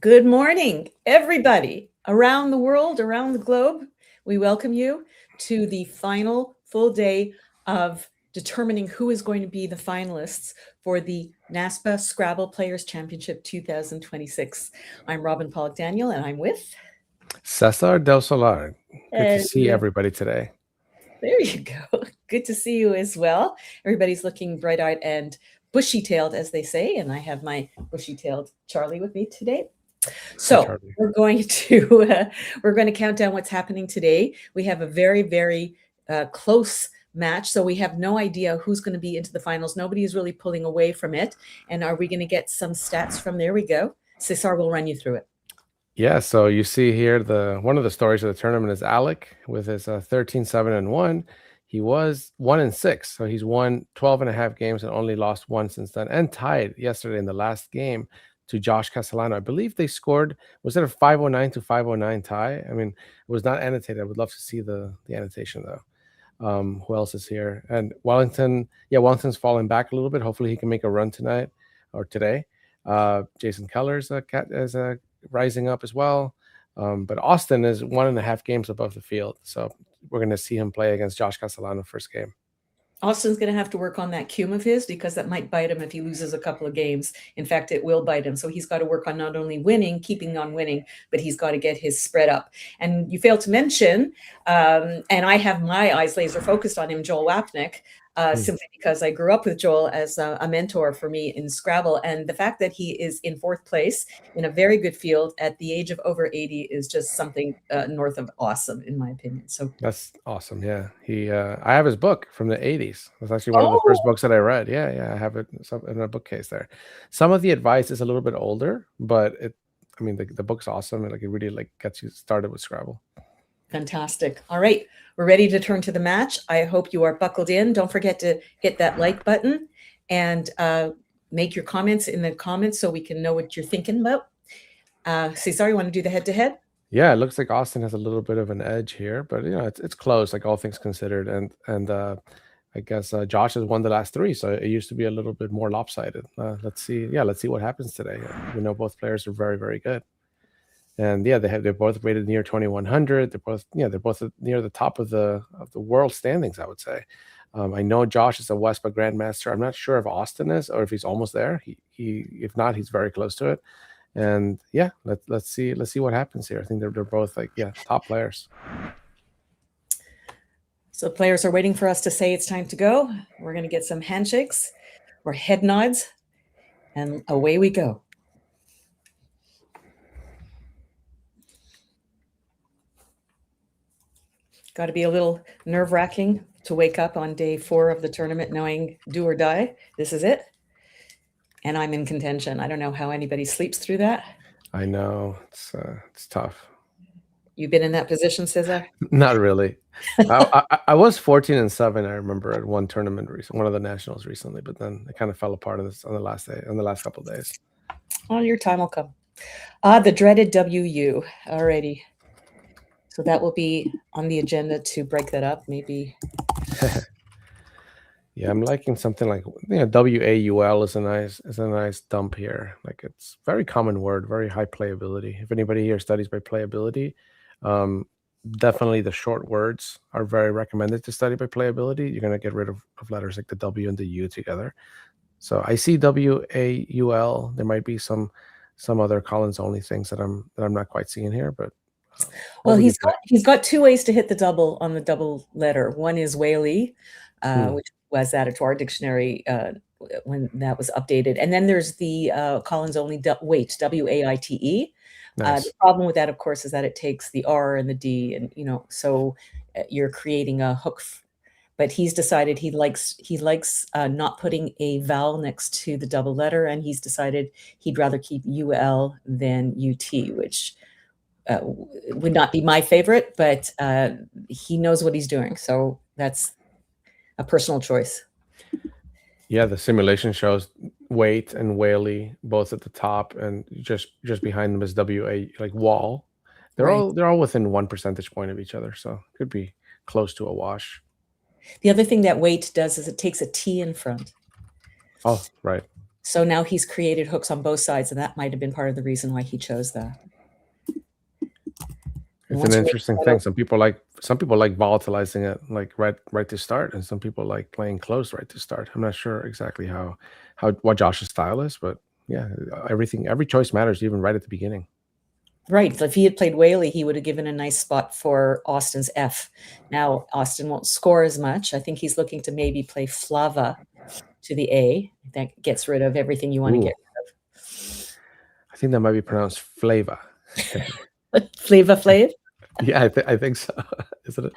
Good morning, everybody around the world, around the globe. We welcome you to the final full day of determining who is going to be the finalists for the NASPA Scrabble Players Championship 2026. I'm Robin Pollock Daniel, and I'm with Cesar del Solar. Good to see yeah, everybody today. there you go. Good to see you as well. Everybody's looking bright-eyed and bushy-tailed, as they say, and I have my bushy-tailed Charlie with me today. So we're going to count down what's happening today. We have a very close match, so we have no idea who's going to be into the finals. Nobody is really pulling away from it. And are we going to get some stats from there? We go. Cesar will run you through it. Yeah, so you see here one of the stories of the tournament is Alec with his 13-7-1. He was 1-6, so he's won 12 and a half games and only lost one since then, and tied yesterday in the last game to Josh Castellano. I believe they scored, was it a 509 to 509 tie? I mean, it was not annotated. I would love to see the annotation though. Who else is here? And Wellington, Wellington's falling back a little bit. Hopefully he can make a run tonight or today. Jason Keller's rising up as well. But Austin is 1.5 games above the field. So we're going to see him play against Josh Castellano first game. Austin's going to have to work on that cume of his because that might bite him if he loses a couple of games. In fact, it will bite him. So he's got to work on not only keeping on winning, but he's got to get his spread up. And you failed to mention, and I have my eyes laser focused on him, Joel Wapnick, simply because I grew up with Joel as a mentor for me in Scrabble. And the fact that he is in 4th place in a very good field at the age of over 80 is just something north of awesome, in my opinion. So that's awesome. Yeah. I have his book from the 80s. It's actually one of the first books that I read. Yeah. I have it in a bookcase there. Some of the advice is a little bit older, but the book's awesome. And it really gets you started with Scrabble. Fantastic. All right. We're ready to turn to the match. I hope you are buckled in. Don't forget to hit that like button and make your comments in the comments so we can know what you're thinking about. Cesar, you want to do the head-to-head? Yeah, it looks like Austin has a little bit of an edge here, but it's close, like all things considered. And I guess Josh has won the last 3, so it used to be a little bit more lopsided. Let's see what happens today. We know both players are very, very good. And yeah, they're both rated near 2100. They're both near the top of the world standings, I would say. I know Josh is a WESPA Grandmaster. I'm not sure if Austin is or if he's almost there. He if not, he's very close to it. And yeah, let's see what happens here. I think they're both top players. So players are waiting for us to say it's time to go. We're going to get some handshakes or head nods, and away we go. Got to be a little nerve-wracking to wake up on day 4 of the tournament knowing do or die. This is it. And I'm in contention. I don't know how anybody sleeps through that. I know. It's tough. You've been in that position, Cesar? Not really. I was 14-7, I remember, at one tournament, one of the nationals recently, but then it kind of fell apart on the last couple of days. Well, your time will come. The dreaded WU. Alrighty. So that will be on the agenda to break that up, maybe. Yeah, I'm liking something like WAUL is a nice dump here. Like, it's very common word, very high playability. If anybody here studies by playability, definitely the short words are very recommended to study by playability. You're gonna get rid of letters like the W and the U together. So I see WAUL. There might be some other Collins only things that I'm not quite seeing here, but well, he's got 2 ways to hit the double on the double letter. One is Whaley, which was added to our dictionary when that was updated, and then there's the Collins only wait, WAITE. Nice. The problem with that, of course, is that it takes the R and the D, and so you're creating a hook. But he's decided he likes not putting a vowel next to the double letter, and he's decided he'd rather keep UL than UT, which would not be my favorite, but he knows what he's doing. So that's a personal choice. Yeah, the simulation shows Wait and Whaley both at the top, and just behind them is WA, like wall. They're all within 1 percentage point of each other, so it could be close to a wash. The other thing that Wait does is it takes a T in front. Oh, right. So now he's created hooks on both sides, and that might have been part of the reason why he chose that. It's an interesting thing. Some people like volatilizing it like right to start, and some people like playing close right to start. I'm not sure exactly what Josh's style is, but yeah, every choice matters, even right at the beginning. Right. If he had played Whaley, he would have given a nice spot for Austin's F. Now Austin won't score as much. I think he's looking to maybe play Flava to the A. That gets rid of everything you want to get rid of. I think that might be pronounced Flava. Flava Flav? Yeah, I think so. Isn't it?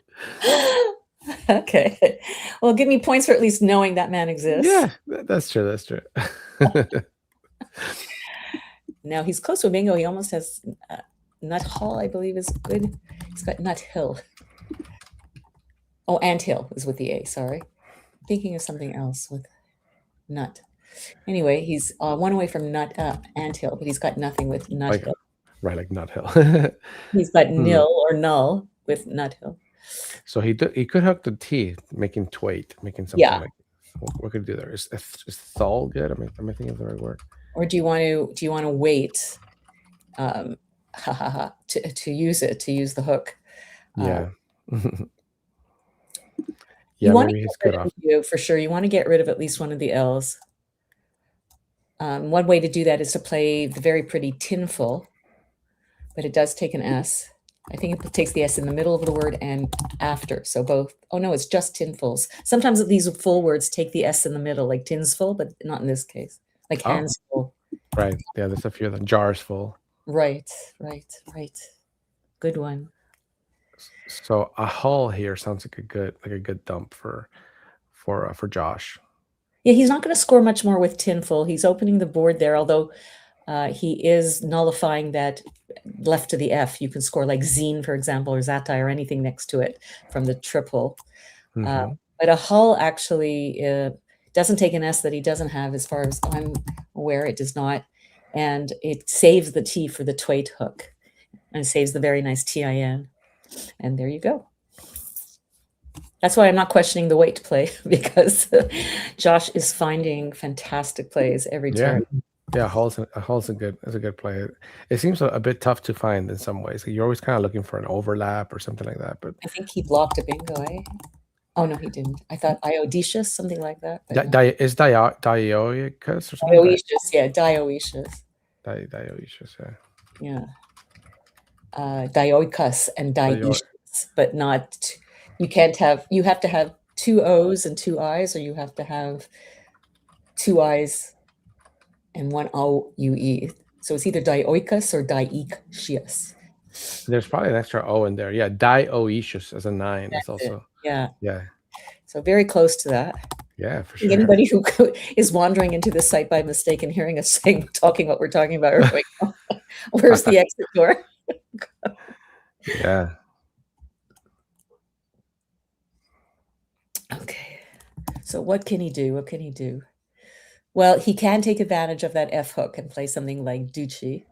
Okay. Well, give me points for at least knowing that man exists. Yeah, that's true. That's true. Now he's close to a bingo. He almost has Nut Hall, I believe, is good. He's got Nut Hill. Oh, Ant Hill is with the A. Sorry. I'm thinking of something else with Nut. Anyway, he's one away from Ant Hill, but he's got nothing with Nut Hill. Right, like Nut Hill. He's got nil or null with Nut Hill. So he could hook the T, making twait, making something like. What could he do there? Is thol good? Am I thinking of the right word? Or do you want to wait to use the hook? Yeah. Yeah, maybe he's good off. For sure. You want to get rid of at least one of the L's. One way to do that is to play the very pretty tinful, but it does take an S. I think it takes the S in the middle of the word and after. So both. Oh, no, it's just tinfuls. Sometimes these full words take the S in the middle, like tinsful, but not in this case. Like hands full. Right. Yeah, there's a few of them. Jars full. Right. Good one. So a hull here sounds like a good dump for Josh. Yeah, he's not going to score much more with tinful. He's opening the board there, although he is nullifying that left to the F. You can score like zine, for example, or zati, or anything next to it from the triple. But a hull actually doesn't take an S that he doesn't have, as far as I'm aware. It does not. And it saves the T for the twait hook. And it saves the very nice TIN. And there you go. That's why I'm not questioning the weight play, because Josh is finding fantastic plays every turn. Yeah, hull's a good play. It seems a bit tough to find in some ways. You're always kind of looking for an overlap or something like that. But I think he blocked a bingo, eh? Oh no, he didn't. I thought Iodicious, something like that. Is Dioicus or something? Dioecious, yeah, Dioecious. Dioecious, yeah. Dioicus and Dioecious, but not. You have to have two O's and two I's, or you have to have two I's and one O-U-E. So it's either Dioicus or Dioecious. There's probably an extra O in there. Yeah, Dioecious as a 9. That's also. Yeah. Yeah. So very close to that. Yeah, for sure. Anybody who is wandering into this site by mistake and hearing us talking what we're talking about, are like, where's the exit door? Yeah. Okay. So what can he do? Well, he can take advantage of that F hook and play something like Ducci,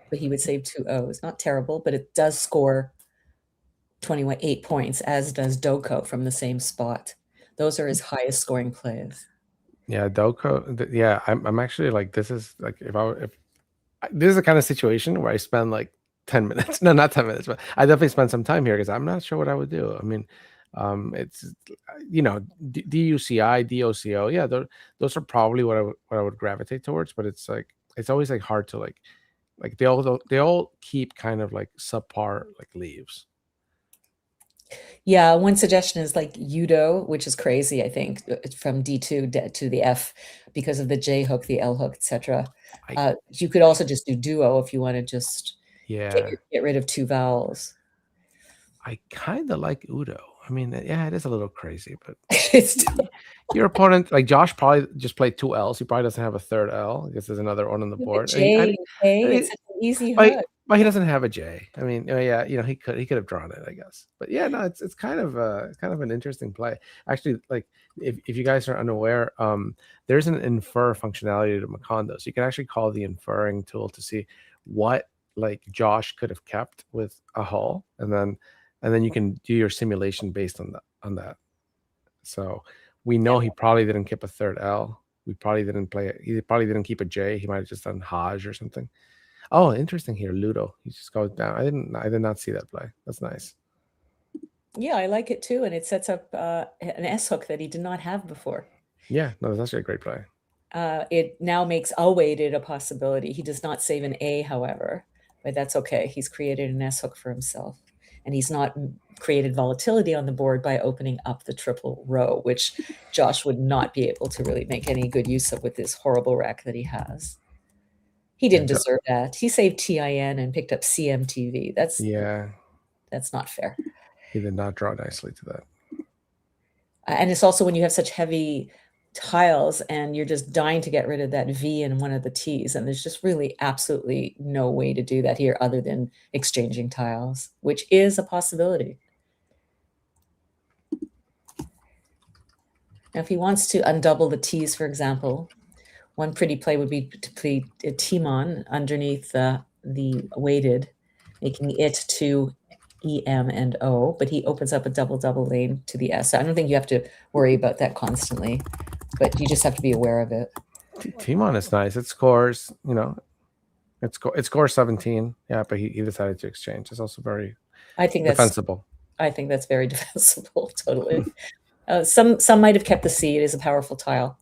but he would save 2 O's. Not terrible, but it does score 8 points, as does Doko from the same spot. Those are his highest scoring plays. Yeah, Doko. Yeah, I'm actually like, this is like, if this is the kind of situation where I spend like 10 minutes. No, not 10 minutes, but I definitely spend some time here because I'm not sure what I would do. I mean, it's DUCI, DOCO. Yeah, those are probably what I would gravitate towards. But it's like, it's always like hard to like they all keep kind of like subpar like leaves. Yeah, one suggestion is like Udo, which is crazy, I think, from D2 to the F because of the J hook, the L hook, etc. You could also just do duo if you want to just get rid of 2 vowels. I kind of like Udo. I mean, yeah, it is a little crazy, but your opponent, like Josh, probably just played 2 L's. He probably doesn't have a third L. I guess there's another one on the board. It's such an easy hook. But he doesn't have a J. I mean, yeah, he could have drawn it, I guess. But yeah, no, it's kind of an interesting play. Actually, like if you guys are unaware, there's an infer functionality to Macondo, so you can actually call the inferring tool to see what like Josh could have kept with a hull, and then you can do your simulation based on that. So we know he probably didn't keep a third L. we probably didn't play it. He probably didn't keep a J. He might have just done Haj or something. Oh, interesting here, Ludo. He just goes down. I did not see that play. That's nice. Yeah, I like it too, and it sets up an S hook that he did not have before. Yeah, no, that's actually a great play. It now makes awaited a possibility. He does not save an A, however, but that's okay. He's created an S hook for himself, and he's not created volatility on the board by opening up the triple row, which Josh would not be able to really make any good use of with this horrible rack that he has. He didn't deserve that. He saved TIN and picked up CMTV. That's not fair. He did not draw nicely to that. And it's also when you have such heavy tiles and you're just dying to get rid of that V in one of the T's, and there's just really absolutely no way to do that here other than exchanging tiles, which is a possibility. Now, if he wants to undouble the T's, for example, one pretty play would be to play a Timon underneath the weighted, making it to EM and O, but he opens up a double lane to the S. So I don't think you have to worry about that constantly, but you just have to be aware of it. Timon is nice. It scores, it scores 17. Yeah, but he decided to exchange. It's also very defensible. I think that's very defensible, totally. Some might have kept the C. It is a powerful tile.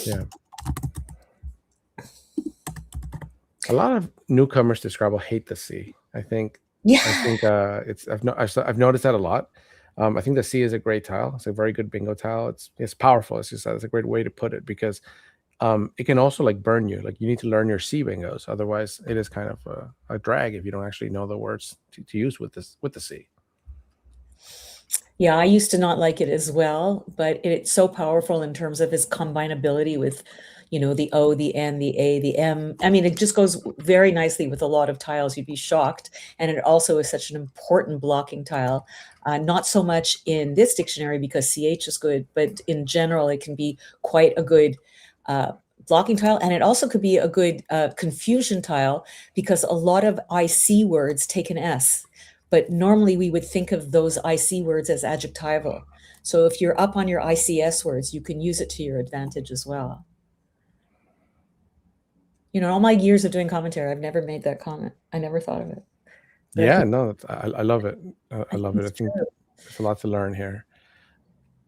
Yeah. A lot of newcomers to Scrabble hate the C. I think. Yeah. I think I've noticed that a lot. I think the C is a great tile. It's a very good bingo tile. It's powerful. It's a great way to put it because it can also like burn you. Like you need to learn your C bingos. Otherwise, it is kind of a drag if you don't actually know the words to use with the C. Yeah, I used to not like it as well, but it's so powerful in terms of its combinability with, the O, the N, the A, the M. I mean, it just goes very nicely with a lot of tiles. You'd be shocked. And it also is such an important blocking tile. Not so much in this dictionary because CH is good, but in general, it can be quite a good blocking tile. And it also could be a good confusion tile because a lot of IC words take an S. But normally we would think of those IC words as adjectival. So if you're up on your ICS words, you can use it to your advantage as well. All my years of doing commentary, I've never made that comment. I never thought of it. Yeah, no, I love it. I love it. I think there's a lot to learn here.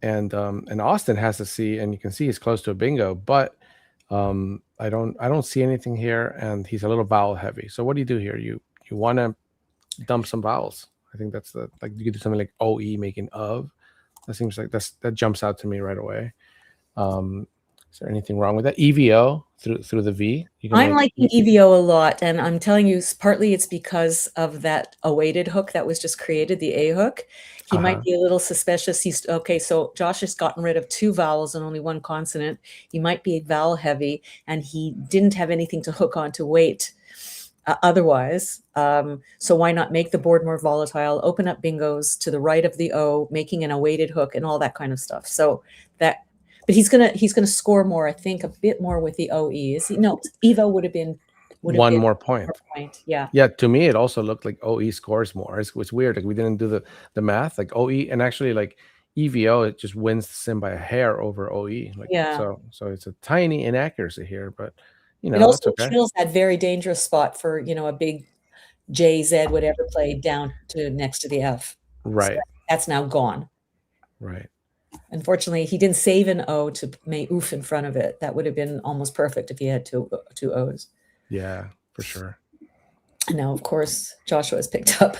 And Austin has to see, and you can see he's close to a bingo, but I don't see anything here, and he's a little vowel heavy. So what do you do here? You want to dump some vowels. I think that's like you could do something like OE making of. That seems like that jumps out to me right away. Is there anything wrong with that? EVO through the V. I'm liking EVO a lot, and I'm telling you, partly it's because of that awaited hook that was just created, the A hook. He might be a little suspicious. So Josh has gotten rid of 2 vowels and only 1 consonant. He might be vowel heavy, and he didn't have anything to hook on to weight. Otherwise, so why not make the board more volatile, open up bingos to the right of the O, making an awaited hook and all that kind of stuff. But he's gonna score more, I think, a bit more with the OE. No, Evo would have been one more point. Yeah. Yeah. To me, it also looked like OE scores more. It's weird. Like we didn't do the math. Like OE and actually like EVO, it just wins the sim by a hair over OE. Like so it's a tiny inaccuracy here, but. It also kills that very dangerous spot for, a big JZ, whatever played down to next to the F. Right. So that's now gone. Right. Unfortunately, he didn't save an O to make oof in front of it. That would have been almost perfect if he had two O's. Yeah, for sure. And now, of course, Joshua has picked up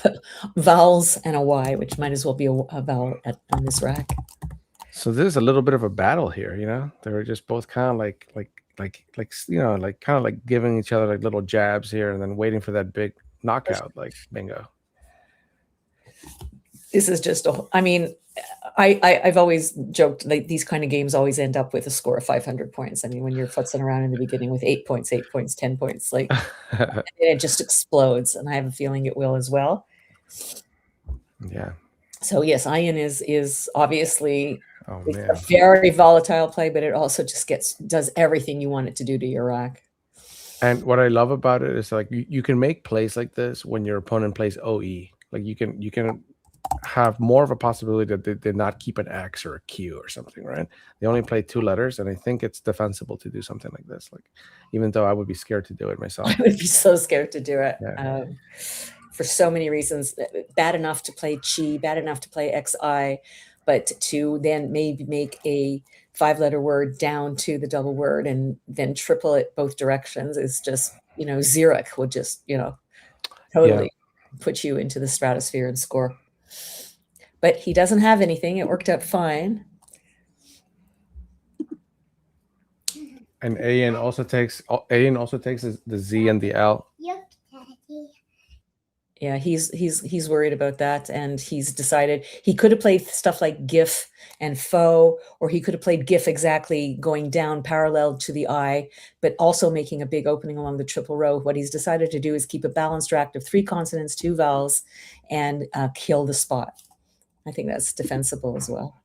vowels and a Y, which might as well be a vowel on this rack. So there's a little bit of a battle here, They were just both kind of like kind of like giving each other like little jabs here and then waiting for that big knockout, like bingo. This is just I've always joked like these kind of games always end up with a score of 500 points. I mean, when you're futzing around in the beginning with 8 points, 10 points, like and it just explodes. And I have a feeling it will as well. Yeah. So yes, Ian is obviously a very volatile play, but it also just does everything you want it to do to your rack. And what I love about it is like you can make plays like this when your opponent plays OE. Like you can have more of a possibility that they did not keep an X or a Q or something, right? They only play 2 letters, and I think it's defensible to do something like this. Like, even though I would be scared to do it myself. I would be so scared to do it. Yeah. For so many reasons. Bad enough to play chi, bad enough to play xi, but to then maybe make a 5-letter word down to the double word and then triple it both directions is just, Zurich would just, totally put you into the stratosphere and score. But he doesn't have anything. It worked out fine. And Ayan also takes the Z and the L. Yep, Daddy. Yeah, he's worried about that, and he's decided he could have played stuff like GIF and faux, or he could have played GIF exactly going down parallel to the I, but also making a big opening along the triple row. What he's decided to do is keep a balanced rack of 3 consonants, 2 vowels, and kill the spot. I think that's defensible as well.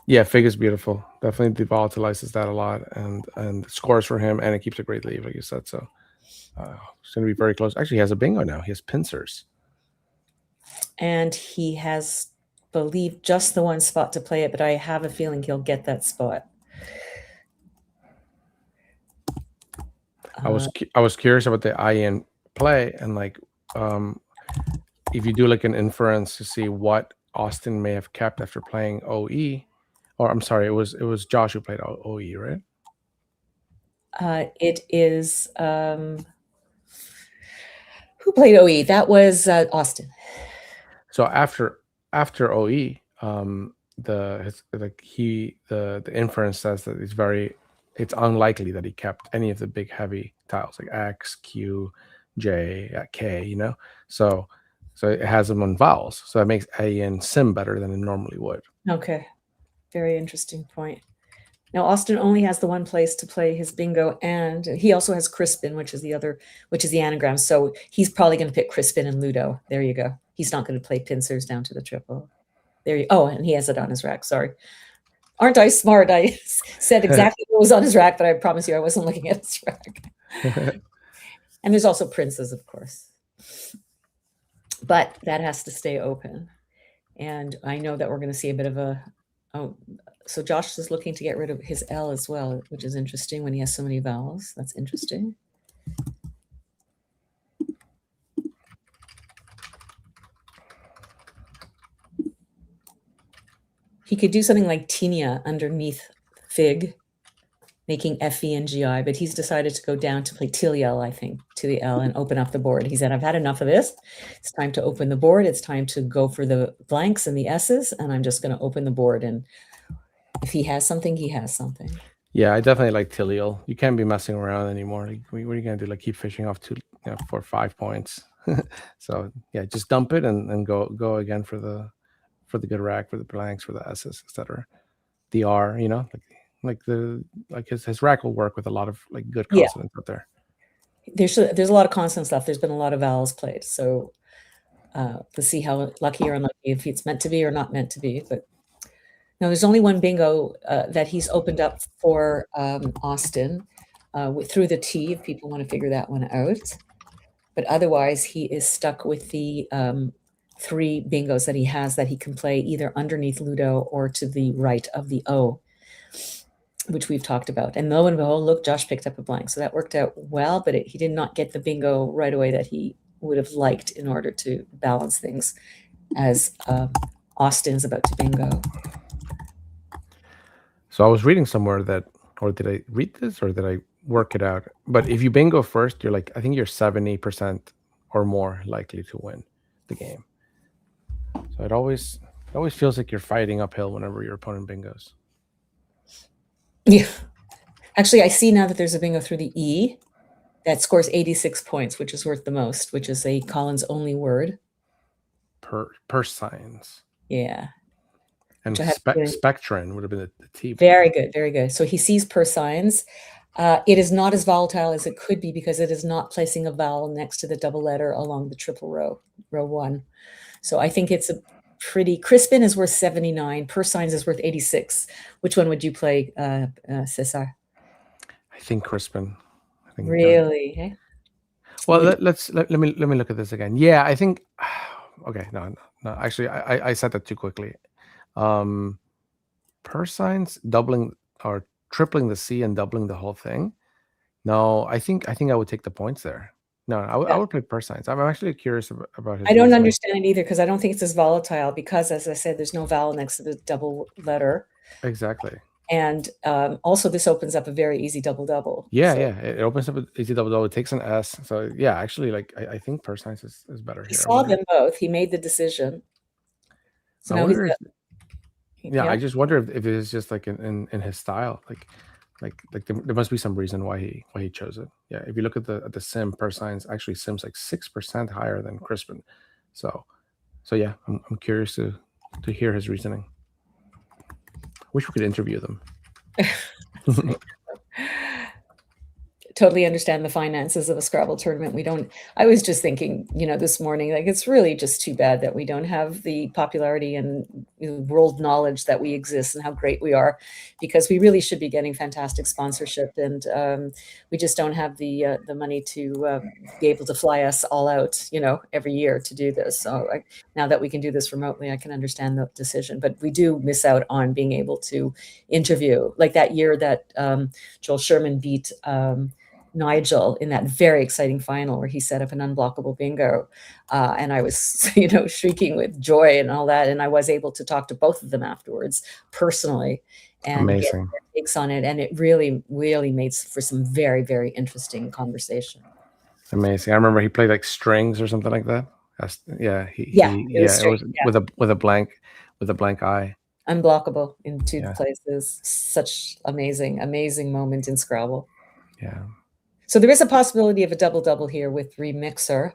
Yeah, Fig is beautiful. Definitely devolatilizes that a lot, and scores for him, and it keeps a great lead, like you said. So it's going to be very close. Actually, he has a bingo now. He has pincers. And he has, believe, just the one spot to play it, but I have a feeling he'll get that spot. I was curious about the IN play, and like if you do like an inference to see what Austin may have kept after playing OE, or I'm sorry, it was Josh who played OE, right? It is who played OE? That was Austin. So after OE, the inference says that it's unlikely that he kept any of the big heavy tiles like X, Q, J, K. So it has them on vowels. So that makes A and Sim better than it normally would. Okay, very interesting point. Now Austin only has the one place to play his bingo, and he also has Crispin, which is the anagram. So he's probably going to pick Crispin and Ludo. There you go. He's not going to play pincers down to the triple. And he has it on his rack. Sorry. Aren't I smart? I said exactly what was on his rack, but I promise you I wasn't looking at his rack. And there's also princes, of course. But that has to stay open. And I know that we're going to see a bit of so Josh is looking to get rid of his L as well, which is interesting when he has so many vowels. That's interesting. He could do something like Tinia underneath Fig, making F-E and G-I, but he's decided to go down to play Tiliel, I think, to the L and open up the board. He said, I've had enough of this. It's time to open the board. It's time to go for the blanks and the S's, and I'm just going to open the board. And if he has something, he has something. Yeah, I definitely like Tiliel. You can't be messing around anymore. Like, what are you going to do? Like, keep fishing off 4 or 5 points. So, yeah, just dump it and go again for the good rack, for the blanks, for the S's, etc. The R, his rack will work with a lot of like good consonants out there. There's a lot of consonants left. There's been a lot of vowels played. So let's see how lucky or unlucky, if it's meant to be or not meant to be. But no, there's only one bingo that he's opened up for Austin through the T, if people want to figure that one out. But otherwise, he is stuck with the 3 bingos that he has that he can play either underneath Ludo or to the right of the O, which we've talked about. And lo and behold, look, Josh picked up a blank. So that worked out well, but he did not get the bingo right away that he would have liked in order to balance things as Austin is about to bingo. So I was reading somewhere or did I read this or did I work it out? But if you bingo first, you're like, I think you're 70% or more likely to win the game. So it always feels like you're fighting uphill whenever your opponent bingos. Yeah. Actually, I see now that there's a bingo through the E that scores 86 points, which is worth the most, which is a Collins only word. Per signs. Yeah. And Spectrin would have been the T. Very good, very good. So he sees per signs. It is not as volatile as it could be because it is not placing a vowel next to the double letter along the triple row 1. So I think it's a pretty... Crispin is worth 79. Per signs is worth 86. Which one would you play, Cesar? I think Crispin. Really? Okay. Well, let me look at this again. Yeah, I think... Okay, no, No, actually, I said that too quickly. Per signs doubling or tripling the C and doubling the whole thing. No, I think I would take the points there. No, I Yeah. would play per signs. I'm actually curious about his I don't reasoning. understand it either because I don't think it's as volatile because, as I said, there's no vowel next to the double letter. Exactly. And also, this opens up a very easy double-double. Yeah, So yeah. It opens up an easy double double. It takes an S. So yeah, actually, like I think per signs is better he here. I saw wonder. them both. He made the decision. So I now he's wonder if got, yeah. yeah. I just wonder if it is just like in his style. Like there must be some reason why he chose it. Yeah. If you look at the sim per signs, actually sim's like 6% higher than Crispin. So yeah, I'm curious to hear his reasoning. Wish we could interview them. Totally understand the finances of a Scrabble tournament. We don't, I was just thinking, this morning, like it's really just too bad that we don't have the popularity and world knowledge that we exist and how great we are, because we really should be getting fantastic sponsorship, and we just don't have the money to be able to fly us all out, every year to do this. So now that we can do this remotely, I can understand the decision, but we do miss out on being able to interview, like that year that Joel Sherman beat Nigel in that very exciting final where he set up an unblockable bingo. And I was, shrieking with joy and all that. And I was able to talk to both of them afterwards personally and get Amazing. their takes on it. And it really, really made for some very, very interesting conversation. Amazing. I remember he played like strings or something like that. Yeah, It was yeah, it straight, was with a blank eye. unblockable in two Yeah. places. Such amazing, amazing moment in Scrabble. Yeah. So there is a possibility of a double-double here with Remixer.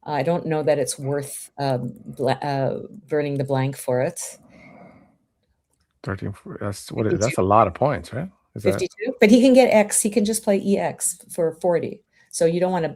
I don't know that it's worth burning the blank for it. 13. That's 52. that's a lot of points, right? Is that 52, but he can get X. He can just play EX for 40. So you don't want to,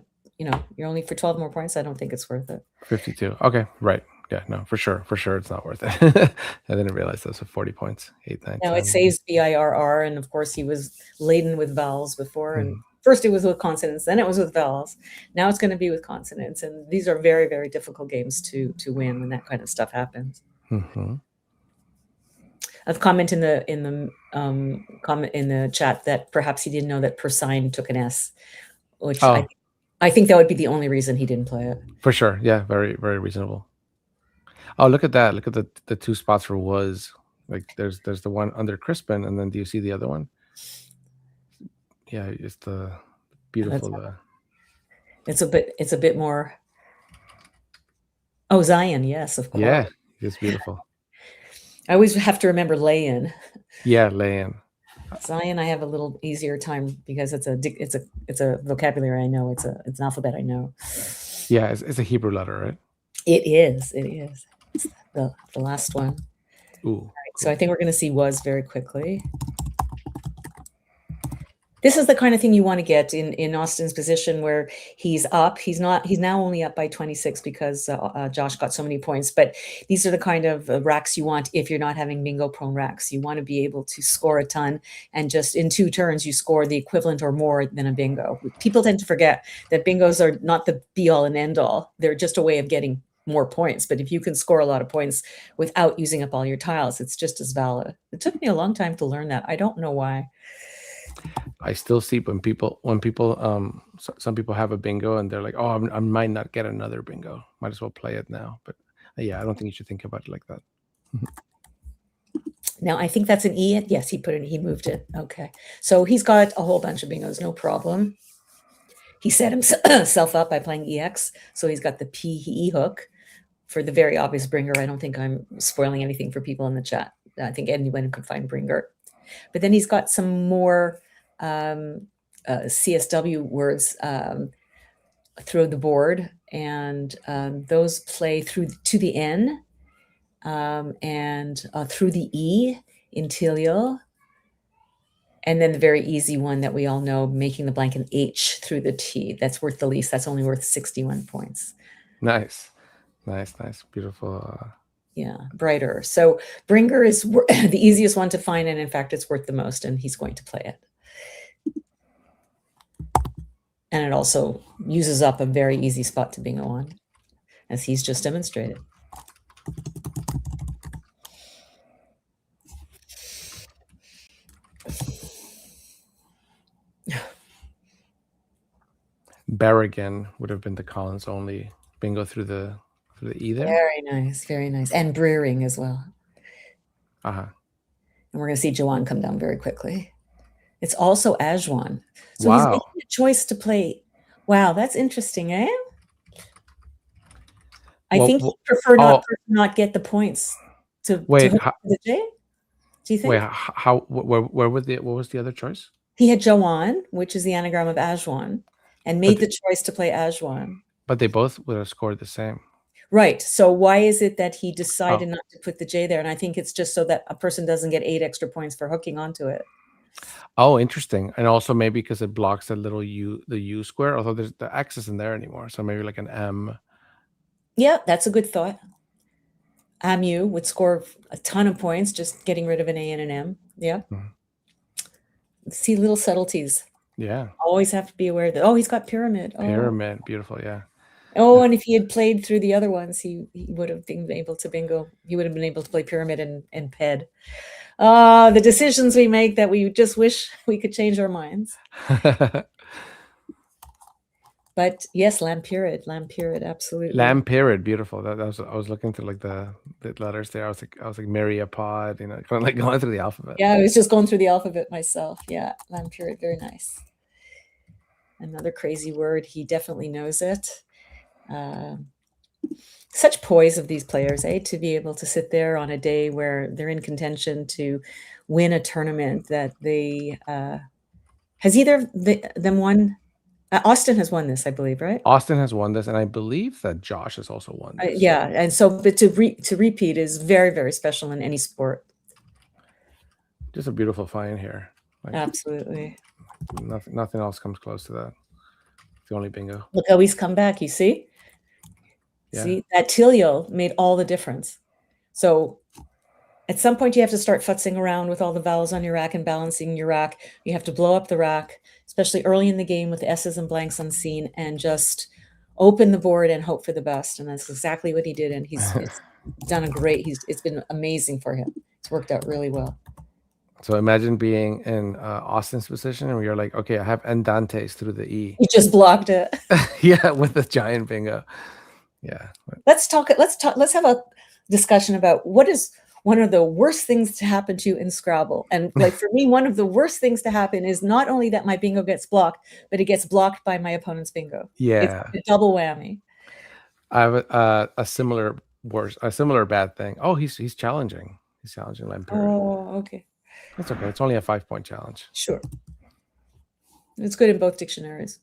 you're only for 12 more points. I don't think it's worth it. 52? Okay, right. Yeah, no, for sure, it's not worth it. I didn't realize those were 40 points. 8, 9, Now 10. it saves BIRR, and of course he was laden with vowels before, and Mhm. first it was with consonants, then it was with vowels. Now it's going to be with consonants, and these are very, very difficult games to win when that kind of stuff happens. Mhm. A comment in the comment in the chat that perhaps he didn't know that per sign took an S, which Oh, I think that would be the only reason he didn't play it. for sure. Yeah, very, very reasonable. Oh, look at that. Look at the two spots for was. Like there's the one under Crispin, and then do you see the other one? Yeah, it's the beautiful. It's a bit more. Oh, Zion, yes, of course. Yeah, it's beautiful. I always have to remember lay-in. Yeah, lay-in. Zion, I have a little easier time because it's a vocabulary I know. It's an alphabet I know. Yeah, it's a Hebrew letter, right? It is. It is. It's the last one. Ooh. Right, cool. So I think we're going to see was very quickly. This is the kind of thing you want to get in Austin's position where he's up. He's now only up by 26 because Josh got so many points. But these are the kind of racks you want if you're not having bingo prone racks. You want to be able to score a ton, and just in 2 turns you score the equivalent or more than a bingo. People tend to forget that bingos are not the be all and end all. They're just a way of getting more points. But if you can score a lot of points without using up all your tiles, it's just as valid. It took me a long time to learn that. I don't know why. I still see when people some people have a bingo and they're like, oh, I might not get another bingo, might as well play it now. But yeah, I don't think you should think about it like that. Now I think that's an E. Yes, he moved it. Okay, so he's got a whole bunch of bingos, no problem. He set himself up by playing EX, so he's got the PE hook for the very obvious bringer. I don't think I'm spoiling anything for people in the chat. I think anyone could find bringer. But then he's got some more CSW words through the board, and those play through to the N and through the E in Tilial. And then the very easy one that we all know, making the blank an H through the T. That's worth the least. That's only worth 61 points. Nice. Beautiful. Yeah, brighter. So bringer is the easiest one to find, and in fact, it's worth the most, and he's going to play it. And it also uses up a very easy spot to bingo on, as he's just demonstrated. Berrigan would have been the Collins only bingo through the E there. Very nice, very nice. And Breering as well. Uh-huh. And we're going to see Joanne come down very quickly. It's also Ajwan. So he's Wow. making a choice to play. Wow, that's interesting, eh? I think he'd prefer not get the points to wait, hook the J. Do you think? Wait, where was what was the other choice? He had Joanne, which is the anagram of Ajwan, and made the choice to play Ajwan. But they both would have scored the same. Right. So why is it that he decided not to put the J there? And I think it's just so that a person doesn't get 8 extra points for hooking onto it. Oh, interesting. And also maybe because it blocks the little U, the U square, although there's the X isn't there anymore. So maybe like an M. Yeah, that's a good thought. Amu would score a ton of points just getting rid of an A and an M. Yeah. See little subtleties. Yeah. Always have to be aware that, he's got pyramid. Pyramid. Beautiful. Yeah. Oh, and if he had played through the other ones, he would have been able to bingo. He would have been able to play pyramid and ped. The decisions we make that we just wish we could change our minds. But yes, Lampirid, absolutely. Lampirid, beautiful. That was, I was looking through like the letters there. I was like Myriapod, kind of like going through the alphabet. Yeah, I was just going through the alphabet myself. Yeah, Lampirid, very nice. Another crazy word. He definitely knows it. Such poise of these players, to be able to sit there on a day where they're in contention to win a tournament that they has either of them won. Austin has won this, I believe, right? Austin has won this, and I believe that Josh has also won this. Yeah, and so but to repeat is very, very special in any sport. Just a beautiful find here. Like, absolutely. Nothing else comes close to that. The only bingo. Look how he's come back. You see? Yeah. See, that tilio made all the difference. So at some point you have to start futzing around with all the vowels on your rack and balancing your rack. You have to blow up the rack, especially early in the game with S's and blanks unseen, and just open the board and hope for the best. And that's exactly what he did. And he's done a great, it's been amazing for him. It's worked out really well. So imagine being in Austin's position where you're like, okay, I have Andantes through the E. You just blocked it. Yeah, with the giant bingo. Yeah. Let's have a discussion about what is one of the worst things to happen to you in Scrabble. And like for me, one of the worst things to happen is not only that my bingo gets blocked, but it gets blocked by my opponent's bingo. Yeah. It's a double whammy. I have a similar bad thing. Oh, he's challenging. He's challenging Lampirid. Oh, okay. That's okay. It's only a 5-point challenge. Sure. It's good in both dictionaries.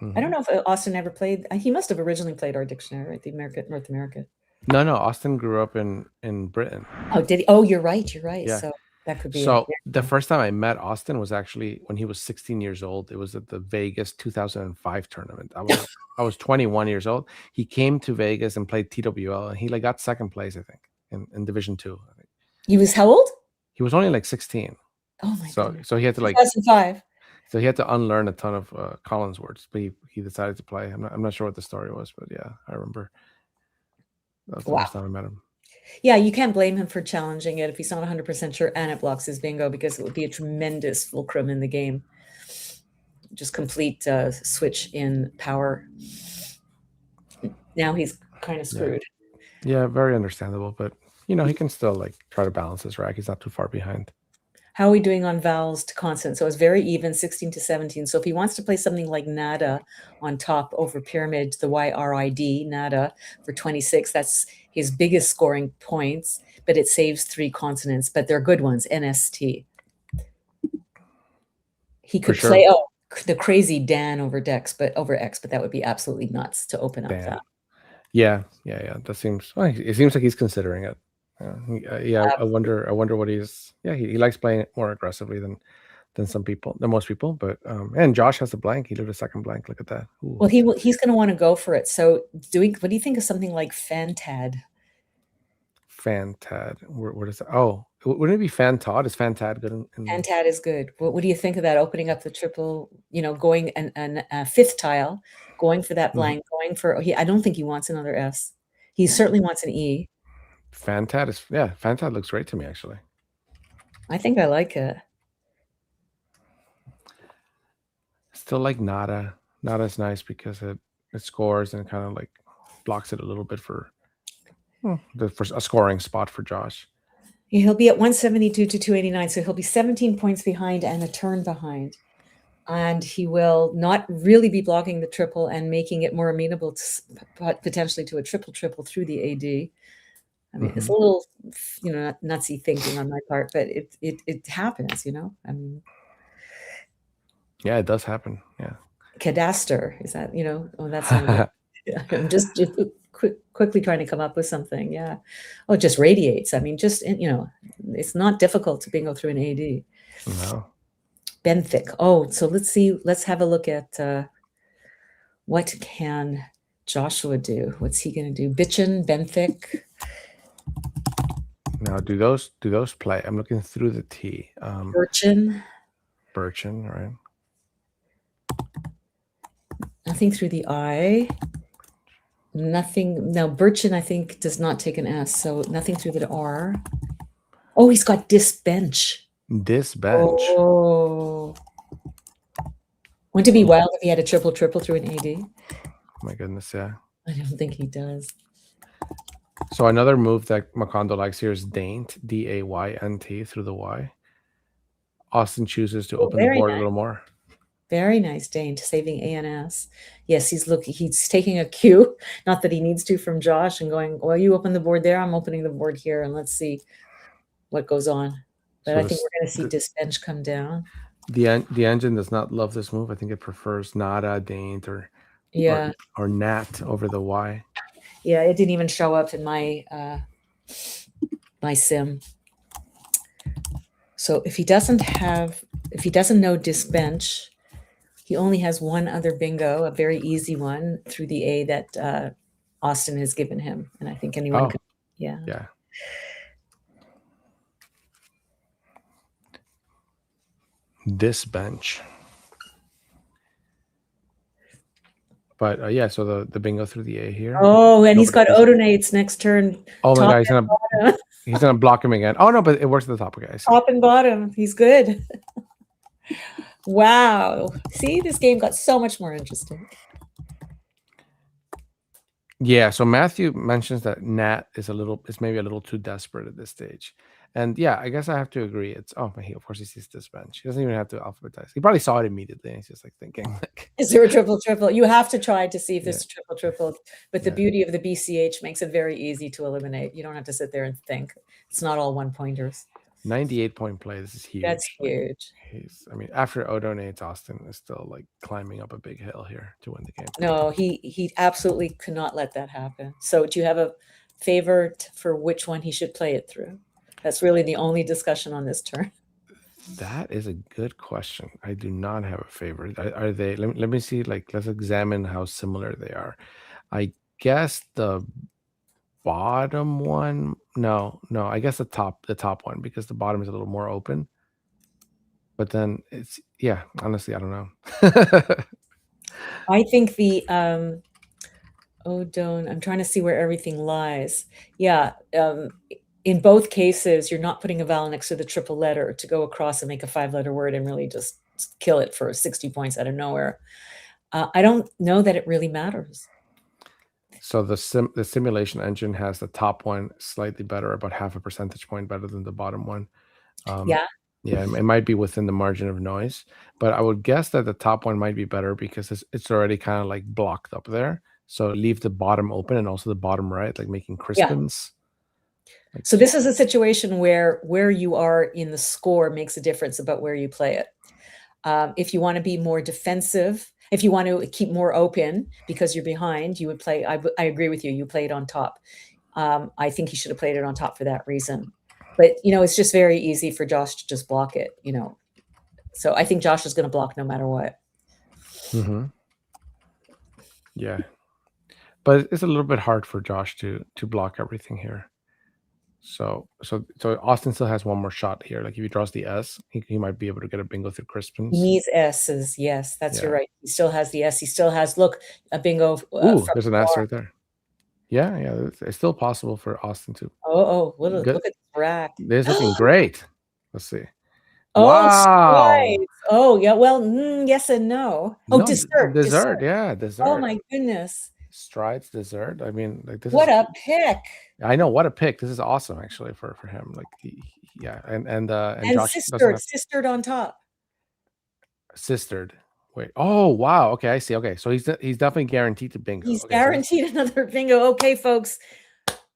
Mm-hmm. I don't know if Austin ever played. He must have originally played our dictionary, right? North America. No. Austin grew up in Britain. Oh, did he? Oh, you're right. Yeah. So that could be. So the first time I met Austin was actually when he was 16 years old. It was at the Vegas 2005 tournament. I was 21 years old. He came to Vegas and played TWL, and he like got second place, I think, in Division 2. I think. He was how old? He was only like 16. Oh my god! So he had to 2005. So he had to unlearn a ton of Collins words, but he decided to play. I'm not sure what the story was, but yeah, I remember. That was the first time I met him. Yeah, you can't blame him for challenging it if he's not 100% sure, and it blocks his bingo, because it would be a tremendous fulcrum in the game. Just complete switch in power. Now he's kind of screwed. Yeah, very understandable, but he can still like try to balance his rack. He's not too far behind. How are we doing on vowels to consonants? So it's very even, 16 to 17. So if he wants to play something like nada on top over pyramid, the YRID, nada, for 26, that's his biggest scoring points, but it saves 3 consonants, but they're good ones, NST. He could play the crazy Dan over X, but that would be absolutely nuts to open up that. Yeah. That seems, it seems like he's considering it. I wonder what he's. Yeah, he likes playing it more aggressively than most people. But and Josh has a blank. He lived a second blank. Look at that. Ooh. Well, he's going to want to go for it. So what do you think of something like Fantad? Fantad. Where does that? Oh, wouldn't it be Fantad? Is Fantad good? Fantad is good. What do you think of that? Opening up the triple, going a fifth tile, going for that blank, going for. I don't think he wants another S. He certainly wants an E. Fantad looks great to me, actually. I think I like it. Still like Nada. Nada's nice because it scores and kind of like blocks it a little bit for a scoring spot for Josh. He'll be at 172 to 289, so he'll be 17 points behind and a turn behind. And he will not really be blocking the triple and making it more amenable to potentially to a triple through the AD. I mean, it's a little, nutsy thinking on my part, but it happens, I mean, yeah, it does happen. Yeah. Cadastre, is that, oh, that's not I'm just quickly trying to come up with something. Yeah. Oh, it just radiates. I mean, it's not difficult to bingo through an AD. No. Benthic. Oh, so let's have a look at what can Joshua do? What's he going to do? Bitchin, Benthic. Now, do those play? I'm looking through the T. Birchin, right? Nothing through the I. Nothing. Now, Birchin, I think, does not take an S, so nothing through the R. Oh, he's got disbench. Disbench. Oh. Wouldn't it be wild if he had a triple through an AD? My goodness, yeah. I don't think he does. So another move that Macondo likes here is Daint, D-A-Y-N-T through the Y. Austin chooses to open the board a little more. Very nice, Daint, saving ANS. Yes, he's taking a cue, not that he needs to, from Josh and going, well, you open the board there, I'm opening the board here, and let's see what goes on. But I think we're going to see disbench come down. The engine does not love this move. I think it prefers Nada, Daint, or Nat over the Y. Yeah, it didn't even show up in my my sim. So if he doesn't know disbench, he only has one other bingo, a very easy one through the A that Austin has given him, and I think anyone could. Yeah. Disbench. But so the bingo through the A here. Oh, and he's got Odonates next turn. Oh my God, he's gonna block him again. Oh no, but it works at the top, guys. Top and bottom, he's good. Wow. See, this game got so much more interesting. Yeah, so Matthew mentions that Nat is maybe a little too desperate at this stage. And yeah, I guess I have to agree. Of course he sees this bench. He doesn't even have to alphabetize. He probably saw it immediately. And he's just like thinking, like, is there a triple? You have to try to see if there's a triple. But the beauty of the BCH makes it very easy to eliminate. You don't have to sit there and think. It's not all one pointers. 98-point play. This is huge. That's huge. After Odonates, Austin is still like climbing up a big hill here to win the game. No, he absolutely could not let that happen. So do you have a favorite for which one he should play it through? That's really the only discussion on this turn. That is a good question. I do not have a favorite. Are they? Let me see. Like, let's examine how similar they are. I guess the bottom one. No. I guess the top one, because the bottom is a little more open. But then honestly, I don't know. I think the I'm trying to see where everything lies. Yeah. In both cases, you're not putting a vowel next to the triple letter to go across and make a 5-letter word and really just kill it for 60 points out of nowhere. I don't know that it really matters. So the simulation engine has the top one slightly better, about half a percentage point better than the bottom one. Yeah, it might be within the margin of noise, but I would guess that the top one might be better because it's already kind of like blocked up there. So leave the bottom open and also the bottom right, like making crispins. Yeah. So this is a situation where you are in the score makes a difference about where you play it. If you want to be more defensive, if you want to keep more open because you're behind, you would play. I agree with you. You play it on top. I think he should have played it on top for that reason. But it's just very easy for Josh to just block it. So I think Josh is going to block no matter what. Mm-hmm. Yeah, but it's a little bit hard for Josh to block everything here. So Austin still has one more shot here. Like if he draws the S, he might be able to get a bingo through crispins. He needs S's. Yes, you're right. He still has the S. He still has a bingo. Ooh, there's an S right there. Yeah, yeah, it's still possible for Austin to Oh, look good. at this rack. This is looking great. Let's see. Oh, Wow. strides. Oh, yeah. Well, yes and no. Oh, No, dessert, dessert. dessert. Yeah, Oh dessert. my goodness. Strides dessert. I mean, like this What is. a pick. I know what a pick. This is awesome actually for him. Like yeah, and And Josh doesn't have sistered on top. sistered. Wait. Oh wow. Okay, I see. Okay, so he's definitely guaranteed to bingo. He's Okay, so this, guaranteed another bingo. Okay, folks,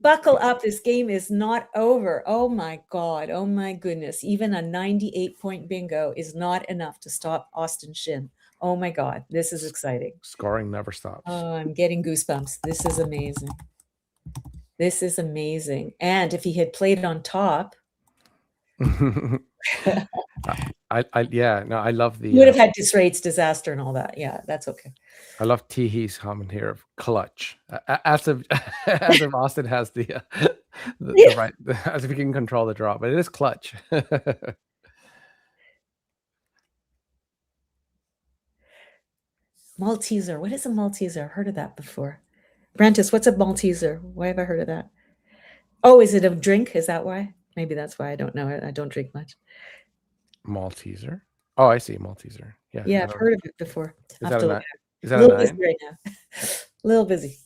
buckle up. This game is not over. Oh my God. Oh my goodness. Even a 98-point bingo is not enough to stop Austin Shin. Oh my God. This is exciting. scoring never stops. Oh, I'm getting goosebumps. This is amazing. This is amazing. And if he had played on top, Yeah, no, I love he would the have had disrates, disaster, and all that. Yeah, that's okay. I love Teehee's comment here of clutch, as if as if Austin has the right, as if he can control the draw, but it is clutch. Malteser. What is a Malteser? I've heard of that before. Brantis, what's a Malteser? Why have I heard of that? Oh, is it a drink? Is that why? Maybe that's why I don't know it. I don't drink much. Malteser. Oh, I see Malteser. Yeah, Yeah, I I've don't know. heard of it before. Is I have that to a look nine? at Is it. A that a little busy nine? right now. A little busy.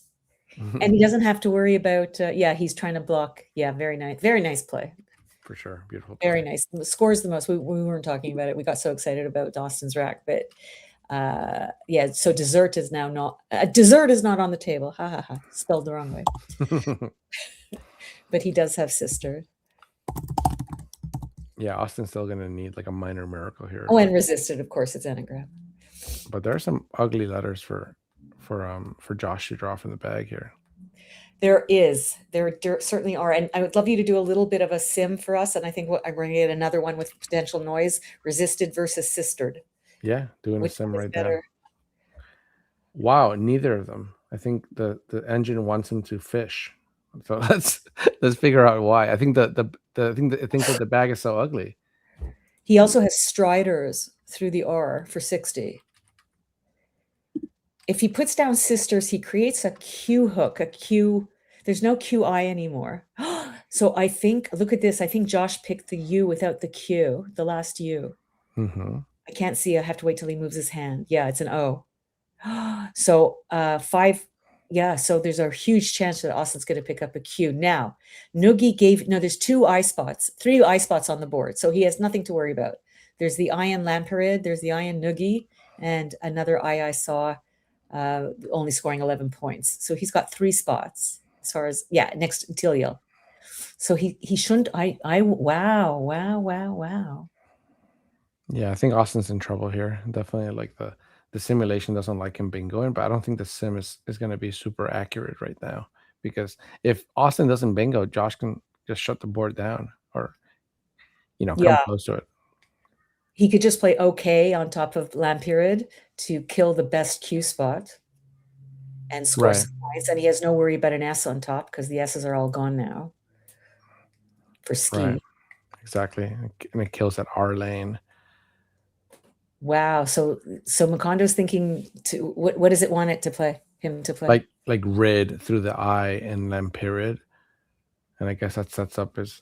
And he doesn't have to worry about, yeah, he's trying to block. Yeah, very nice. Very nice play. For sure, beautiful play. Very nice. The scores the most. We weren't talking about it. We got so excited about Dawson's rack, but yeah, so dessert is now not, dessert is not on the table. Ha ha ha. Spelled the wrong way. But he does have sister. Yeah, Austin's still gonna need like a minor miracle here. Oh, and resisted, of course, it's anagram. But there are some ugly letters for Josh to draw from the bag here. There certainly are. And I would love you to do a little bit of a sim for us. And I think I'm going to get another one with potential noise, resisted versus sistered. Yeah, doing a Which sim one is right better? there. Wow, neither of them. I think the engine wants him to fish. So let's figure out why. I think I think that the bag is so ugly. He also has striders through the R for 60. If he puts down sisters, he creates a Q hook, a Q. There's no QI anymore. So I think, look at this. I think Josh picked the U without the Q, the last U. Mm-hmm. I can't see. I have to wait till he moves his hand. Yeah, it's an O. So 5. Yeah, so there's a huge chance that Austin's going to pick up a Q. Now, Noogie there's 3 I spots on the board. So he has nothing to worry about. There's the Iron Lamperid, there's the Iron Noogie, and another I saw only scoring 11 points. So he's got 3 spots as far as, yeah, next to Tiliel. So he shouldn't, wow. Yeah, I think Austin's in trouble here. Definitely like the simulation doesn't like him bingoing, but I don't think the sim is going to be super accurate right now, because if Austin doesn't bingo, Josh can just shut the board down or come Yeah, close to it. he could just play okay on top of Lamperid to kill the best Q spot and score Right. some points. And he has no worry about an S on top because the S's are all gone now for ski. Right. Exactly. And it kills that R lane. Wow. So Makondo's thinking to what does it want it to play? Him to play? Like rid through the I in Lamperid. And I guess that sets up his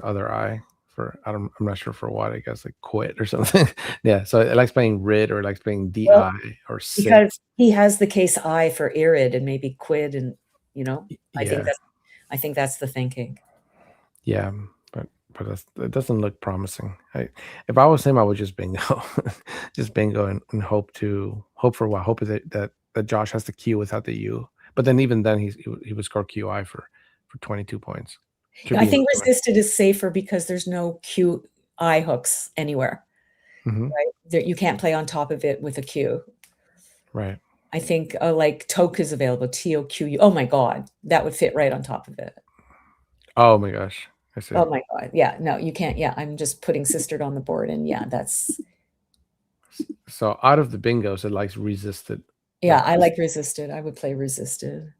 other I for I'm not sure for what, I guess like quit or something. Yeah. So it likes playing rid or likes playing DI Well, or sit. because he has the case I for Irid and maybe Quid, and Yeah. I think that's the thinking. Yeah. But it doesn't look promising. If I was him, I would just bingo. Just bingo and hope for what? Hope that Josh has the Q without the U. But then even then he would score QI for 22 points. I think resisted is safer because there's no QI hooks anywhere. Mm-hmm. Right? You can't play on top of it with a Q. Right. I think like Toke is available, TOQU. Oh my God, that would fit right on top of it. Oh my gosh. I see. Oh my God. Yeah, no, you can't. Yeah, I'm just putting sistered on the board, and yeah, that's. So out of the bingos, it likes resisted. Yeah, I like resisted. I would play resisted.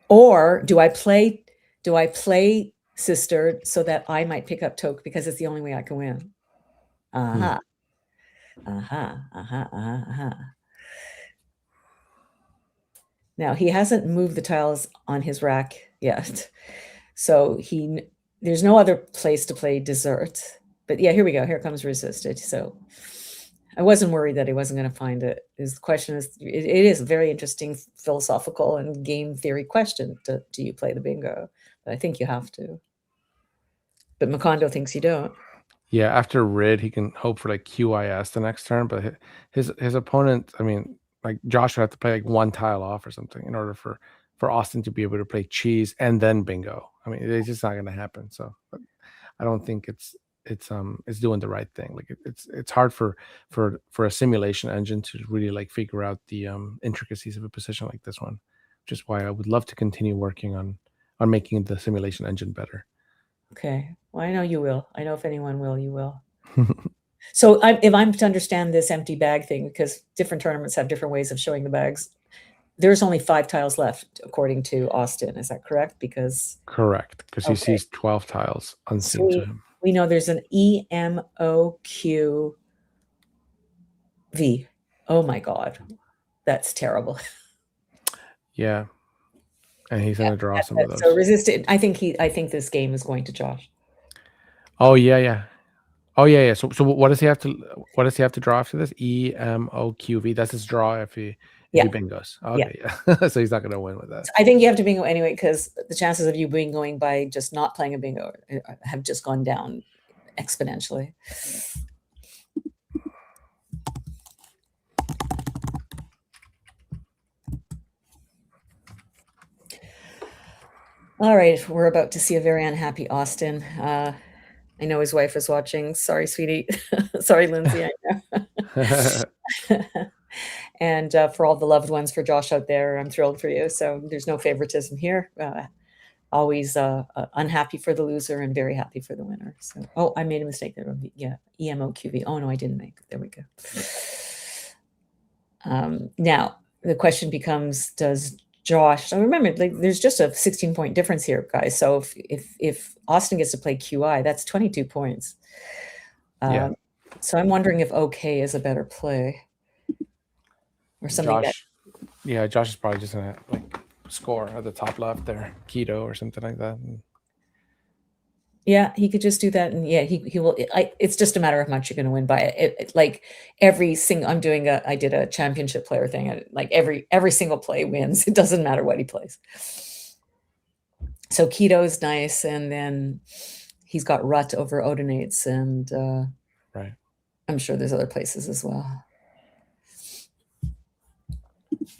Or do I play sister so that I might pick up Toke because it's the only way I can win? Uh-huh. Uh-huh. Uh-huh. Uh-huh. Now, he hasn't moved the tiles on his rack yet. So there's no other place to play dessert. But yeah, here we go. Here comes resisted. So I wasn't worried that he wasn't going to find it. The question is, it is a very interesting philosophical and game theory question. Do you play the bingo? But I think you have to. But Macondo thinks you don't. Yeah, after Rid, he can hope for like QIS the next turn, but his opponent, I mean, like Josh would have to play like one tile off or something in order for Austin to be able to play cheese and then bingo. I mean, it's just not going to happen. So I don't think it's doing the right thing. Like it's hard for a simulation engine to really like figure out the intricacies of a position like this one, which is why I would love to continue working on making the simulation engine better. Okay. Well, I know you will. I know if anyone will, you will. So if I'm to understand this empty bag thing, because different tournaments have different ways of showing the bags, there's only 5 tiles left, according to Austin. Is that correct? Correct, because he sees 12 tiles unseen to him. We know there's an EMOQV. Oh my God. That's terrible. Yeah. And he's going to draw some of those. So resisted. I think this game is going to Josh. Oh yeah. Oh yeah. So what does he have to draw after this? EMOQV. That's his draw if he bingos. Okay, yeah. So he's not going to win with that. I think you have to bingo anyway, because the chances of you bingoing by just not playing a bingo have just gone down exponentially. All right, we're about to see a very unhappy Austin. I know his wife is watching. Sorry, sweetie. Sorry, Lindsay. I know. And for all the loved ones for Josh out there, I'm thrilled for you. So there's no favoritism here. Always unhappy for the loser and very happy for the winner. So, oh, I made a mistake there. Yeah, EMOQV. Oh no, I didn't make. There we go. Now the question becomes: does Josh? So remember, like, there's just a 16-point difference here, guys. So if Austin gets to play QI, that's 22 points. Yeah. So I'm wondering if OK is a better play, or something. Josh is probably just gonna like score at the top left there, keto or something like that. Yeah, he could just do that, and yeah, he will. It's just a matter of how much you're going to win by. Like every single, I did a championship player thing, and like every single play wins. It doesn't matter what he plays. So keto is nice, and then he's got rut over odonates, and right. I'm sure there's other places as well.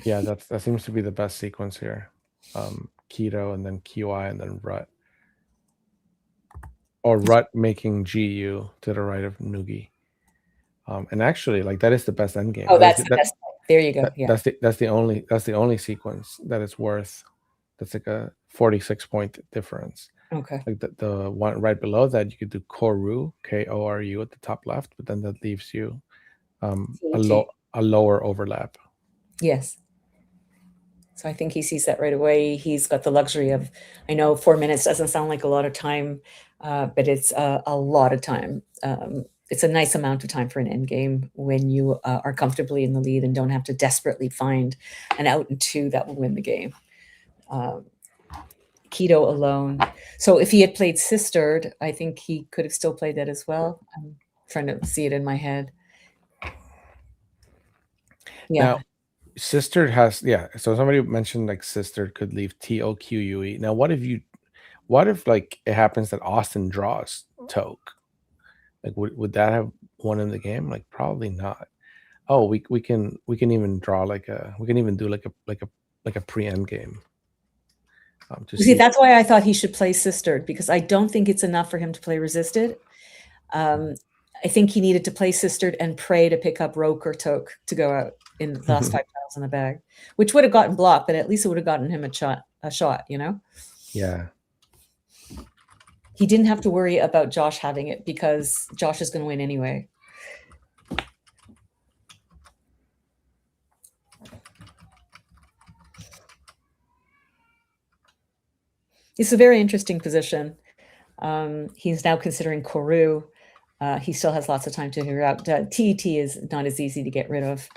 Yeah, that seems to be the best sequence here. Keto and then QI and then rut. Or rut making GU to the right of Noogie. And actually, like, that is the best endgame. Oh, that's the best. There you go. Yeah. That's the only sequence that is worth. That's like a 46-point difference. Okay. Like the one right below that, you could do Koru, KORU at the top left, but then that leaves you a lower overlap. Yes. So I think he sees that right away. He's got the luxury of, I know 4 minutes doesn't sound like a lot of time, but it's a lot of time. It's a nice amount of time for an end game when you are comfortably in the lead and don't have to desperately find an out and two that will win the game. Keto alone. So if he had played Sistered, I think he could have still played that as well. I'm trying to see it in my head. Yeah. Now, Sistered has, so somebody mentioned like Sistered could leave TOQUE. Now, what if like it happens that Austin draws Toke? Like, would that have won in the game? Like, probably not. Oh, we can even draw we can even do like a pre-end game. See, that's why I thought he should play Sistered, because I don't think it's enough for him to play Resisted. I think he needed to play Sistered and pray to pick up Roke or Toke to go out in the last 5 tiles in the bag, which would have gotten blocked, but at least it would have gotten him a shot, you know? Yeah. He didn't have to worry about Josh having it, because Josh is going to win anyway. It's a very interesting position. He's now considering Koru. He still has lots of time to figure out. TET is not as easy to get rid of.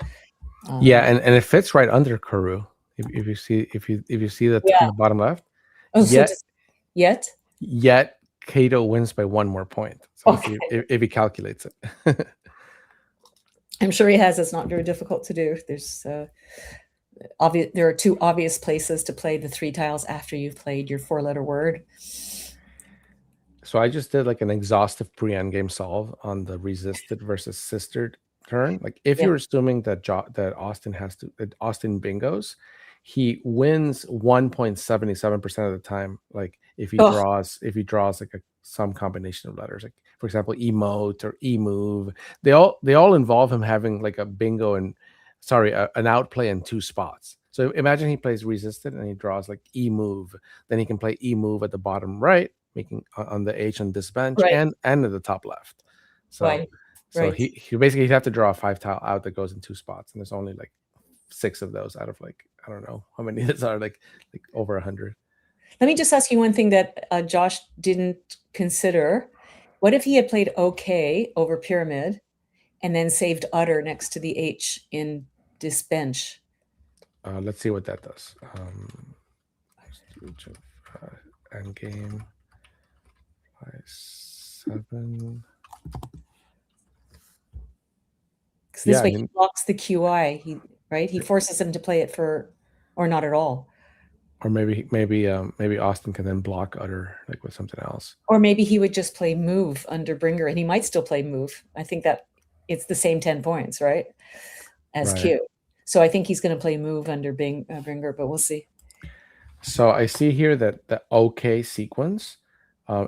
And it fits right under Koru. If you see that on Yeah. the bottom left, Oh, so yet just yet? yet Cato wins by 1 more point. So let's Okay. see if he calculates it. I'm sure he has. It's not very difficult to do. There's obvious. There are two obvious places to play the 3 tiles after you've played your 4-letter word. So I just did like an exhaustive pre-endgame solve on the resisted versus sistered turn. Like if Yeah. you're assuming that that Austin bingos, he wins 1.77% of the time. Like if he draws like some combination of letters, like for example, emote or e-move, they all involve him having like a bingo and an outplay in 2 spots. So imagine he plays resisted and he draws like e-move, then he can play e-move at the bottom right, making on the H on this bench Right. and at the top left. So Right. he basically he'd have to draw a 5 tile out that goes in 2 spots, and there's only like 6 of those out of like I don't know how many these are, like over 100. Let me just ask you one thing that Josh didn't consider. What if he had played OK over pyramid and then saved utter next to the H in this bench? Let's see what that does. End game 7. Because this way he blocks the QI. He forces him to play it or not at all. Or maybe Austin can then block utter like with something else. Or maybe he would just play move under bringer, and he might still play move. I think that it's the same 10 points, right? As Q. So I think he's going to play move under bringer, but we'll see. So I see here that the OK sequence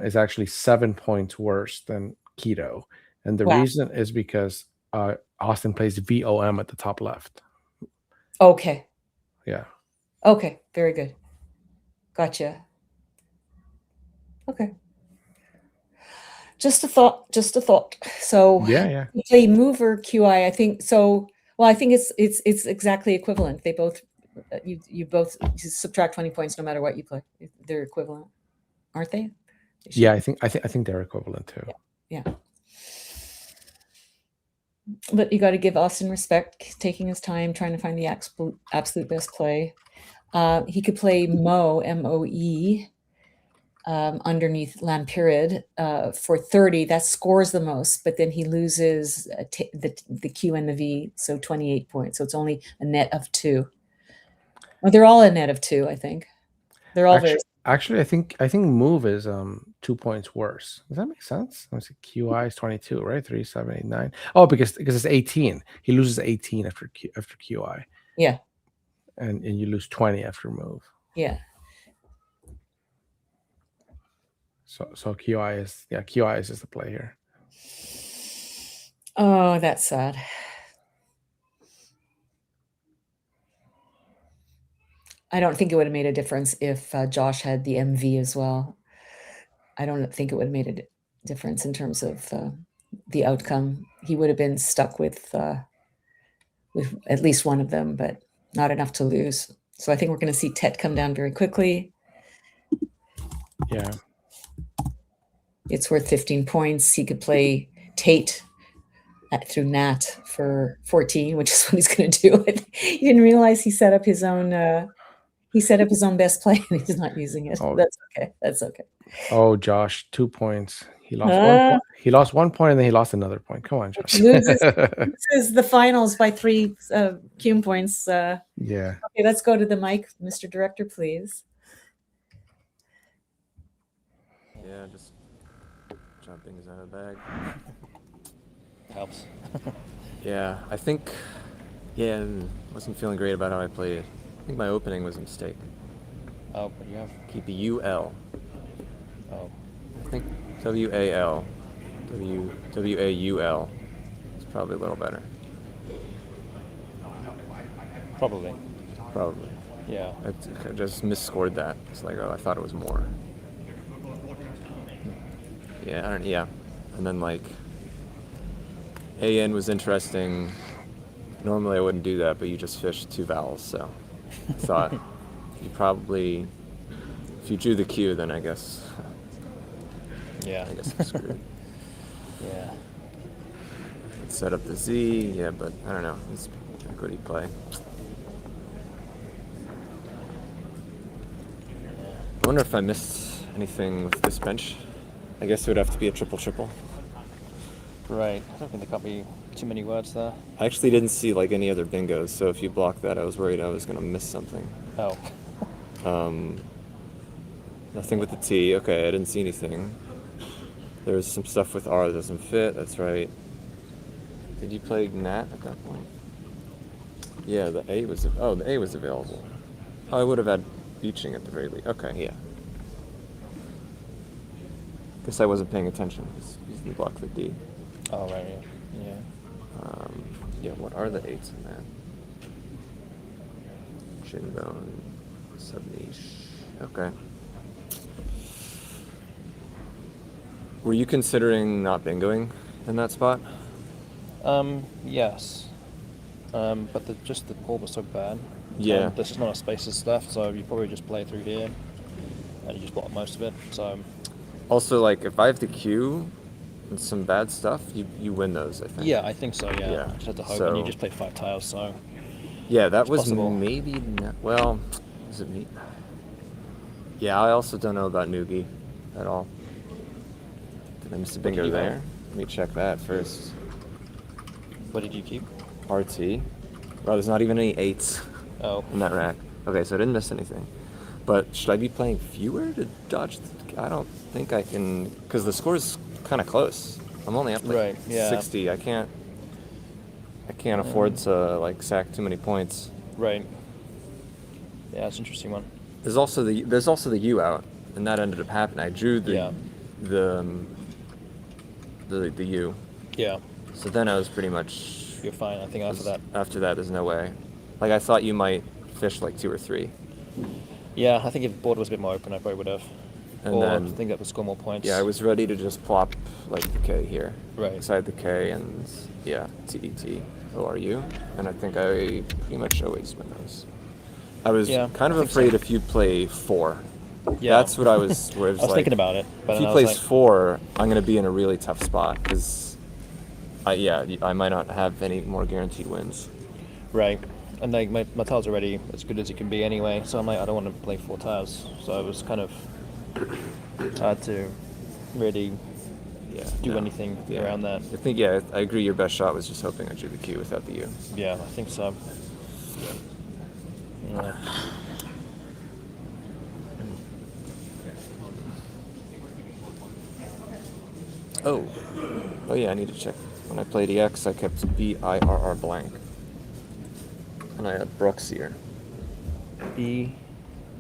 is actually 7 points worse than Keto. And the reason is because Austin plays VOM at the top left. Okay. Yeah. Okay. Very good. Gotcha. Okay. Just a thought. So yeah. You play move or QI, I think so. Well, I think it's exactly equivalent. They both you both subtract 20 points no matter what you play. They're equivalent, aren't they? Yeah, I think they're equivalent too. Yeah. But you got to give Austin respect, taking his time, trying to find the absolute best play. He could play MOE, underneath Lampirid for 30. That scores the most, but then he loses the Q and the V, so 28 points. So it's only a net of 2. Well, they're all a net of 2, I think. They're all actually, I think move is 2 points worse. Does that make sense? Let me see. QI is 22, right? 3, 7, 8, 9. Oh, because it's 18. He loses 18 after QI. Yeah. And you lose 20 after move. Yeah. So QI is just the play here. Oh, that's sad. I don't think it would have made a difference if Josh had the MV as well. I don't think it would have made a difference in terms of the outcome. He would have been stuck with at least one of them, but not enough to lose. So I think we're going to see Tet come down very quickly. Yeah. It's worth 15 points. He could play Tate through Nat for 14, which is what he's going to do. He didn't realize he set up his own best play and he's not using it. Oh. That's okay. Oh, Josh, 2 points. He lost 1 point. He lost 1 point and then he lost another point. Come on, Josh. Loses the finals by 3 Cume points. Yeah. Okay, let's go to the mic, Mr. Director, please. Yeah, just jumping is out of the bag. Helps. Yeah, I think, I wasn't feeling great about how I played it. I think my opening was a mistake. Oh, what do you have? Keep the UL. Oh. I think WAL. WAUL. It's probably a little better. Probably. Yeah. I just misscored that. It's like, I thought it was more. Yeah. And then like, AN was interesting. Normally I wouldn't do that, but you just fished 2 vowels, so I thought you probably, if you drew the Q, then I guess. Yeah. I guess I'm screwed. Yeah. Let's set up the Z, but I don't know. It's equity play. wonder if I missed anything with this bench. I guess it would have to be a triple. Right. I don't think there can't be too many words there. I actually didn't see like any other bingos, so if you blocked that, I was worried I was gonna miss something. Oh. Nothing with the T. Okay, I didn't see anything. There's some stuff with R that doesn't fit. That's right. Did you play Nat at that point? Yeah, the A was available. Oh, I would have had beaching at the very least. Okay, yeah. Guess I wasn't paying attention. You blocked the D. Oh, right. Yeah. Yeah, what are the 8s in that? Shin bone, sub-niche. Okay. Were you considering not bingoing in that spot? Yes. But the pull was so bad. Yeah. There's just not enough spaces left, so you probably just play through here, and you just block most of it. So. Also, like, if I have the Q and some bad stuff, you win those, I think. Yeah, I think so. Yeah. Yeah, I just had to hope, so- and you just played 5 tiles, so. Yeah, that was possible. maybe. Well, is it me? Yeah, I also don't know about Noogie at all. Did I miss a bingo did you there? have? Let me check that first. What did you keep? RT. Well, there's not even any 8s Oh. in that rack. Okay, so I didn't miss anything. But should I be playing fewer to dodge? I don't think I can, because the score's kind of close. I'm only up like Right, yeah. 60. I can't afford to like sack too many points. Right. Yeah, it's an interesting one. There's also the U out, and that ended up happening. I drew the U. Yeah. So then I was pretty much. You're fine, I think, after that. After that, there's no way. Like I thought you might fish like 2 or 3. Yeah, I think if the board was a bit more open, I probably would have. And or then, I think that would score more points. Yeah, I was ready to just plop like the K here. Right. Beside the K and yeah, TET-ORU. And I think I pretty much always win those. I was kind of afraid if you play 4. Yeah. That's what I was. Where it was I was like, thinking about it, but if then he I was plays like, 4, I'm gonna be in a really tough spot because, I might not have any more guaranteed wins. right. And like my tiles are already as good as it can be anyway, so I'm like, I don't want to play 4 tiles. So it was kind of hard to really do anything around that. I think I agree. Your best shot was just hoping I drew the Q without the U. Yeah, I think so. Yeah. Oh yeah, I need to check. When I played EX, I kept BIRR blank. And I had Brooks here. Wait,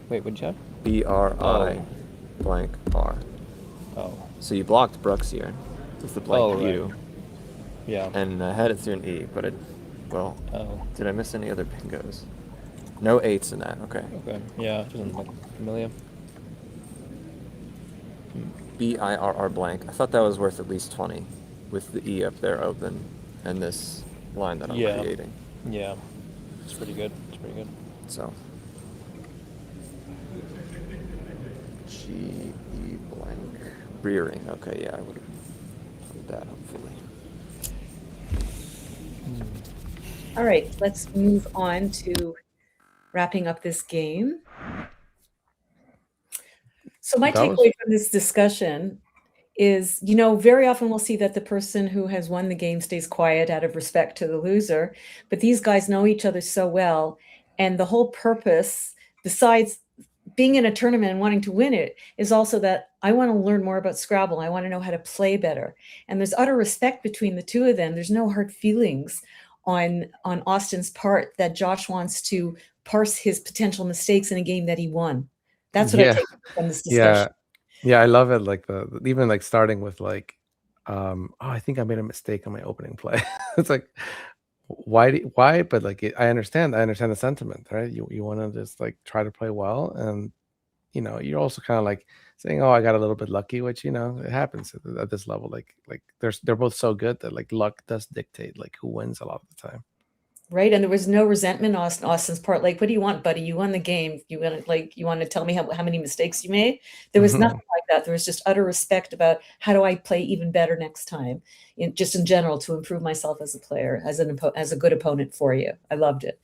what'd you have? BRI blank R. Oh. So you blocked Brooks here with the blank right. U. Yeah. And I had it through an E, but Oh. did I miss any other bingos? No 8s in that, okay. Okay. Yeah, it doesn't look familiar. BIRR blank. I thought that was worth at least 20 with the E up there open and this line that I'm creating. Yeah. It's pretty good. It's pretty good. So. GE blank. Rearing. Okay, yeah, I would have played that hopefully. All right, let's move on to wrapping up this game. So my takeaway from this discussion is, very often we'll see that the person who has won the game stays quiet out of respect to the loser, but these guys know each other so well. And the whole purpose, besides being in a tournament and wanting to win it, is also that I want to learn more about Scrabble. I want to know how to play better. And there's utter respect between the two of them. There's no hard feelings on Austin's part that Josh wants to parse his potential mistakes in a game that he won. That's what I take from this discussion. Yeah, I love it. Like even like starting with like, I think I made a mistake on my opening play. It's like, why? But like, I understand the sentiment, right? You want to just like try to play well, and you're also kind of like saying, oh, I got a little bit lucky, which it happens at this level. Like they're both so good that like luck does dictate like who wins a lot of the time. Right. And there was no resentment on Austin's part. Like, what do you want, buddy? You won the game. You want to tell me how many mistakes you made? There was nothing like that. There was just utter respect about how do I play even better next time, just in general, to improve myself as a player, as a good opponent for you. I loved it.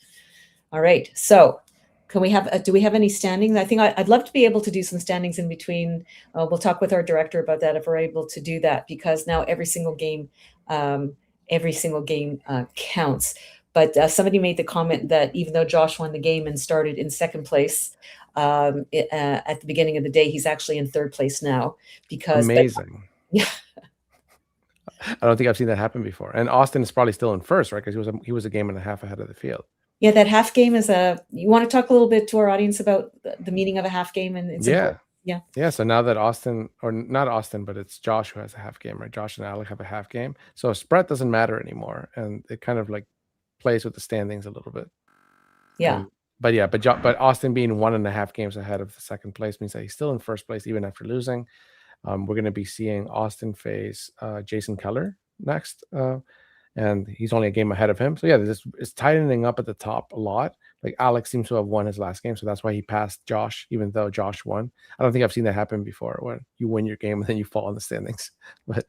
All right. So Can we have, do we have any standings? I think I'd love to be able to do some standings in between. We'll talk with our director about that if we're able to do that, because now every single game counts. But somebody made the comment that even though Josh won the game and started in second place at the beginning of the day, he's actually in third place now. Amazing. Yeah. I don't think I've seen that happen before. And Austin is probably still in first, right? Because he was a game and a half ahead of the field. Yeah, that half game is you want to talk a little bit to our audience about the meaning of a half game? And it's important. Yeah. So now that Austin, or not Austin, but it's Josh who has a half game, right? Josh and Alec have a half game. So spread doesn't matter anymore. And it kind of like plays with the standings a little bit. Yeah. But Austin being 1.5 games ahead of the second place means that he's still in first place even after losing. We're going to be seeing Austin face Jason Keller next. And he's only a game ahead of him. So yeah, this is tightening up at the top a lot. Like Alex seems to have won his last game, so that's why he passed Josh, even though Josh won. I don't think I've seen that happen before, when you win your game and then you fall in the standings. But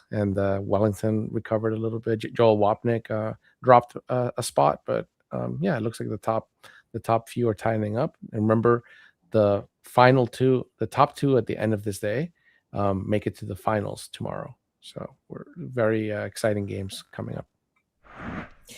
and Wellington recovered a little bit. Joel Wapnick dropped a spot, but it looks like the top few are tightening up. And remember, the top two at the end of this day make it to the finals tomorrow. So we're very exciting games coming up.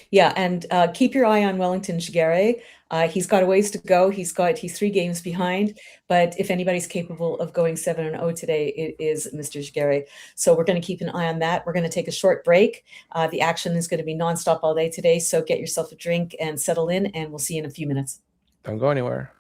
Yeah, and keep your eye on Wellington Shigere. He's got a ways to go. He's 3 games behind, but if anybody's capable of going 7-0 today, it is Mr. Shigere. So we're going to keep an eye on that. We're going to take a short break. The action is going to be nonstop all day today, so get yourself a drink and settle in, and we'll see you in a few minutes. Don't go anywhere.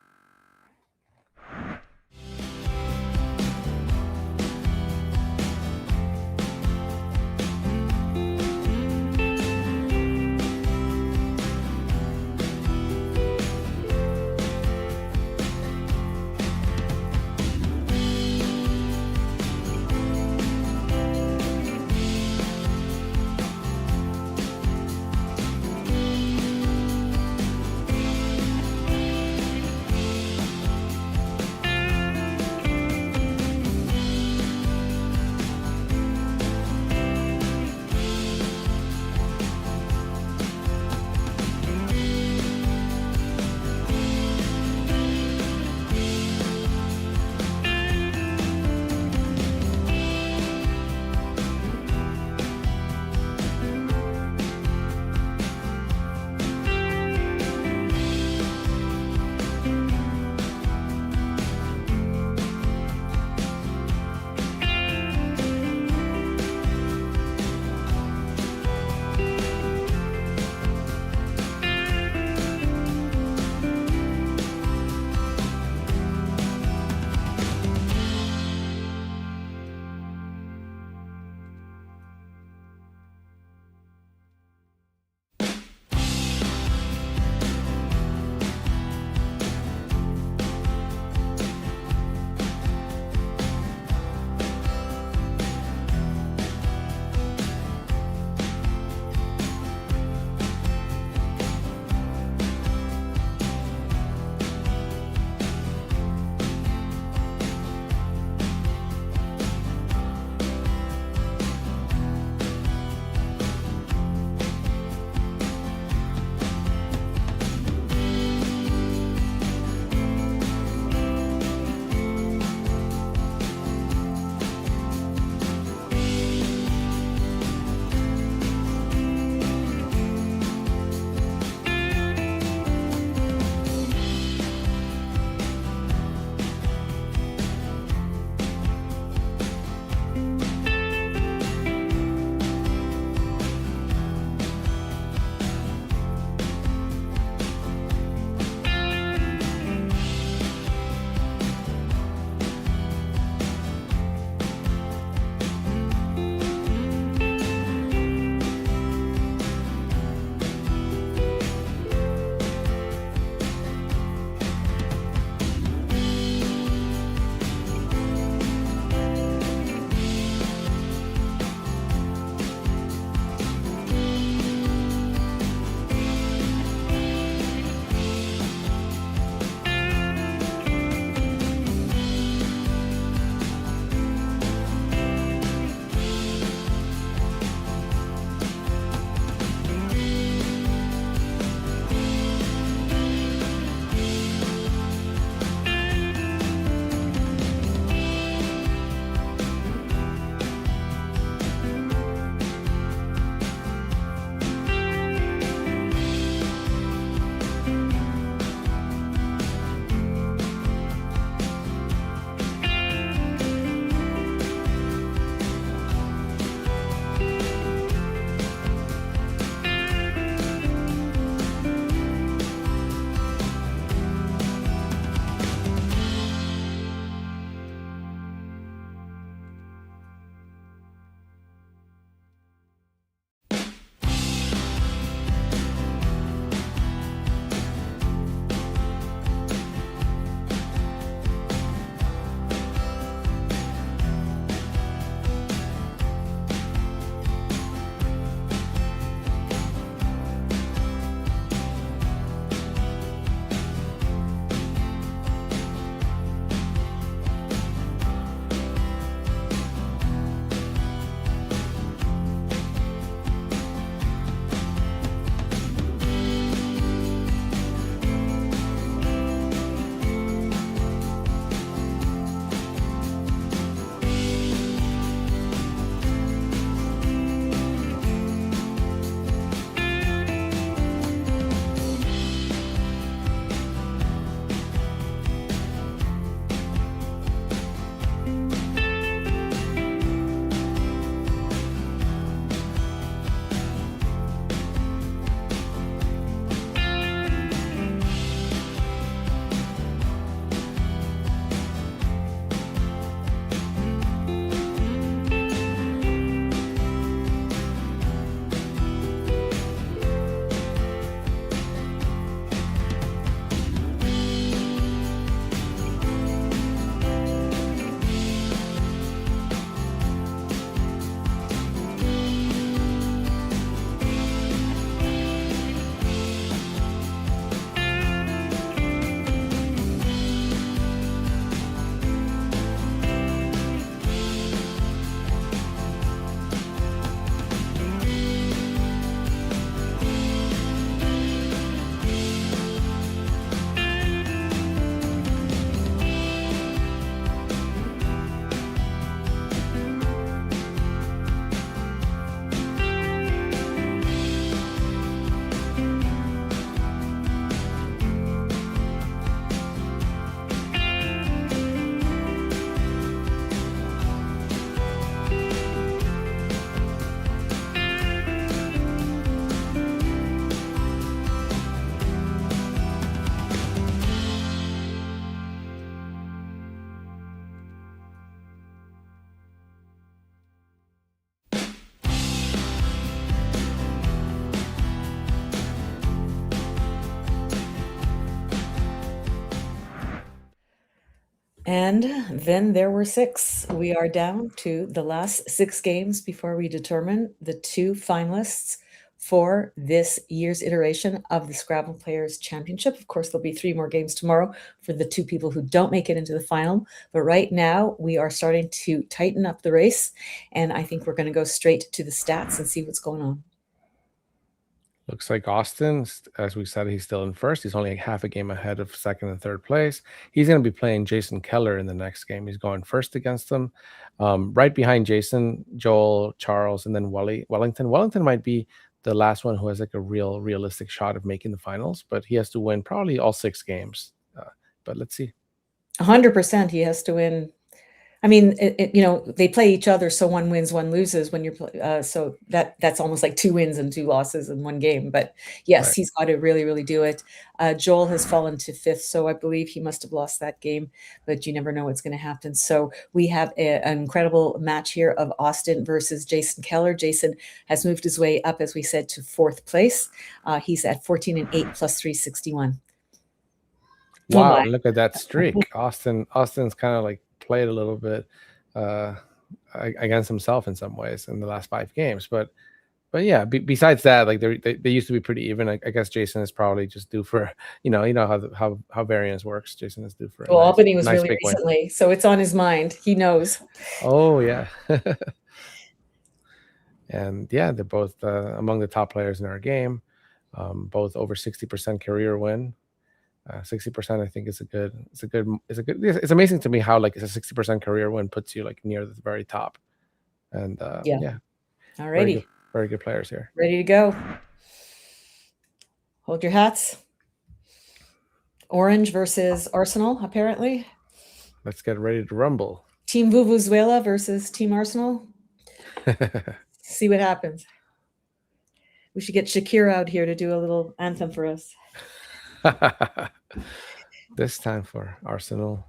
And then there were 6. We are down to the last 6 games before we determine the 2 finalists for this year's iteration of the Scrabble Players Championship. Of course, there'll be 3 more games tomorrow for the 2 people who don't make it into the final. But right now, we are starting to tighten up the race, and I think we're going to go straight to the stats and see what's going on. Looks like Austin, as we said, he's still in first. He's only half a game ahead of second and third place. He's going to be playing Jason Keller in the next game. He's going first against him. Right behind Jason, Joel, Charles, and then Wellington. Wellington might be the last one who has like a realistic shot of making the finals, but he has to win probably all 6 games. But let's see. 100% he has to win. I mean, they play each other, so one wins, one loses when you're so that's almost like 2 wins and 2 losses in one game. But yes, Right. He's got to really do it. Joel has fallen to 5th, so I believe he must have lost that game, but you never know what's going to happen. So we have an incredible match here of Austin versus Jason Keller. Jason has moved his way up, as we said, to 4th place. He's at 14 and 8 plus 361. Wow, my. look at that streak. Austin's kind of like played a little bit against himself in some ways in the last 5 games, but yeah, besides that, like they used to be pretty even. I guess Jason is probably just due for you know how variance works. Jason is due for a Albany was nice really big win. recently, so it's on his mind. He knows. Oh yeah. And yeah, they're both among the top players in our game. Both over 60% career win. 60% I think is it's amazing to me how like it's a 60% career win puts you like near the very top. And yeah. Alrighty. Very good players here. Ready to go. Hold your hats. Orange versus Arsenal, apparently. Let's get ready to rumble. Team Vuvuzuela versus Team Arsenal. See what happens. We should get Shakira out here to do a little anthem for us. This time for Arsenal.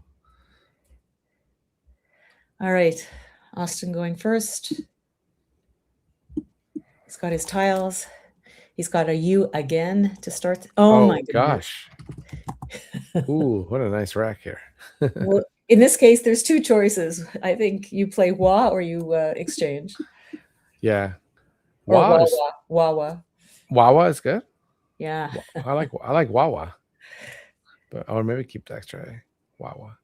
All right. Austin going first. He's got his tiles. He's got a U again to start. Oh my gosh. Ooh, what a nice rack here. Well, in this case, there's 2 choices. I think you play Wa or you exchange. Yeah. Or Wawa. Wawa is good. Yeah. I like Wawa. But or maybe keep the extra Wawa.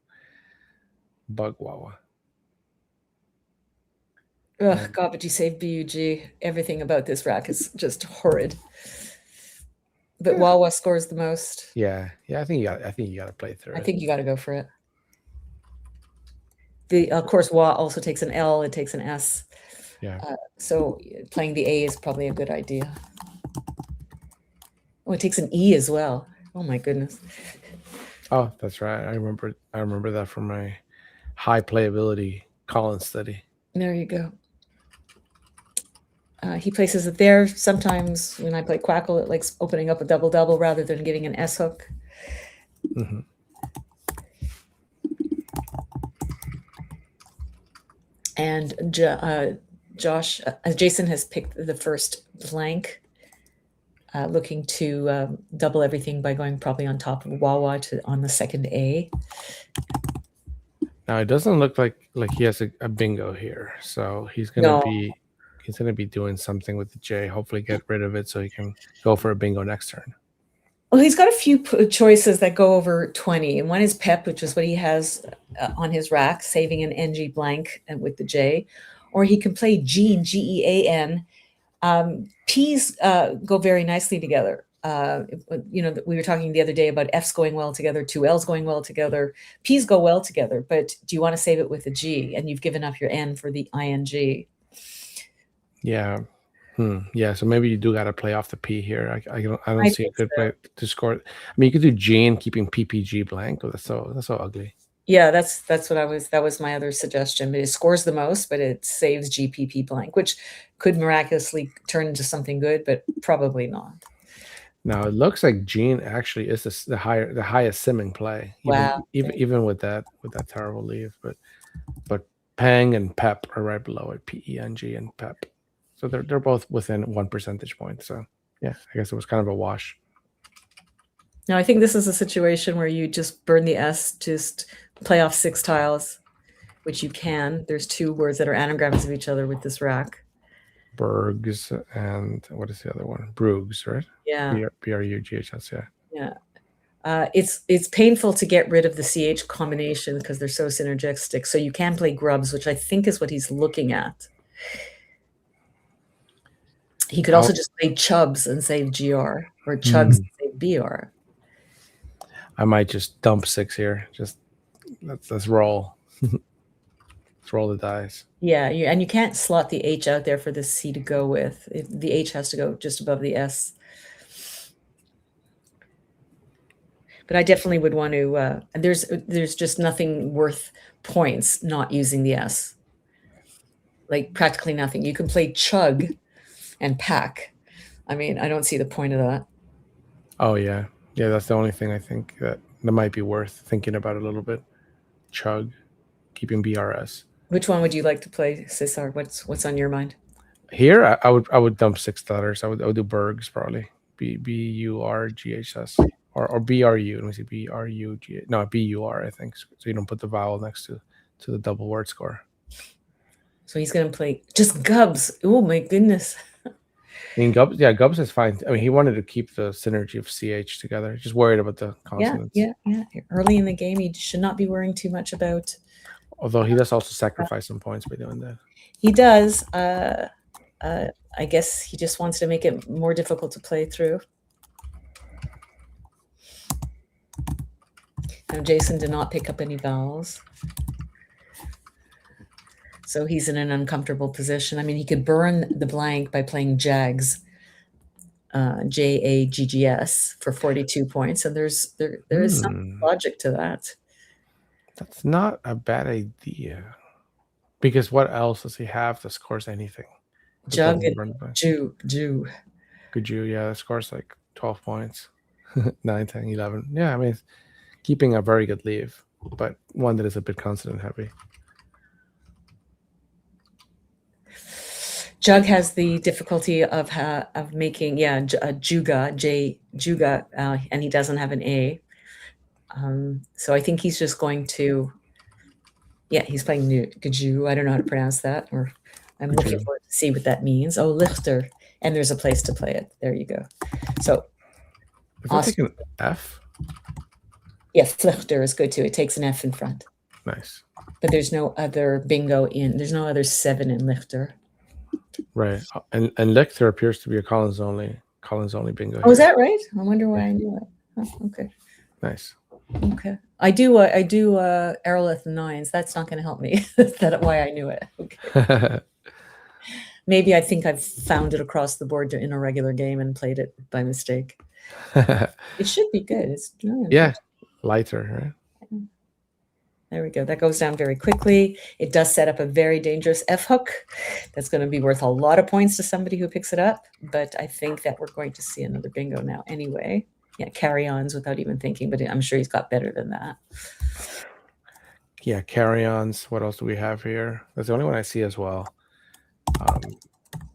Bug Wawa. Ugh, God, but you saved BUG. Everything about this rack is just horrid. But Wawa scores the most. Yeah. I think you got to play through it. I think you got to go for it. Of course, Wa also takes an L. It takes an S. Yeah. So playing the A is probably a good idea. Oh, it takes an E as well. Oh my goodness. Oh, that's right. I remember that from my high playability Collins study. There you go. He places it there. Sometimes when I play Quackle, it likes opening up a double-double rather than getting an S hook. Mm-hmm. And Jason has picked the first blank, looking to double everything by going probably on top of Wawa on the second A. Now it doesn't look like he has a bingo here, so he's gonna be doing something with the J. Hopefully, get rid of it so he can go for a bingo next turn. Well, he's got a few choices that go over 20, and one is Pep, which is what he has on his rack, saving an NG blank with the J, or he can play Jean, Gean. P's go very nicely together. We were talking the other day about F's going well together, 2 L's going well together. P's go well together, but do you want to save it with a G? And you've given up your N for the ING. Yeah. Yeah, so maybe you do got to play off the P here. I don't see a good play to score. I mean, you could do G and keeping PPG blank. Oh, that's so ugly. Yeah, that was my other suggestion. But it scores the most, but it saves GPP blank, which could miraculously turn into something good, but probably not. Now it looks like Gene actually is the highest simming play. Even with that terrible leave, but Peng and Pep are right below it. PENG and Pep. So they're both within 1 percentage point. So yeah, I guess it was kind of a wash. No, I think this is a situation where you just burn the S, just play off 6 tiles, which you can. There's 2 words that are anagrams of each other with this rack. Bergs and what is the other one? Brugs, right? Yeah. BRUGHS, yeah. Yeah. It's painful to get rid of the CH combination because they're so synergistic. So you can play grubs, which I think is what he's looking at. He could also just play chubs and save GR, or chugs and save BR. I might just dump 6 here. Just let's roll. Let's roll the dice. Yeah, and you can't slot the H out there for the C to go with. The H has to go just above the S. But I definitely would want to. There's just nothing worth points not using the S. Like practically nothing. You can play chug and pack. I mean, I don't see the point of that. Oh yeah, that's the only thing I think that might be worth thinking about a little bit. Chug, keeping BRS. Which one would you like to play, Cesar? What's on your mind? Here, I would dump 6 letters. I would do Bergs probably. BURGHS or BRU. Let me see, BRUG. No, BUR. I think so. You don't put the vowel next to the double word score. So he's gonna play just Gubs. Oh my goodness. I mean, Gubs is fine. I mean, he wanted to keep the synergy of CH together. Just worried about the consonants. Yeah. Early in the game, he should not be worrying too much about. Although he does also sacrifice some points by doing that. He does. I guess he just wants to make it more difficult to play through. Now, Jason did not pick up any vowels. So he's in an uncomfortable position. I mean, he could burn the blank by playing Jags, JAGGS for 42 points, and there is some logic to that. That's not a bad idea. Because what else does he have that scores anything? Jug and Jew. Good Jew, yeah, that scores like 12 points. 9, 10, 11. Yeah, I mean, keeping a very good leave, but one that is a bit consonant heavy. Jug has the difficulty of making, juga, and he doesn't have an A. So I think he's just going to, he's playing Gaju. I don't know how to pronounce that, or I'm looking forward to see what that means. Oh, Lichter, and there's a place to play it. There you go. So, Austin, F. Yeah, Lichter is good too. It takes an F in front. Nice. But there's no other bingo there's no other 7 in Lichter. Right, and Lichter appears to be a Collins only bingo. Oh, is that right? I wonder why I knew it. Oh, okay. Nice. Okay. I do Aerolith 9s. That's not going to help me. That's why I knew it. Okay. Maybe I think I've found it across the board in a regular game and played it by mistake. It should be good. It's lighter, right? There we go. That goes down very quickly. It does set up a very dangerous F hook. That's going to be worth a lot of points to somebody who picks it up. But I think that we're going to see another bingo now anyway. Yeah, carry-ons without even thinking, but I'm sure he's got better than that. Yeah, carry-ons. What else do we have here? That's the only one I see as well.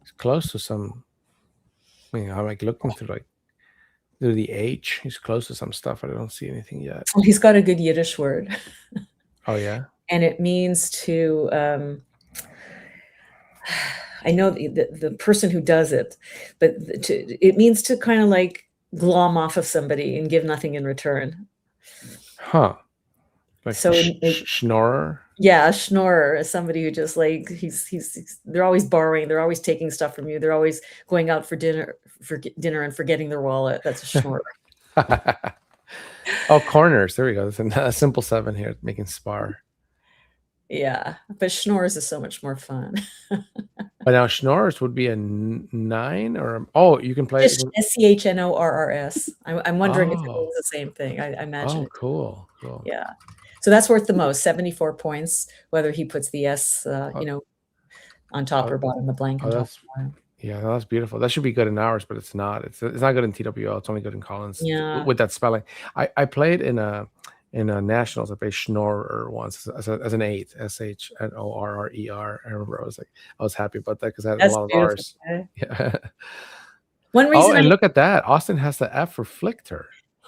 It's close to some. I mean, I'm like looking through the H. He's close to some stuff, but I don't see anything yet. Oh, he's got a good Yiddish word. Oh yeah, and it means to. I know the person who does it, but it means to kind of like glom off of somebody and give nothing in return. Huh. Like so schnorrer? Yeah, a schnorrer is somebody who just like they're always borrowing, they're always taking stuff from you, they're always going out for dinner and forgetting their wallet. That's a schnorrer. Oh, corners. There we go. There's a simple 7 here, making spar. Yeah, but schnorrers is so much more fun. But now schnorrers would be a 9 or you can play SCHNORRS. I'm wondering if it means the same thing. I imagine. Oh, cool. Yeah. So that's worth the most, 74 points, whether he puts the S, on top or bottom, the blank on top. That's beautiful. That should be good in ours, but it's not. It's not good in TWL. It's only good in Collins. Yeah. With that spelling. I played in a nationals. I played schnorrer once as an 8, SHNORRER. I remember I was happy about that because I had a lot of R's. Okay. Yeah. One reason. And look at that. Austin has the F for Flichter.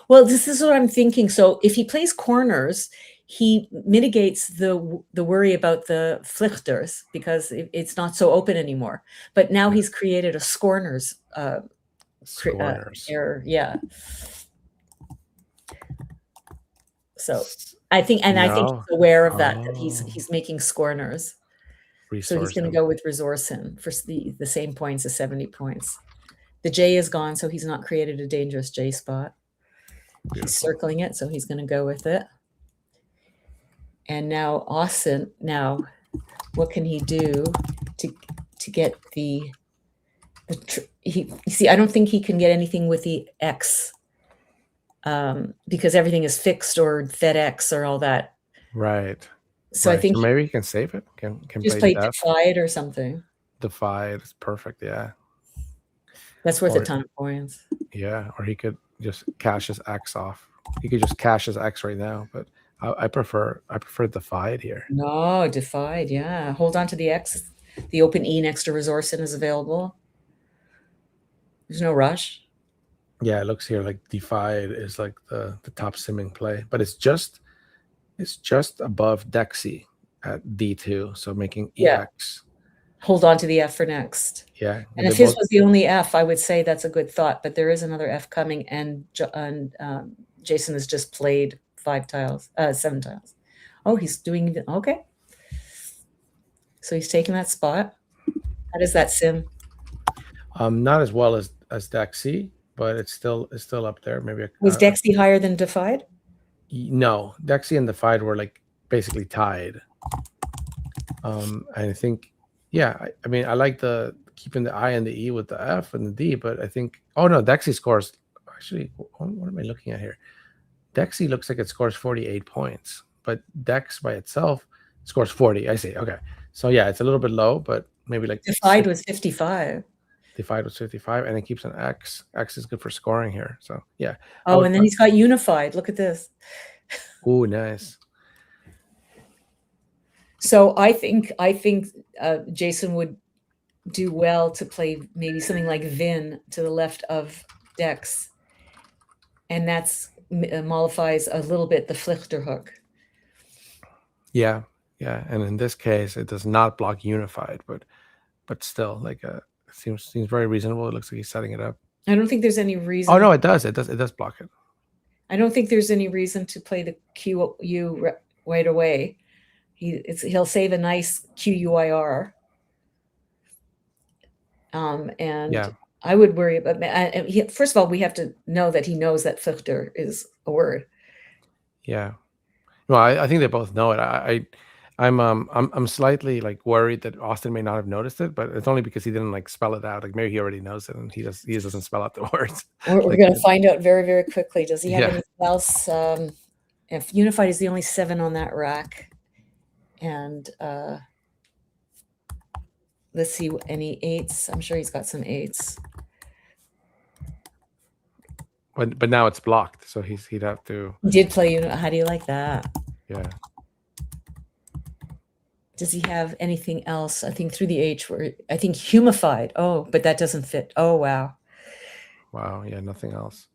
Well, this is what I'm thinking. So if he plays corners, he mitigates the worry about the flichters because it's not so open anymore. But now Yeah. he's created a scorners Scorners. error. Yeah. So I think No. he's aware of that Oh. he's making scorners. So he's Resource going to him. go with resourcing for the same points as 70 points. The J is gone, so he's not created a dangerous J spot. He's Beautiful. circling it, so he's going to go with it. And now Austin, what can he do to get you see, I don't think he can get anything with the X because everything is fixed or FedEx or all that. Right. So right. I think so maybe he can save it. Can just play def. Defied or something. Defied is perfect. Yeah. That's worth Or- a ton of points. Yeah. Or he could just cash his X off. He could just cash his X right now, but I prefer Defied here. No, Defied, yeah. Hold on to the X. The open E next to resourcing is available. There's no rush. Yeah, it looks here like Defied is like the top simming play, but it's just above Dexy at D2, so making Yeah. EX. Hold on to the F for next. Yeah. And if his was the only F, I would say that's a good thought, but there is another F coming, and Jason has just played 7 tiles. Oh, he's doing okay. So he's taking that spot. How does that sim? Not as well as Dexy, but it's still up there. Maybe Was Dexy higher than Defied? No, Dexy and Defied were like basically tied. And I think, yeah, I mean, I like the keeping the I and the E with the F and the D, but I think, oh no, Dexy scores, actually, what am I looking at here? Dexy looks like it scores 48 points, but Dex by itself scores 40. I see. Okay. So yeah, it's a little bit low, but maybe like Defied was 55. Defied was 55, and it keeps an X. X is good for scoring here. So yeah. Oh, and then he's got Unified. Look at this. Oh, nice. So I think Jason would do well to play maybe something like Vin to the left of Dex, and that's mollifies a little bit the Flichter hook. Yeah, and in this case, it does not block Unified, but still, like it seems very reasonable. It looks like he's setting it up. I don't think there's any reason. Oh no, it does block it. I don't think there's any reason to play the QU right away. He'll save a nice QUIR. And Yeah. I would worry about. First of all, we have to know that he knows that Flichter is a word. Yeah. Well, I think they both know it. I'm slightly like worried that Austin may not have noticed it, but it's only because he didn't like spell it out. Like maybe he already knows it and he doesn't spell out the words. We're Like, going to find out very, very quickly. Does he have Yeah. anything else? If Unified is the only 7 on that rack, and let's see any 8s. I'm sure he's got some 8s. But now it's blocked, so he'd have to. He did play. How do you like that? Yeah. Does he have anything else? I think through the H, where I think Humified. Oh, but that doesn't fit. Oh wow. Wow. Yeah. Nothing else.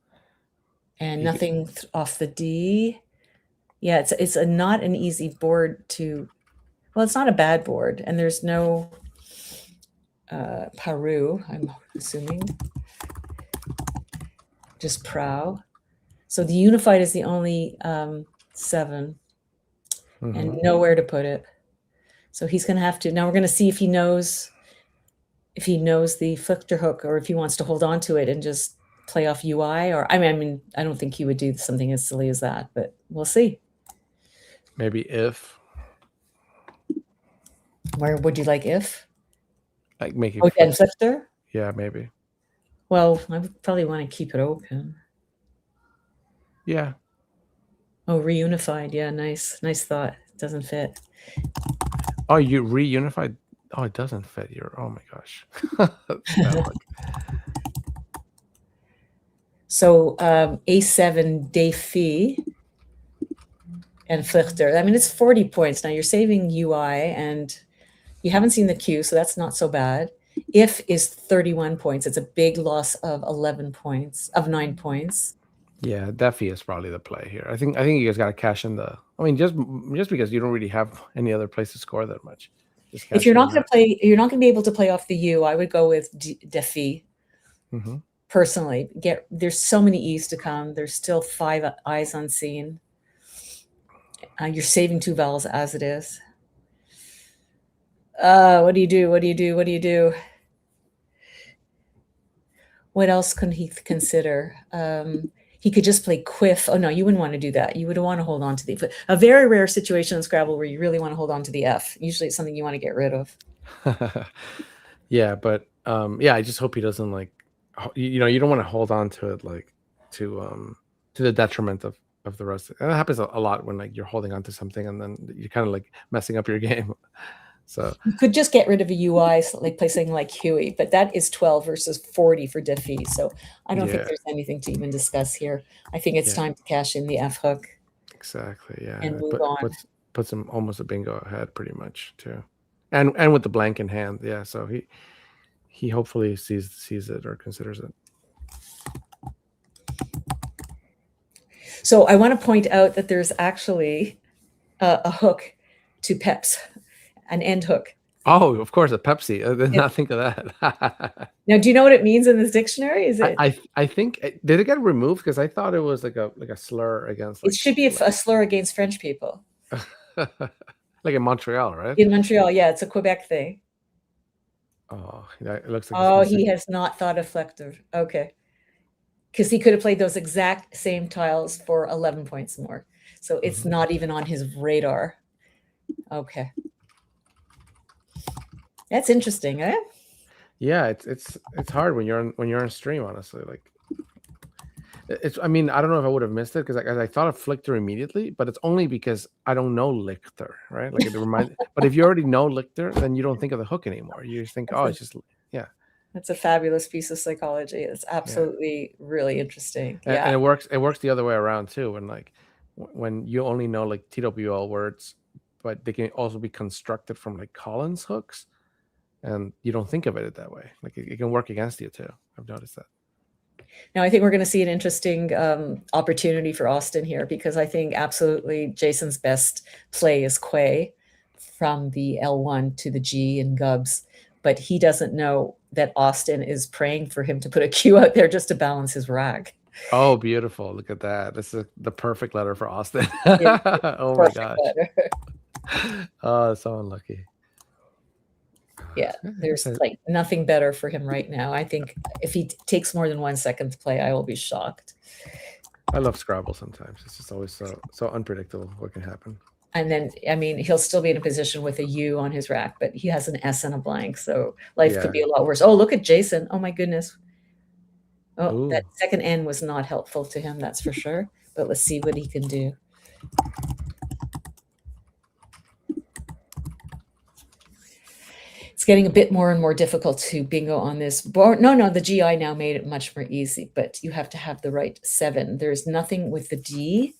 And nothing off the D. Yeah, it's not an easy board to. Well, it's not a bad board, and there's no Paru, I'm assuming. Just Prow. So the Unified is the only 7, and nowhere to put it. So he's going to have to. Now we're going to see if he knows the Flichter hook, or if he wants to hold on to it and just play off UI. Or I mean, I don't think he would do something as silly as that, but we'll see. Maybe if. Where would you like if? Like make it. Oh, and Flichter? Yeah, maybe. Well, I would probably want to keep it open. Yeah. Oh, reunified. Yeah, nice thought. Doesn't fit. Oh, you reunified. Oh, it doesn't fit. Oh my gosh. So A7 Defi and Flichter. I mean, it's 40 points. Now you're saving UI and you haven't seen the Q, so that's not so bad. If is 31 points. It's a big loss of 11 points, of 9 points. Yeah, Defi is probably the play here. I think you guys got to cash in the. I mean, just because you don't really have any other place to score that much. Just If cash you're in not on going to play, you're not going to be able to play off the U. I would go with Defi. that. Personally, there's so many E's to come. There's still 5 I's unseen. You're saving 2 vowels as it is. What do you do? What do you do? What do you do? What else can he consider? He could just play quiff. Oh no, you wouldn't want to do that. You would want to hold on to the. A very rare situation in Scrabble where you really want to hold on to the F. Usually, it's something you want to get rid of. Yeah, but yeah, I just hope he doesn't like. You don't want to hold on to it like to the detriment of the rest. And that happens a lot when like you're holding on to something and then you're kind of like messing up your game. So you could just get rid of a UI, like placing like Huey, but that is 12 versus 40 for Diffie. So I don't think there's anything to even discuss here. I think it's time to cash in the F hook. Exactly. Yeah. And move on. Puts him almost a bingo ahead pretty much too. And with the blank in hand. Yeah. So he hopefully sees it or considers it. So I want to point out that there's actually a hook to Peps, an end hook. Oh, of course, a Pepsi. I did not think of that. Now, do you know what it means in this dictionary? Is it? I think did it get removed? Because I thought it was like a slur against. Like, it should be a slur against French people. Like in Montreal, right? In Montreal, yeah, it's a Quebec thing. Oh, it looks like. Oh, he has not thought of Flechter. Okay. Because he could have played those exact same tiles for 11 points more. So it's not even on his radar. Okay. That's interesting, eh? Yeah, it's hard when you're on stream, honestly. Like I mean, I don't know if I would have missed it because I thought of Flichter immediately, but it's only because I don't know Lichter, right? Like it reminds. But if you already know Lichter, then you don't think of the hook anymore. You just think, it's just That's a fabulous piece of psychology. It's absolutely really interesting. And it works the other way around too. When you only know like TWL words, but they can also be constructed from like Collins hooks, and you don't think of it that way. Like it can work against you too. I've noticed that. Now I think we're going to see an interesting opportunity for Austin here, because I think absolutely Jason's best play is Quay from the L1 to the G in Gubs, but he doesn't know that Austin is praying for him to put a Q out there just to balance his rack. Oh, beautiful. Look at that. This is the perfect letter for Austin. Oh my gosh. Oh, so unlucky. Yeah, there's like nothing better for him right now. I think if he takes more than 1 second to play, I will be shocked. I love Scrabble sometimes. It's just always so unpredictable what can happen. And then, I mean, he'll still be in a position with a U on his rack, but he has an S and a blank. So life could be a lot worse. Oh, look at Jason. Oh, my goodness. Oh, ooh. That second N was not helpful to him, that's for sure. But let's see what he can do. It's getting a bit more and more difficult to bingo on this board. No, the GI now made it much more easy, but you have to have the right 7. There's nothing with the D.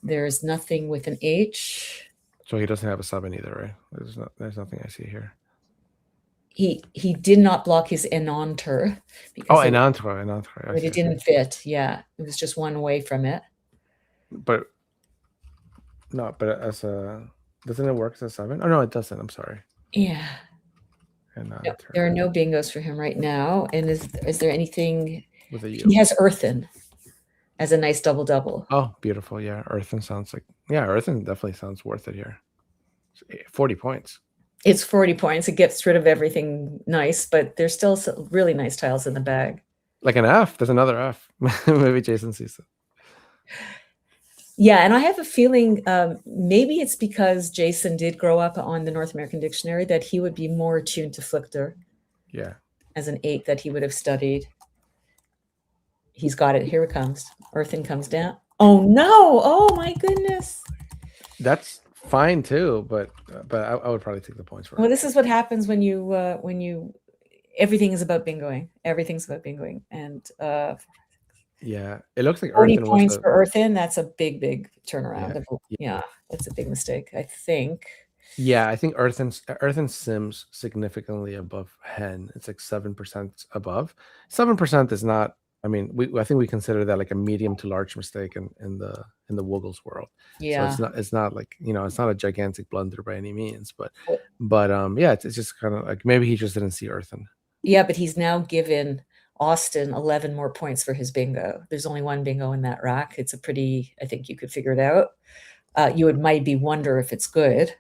There's nothing with an H. So he doesn't have a 7 either, right? There's nothing I see here. He did not block his enanter. Enanter. But it didn't fit. Yeah, it was just one away from it. But as a, doesn't it work as a 7? Oh no, it doesn't. I'm sorry. Yeah. No, there are no bingos for him right now. And is there anything with a U? He has Earthen as a nice double. Oh, beautiful. Yeah, Earthen sounds like Earthen definitely sounds worth it here. 40 points. It's 40 points. It gets rid of everything nice, but there's still some really nice tiles in the bag. Like an F. There's another F. Maybe Jason sees it. Yeah, and I have a feeling maybe it's because Jason did grow up on the North American Dictionary that he would be more attuned to Flichter. Yeah. As an 8 that he would have studied. He's got it. Here it comes. Earthen comes down. Oh, no. Oh, my goodness. That's fine too, but I would probably take the points for it. Well, this is what happens when you everything is about bingoing. Everything's about bingoing. And yeah, it looks like 40 points for Earthen. That's a big turnaround. Yeah, that's a big mistake, I think. Yeah, I think Earthen sims significantly above Hen. It's like 7% above. 7% is not I mean, I think we consider that like a medium to large mistake in the Woogles world. Yeah. So it's not like, it's not a gigantic blunder by any means, but Well- yeah, it's just kind of like maybe he just didn't see Earthen. Yeah, but he's now given Austin 11 more points for his bingo. There's only one bingo in that rack. It's I think you could figure it out. You would maybe wonder if it's good.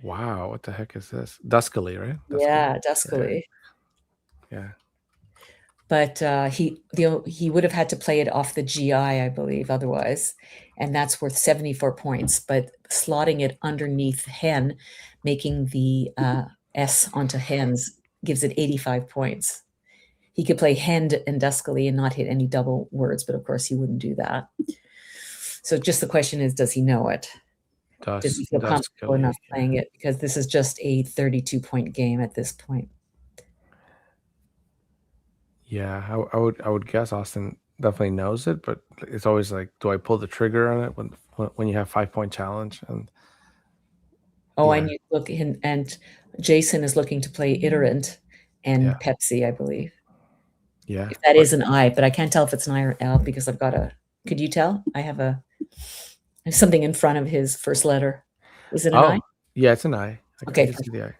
Wow, what the heck is this? Duskily, right? Yeah, Duskily. Yeah. But he would have had to play it off the GI, I believe, otherwise, and that's worth 74 points. But slotting it underneath hen, making the S onto hens, gives it 85 points. He could play hen and Duskily and not hit any double words, but of course he wouldn't do that. So just the question is, does he know it? Does he feel comfortable enough playing it? Because this is just a 32-point game at this point. Yeah, I would guess Austin definitely knows it, but it's always like, do I pull the trigger on it when you have 5-point challenge? And and you look in, and Jason is looking to play Iterant and Pepsi, I believe. Yeah, if that is an I, but I can't tell if it's an I or L because I've got could you tell? I have something in front of his first letter. Is it an I? Yeah, it's an I. Okay. I can see the I.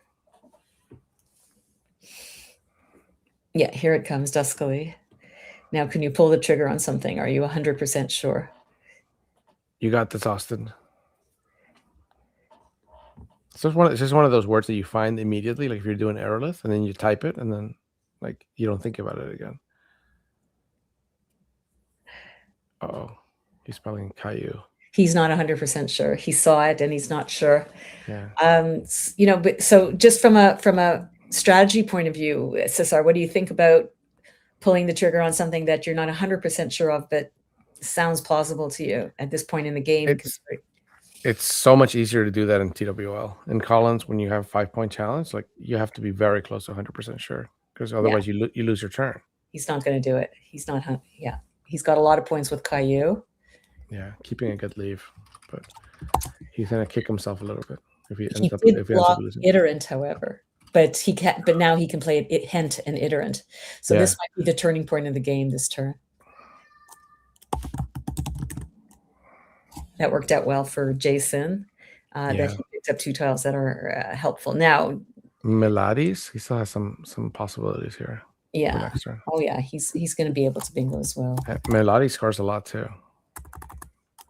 Yeah, here it comes, Duskily. Now, can you pull the trigger on something? Are you 100% sure? You got this, Austin. So it's just one of those words that you find immediately, like if you're doing errorless, and then you type it, and then like you don't think about it again. Oh, he's spelling Caillou. He's not 100% sure. He saw it and he's not sure. Yeah. But so just from a strategy point of view, Cesar, what do you think about pulling the trigger on something that you're not 100% sure of, but sounds plausible to you at this point in the game? It's so much easier to do that in TWL. In Collins, when you have 5-point challenge, like you have to be very close to 100% sure, because otherwise you lose your turn. He's not going to do it. He's not. Yeah, he's got a lot of points with Caillou. Yeah, keeping a good leave, but he's going to kick himself a little bit if he ends up losing. Iterant, however, but he can. But now he can play it Hent and Iterant. So this might be the turning point of the game this turn. That worked out well for Jason. That he picked up 2 tiles that are helpful. Now, Melades, he still has some possibilities here. Yeah. Next turn. Oh yeah, he's going to be able to bingo as well. Melades scores a lot too.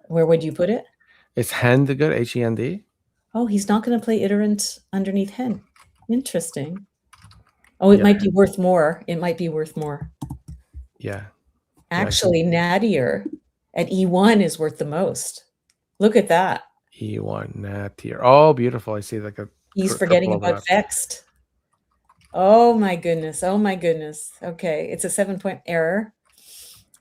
Where would you put it? Is Hend good? Hend? Oh, he's not going to play Iterant underneath Hen. Interesting. Oh, it might be worth more. It might be worth more. Yeah. Actually, Nadir at E1 is worth the most. Look at that. E1 Nadir. Oh, beautiful. I see like a. He's forgetting about Vexed. Oh my goodness. Oh my goodness. Okay. It's a 7-point error.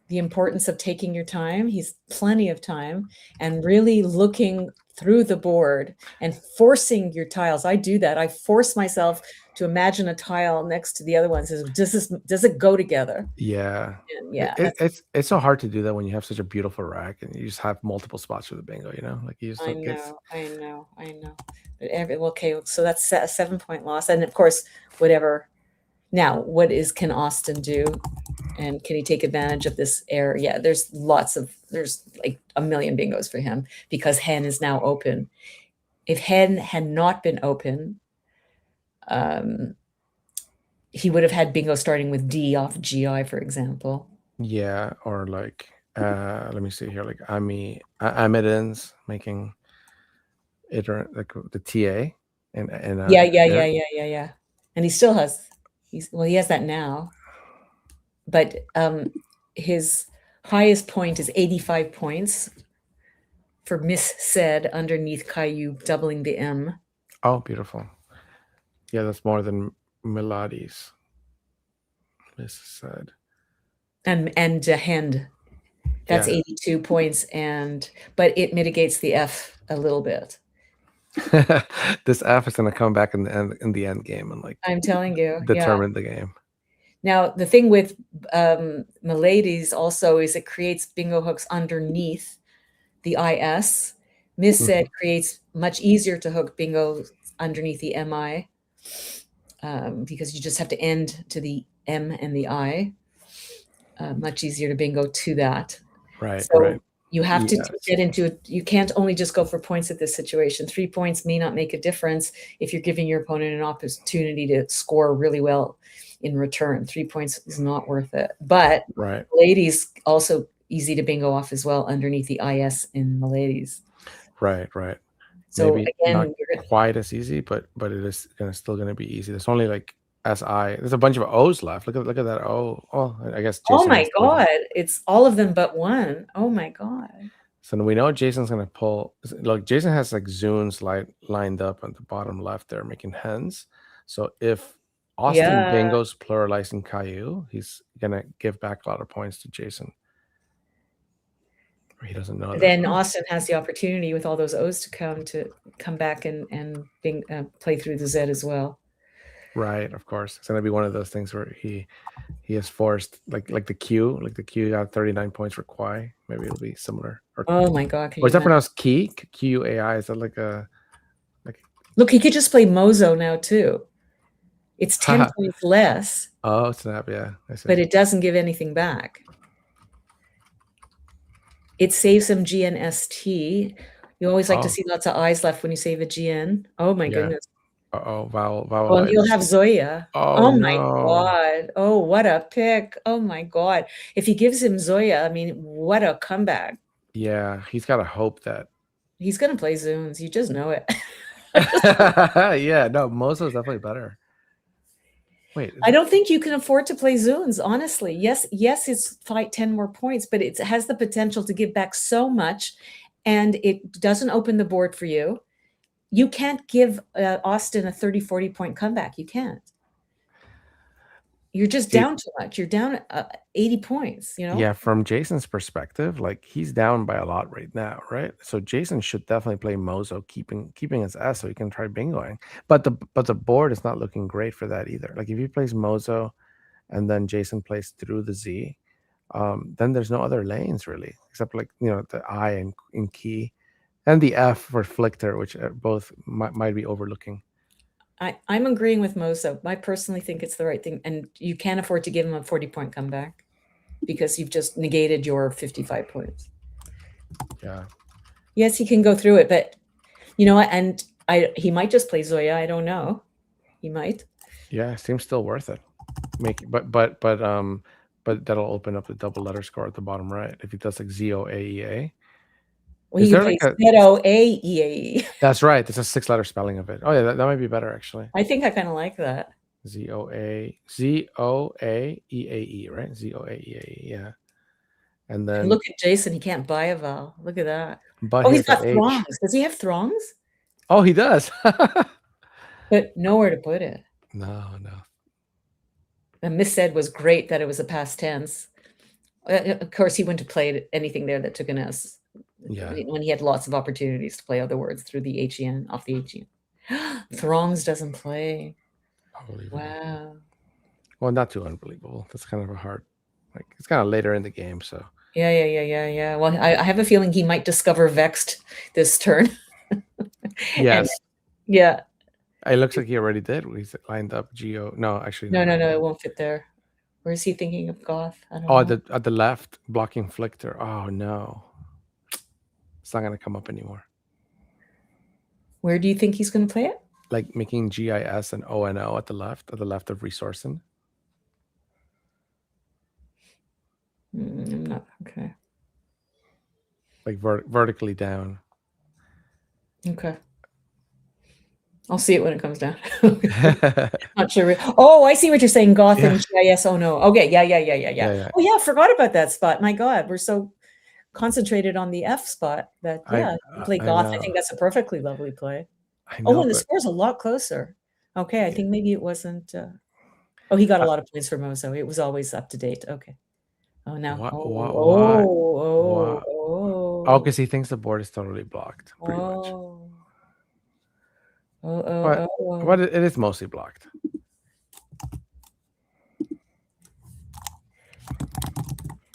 The importance of taking your time. He's plenty of time and really looking through the board and forcing your tiles. I do that. I force myself to imagine a tile next to the other ones. Does it go together? Yeah. And yeah. It's so hard to do that when you have such a beautiful rack and you just have multiple spots for the bingo, like you just I know. But okay, so that's a 7-point loss. And of course, whatever. Now, can Austin do? And can he take advantage of this error? Yeah, there's like a million bingos for him because Hen is now open. If Hen had not been open, he would have had bingo starting with D off GI, for example. Yeah, or like, let me see here, like Amidins making it like the TA. Yeah. And he still has, he has that now. But his highest point is 85 points for Miss Said underneath Caillou, doubling the M. Oh, beautiful. Yeah, that's more than Melades. Miss Said. And Hend. That's 82 points, but it mitigates the F a little bit. This F is going to come back in the end game and like I'm telling you, determine the game. Now, the thing with Melades also is it creates bingo hooks underneath the IS. Miss Said creates much easier to hook bingo underneath the MI because you just have to end to the M and the I. much easier to bingo to that. Right, So right. you have to Yes. get into it. You can't only just go for points at this situation. 3 points may not make a difference if you're giving your opponent an opportunity to score really well in return. 3 points is not worth it. But Right. ladies also easy to bingo off as well underneath the IS in the ladies. Right, right. So Maybe again, not quite as easy, but it is still gonna be easy. There's only like SI. There's a bunch of O's left. Look at that O. Oh, I guess Jason. oh my has those. God, it's all of them but one. Oh my God. So we know Jason's gonna pull. Look, Jason has like Zunes lined up at the bottom left there, making hens. So if Austin Yeah. bingos pluralizing Caillou, he's gonna give back a lot of points to Jason. He doesn't know that. Then Austin has the opportunity with all those O's to come back and play through the Z as well. Right, of course. It's gonna be one of those things where he has forced like the Q got 39 points for Kwai. Maybe it'll be similar. Or, oh my God! or is that pronounced Key? QUAI? Is that like a look? He could just play Mozo now too. It's 10 points less. Oh snap! Yeah, I see. But it doesn't give anything back. It saves him GNST. You always like to see lots of I's left when you save a GN. Oh my goodness. Vowel. Oh, and he'll have Zoya. Oh my no. God. Oh, what a pick. Oh my God. If he gives him Zoya, I mean, what a comeback. Yeah, he's got to hope that. He's going to play Zunes. You just know it. Yeah, no, Mozo's definitely better. Wait. I don't think you can afford to play Zunes, honestly. Yes, it's 10 more points, but it has the potential to give back so much, and it doesn't open the board for you. You can't give Austin a 30, 40 point comeback. You can't. You're just down too much. You're down 80 points, you know? Yeah, from Jason's perspective, like he's down by a lot right now, right? So Jason should definitely play Mozo, keeping his S so he can try bingoing. But the board is not looking great for that either. Like if he plays Mozo and then Jason plays through the Z, then there's no other lanes really, except like, you know, the I in key and the F for Flicker, which both might be overlooking. I'm agreeing with Mozo. I personally think it's the right thing. And you can't afford to give him a 40 point comeback because you've just negated your 55 points. Yeah. Yes, he can go through it, but you know what? And he might just play Zoya. I don't know. He might. Yeah, it seems still worth it. But that'll open up the double letter score at the bottom right. If he does like ZOAEA. Well, he can play ZOAEAE. That's right. There's a 6-letter spelling of it. Oh yeah, that might be better actually. I think I kind of like that. ZOAEAE, right? ZOAEAE, yeah. And then look at Jason. He can't buy a vowel. Look at that. But oh, he's got throngs. Does he have throngs? Oh, he does. But nowhere to put it. No. And Miss said was great that it was a past tense. Of course, he wouldn't have played anything there that took an S. Yeah. When he had lots of opportunities to play other words through the HEN, off the HEN. Throngs doesn't play. Wow. Well, not too unbelievable. That's kind of a hard, like it's kind of later in the game, so. Yeah. Well, I have a feeling he might discover Vexed this turn. Yes. Yeah. It looks like he already did. He's lined up Geo. No, actually. No, it won't fit there. Where is he thinking of Goth? I don't know. At the left, blocking Flicker. Oh no. It's not going to come up anymore. Where do you think he's going to play it? Like making GIS and ONO at the left of resourcing. I'm not okay. Like vertically down. Okay. I'll see it when it comes down. Not sure. Oh, I see what you're saying. Goth and GIS. Oh no. Okay. Yeah. Oh yeah, forgot about that spot. My God, we're so concentrated on the F spot that you play Goth. I think that's a perfectly lovely play. I know, and the score's a lot closer. Okay, I think maybe it wasn't. He got a lot of points for Mozo. It was always up to date. Okay. Oh, now. Oh, because he thinks the board is totally blocked. Pretty much. But it is mostly blocked.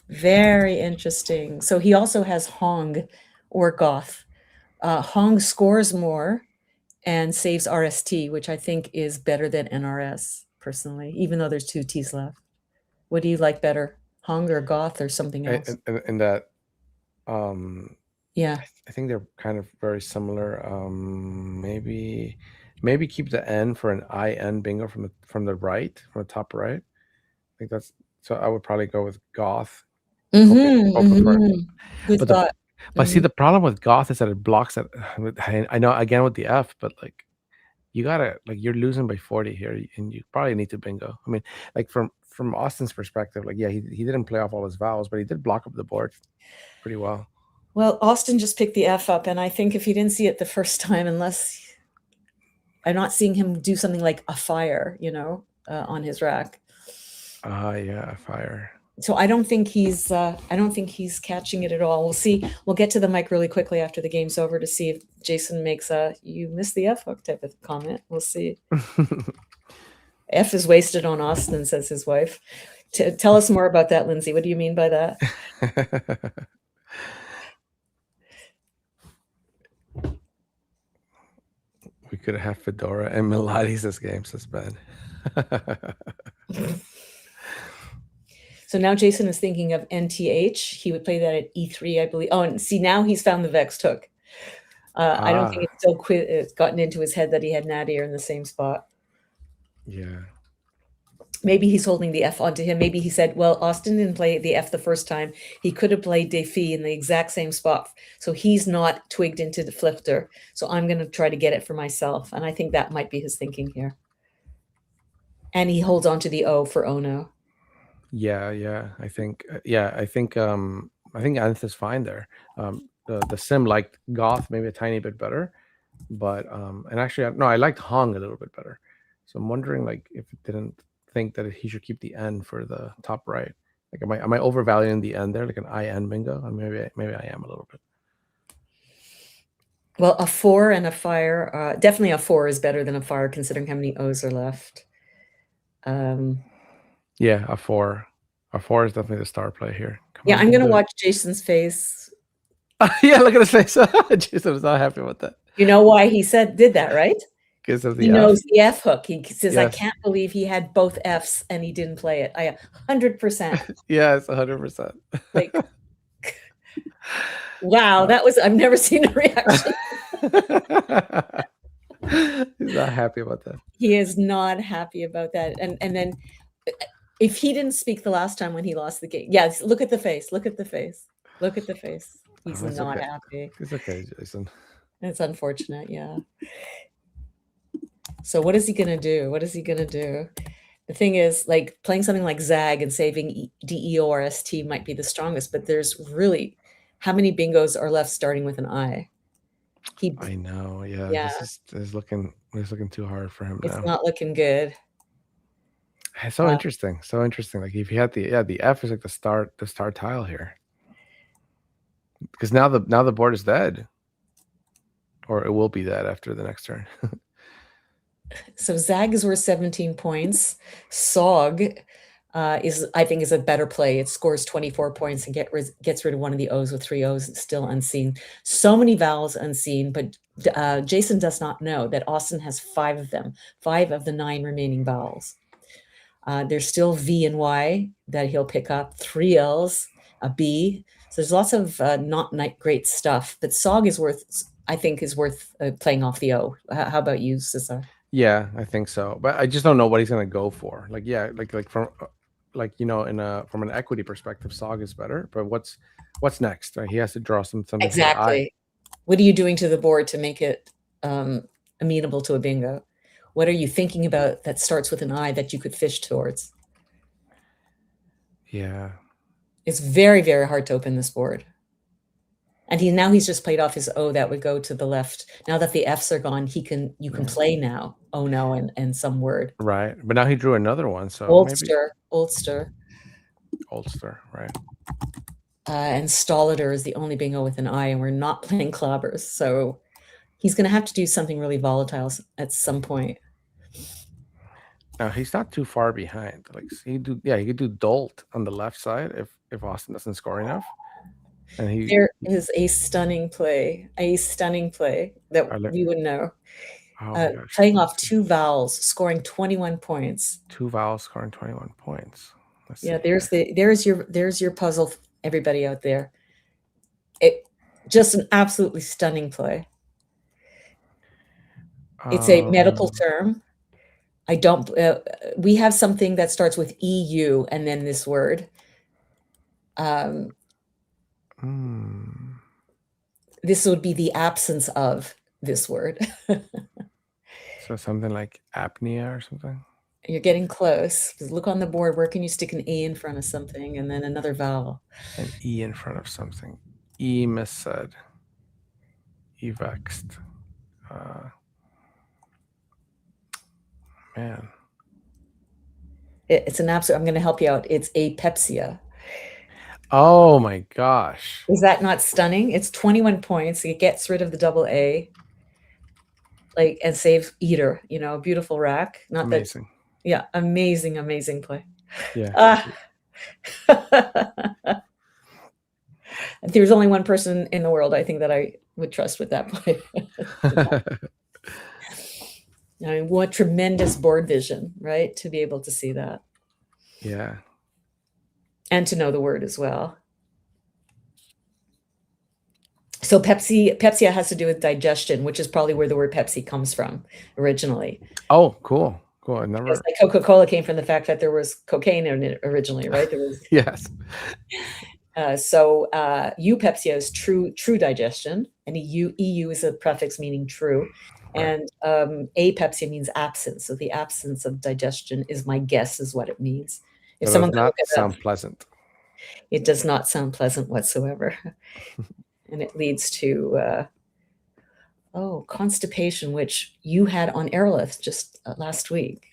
Very interesting. So he also has Hong or Goth. Hong scores more and saves RST, which I think is better than NRS, personally, even though there's 2 T's left. What do you like better? Hong or goth or something else. And that, um, Yeah. I think they're kind of very similar. Maybe keep the N for an IN bingo from the right, from the top right. I think that's so. I would probably go with goth. Hoping for. Good But thought. see, the problem with goth is that it blocks it. I know again with the F, but like you gotta you're losing by 40 here, and you probably need to bingo. I mean, like from Austin's perspective, like yeah, he didn't play off all his vowels, but he did block up the board pretty well. Well, Austin just picked the F up, and I think if he didn't see it the first time, unless I'm not seeing him do something like a fire, on his rack. Yeah, fire. So I don't think he's catching it at all. We'll see. We'll get to the mic really quickly after the game's over to see if Jason makes a "you missed the F hook" type of comment. We'll see. F is wasted on Austin, says his wife. Tell us more about that, Lindsay. What do you mean by that? We could have Fedora and Melades this game, says Ben. So now Jason is thinking of NTH. He would play that at E3, I believe. Oh, and see, now he's found the vexed hook. I don't think it's gotten into his head that he had nadir in the same spot. Yeah. Maybe he's holding the F onto him. Maybe he said, well, Austin didn't play the F the first time. He could have played Defi in the exact same spot. So he's not twigged into the flifter. So I'm going to try to get it for myself. And I think that might be his thinking here. And he holds on to the O for Ono. Yeah. I think Anth is fine there. The sim liked goth maybe a tiny bit better, but and actually no, I liked Hong a little bit better. So I'm wondering if it didn't think that he should keep the N for the top right. Am I overvaluing the N there, like an IN bingo? Maybe I am a little bit. Well, a 4 and a fire, definitely a 4 is better than a fire considering how many O's are left. Yeah, a 4. A 4 is definitely the star play here. I'm going to watch Jason's face. Yeah, look at his face. Jason was not happy with that. You know why he did that, right? Because of the he knows the F hook. He says, yes. I can't believe he had both Fs and he didn't play it. 100%. Yes, 100%. Wow, I've never seen a reaction. He's not happy about that. He is not happy about that. And then if he didn't speak the last time when he lost the game, look at the face. Look at the face. Look at the face. He's not happy. It's okay, Jason. It's unfortunate, yeah. So what is he going to do? The thing is, playing something like Zag and saving DEORST might be the strongest, but there's really, how many bingos are left starting with an I? I know, yeah. This is looking too hard for him now. It's not looking good. It's so interesting. If you had the F is like the star tile here. Because now the board is dead. Or it will be dead after the next turn. So Zag is worth 17 points. SOG is a better play. It scores 24 points and gets rid of one of the O's with 3 O's. It's still unseen. So many vowels unseen, but Jason does not know that Austin has 5 of them, 5 of the 9 remaining vowels. There's still V and Y that he'll pick up, 3 L's, a B. So there's lots of not great stuff, but SOG is worth playing off the O. How about you, Cesar? Yeah, I think so, but I just don't know what he's gonna go for. From from an equity perspective, SOG is better. But what's next? He has to draw something. Exactly. What are you doing to the board to make it amenable to a bingo? What are you thinking about that starts with an I that you could fish towards? Yeah, it's very, very hard to open this board. And he's just played off his O that would go to the left. Now that the Fs are gone, you can play now. Oh no, and some word. Right, but now he drew another one. So Oldster, right. And Stollider is the only bingo with an I, and we're not playing clobbers. So he's going to have to do something really volatile at some point. Now he's not too far behind. He could do Dolt on the left side if Austin doesn't score enough. And there is a stunning play that we would know. Playing off 2 vowels, scoring 21 points. 2 vowels scoring 21 points. Let's Yeah, see there's your puzzle, everybody out there. Just an absolutely stunning play. It's a medical term. I don't. We have something that starts with EU and then this word. This would be the absence of this word. So something like apnea or something. You're getting close. Look on the board. Where can you stick an A in front of something and then another vowel? An E in front of something. Emised. Evexed. Man. It's an absolute. I'm going to help you out. It's apepsia. Oh my gosh. Is that not stunning? It's 21 points. It gets rid of the double A. And saves eater. Beautiful rack. Not amazing. That. Yeah, amazing play. Yeah. There's only one person in the world I think that I would trust with that play. I mean, what tremendous board vision, right? To be able to see that. Yeah. And to know the word as well. So Pepsia has to do with digestion, which is probably where the word Pepsi comes from originally. Oh, cool. I never. Like Coca-Cola came from the fact that there was cocaine in it originally, right? There was. Yes. So eupepsia is true digestion, and EU is a prefix meaning true, right. And apepsia means absence. So the absence of digestion is my guess is what it means. If it someone does not sound pleasant. It does not sound pleasant whatsoever, and it leads to constipation, which you had on Aerolith just last week.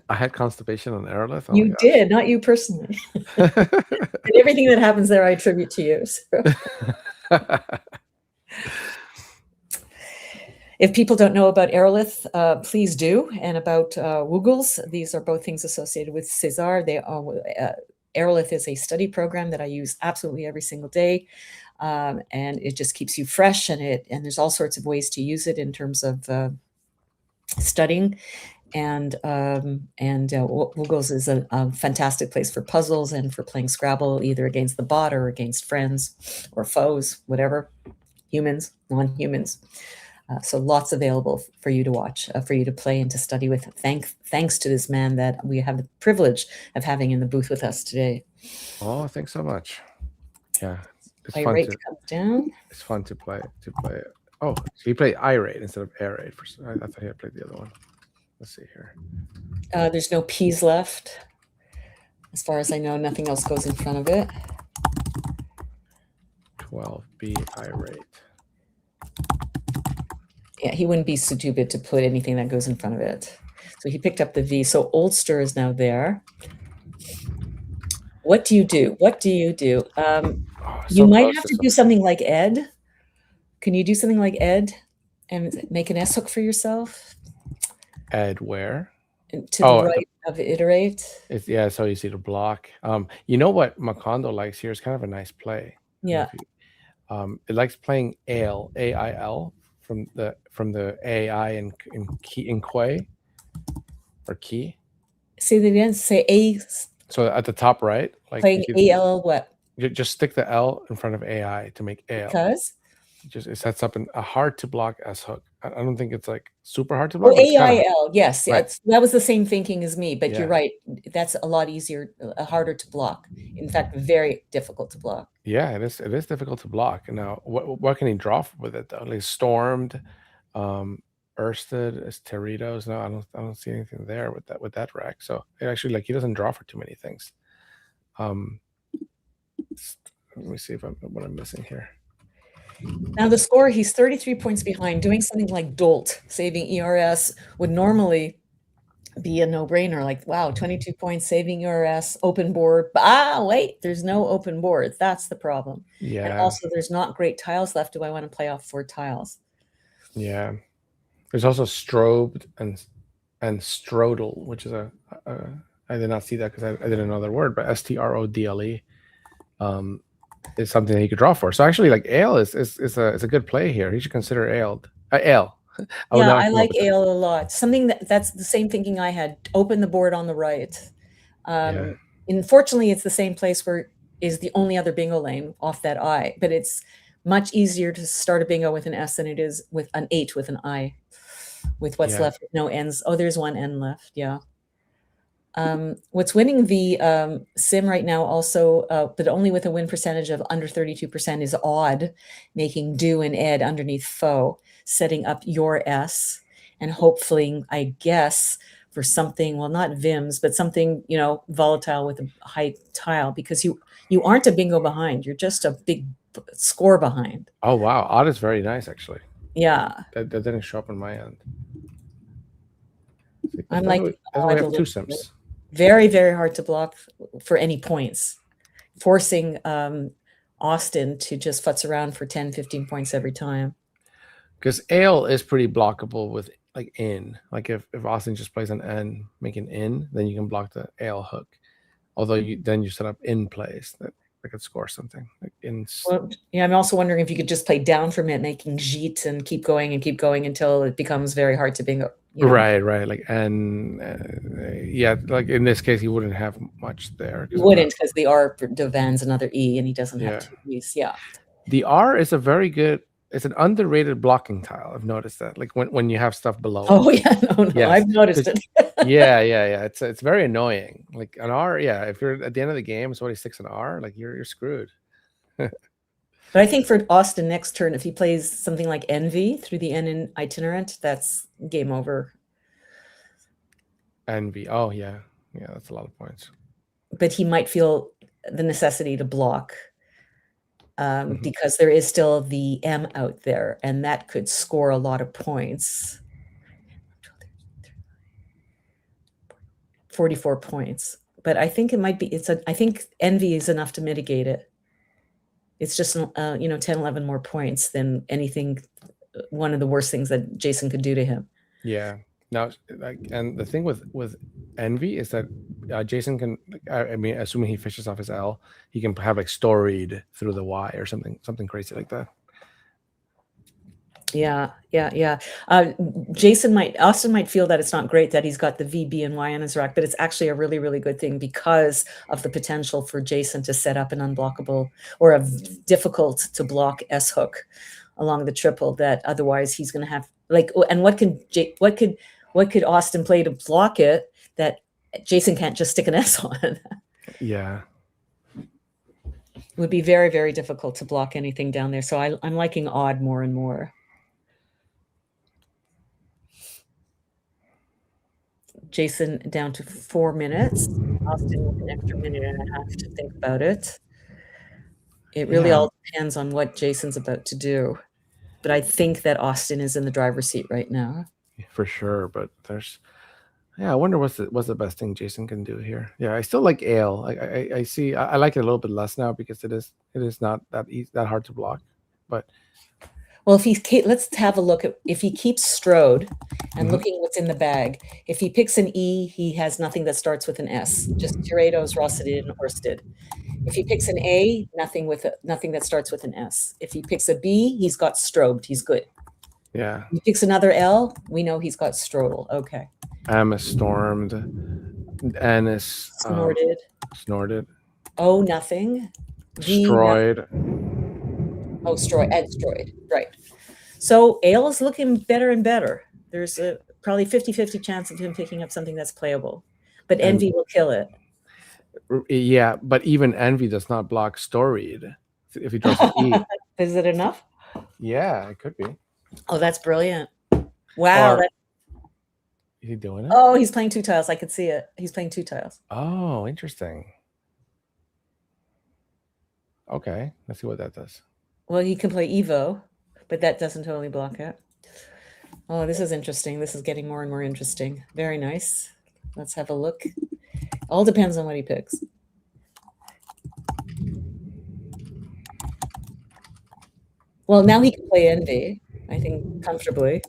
I had constipation on Aerolith? Oh you did, not you personally. And everything that happens there, I attribute to you. So. If people don't know about Aerolith, please do. And about Woogles, these are both things associated with Cesar. Aerolith is a study program that I use absolutely every single day. And it just keeps you fresh, and there's all sorts of ways to use it in terms of studying. And Woogles is a fantastic place for puzzles and for playing Scrabble, either against the bot or against friends or foes, whatever, humans, non-humans. So lots available for you to watch, for you to play and to study with. Thanks to this man that we have the privilege of having in the booth with us today. Oh, thanks so much. Yeah. It's irate comes down. It's fun to play it. Oh, so he played irate instead of airate. I thought he had played the other one. Let's see here. There's no P's left. As far as I know, nothing else goes in front of it. 12B irate. Yeah, he wouldn't be so stupid to put anything that goes in front of it. So he picked up the V. So Oldster is now there. What do you do? You might have to do something like Ed. Can you do something like Ed and make an S hook for yourself? Ed where? To the right of iterate. Yeah, so you see the block. You know what Macondo likes here is kind of a nice play. Yeah. It likes playing AIL, AIL from the AI in Quay or key. Say that again. Say A. So at the top right, like playing AL what? Just stick the L in front of AI to make AL. Because it sets up a hard to block S hook. I don't think it's like super hard to block. AIL, yes. Right. That was the same thinking as me, but yeah. You're right. That's a lot easier, harder to block. In fact, very difficult to block. Yeah, it is. It is difficult to block. Now, what can he draw with it though? Like Stormed, Ersted, Esteritos. No, I don't see anything there with that rack. So it actually he doesn't draw for too many things. Let me see what I'm missing here. Now the score, he's 33 points behind. Doing something like Dolt, saving ERS, would normally be a no-brainer. Like, wow, 22 points, saving ERS, open board. Wait, there's no open board. That's the problem. Yeah. And also, there's not great tiles left. Do I want to play off 4 tiles? Yeah. There's also Strobed and Strodle, which is I did not see that because I didn't know that word, but STRODLE. Is something that he could draw for. So actually, like Ale is a good play here. He should consider Ale. Ale. I like Ale a lot. Something that's the same thinking I had. Open the board on the right. unfortunately, it's the same place where is the only other bingo lane off that I, but it's much easier to start a bingo with an S than it is with an 8 with an I, with what's Yeah. left with no N's. Oh, there's one N left. Yeah. What's winning the sim right now also, but only with a win percentage of under 32% is Odd, making Do and Ed underneath Foe, setting up your S, and hopefully, I guess, for something, well, not Vims, but something, you know, volatile with a high tile, because you aren't a bingo behind. You're just a big score behind. Oh wow, Odd is very nice actually. Yeah. That didn't show up on my end. I'm That's like, why we have two sims. Very, very hard to block for any points, forcing Austin to just futz around for 10, 15 points every time. Because Ale is pretty blockable with like in. Like if Austin just plays an N, make an in, then you can block the Ale hook. Although you set up in plays that could score something. Like in. Well, yeah, I'm also wondering if you could just play down from it, making Jeet and keep going until it becomes very hard to bingo. You know? Right. Like, and yeah, like in this case, he wouldn't have much there. He wouldn't, because the R demands another E, and he doesn't have two E's. Yeah. The R is a very good. It's an underrated blocking tile. I've noticed that. Like when you have stuff below. Oh yeah, no, yes. I've noticed it. yeah. It's very annoying. Like an R, yeah. If you're at the end of the game, somebody sticks an R, like you're screwed. But I think for Austin next turn, if he plays something like Envy through the N in itinerant, that's game over. Envy. Oh yeah, that's a lot of points. But he might feel the necessity to block because there is still the M out there, and that could score a lot of points. 44 points. But I think it might be. I think Envy is enough to mitigate it. It's just 10, 11 more points than anything. One of the worst things that Jason could do to him. Yeah. Now, and the thing with Envy is that Jason can. I mean, assuming he fishes off his L, he can have like storied through the Y or something crazy like that. Yeah. Austin might feel that it's not great that he's got the V, B, and Y on his rack, but it's actually a really, really good thing because of the potential for Jason to set up an unblockable or a difficult to block S hook along the triple that otherwise he's going to have and what could Austin play to block it that Jason can't just stick an S on? Yeah. It would be very, very difficult to block anything down there. So I'm liking Odd more and more. Jason down to 4 minutes. Austin with an extra minute and a half to think about it. It really all depends on what Jason's about to do. But I think that Austin is in the driver's seat right now. For sure, but I wonder what's the best thing Jason can do here. Yeah, I still like Ale. I see. I like it a little bit less now because it is not that easy, that hard to block. But well, let's have a look at if he keeps Strode and looking what's in the bag. If he picks an E, he has nothing that starts with an S. Just Curados, Rossetted, and Orsted. If he picks an A, nothing that starts with an S. If he picks a B, he's got Strobed. He's good. Yeah. If he picks another L, we know he's got Strodel. Okay. M is stormed. N is snorted. Oh, nothing. Destroyed. Destroyed. Right. So Ale is looking better and better. There's a probably 50-50 chance of him picking up something that's playable. But Envy will kill it. Yeah, but even Envy does not block storied if he draws an E. Is it enough? Yeah, it could be. Oh, that's brilliant. Wow. Is he doing it? Oh, he's playing 2 tiles. I could see it. He's playing 2 tiles. Oh, interesting. Okay, let's see what that does. Well, he can play Evo, but that doesn't totally block it. Oh, this is interesting. This is getting more and more interesting. Very nice. Let's have a look. All depends on what he picks. Well, now he can play Envy, I think, comfortably.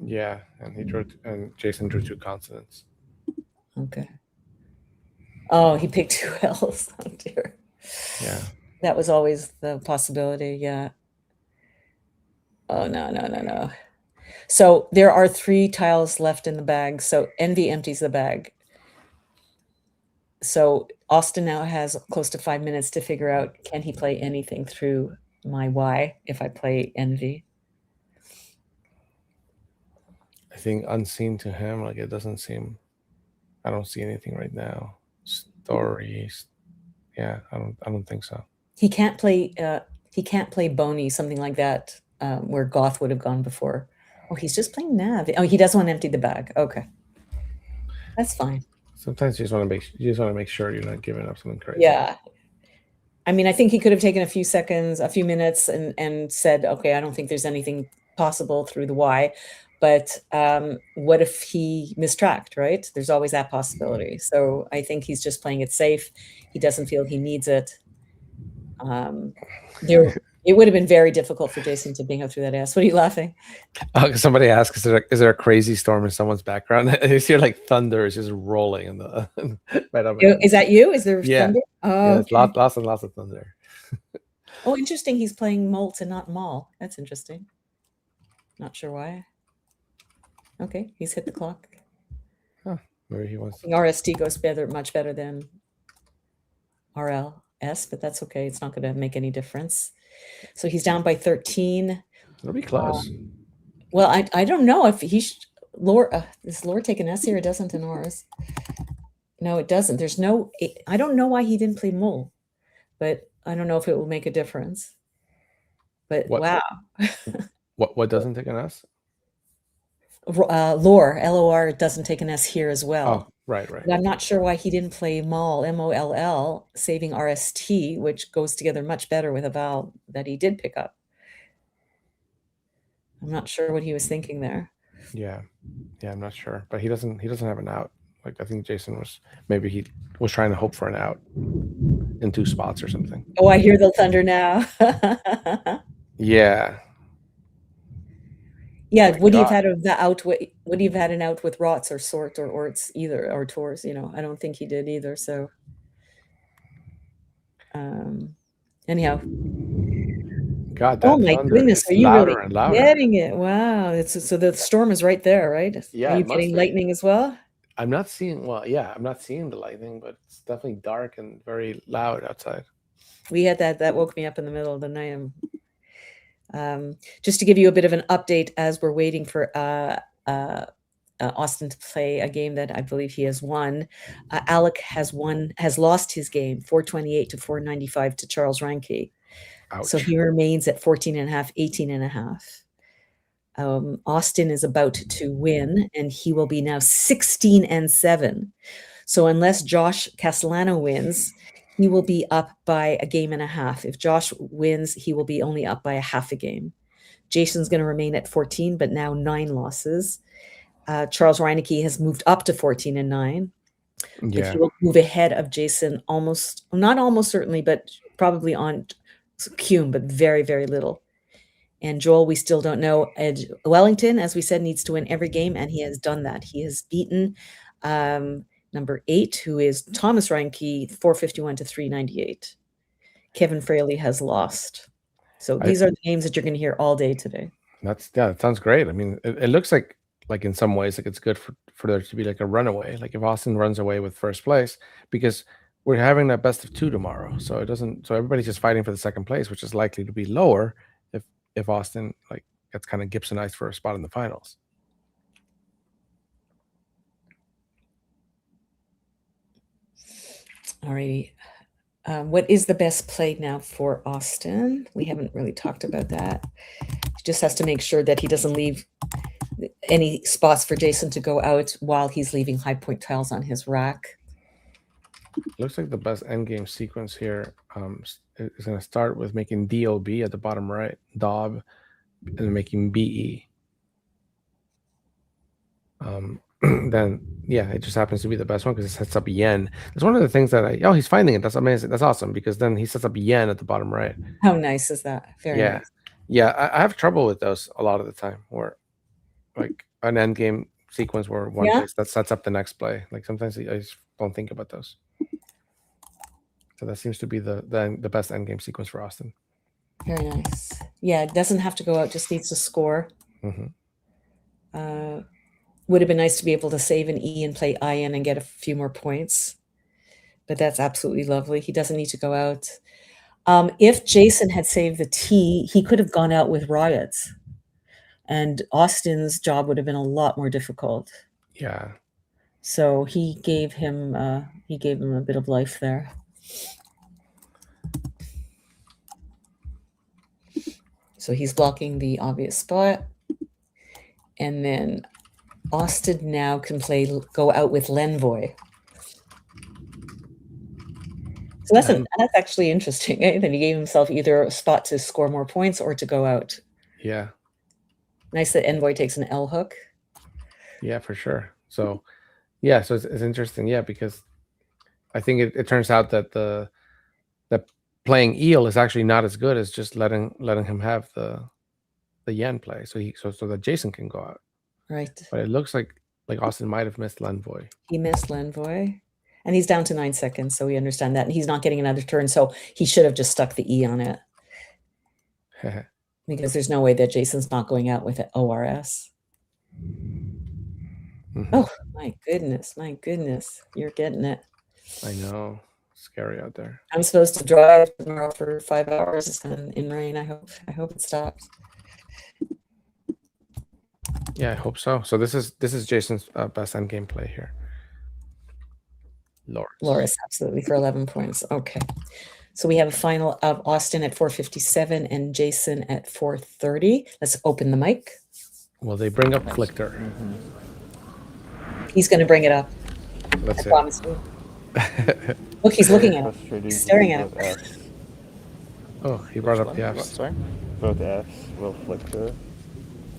Yeah, and Jason drew 2 consonants. Okay. Oh, he picked 2 L's. Oh dear. Yeah. That was always the possibility. Yeah. Oh no. So there are 3 tiles left in the bag. So Envy empties the bag. So Austin now has close to 5 minutes to figure out, can he play anything through my Y if I play envy? I think unseen to him, like it doesn't seem. I don't see anything right now. Stories. Yeah, I don't think so. He can't play Boney, something like that, where Goth would have gone before. Oh, he's just playing Nav. Oh, he doesn't want to empty the bag. Okay. That's fine. Sometimes you just want to make sure you're not giving up something crazy. Yeah. I mean, I think he could have taken a few seconds, a few minutes and said, okay, I don't think there's anything possible through the Y. But what if he mistracked, right? There's always that possibility. So I think he's just playing it safe. He doesn't feel he needs it. It would have been very difficult for Jason to bingo through that ass. What are you laughing? Somebody asked, is there a crazy storm in someone's background? You hear like thunder is just rolling in the right up. Is that you? Is there Yeah. thunder? Oh, okay. lots and lots of thunder. Oh, interesting. He's playing Molt and not Mall. That's interesting. Not sure why. Okay, he's hit the clock. Huh, maybe he wants. RST goes much better than RLS, but that's okay. It's not going to make any difference. So he's down by 13. It'll be close. Well, I don't know if he does Lore take an S here? It doesn't in ours. No, it doesn't. There's no. I don't know why he didn't play Mole, but I don't know if it will make a difference. But wow. What doesn't take an S? Lore, LOR doesn't take an S here as well. Oh, right. But I'm not sure why he didn't play Moll, MOLL, saving RST, which goes together much better with a vowel that he did pick up. I'm not sure what he was thinking there. Yeah, I'm not sure, but he doesn't have an out. Like I think Jason he was trying to hope for an out in 2 spots or something. Oh, I hear the thunder now. Yeah. Yeah, would he have had an out with Rots or Sort or Orts either, or Tours? I don't think he did either. So, anyhow. God, that oh my goodness, are you really getting it? Wow, so the storm is right there, right? Yeah. Are you getting lightning as well? I'm not seeing. Well, yeah, I'm not seeing the lightning, but it's definitely dark and very loud outside. We had that woke me up in the middle of the night. Just to give you a bit of an update as we're waiting for Austin to play a game that I believe he has won. Alec has lost his game 428 to 495 to Charles Reinke. Ouch. So he remains at 14.5, 18.5. Austin is about to win, and he will be now 16-7. So unless Josh Castellano wins, he will be up by a game and a half. If Josh wins, he will be only up by a half a game. Jason's going to remain at 14, but now 9 losses. Charles Reineke has moved up to 14-9. Yeah. But he will move ahead of Jason not almost certainly, but probably on Cume, but very, very little. And Joel, we still don't know. Wellington, as we said, needs to win every game, and he has done that. He has beaten number 8, who is Thomas Reinke, 451 to 398. Kevin Fraley has lost. So these are the games that you're going to hear all day today. That sounds great. I mean, it looks like in some ways, like it's good for there to be like a runaway. Like if Austin runs away with first place, because we're having that best of 2 tomorrow. So everybody's just fighting for the second place, which is likely to be lower if Austin like gets kind of Gibsonized for a spot in the finals. Alrighty. What is the best play now for Austin? We haven't really talked about that. He just has to make sure that he doesn't leave any spots for Jason to go out while he's leaving high point tiles on his rack. Looks like the best endgame sequence here is going to start with making DOB at the bottom right, DOB, and making BE. Then it just happens to be the best one because it sets up yen. It's one of the things that he's finding it. That's amazing. That's awesome because then he sets up yen at the bottom right. How nice is that? Very nice. Yeah, I have trouble with those a lot of the time, where like an end game sequence where one place that sets up the next play. Like sometimes I just don't think about those. So that seems to be the best end game sequence for Austin. Very nice. Yeah, it doesn't have to go out; just needs to score. Mm-hmm. Would have been nice to be able to save an E and play IN and get a few more points. But that's absolutely lovely. He doesn't need to go out. If Jason had saved the T, he could have gone out with riots, and Austin's job would have been a lot more difficult. Yeah. So he gave him a bit of life there. So he's blocking the obvious spot, and then Austin now can go out with Lenvoy. So that's actually interesting. Eh? Then he gave himself either a spot to score more points or to go out. Yeah. Nice that Envoy takes an L hook. Yeah, for sure. So yeah, so it's interesting. Yeah, because I think it turns out that the playing eel is actually not as good as just letting him have the yen play, so that Jason can go out. Right. But it looks like Austin might have missed Lenvoy. He missed Lenvoy. And he's down to 9 seconds, so we understand that. And he's not getting another turn, so he should have just stuck the E on it. Because there's no way that Jason's not going out with an ORS. Mm-hmm. Oh, my goodness. You're getting it. I know. Scary out there. I'm supposed to drive tomorrow for 5 hours in rain. I hope it stops. Yeah, I hope so. So this is Jason's best endgame play here. Loris, absolutely, for 11 points. Okay. So we have a final of Austin at 4:57 and Jason at 4:30. Let's open the mic. Well, they bring up Flicker. Mm-hmm. He's going to bring it up. Let's see. Promise you. Look, he's looking at it. He's staring at it. Oh, he brought up the Fs. Sorry? Both Fs will Flicker.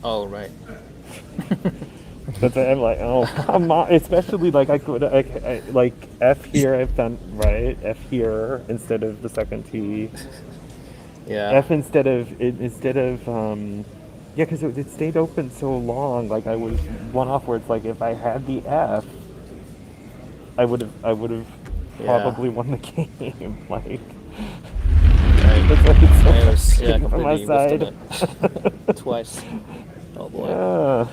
Oh, right. That's I'm like, oh, come on. Especially like I like F here. I've done right. F here instead of the second T. Yeah. F instead of yeah, because it stayed open so long. Like I was one off where it's like if I had the F, I would have probably won the game. Like. It's like so on my side. Twice. Oh boy. Yeah.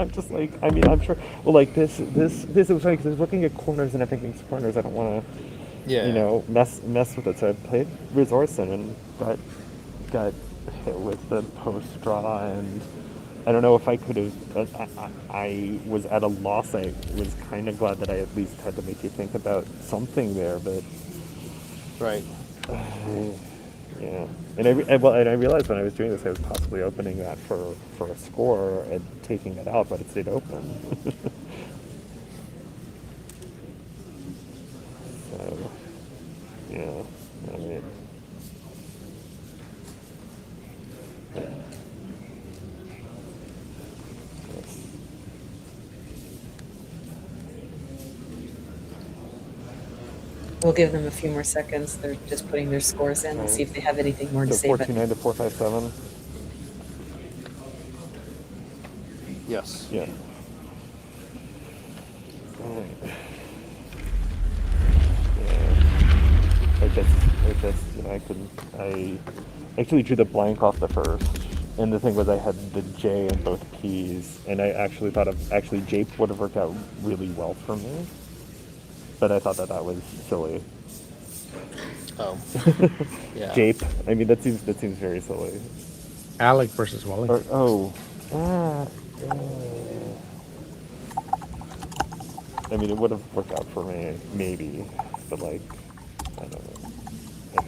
I'm just like, I mean, I'm sure. Well, like this was like, because I was looking at corners and I'm thinking corners. I don't want to, mess with it. So I played Resourcing and got hit with the post draw, and I don't know if I could have. I was at a loss. I was kind of glad that I at least had to make you think about something there, but right. Yeah, and I realized when I was doing this, I was possibly opening that for a score and taking it out, but it stayed open. So, yeah, I mean, We'll give them a few more seconds. They're just putting their scores in and see if they have anything more to say. 429 to 457. Yes. Yeah. I actually drew the blank off the first, and the thing was I had the J in both keys, and I actually thought Jape would have worked out really well for me, but I thought that was silly. Oh. Yeah. Jape. I mean, that seems very silly. Alec versus Wellington. I mean, it would have worked out for me, maybe, but like, I don't know. I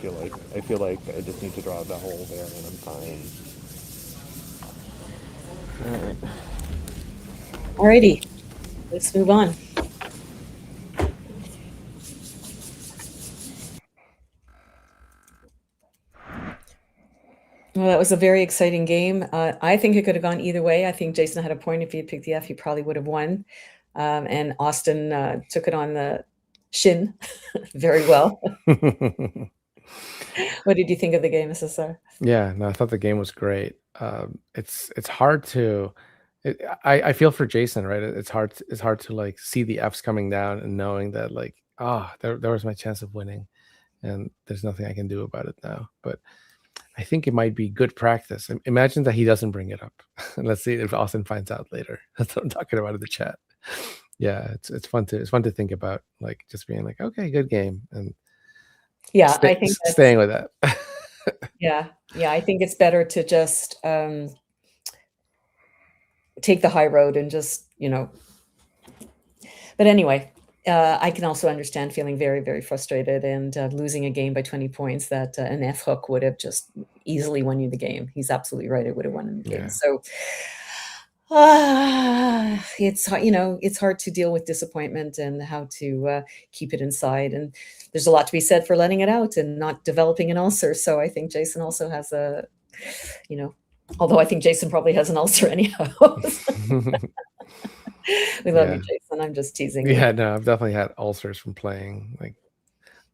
feel like I just need to draw the hole there, and I'm fine. Alrighty, let's move on. Well, that was a very exciting game. I think it could have gone either way. I think Jason had a point. If he had picked the F, he probably would have won. And Austin took it on the shin very well. What did you think of the game, SSR? Yeah, no, I thought the game was great. It's hard to. I feel for Jason, right? It's hard to like see the Fs coming down and knowing that like, there was my chance of winning, and there's nothing I can do about it now. But I think it might be good practice. Imagine that he doesn't bring it up. Let's see if Austin finds out later. That's what I'm talking about in the chat. Yeah, it's fun to think about, like just being like, okay, good game, and Yeah, I think that's staying with that. yeah, yeah. I think it's better to just take the high road and just But anyway, I can also understand feeling very, very frustrated and losing a game by 20 points that an F hook would have just easily won you the game. He's absolutely right. It would have won the game. Yeah. So it's hard to deal with disappointment and how to keep it inside. And there's a lot to be said for letting it out and not developing an ulcer. So I think Jason also has although I think Jason probably has an ulcer anyhow. We love you, Yeah. Jason. I'm just teasing you. Yeah, no, I've definitely had ulcers from playing, like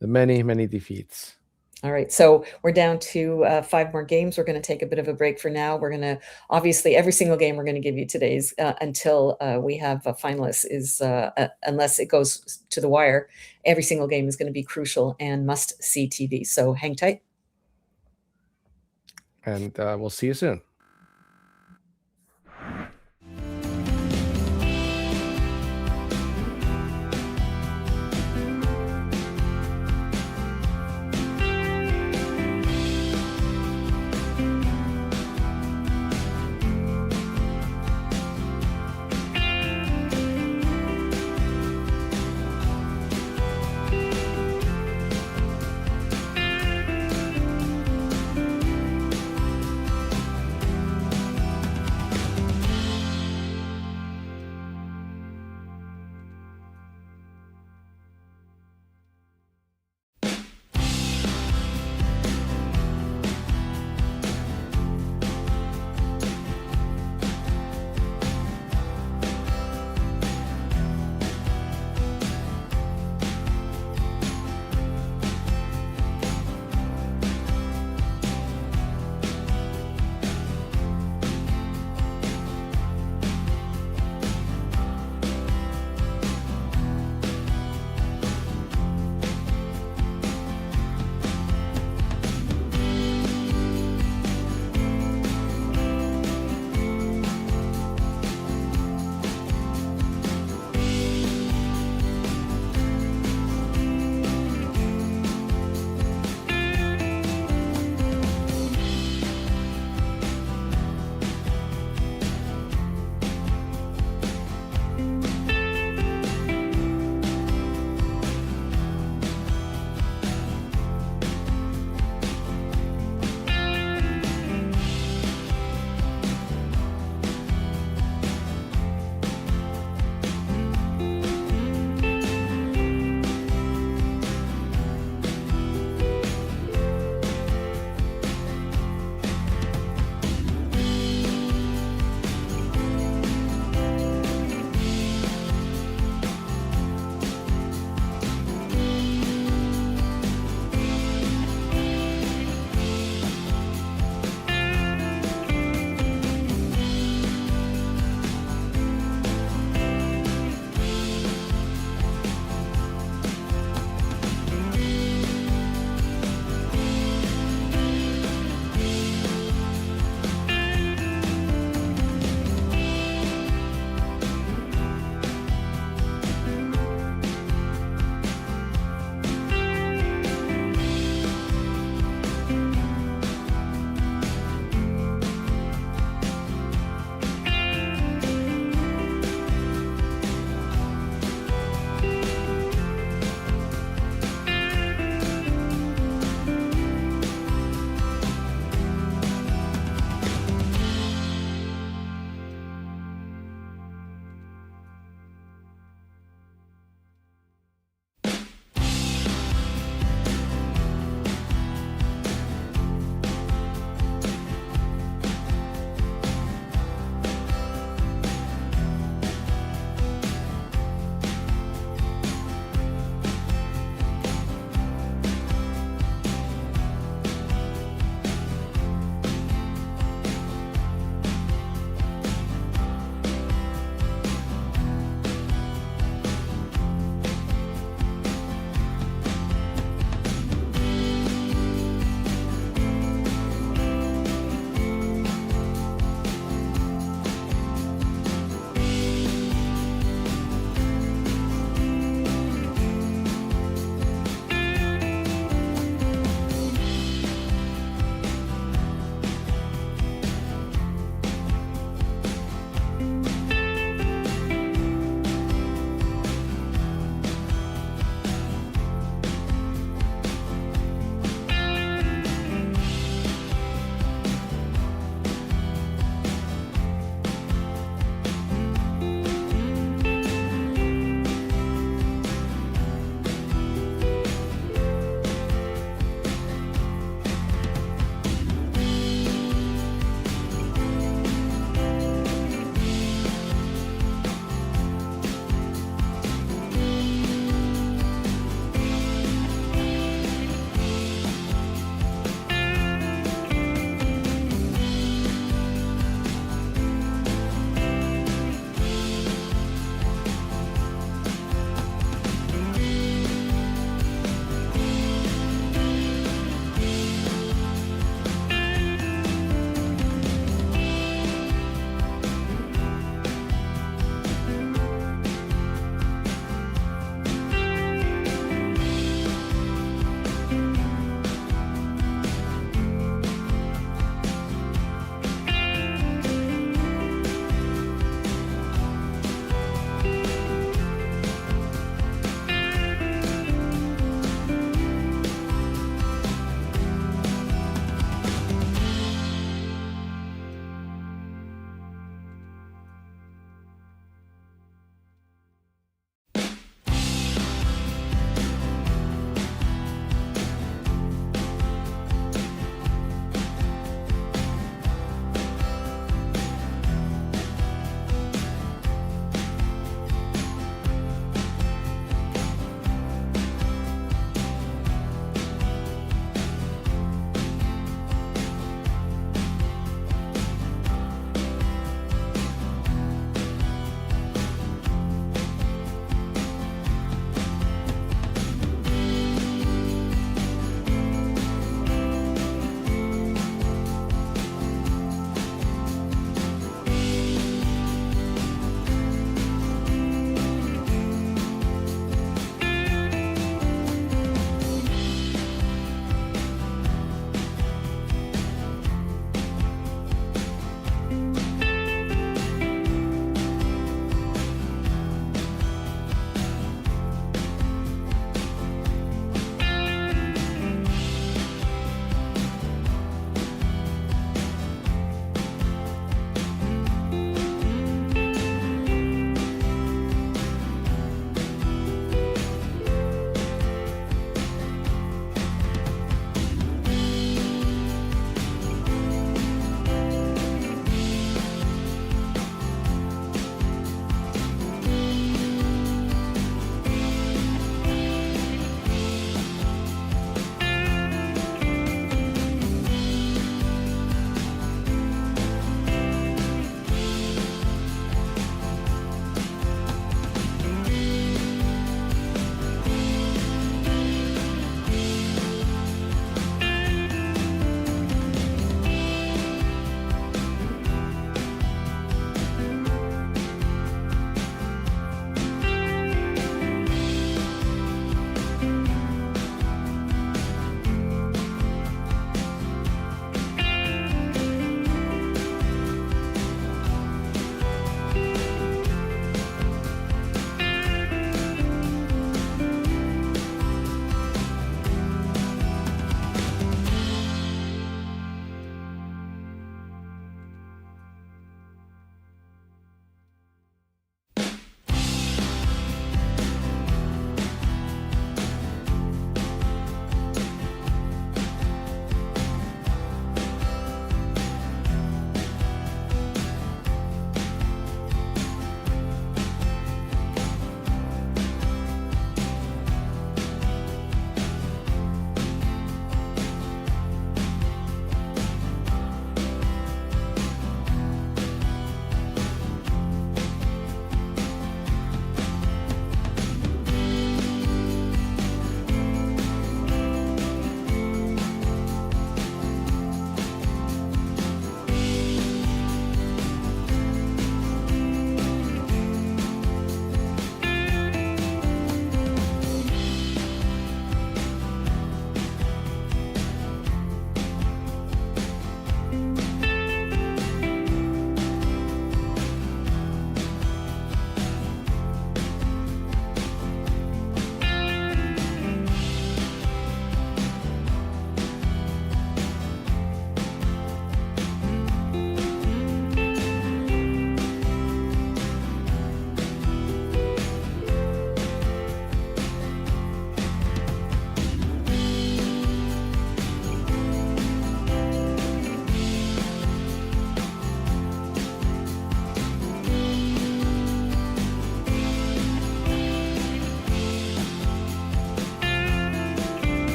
the many defeats. All right, so we're down to 5 more games. We're going to take a bit of a break for now. We're going to, obviously, every single game we're going to give you today's until we have finalists unless it goes to the wire. Every single game is going to be crucial and must see TV. So hang tight. And we'll see you soon.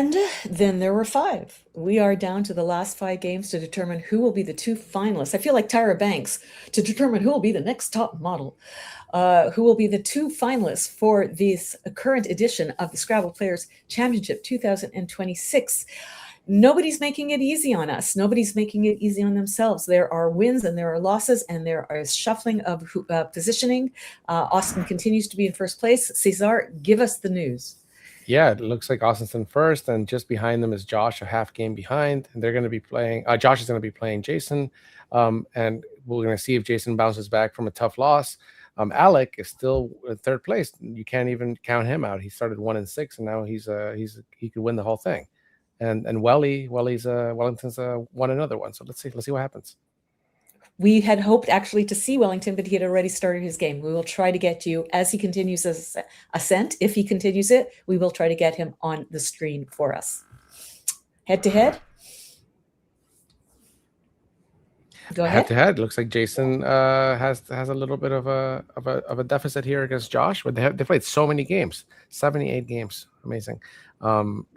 And then there were 5. We are down to the last 5 games to determine who will be the 2 finalists. I feel like Tyra Banks, to determine who will be the next top model. Who will be the 2 finalists for this current edition of the Scrabble Players Championship 2026. Nobody's making it easy on us. Nobody's making it easy on themselves. There are wins and there are losses, and there is shuffling of positioning. Austin continues to be in first place. Cesar, give us the news. Yeah, it looks like Austin's in first, and just behind them is Josh, a half game behind. And they're going to be playing. Josh is going to be playing Jason, and we're going to see if Jason bounces back from a tough loss. Alec is still in third place. You can't even count him out. He started 1-6, and now he could win the whole thing. And Wellington's won another one. So let's see what happens. We had hoped actually to see Wellington, but he had already started his game. We will try to get you as he continues his ascent. If he continues it, we will try to get him on the screen for us. Head to head. Go ahead. Head to head, looks like Jason has a little bit of a deficit here against Josh. But they played so many games, 78 games, amazing.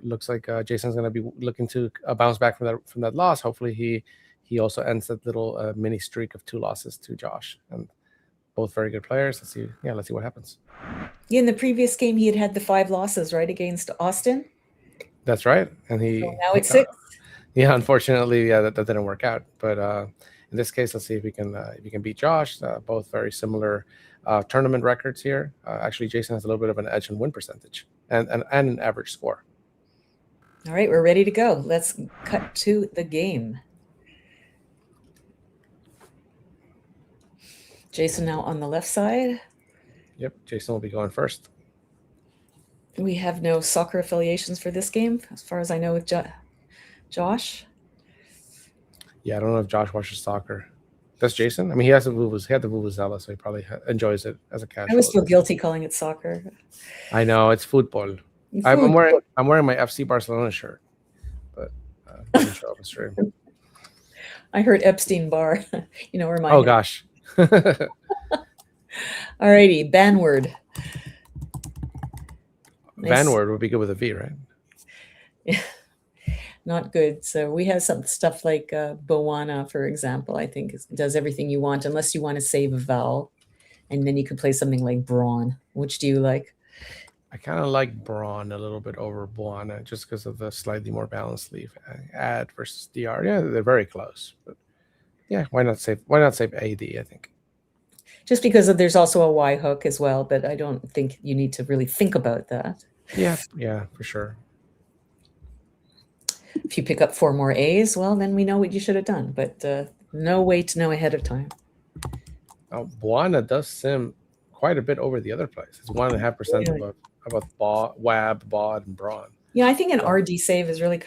Looks like Jason's going to be looking to bounce back from that loss. Hopefully he also ends that little mini streak of 2 losses to Josh. And both very good players. Let's see what happens. In the previous game, he had the 5 losses, right, against Austin. That's right, and So now it's 6. Yeah, unfortunately, that didn't work out. But in this case, let's see if we can beat Josh. Both very similar tournament records here. Actually, Jason has a little bit of an edge in win percentage and an average score. All right, we're ready to go. Let's cut to the game. Jason now on the left side. Yep, Jason will be going first. We have no soccer affiliations for this game, as far as I know, with Josh. Yeah, I don't know if Josh watches soccer. That's Jason. I mean, he had the vuvuzela, so he probably enjoys it as a casual. I always feel guilty calling it soccer. I know, it's football. I'm wearing my FC Barcelona shirt, but didn't show up on stream. I heard Epstein Bar. You know where my Oh gosh. Alrighty, Banward. Nice. Banward would be good with a V, right? Yeah. Not good. So we have some stuff like Bowana, for example, I think does everything you want, unless you want to save a vowel. And then you could play something like Brawn. Which do you like? I kind of like Brawn a little bit over Bowana, just because of the slightly more balanced leaf. Ad versus DR. Yeah, they're very close. But yeah, why not save AD, I think. Just because there's also a Y hook as well, but I don't think you need to really think about that. Yeah, for sure. If you pick up 4 more A's, well, then we know what you should have done, but no way to know ahead of time. Bowana does sim quite a bit over the other place. It's 1.5% Really? above WAB, BOD, and Brawn. Yeah, I think an RD save is really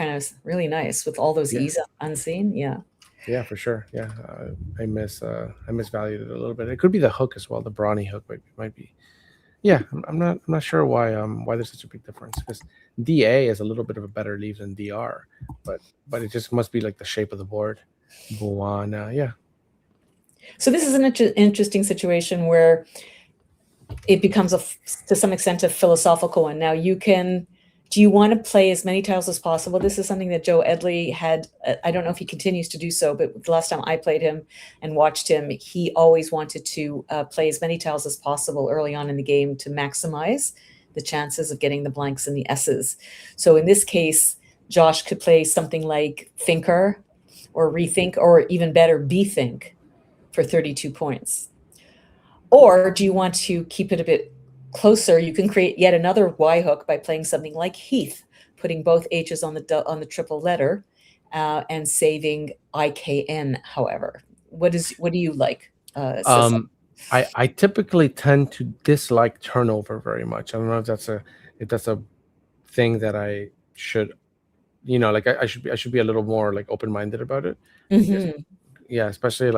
really nice with all those E's unseen. Yeah. Yeah, for sure. Yeah, I misvalued it a little bit. It could be the hook as well. The brawny hook might be. Yeah, I'm not sure why there's such a big difference, because DA is a little bit of a better leave than DR, but it just must be like the shape of the board. Bowana, yeah. So this is an interesting situation where it becomes to some extent a philosophical one. Now do you want to play as many tiles as possible? This is something that Joe Edley had. I don't know if he continues to do so, but the last time I played him and watched him, he always wanted to play as many tiles as possible early on in the game to maximize the chances of getting the blanks and the S's. So in this case, Josh could play something like Thinker or Rethink, or even better, Bethink for 32 points. Or do you want to keep it a bit closer? You can create yet another Y hook by playing something like Heath, putting both H's on the triple letter and saving IKN. However, what do you like? I typically tend to dislike turnover very much. I don't know if that's a thing that I should, I should be a little more like open-minded about it. Mm-hmm. Yeah, especially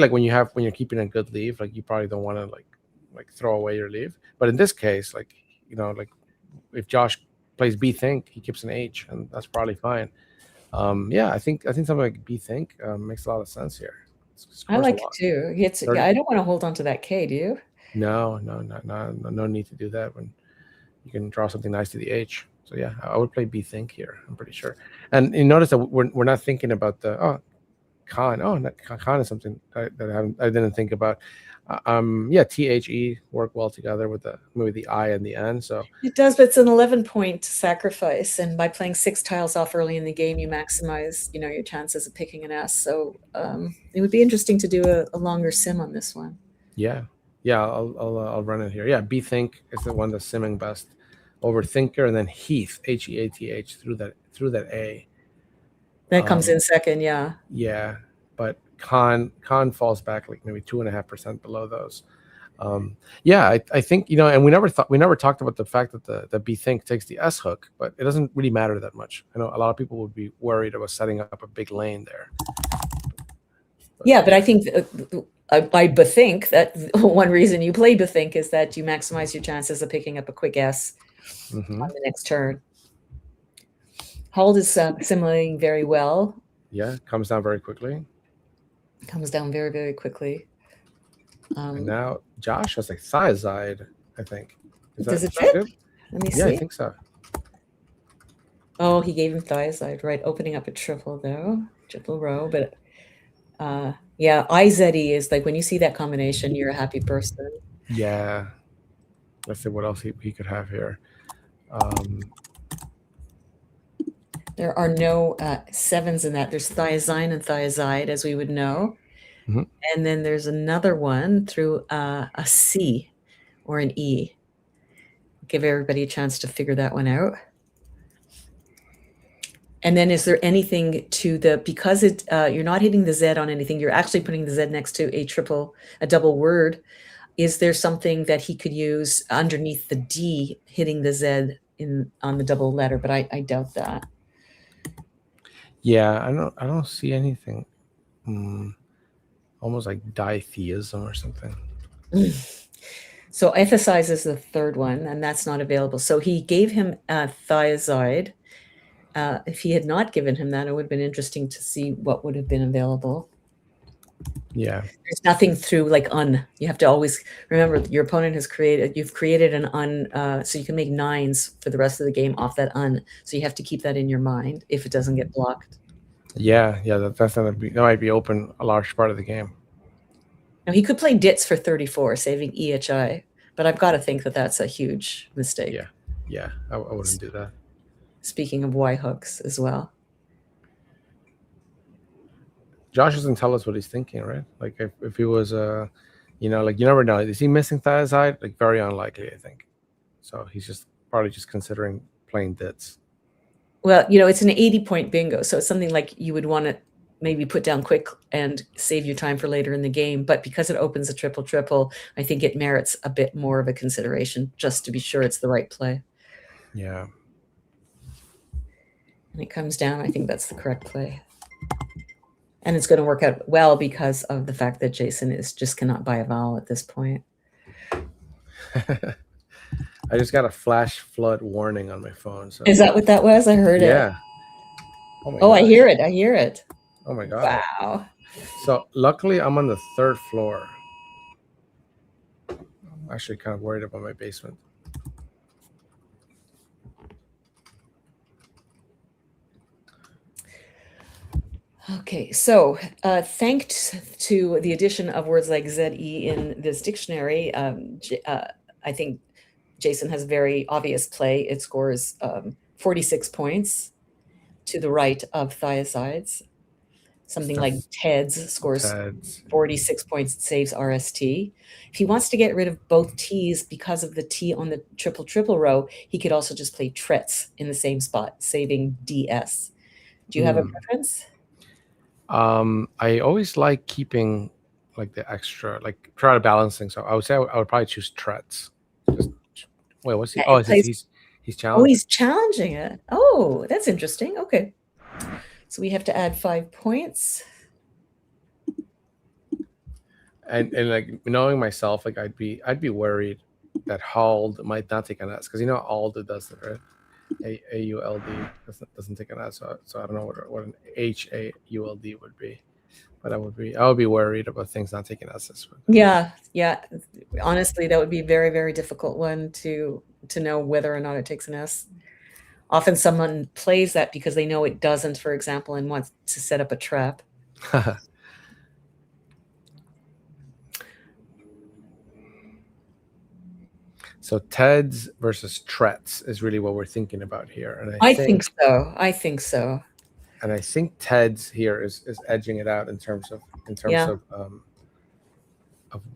when you're keeping a good leave, like you probably don't want to like throw away your leave. But in this case, if Josh plays Bethink, he keeps an H, and that's probably fine. I think something like Bethink makes a lot of sense here. I like it too. I don't want to hold on to that K, do you? No need to do that when you can draw something nice to the H. So yeah, I would play B think here. I'm pretty sure. And you notice that we're not thinking about the con. Oh, con is something that I didn't think about. Yeah, THE work well together with maybe the I and the N. So It does, but it's an 11-point sacrifice, and by playing 6 tiles off early in the game, you maximize, your chances of picking an S. So it would be interesting to do a longer sim on this one. yeah, I'll run it here. Yeah, B think is the one that's simming best over Thinker, and then Heath, Heath through that A. That comes in second, yeah. Yeah, but con falls back like maybe 2.5% below those. Yeah, I think and we never talked about the fact that the B think takes the S hook, but it doesn't really matter that much. I know a lot of people would be worried about setting up a big lane there. Yeah, but I think I bethink that one reason you play bethink is that you maximize your chances of picking up a quick S on the next turn. Hold is simulating very well. Yeah, comes down very quickly. Comes down very, very quickly. And now Josh has like thiazide, I think. Does it fit? Good? Let me see. Yeah, I think so. Oh, he gave him thiazide, right? Opening up a triple though, triple row. But yeah, IZE is like when you see that combination, you're a happy person. Yeah. Let's see what else he could have here. There are no 7s in that. There's thiazine and thiazide, as we would know. And then there's another one through a C or an E. Give everybody a chance to figure that one out. And then is there anything to because you're not hitting the Z on anything, you're actually putting the Z next to a double word. Is there something that he could use underneath the D hitting the Z on the double letter? But I doubt that. Yeah, I don't see anything. Almost like ditheism or something. So ethicize is the third one, and that's not available. So he gave him thiazide. If he had not given him that, it would have been interesting to see what would have been available. Yeah. There's nothing through like un. You have to always remember your opponent you've created an un, so you can make 9s for the rest of the game off that un. So you have to keep that in your mind if it doesn't get blocked. Yeah, that might be open a large part of the game. Now he could play dits for 34, saving EHI, but I've got to think that that's a huge mistake. Yeah, I wouldn't do that. Speaking of Y hooks as well. Josh doesn't tell us what he's thinking, right? Like if he was like you never know. Is he missing thiazide? Like very unlikely, I think. So he's probably just considering playing dits. Well, it's an 80-point bingo, so it's something like you would want to maybe put down quick and save your time for later in the game. But because it opens a triple, I think it merits a bit more of a consideration just to be sure it's the right play. Yeah. And it comes down, I think that's the correct play. And it's going to work out well because of the fact that Jason just cannot buy a vowel at this point. I just got a flash flood warning on my phone. So. Is that what that was? I heard it. Yeah. Oh, I hear it. Oh my God. Wow. So luckily I'm on the 3rd floor. I'm actually kind of worried about my basement. Okay, so thanks to the addition of words like ZE in this dictionary, I think Jason has a very obvious play. It scores 46 points to the right of thiazides. Something like TEDS scores 46 points, it saves RST. If he wants to get rid of both T's because of the T on the triple row, he could also just play TRETS in the same spot, saving DS. Do you have a preference? I always like keeping like the extra, like try to balance things. So I would say I would probably choose TRETS. Wait, what's he? Oh, he's challenging. Oh, he's challenging it. Oh, that's interesting. Okay. So we have to add 5 points. And like knowing myself, like I'd be worried that Hald might not take an S because Ald does it, right? AULD doesn't take an S, so I don't know what an HAULD would be, but I would be worried about things not taking S's. Yeah. Honestly, that would be a very, very difficult one to know whether or not it takes an S. Often someone plays that because they know it doesn't, for example, and wants to set up a trap. So Ted's versus Tret's is really what we're thinking about here, and I think so. I think so. And I think Ted's here is edging it out in terms of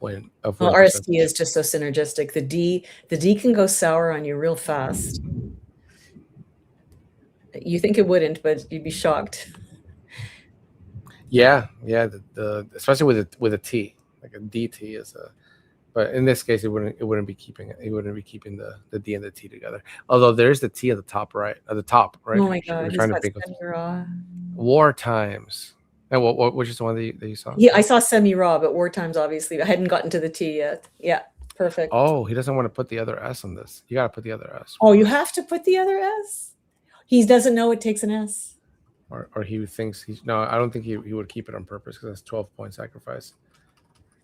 win. Well, RST is just so synergistic. The D can go sour on you real fast. You think it wouldn't, but you'd be shocked. Yeah. The especially with a T, like a DT is a. But in this case, it wouldn't be keeping it. It wouldn't be keeping the D and the T together. Although there's the T at the top right. Oh my God! We're trying to think of War Times. And which is the one that you saw? Yeah, I saw semi-raw, but War Times, obviously. I hadn't gotten to the T yet. Yeah, perfect. Oh, he doesn't want to put the other S on this. You got to put the other S. Oh, you have to put the other S? He doesn't know it takes an S. Or he thinks he's... No, I don't think he would keep it on purpose because that's 12-point sacrifice.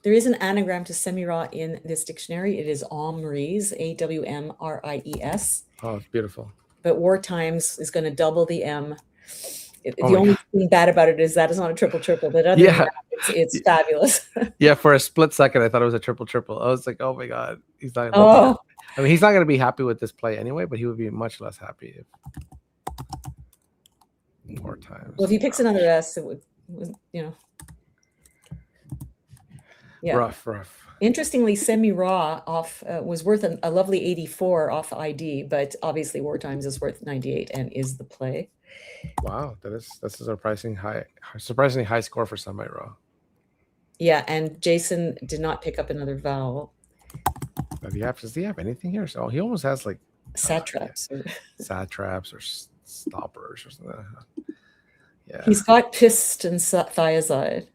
There is an anagram to semi-raw in this dictionary. It is Amries, AWMRIES. Oh, it's beautiful. But War Times is going to double the M. The only thing bad about it is that it's not a triple, but other than that, it's fabulous. Yeah, for a split second, I thought it was a triple. I was like, oh my God, he's not. I mean, he's not going to be happy with this play anyway, but he would be much less happy if War Times. Well, if he picks another S, it would, Yeah. Rough. Interestingly, semi-raw off was worth a lovely 84 off ID, but obviously War Times is worth 98 and is the play. Wow, that's a surprisingly high score for semi-raw. Yeah, and Jason did not pick up another vowel. Does he have anything here? So he almost has like satraps, satraps or stoppers or something. Yeah, he's got pist and thiazide.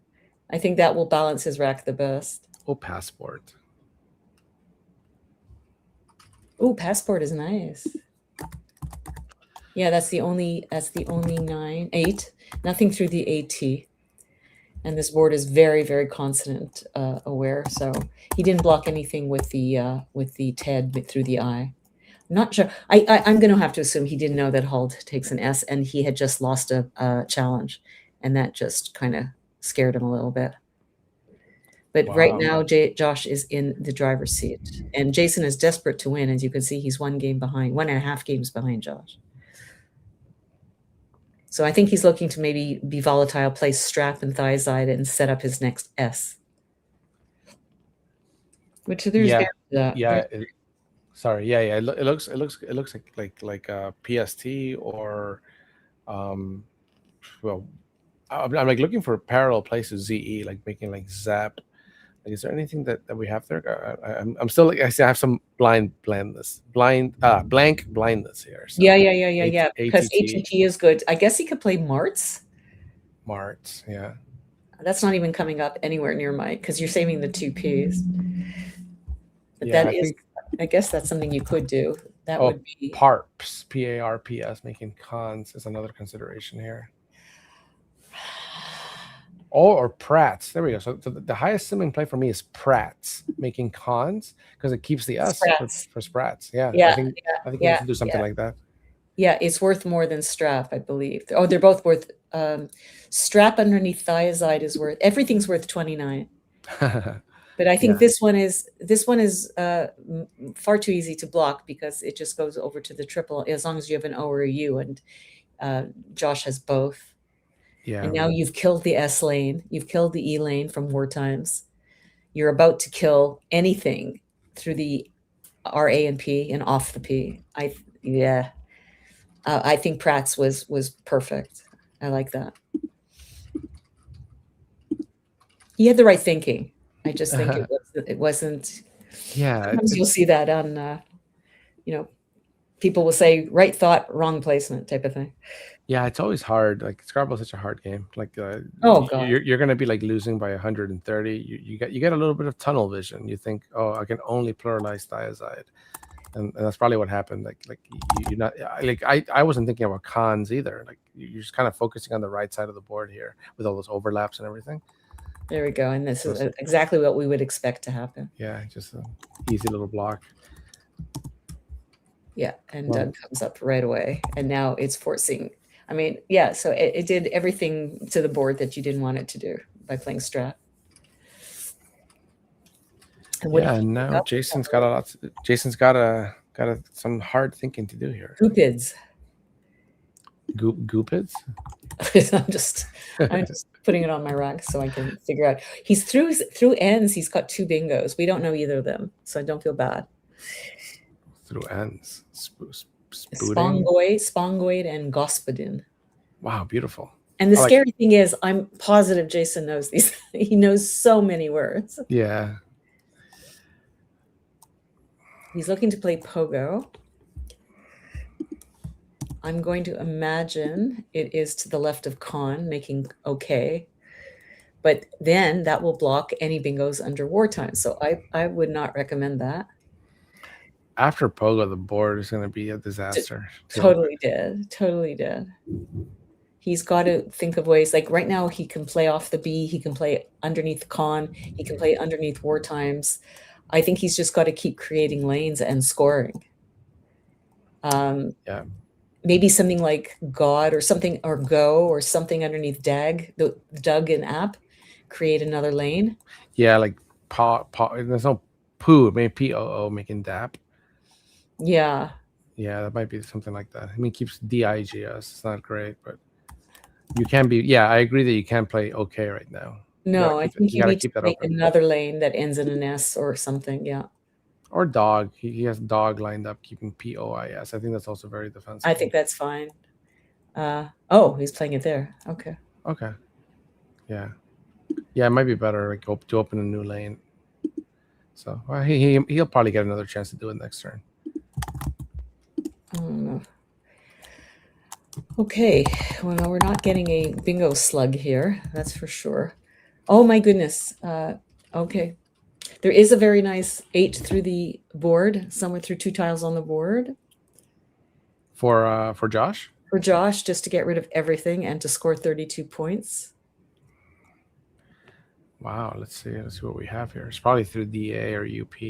I think that will balance his rack the best. Oh, passport. Oh, passport is nice. Yeah, that's the only 9, 8. Nothing through the AT. And this board is very, very consonant aware. So he didn't block anything with the TED through the I. I'm not sure. I'm going to have to assume he didn't know that Hald takes an S, and he had just lost a challenge, and that just kind of scared him a little bit. But right now, Josh is in the driver's seat, and Jason is desperate to win. As you can see, he's 1.5 games behind Josh. So I think he's looking to maybe be volatile, play strap and thiazide, and set up his next S. Which there's It looks like PST or well, I'm like looking for parallel places ZE, like making like Zap. Like, is there anything that we have there? I'm still like I have some blank blindness here. So yeah. Because ATT is good. I guess he could play Marts. Yeah. That's not even coming up anywhere near mine because you're saving the 2 Ps. But I guess that's something you could do. That would be PARPS, PARPS, making cons is another consideration here. Or Pratt's. There we go. So the highest simming play for me is Pratt's, making cons because it keeps the S for Sprats. Yeah. I think you can do something like that. Yeah, it's worth more than strap, I believe. Oh, they're both worth. Strap underneath thiazide is worth. Everything's worth 29. But I think this one is far too easy to block because it just goes over to the triple as long as you have an O or a U, and Josh has both. Yeah. And now you've killed the S lane. You've killed the E lane from War Times. You're about to kill anything through the RA and P and off the P. I think Pratt's was perfect. I like that. He had the right thinking. I just think it wasn't. Yeah. Sometimes you'll see that on, people will say right thought, wrong placement type of thing. Yeah, it's always hard. Like Scrabble is such a hard game. Like, oh god, you're gonna be like losing by 130. You get a little bit of tunnel vision. You think, oh, I can only pluralize thiazide, and that's probably what happened. Like you're not like I wasn't thinking about cons either. Like you're just kind of focusing on the right side of the board here with all those overlaps and everything. There we go, and this is exactly what we would expect to happen. Yeah, just an easy little block. Yeah, and Well- Doug comes up right away, and now it's forcing. I mean, yeah, so it did everything to the board that you didn't want it to do by playing Strat. And what Yeah, did you and pick now up? Jason's got a lot. Jason's got some hard thinking to do here. Cupids. Goopids. I'm just putting it on my rack so I can figure out. He's through ends. He's got 2 bingos. We don't know either of them, so I don't feel bad. Through ends. Spooting. Spongoid, and Господин. Wow, beautiful. And the I like- scary thing is, I'm positive Jason knows these. He knows so many words. Yeah. He's looking to play Pogo. I'm going to imagine it is to the left of Con, making okay. But then that will block any bingos under wartime. So I would not recommend that. After Pogo, the board is going to be a disaster. Totally did. He's got to think of ways, like right now he can play off the B, he can play underneath Con, he can play underneath war times. I think he's just got to keep creating lanes and scoring. Yeah. Maybe something like God or something, or Go or something underneath Doug and App, create another lane. Yeah, like there's no poo, maybe POO making DAP. Yeah. Yeah, that might be something like that. I mean, it keeps DIGS. It's not great, but you can be. Yeah, I agree that you can't play okay right now. No, I think you need to that make open. another lane that ends in an S or something. Yeah. Or dog. He has dog lined up, keeping POIS. I think that's also very defensive. I think that's fine. Oh, he's playing it there. Okay. Okay. Yeah. Yeah, it might be better like to open a new lane. So he'll probably get another chance to do it next turn. I don't know. Okay. Well, no, we're not getting a bingo slug here. That's for sure. Oh my goodness. Okay. There is a very nice 8 through the board, somewhere through 2 tiles on the board. For Josh? For Josh, just to get rid of everything and to score 32 points. Wow, let's see what we have here. It's probably through DA or UP.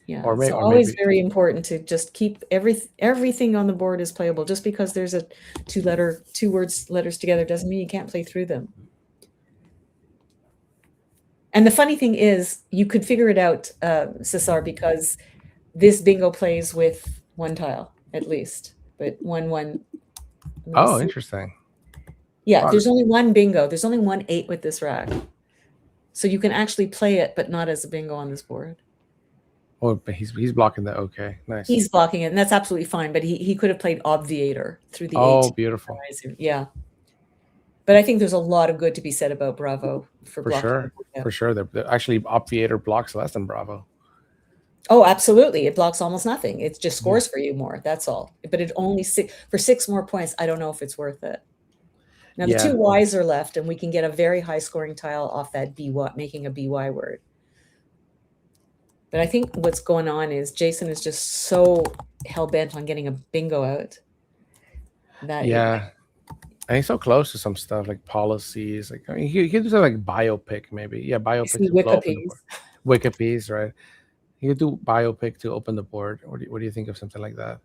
Yeah, Or it's or always maybe- very important to just keep everything on the board is playable. Just because there's a 2 letters together doesn't mean you can't play through them. And the funny thing is, you could figure it out, Cesar, because this bingo plays with 1 tile at least, but 1. Oh, interesting. Yeah, Wow. there's only 1 bingo. There's only 1 8 with this rack, so you can actually play it, but not as a bingo on this board. Oh, but he's blocking that. Okay, nice. He's blocking it, and that's absolutely fine. But he could have played Obviator through the 8. Oh, beautiful. Yeah. But I think there's a lot of good to be said about Bravo for blocking. Sure. Yeah. For sure. They're actually Obviator blocks less than Bravo. Oh, absolutely. It blocks almost nothing. It just scores for you more. That's all. But it only for 6 more points. I don't know if it's worth it. Now the 2 Ys are left, and we can get a very high scoring tile off that BY, making a BY word. But I think what's going on is Jason is just so hell bent on getting a bingo out. That and he's so close to some stuff like policies. Like, I mean, he could do something like biopic, maybe. Yeah, biopic. Wikipedia, right? He could do biopic to open the board. What do you think of something like that?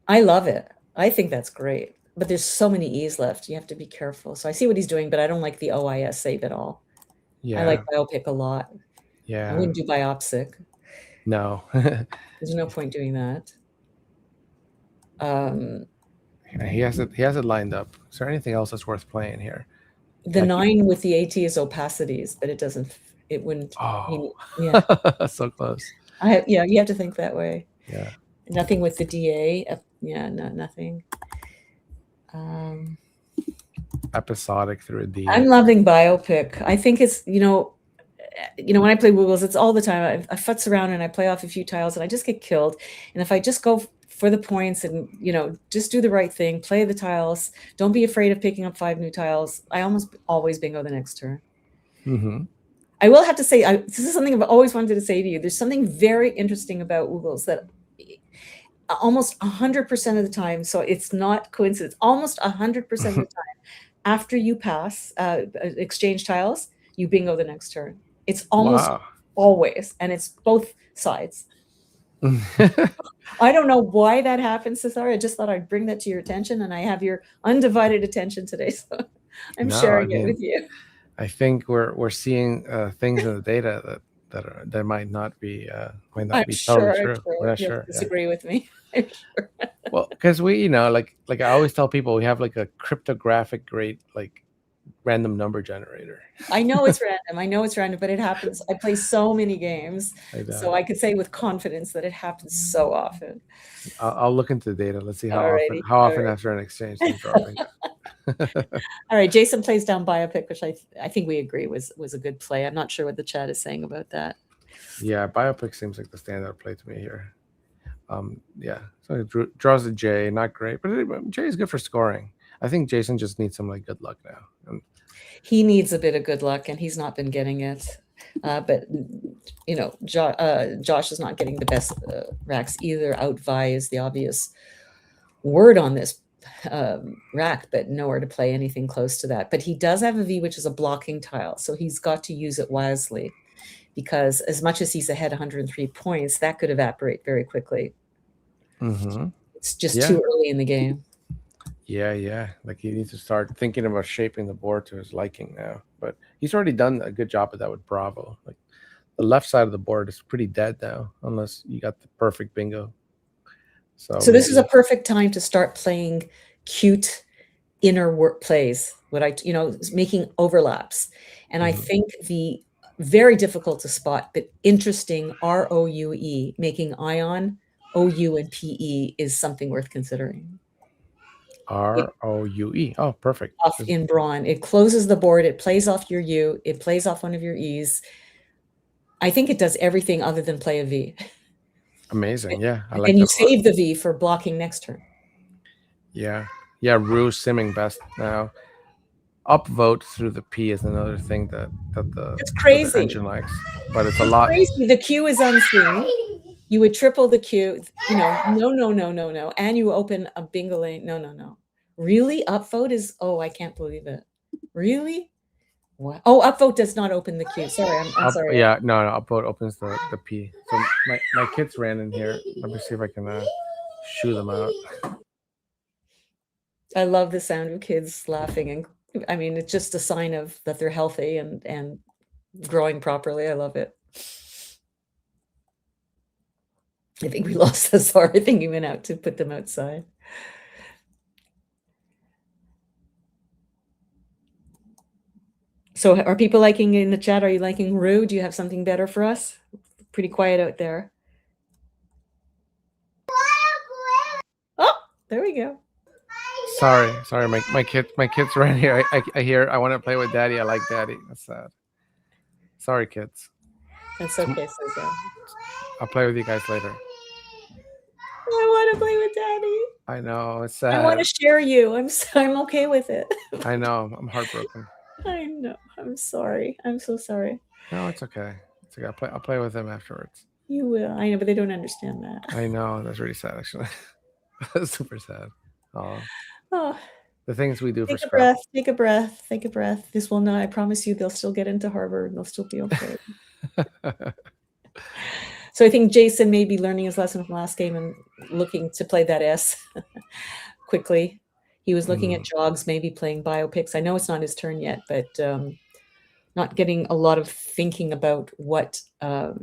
I love it. I think that's great. But there's so many E's left. You have to be careful. So I see what he's doing, but I don't like the OIS save at all. Yeah. I like biopic a lot. Yeah. I wouldn't do biopsic. No. There's no point doing that. He has it lined up. Is there anything else that's worth playing here? The 9 with the AT is opacities, but it wouldn't. Oh, yeah. So close. You have to think that way. Yeah. Nothing with the DA. Yeah, no, nothing. Episodic through a D. I'm loving biopic. I think it's, when I play Woogles, it's all the time. I futz around and I play off a few tiles and I just get killed. And if I just go for the points and, just do the right thing, play the tiles, don't be afraid of picking up 5 new tiles, I almost always bingo the next turn. Mm-hmm. I will have to say, this is something I've always wanted to say to you. There's something very interesting about Woogles that almost 100% of the time, so it's not coincidence, almost 100% of the time, after you pass exchange tiles, you bingo the next turn. It's almost always, and it's both sides. I don't know why that happens, Cesar. I just thought I'd bring that to your attention, and I have your undivided attention today, so I'm No, sharing I it mean, with you. I think we're seeing things in the data that might not be I'm totally sure, I'm true. We're sure not you'll sure. Yeah. disagree with me. I'm sure. Well, because we, like I always tell people, we have like a cryptographic grade like random number generator. I know it's random. I know it's random, but it happens. I play so many games, Like that. so I could say with confidence that it happens so often. I'll look into the data. Let's see how Alrighty, often alright. after an exchange things dropping. All right, Jason plays down Biopic, which I think we agree was a good play. I'm not sure what the chat is saying about that. Yeah, Biopic seems like the standout play to me here. Yeah, so it draws a J, not great, but J is good for scoring. I think Jason just needs some like good luck now. He needs a bit of good luck, and he's not been getting it. But you know, Josh is not getting the best racks either. Outvie is the obvious word on this rack, but nowhere to play anything close to that. But he does have a V, which is a blocking tile, so he's got to use it wisely, because as much as he's ahead 103 points, that could evaporate very quickly. Mm-hmm. It's just too early in the game. Yeah. Like he needs to start thinking about shaping the board to his liking now. But he's already done a good job of that with Bravo. Like the left side of the board is pretty dead now, unless you got the perfect bingo. So this is a perfect time to start playing cute inner work plays. Making overlaps. And I think the very difficult to spot, but interesting ROUE, making ion, OU, and PE is something worth considering. ROUE. Oh, perfect. Off in brawn. It closes the board. It plays off your U. It plays off one of your E's. I think it does everything other than play a V. Amazing. Yeah. I like and you that save the V for blocking next turn. Yeah. Rue simming best now. Upvote through the P is another thing that it's crazy. The engine likes, but it's a lot. Crazy. The Q is unseen. You would triple the Q. No. And you open a bingo lane. No. Really? Upvote is, I can't believe it. Really? What? Oh, upvote does not open the Q. Sorry, I'm sorry. Yeah, no, upvote opens the P. So my kids ran in here. Let me see if I can shoo them out. I love the sound of kids laughing, and I mean, it's just a sign of that they're healthy and growing properly. I love it. I think we lost Cesar. I think he went out to put them outside. So are people liking in the chat? Are you liking Rue? Do you have something better for us? Pretty quiet out there. Oh, there we go. Sorry. My kids ran here. I hear I want to play with daddy. I like daddy. That's sad. Sorry, kids. That's okay, Cesar. I'll play with you guys later. I want to play with daddy. I know, it's sad. I want to share you. I'm okay with it. I know. I'm heartbroken. I know. I'm sorry. I'm so sorry. No, it's okay. It's okay. I'll play with them afterwards. You will. I know, but they don't understand that. I know. That's really sad, actually. That's super sad. Oh. The things we do for Scrabble. Take a breath. Take a breath. This will not. I promise you, they'll still get into Harvard and they'll still be okay. So I think Jason may be learning his lesson from last game and looking to play that S quickly. He was looking at jogs, maybe playing biopics. I know it's not his turn yet, but not getting a lot of thinking about what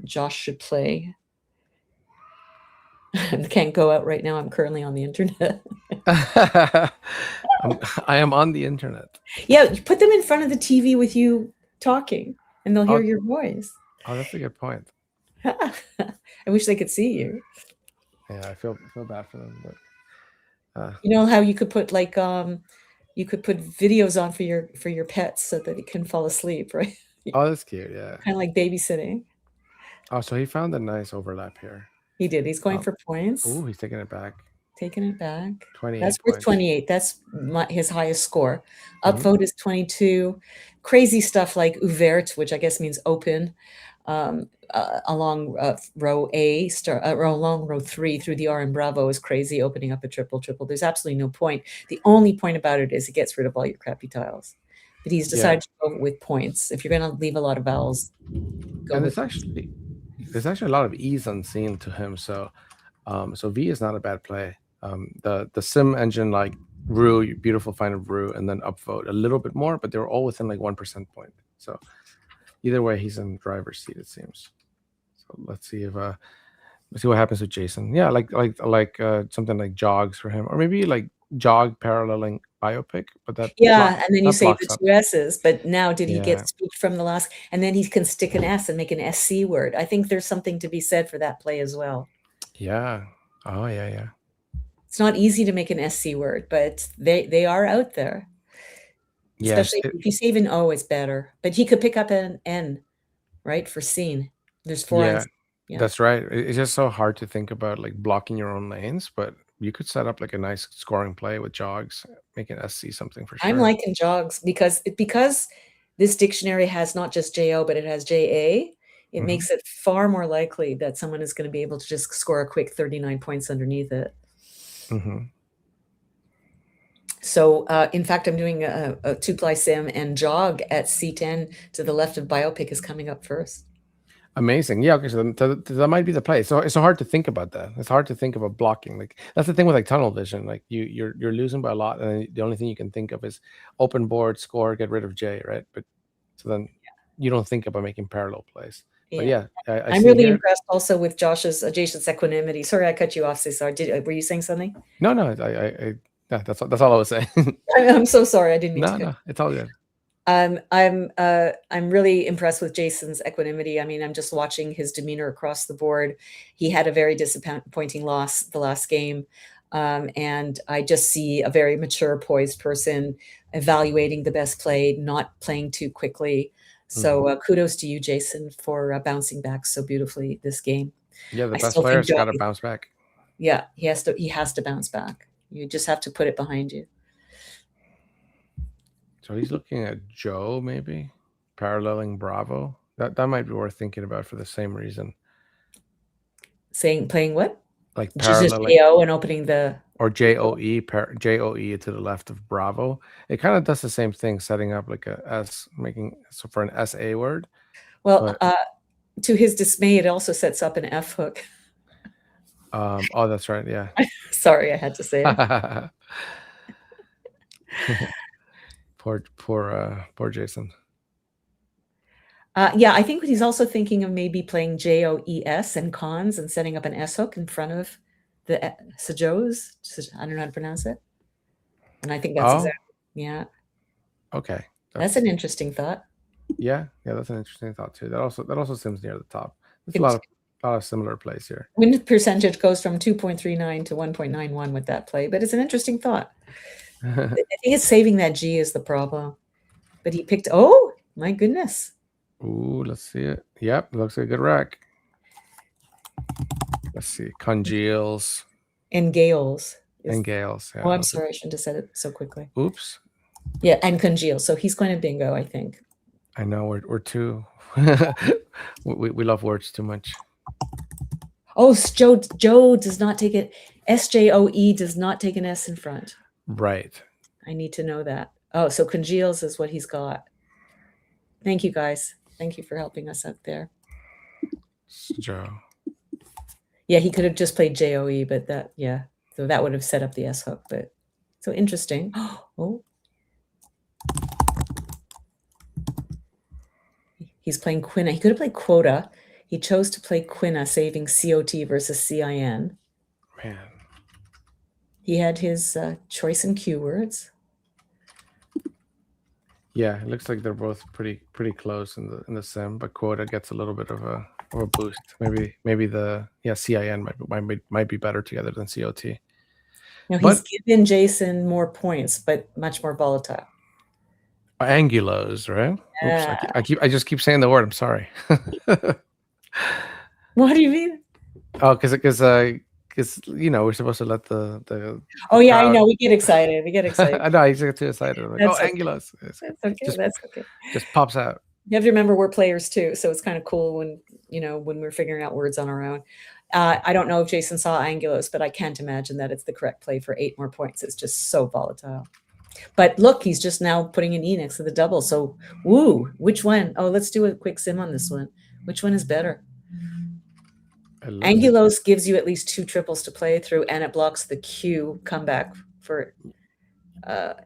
Josh should play. I can't go out right now. I'm currently on the internet. I am on the internet. Yeah, put them in front of the TV with you talking, and they'll hear your voice. Oh, that's a good point. I wish they could see you. Yeah, I feel bad for them, but you know how you could put you could put videos on for your pets so that it can fall asleep, right? Oh, that's cute. Yeah, kind of like babysitting. Oh, so he found a nice overlap here. He did. He's going for points. Oh, he's taking it back. 28. That's worth 28. That's his highest score. Upvote is 22. Crazy stuff like ouvert, which I guess means open, along row A, along row 3 through the R and Bravo is crazy, opening up a triple. There's absolutely no point. The only point about it is it gets rid of all your crappy tiles. But he's decided to go with points. If you're going to leave a lot of vowels, go and with it's there's actually a lot of ease unseen to him. So so V is not a bad play. The sim engine like Rue, beautiful find of Rue, and then upvote a little bit more, but they were all within like 1% point. So either way, he's in driver's seat, it seems. So let's see if let's see what happens with Jason. Yeah, like something like jogs for him, or maybe like jog paralleling biopic, but that Yeah, and then you that save blocks the up. 2 S's, but now did he Yeah. get spooked from the last? And then he can stick an S and make an SC word. I think there's something to be said for that play as well. Yeah. Oh yeah, yeah. It's not easy to make an SC word, but they are out there. Yes, Especially if you save an O, it's better. But he could pick up an N, right, for scene. There's 4 yeah, N's. Yeah. that's right. It's just so hard to think about like blocking your own lanes, but you could set up like a nice scoring play with jogs, make an SC something for sure. I'm liking jogs because this dictionary has not just JO, but it has JA. It makes it far more likely that someone is going to be able to just score a quick 39 points underneath it. So, in fact, I'm doing a 2-ply sim, and jog at C10 to the left of biopic is coming up first. Amazing. Yeah, okay, so that might be the play. So it's so hard to think about that. It's hard to think about blocking. Like that's the thing with like tunnel vision. Like you're losing by a lot, and the only thing you can think of is open board, score, get rid of J, right? But so then you don't think about making parallel plays. But yeah, I'm really impressed also with Jason's equanimity. Sorry, I cut you off, Cesar. Were you saying something? No, yeah, that's all I was saying. I'm so sorry. I didn't mean to. No, it's all good. I'm really impressed with Jason's equanimity. I mean, I'm just watching his demeanor across the board. He had a very disappointing loss the last game. And I just see a very mature, poised person evaluating the best play, not playing too quickly. So kudos to you, Jason, for bouncing back so beautifully this game. Yeah, the best player's got to bounce back. Yeah, he has to bounce back. You just have to put it behind you. So he's looking at Joe, maybe paralleling Bravo. That might be worth thinking about for the same reason. Playing what? Like paralleling JO and opening the or JOE to the left of Bravo. It kind of does the same thing, setting up like a S, so for an SA word. Well, to his dismay, it also sets up an F hook. Oh, that's right. Yeah. Sorry, I had to say it. Poor Jason. Yeah, I think he's also thinking of maybe playing JOES and cons and setting up an S hook in front of the Sajos. I don't know how to pronounce it. And I think that's exactly, yeah. Okay. That's an interesting thought. Yeah, that's an interesting thought too. That also seems near the top. There's a lot of similar plays here. Win percentage goes from 2.39 to 1.91 with that play, but it's an interesting thought. I think it's saving that G is the problem. But he picked, oh my goodness. Ooh, let's see it. Yep, looks like a good rack. Let's see. Congeals. And Gales. And Gales. Yeah, oh, I'm sorry. I shouldn't have said it so quickly. Oops. Yeah, and congeal. So he's going to bingo, I think. I know we're too we love words too much. Oh, Joe does not take it. SJOE does not take an S in front. Right. I need to know that. Oh, so congeals is what he's got. Thank you, guys. Thank you for helping us out there. Joe. Yeah, he could have just played JOE, but so that would have set up the S hook. But so interesting. Oh. He's playing Quina. He could have played Quota. He chose to play Quina, saving COT versus CIN. Man. He had his choice in keywords. Yeah, it looks like they're both pretty close in the sim, but Quota gets a little bit of a boost. Maybe the CIN might be better together than COT. Now he's given Jason more points, but much more volatile. Angulos, right? Yeah. Oops, I just keep saying the word. I'm sorry. What do you mean? Oh, because we're supposed to let the oh yeah, crowd... I know. We get excited. I know. I just get too excited. I'm like, okay. Angulos. That's okay. That's okay. Just pops out. You have to remember we're players too, so it's kind of cool when we're figuring out words on our own. I don't know if Jason saw Angulos, but I can't imagine that it's the correct play for 8 more points. It's just so volatile. But look, he's just now putting an E next to the double. So, woo, which one? Oh, let's do a quick sim on this one. Which one is better? Angulos gives you at least 2 triples to play through, and it blocks the Q comeback for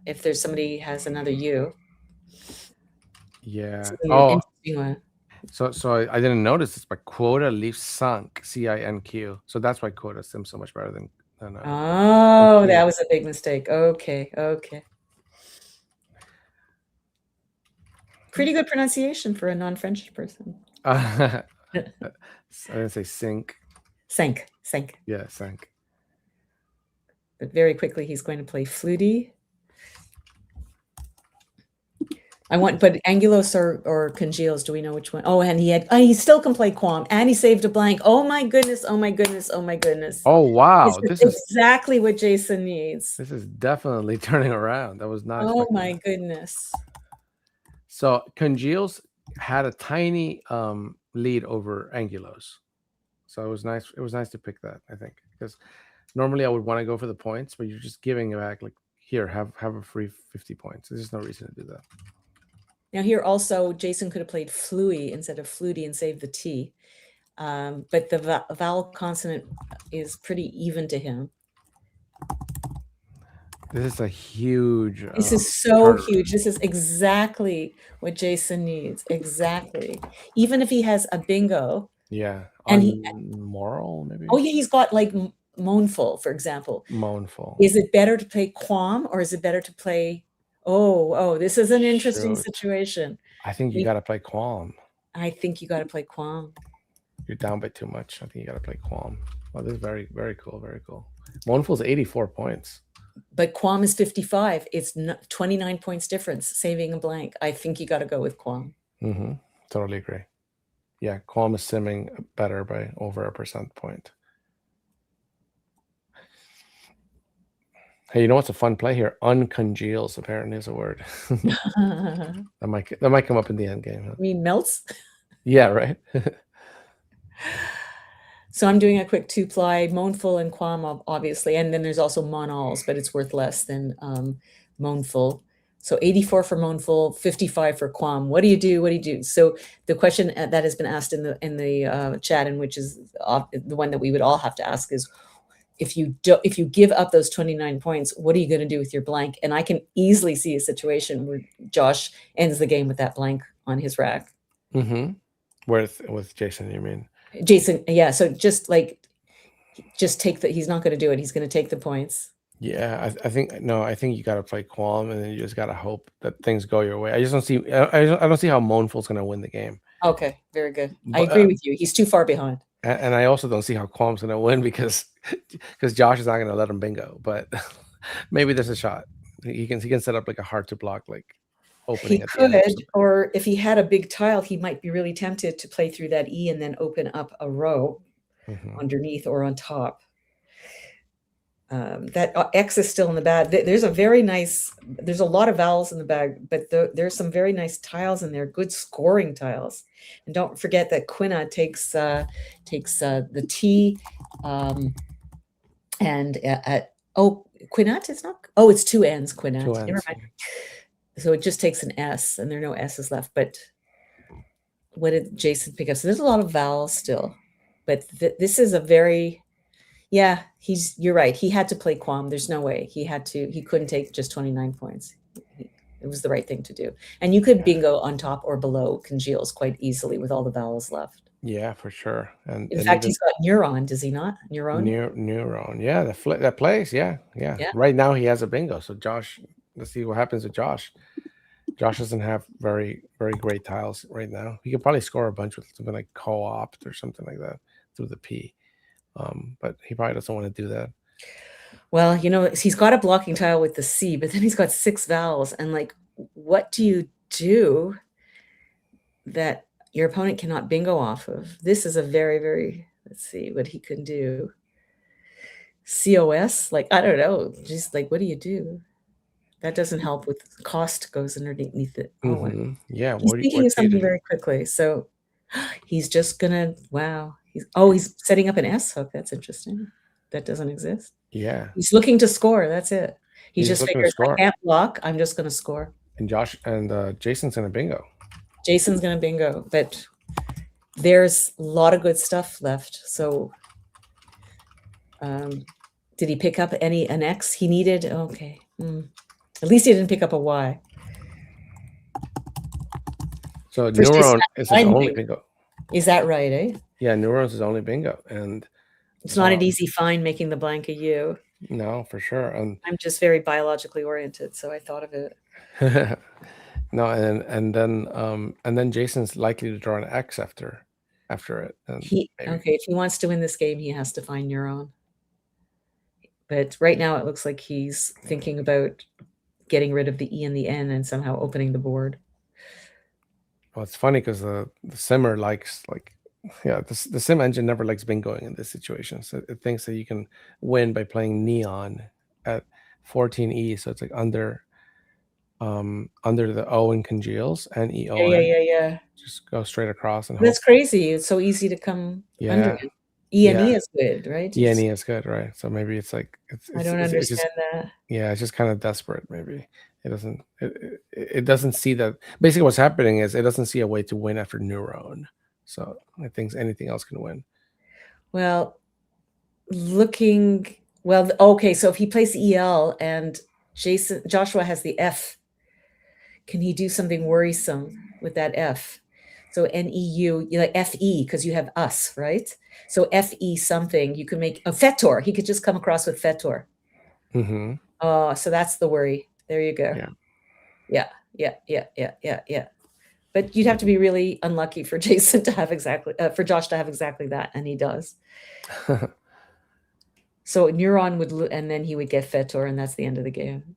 if there's somebody has another U. Yeah. Interesting one. So I didn't notice this, but quota leaves sunk, CINQ. So that's why quota sims so much better than oh, that was a big mistake. Okay. Pretty good pronunciation for a non-French person. I didn't say sink. Sank. Yeah, sank. But very quickly, he's going to play Flutie. But Angulos or Congeals, do we know which one? Oh, and he still can play Quam, and he saved a blank. Oh my goodness. Oh wow. This is exactly what Jason needs. This is definitely turning around. That was not. Oh my goodness. So Congeals had a tiny lead over Angulos. So it was nice. It was nice to pick that, I think, because normally I would want to go for the points, but you're just giving it back, like, here, have a free 50 points. There's just no reason to do that. Now here also, Jason could have played Flui instead of Flutie and saved the T. But the vowel consonant is pretty even to him. This is a huge... This is so huge. This is exactly what Jason needs. Exactly. Even if he has a bingo. Yeah. And moral, maybe? Oh, yeah, he's got like moanful, for example. Moanful. Is it better to play Quam or is it better to play... Oh, this is an interesting situation. I think you got to play Quam. I think you got to play Quam. You're down by too much. I think you got to play Quam. Well, this is very, very cool. Very cool. Moanful is 84 points. But Quam is 55. It's 29 points difference, saving a blank. I think you got to go with Quam. Mm-hmm. Totally agree. Yeah, Quam is simming better by over a percent point. Hey, you know what's a fun play here? Uncongeals apparently is a word. that might come up in the end game. Huh? You mean melts? Yeah, right. So I'm doing a quick 2-ply, moanful and Quam, obviously, and then there's also monals, but it's worth less than moanful. So 84 for moanful, 55 for Quam. What do you do? So the question that has been asked in the chat, and which is the one that we would all have to ask, is if you give up those 29 points, what are you going to do with your blank? And I can easily see a situation where Josh ends the game with that blank on his rack. Mm-hmm. With Jason, you mean? Jason, yeah. So just take the. He's not going to do it. He's going to take the points. Yeah, I think you got to play Quam, and then you just got to hope that things go your way. I just don't see. I don't see how Moanful's going to win the game. Okay, very good. I agree with you. He's too far behind. And I also don't see how Quam's going to win because Josh is not going to let him bingo. But maybe there's a shot. He can set up like a hard to block opening. He could, or if he had a big tile, he might be really tempted to play through that E and then open up a row underneath or on top. That X is still in the bag. There's a lot of vowels in the bag, but there's some very nice tiles in there, good scoring tiles. And don't forget that Quina takes the T, and Quinat is not. Oh, it's 2 N's. Quinat. Never mind. So it just takes an S, and there are no S's left. But what did Jason pick up? So there's a lot of vowels still, but this is a very, yeah. You're right. He had to play Quam. There's no way he couldn't take just 29 points. It was the right thing to do. And you could bingo on top or below Congeals quite easily with all the vowels left. Yeah, for sure. And in fact, he's got Neuron, does he not? Neuron. Yeah, that plays. Yeah. Right now he has a bingo. So Josh. Let's see what happens with Josh. Josh doesn't have very, very great tiles right now. He could probably score a bunch with something like co-opt or something like that through the P. But he probably doesn't want to do that. Well, he's got a blocking tile with the C, but then he's got 6 vowels. And what do you do that your opponent cannot bingo off of? This is a very, very, let's see what he can do. COS? I don't know. Just what do you do? That doesn't help with cost goes underneath it. Mm-hmm. Yeah. He's thinking of something very quickly. So he's just gonna, wow. He's setting up an S hook. That's interesting. That doesn't exist. Yeah. He's looking to score. That's it. He just figures, I can't block. I'm just gonna score. And Josh and Jason's gonna bingo. Jason's gonna bingo. But there's a lot of good stuff left. So did he pick up an X he needed? Okay. At least he didn't pick up a Y. So For Neuron Jason, is his only bingo. Is that right, eh? Yeah, Neuron's his only bingo. And it's not an easy find making the blank a U. No, for sure. And I'm just very biologically oriented, so I thought of it. No, and then Jason's likely to draw an X after it. And okay, if he wants to win this game, he has to find Neuron. But right now it looks like he's thinking about getting rid of the E and the N and somehow opening the board. Well, it's funny because the simmer likes the sim engine never likes bingoing in this situation. So it thinks that you can win by playing neon at 14E. So it's like under the O in congeals, NEON. Yeah. Just go straight across and that's crazy. It's so easy to come under it. E&E is good, right? E&E is good, right? So maybe it's like I don't understand that. Yeah, it's just kind of desperate. Maybe it doesn't see that. Basically, what's happening is it doesn't see a way to win after Neuron. So it thinks anything else can win. Well, okay. So if he plays EL and Joshua has the F, can he do something worrisome with that F? So NEU, like FE, because you have us, right? So FE something, you can make a Fetor. He could just come across with Fetor. Mm-hmm. So that's the worry. There you go. Yeah. But you'd have to be really unlucky for Jason to have for Josh to have exactly that, and he does. So Neuron would, and then he would get Fetor, and that's the end of the game.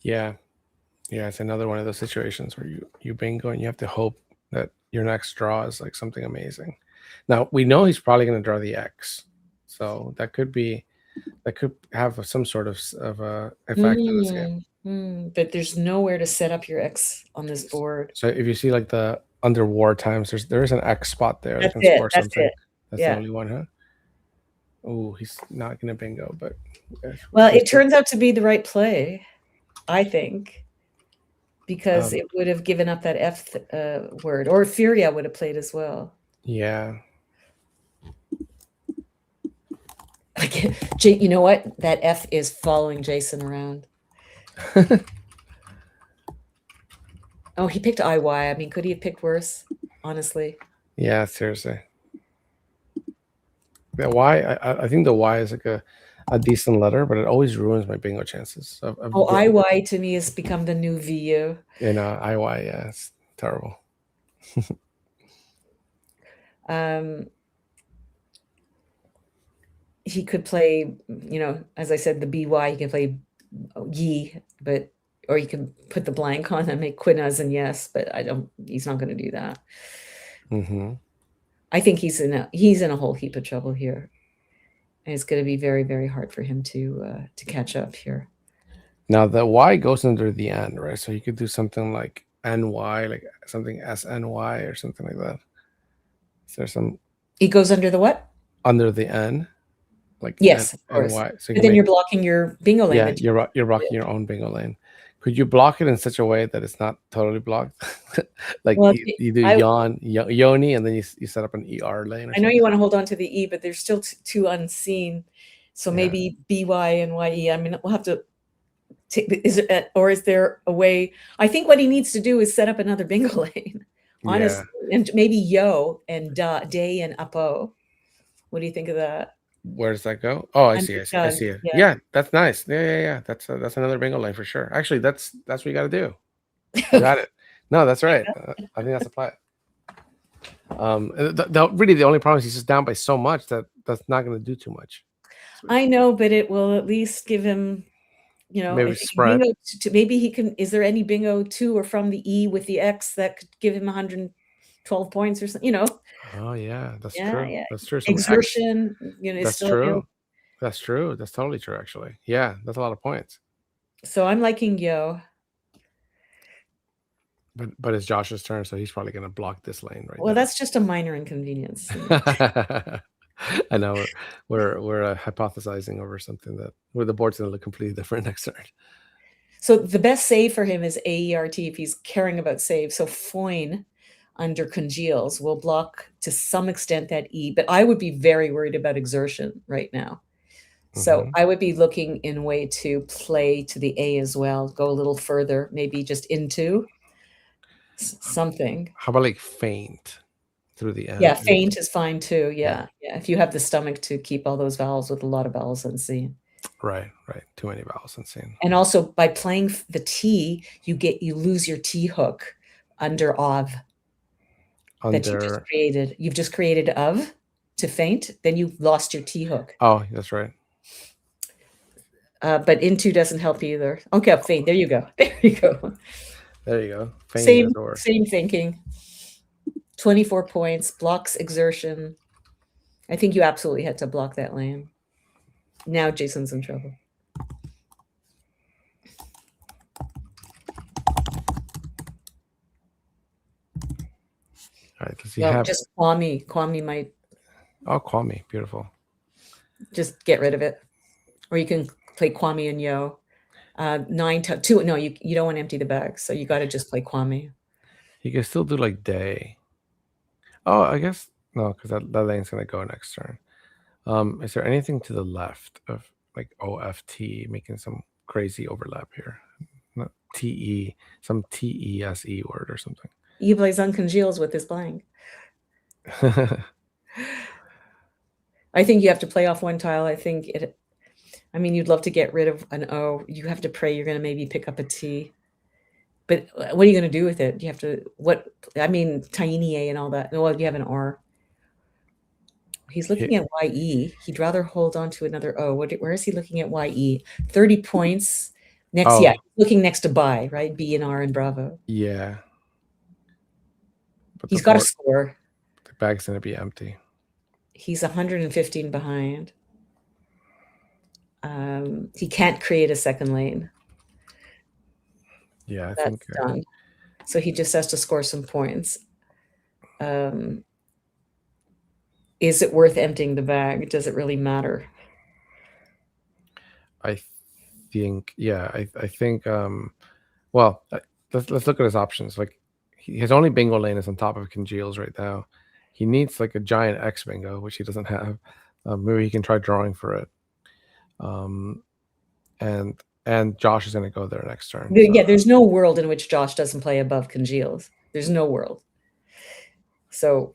Yeah, it's another one of those situations where you bingo and you have to hope that your next draw is like something amazing. Now we know he's probably going to draw the X, so that could have some sort of effect in this game. But there's nowhere to set up your X on this board. So if you see like the under war times, there is an X spot there. That's that can it. Score That's something. it. That's the only one, huh? Oh, he's not going to bingo, but well, it turns out to be the right play, I think, because it would have given up that F word, or Furia would have played as well. Yeah. You know what? That F is following Jason around. Oh, he picked IY. I mean, could he have picked worse? Honestly. Yeah, seriously. The Y, I think the Y is like a decent letter, but it always ruins my bingo chances. IY to me has become the new VU. IY, yeah, it's terrible. He could play, as I said, the BY. He can play Yi, or you can put the blank on and make Quinaz and yes, but he's not going to do that. Mm-hmm. I think he's in a whole heap of trouble here. And it's going to be very, very hard for him to catch up here. Now the Y goes under the N, right? So you could do something like NY, like something SNY or something like that. Is there some? It goes under the what? Under the N, like yes, of course. NY. So but then you're blocking your bingo lane. Yeah, you're blocking your own bingo lane. Could you block it in such a way that it's not totally blocked? Like you do Yoni, and then you set up an ER lane. I know you want to hold on to the E, but there's still two unseen. So maybe BY and YE. I mean, we'll have to. Is there a way? I think what he needs to do is set up another bingo lane. Honestly, and maybe Yo and Day and Apo. What do you think of that? Where does that go? Oh, I see it. Yeah, that's nice. Yeah. That's another bingo lane for sure. Actually, that's what you got to do. Got it. No, that's right. I think that's a play. Really, the only problem is he's just down by so much that's not going to do too much. I know, but it will at least give him, maybe spread. Maybe he can. Is there any bingo to or from the E with the X that could give him 112 points or something? Oh yeah, that's true. Yeah. That's true. Exertion, that's true. That's true. That's totally true. Actually, yeah, that's a lot of points. So I'm liking Yo. But it's Josh's turn, so he's probably going to block this lane right now. Well, that's just a minor inconvenience. I know we're hypothesizing over something where the board's going to look completely different next turn. So the best save for him is AERT if he's caring about save. So Foyne, under congeals will block to some extent that E, but I would be very worried about exertion right now. So Mhm. I would be looking in a way to play to the A as well, go a little further, maybe just into something. How about like faint through the Yeah, end? faint is fine too. Yeah, yeah. If you have the stomach to keep all those vowels with a lot of vowels unseen. Right. Too many vowels unseen. And also by playing the T, you lose your T hook under of that you just Under. created. You've just created of to faint, then you've lost your T hook. Oh, that's right. But into doesn't help either. Okay, faint. There you go. There you go. There you go. Faint is the word. Same thinking. 24 points, blocks exertion. I think you absolutely had to block that lane. Now Jason's in trouble. All right. Does he Well, have? just Kwame. Kwame might Oh, Kwame. Beautiful. just get rid of it. Or you can play Kwame and Yo. 9 to 2. No, you don't want to empty the bag, so you got to just play Kwame. He can still do like day. Oh, I guess no, because that lane's gonna go next turn. Is there anything to the left of like OFT making some crazy overlap here? Not TE, some TESE word or something. He plays uncongeals with his blank. I think you have to play off one tile. I mean, you'd love to get rid of an O. You have to pray you're going to maybe pick up a T. But what are you going to do with it? You have to, tiny A and all that. Well, you have an R. He's looking at YE. He'd rather hold on to another O. Where is he looking at YE? 30 points. Next, Oh. yeah, looking next to buy, right? B and R and Bravo. Yeah. But He's got a score. The bag's going to be empty. He's 115 behind. He can't create a second lane. Yeah, That's done. So he just has to score some points. Is it worth emptying the bag? Does it really matter? I think, yeah, I think, well, let's look at his options. Like, his only bingo lane is on top of congeals right now. He needs like a giant X bingo, which he doesn't have. Maybe he can try drawing for it. And Josh is going to go there next turn. Yeah, there's no world in which Josh doesn't play above congeals. There's no world. So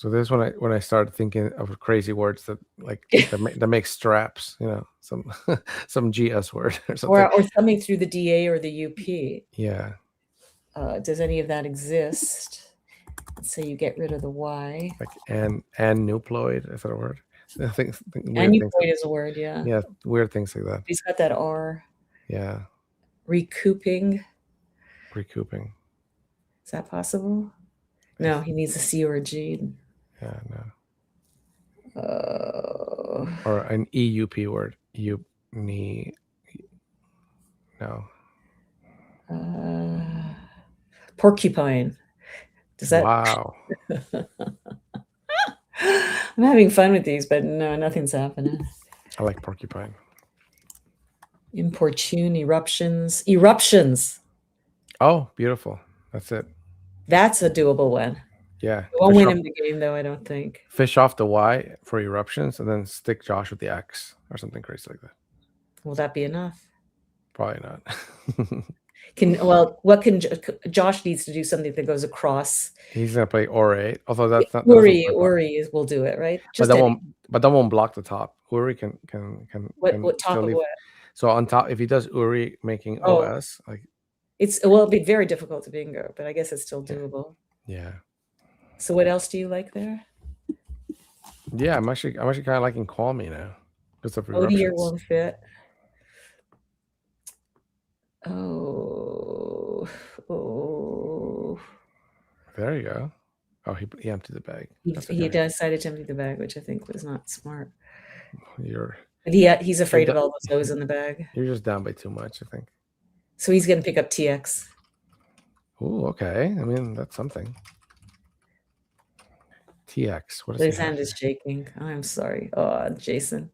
this is when I started thinking of crazy words that like that make straps, some GS word or something, or something through the DA or the UP. Yeah. Does any of that exist? Let's say you get rid of the Y. Like and nuploid, is that a word? I think Nuploid is a word, yeah. Yeah, weird things like that. He's got that R. Yeah. Recouping. Is that possible? No, he needs a C or a G. Yeah, no. Or an EUP word. No. Porcupine. Does that? Wow. I'm having fun with these, but no, nothing's happening. I like porcupine. Importune, eruptions. Oh, beautiful. That's it. That's a doable one. Yeah. It won't win him the game, though, I don't think. Fish off the Y for eruptions and then stick Josh with the X or something crazy like that. Will that be enough? Probably not. Josh needs to do something that goes across. He's gonna play Ori, although that's not Uri will do it, right? But that won't block the top. Uri can what top of what? So on top, if he does Uri making OS, like it'd be very difficult to bingo, but I guess it's still doable. Yeah. So what else do you like there? Yeah, I'm actually kind of liking Call Me now. Odier won't fit. Oh. There you go. Oh, he emptied the bag. He decided to empty the bag, which I think was not smart. He's afraid of all those O's in the bag. You're just down by too much, I think. So he's going to pick up TX. Oh, okay. I mean, that's something. TX. What is his hand is shaking. Oh, I'm sorry. Oh, Jason.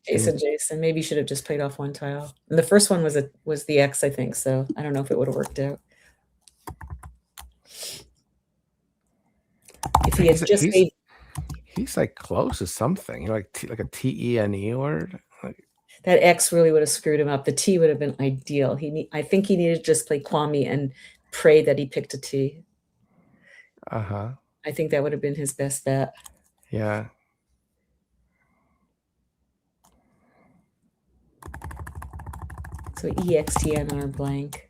Jason. Maybe you should have just played off one tile. And the first one was the X, I think. So I don't know if it would have worked out. If he had just made He's like close to something, like like a TENE word. Like, that X, really would have screwed him up. The T would have been ideal. I think he needed to just play Kwame and pray that he picked a T. uh-huh. I think that would have been his best bet. Yeah. So EXTNR blank.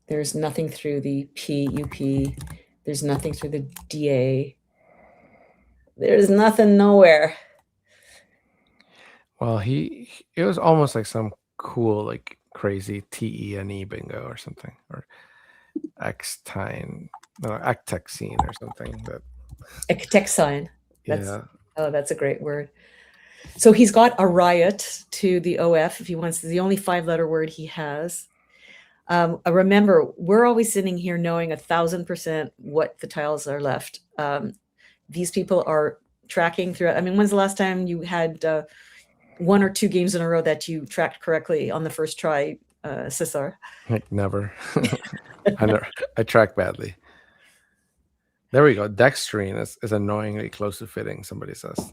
There's nothing through the PUP. There's nothing through the DA. There's nothing nowhere. Well, it was almost like some cool, like crazy TENE bingo or something, or Xtine, no, Actexine or something. That Ectexine. yeah. Oh, that's a great word. So he's got a riot to the OF if he wants. The only 5-letter word he has. Remember, we're always sitting here knowing 1,000% what the tiles are left. These people are tracking through. I mean, when's the last time you had 1 or 2 games in a row that you tracked correctly on the first try, Cesar? Like never. I track badly. There we go. Dextrine is annoyingly close to fitting, somebody says.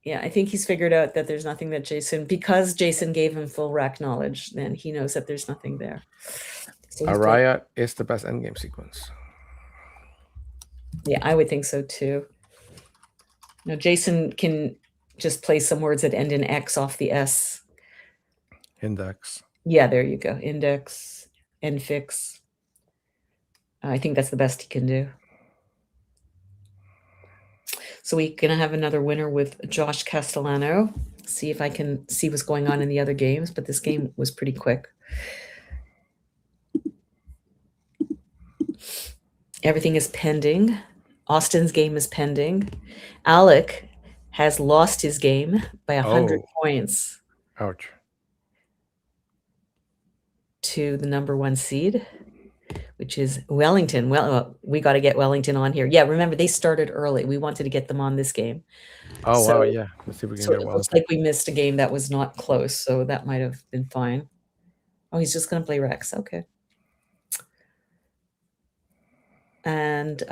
Yeah, I think he's figured out that there's nothing that because Jason gave him full rack knowledge, then he knows that there's nothing there. So A riot is the best endgame sequence. Yeah, I would think so too. Now, Jason can just play some words that end in X off the S. Index. Yeah, there you go. Index, infix. I think that's the best he can do. So we're going to have another winner with Josh Castellano. See if I can see what's going on in the other games, but this game was pretty quick. Everything is pending. Austin's game is pending. Alec has lost his game by 100 points. Ouch. To the number 1 seed, which is Wellington. Well, we got to get Wellington on here. Yeah, remember, they started early. We wanted to get them on this game. Oh, wow, yeah. Let's see if we can So get it Wellington. looks like we missed a game that was not close, so that might have been fine. Oh, he's just going to play Rex. Okay. And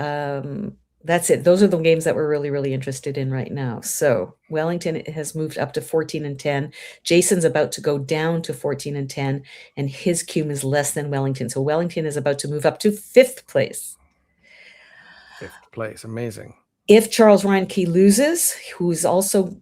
that's it. Those are the games that we're really, really interested in right now. So Wellington has moved up to 14-10. Jason's about to go down to 14-10, and his cume is less than Wellington. So Wellington is about to move up to 5th place. 5th place. Amazing. If Charles Reinke loses, who's also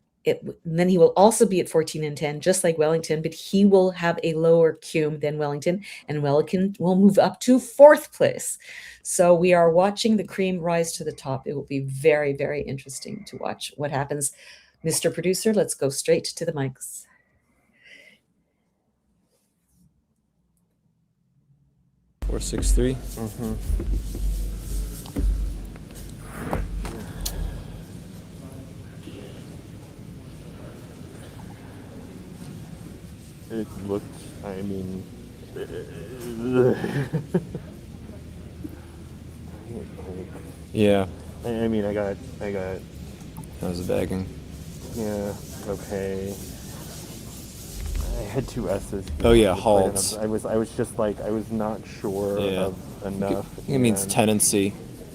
then he will also be at 14-10, just like Wellington, but he will have a lower cume than Wellington, and Wellington will move up to 4th place. So we are watching the cream rise to the top. It will be very, very interesting to watch what happens. Mr. Producer, let's go straight to the mics. Four, 6, 3. It looked, I mean, Yeah. I mean, I got, That was a bagging. yeah, okay. I had 2 S's. Oh, yeah, halts. I was just like, I was not sure Yeah. of enough. It means and- tenancy.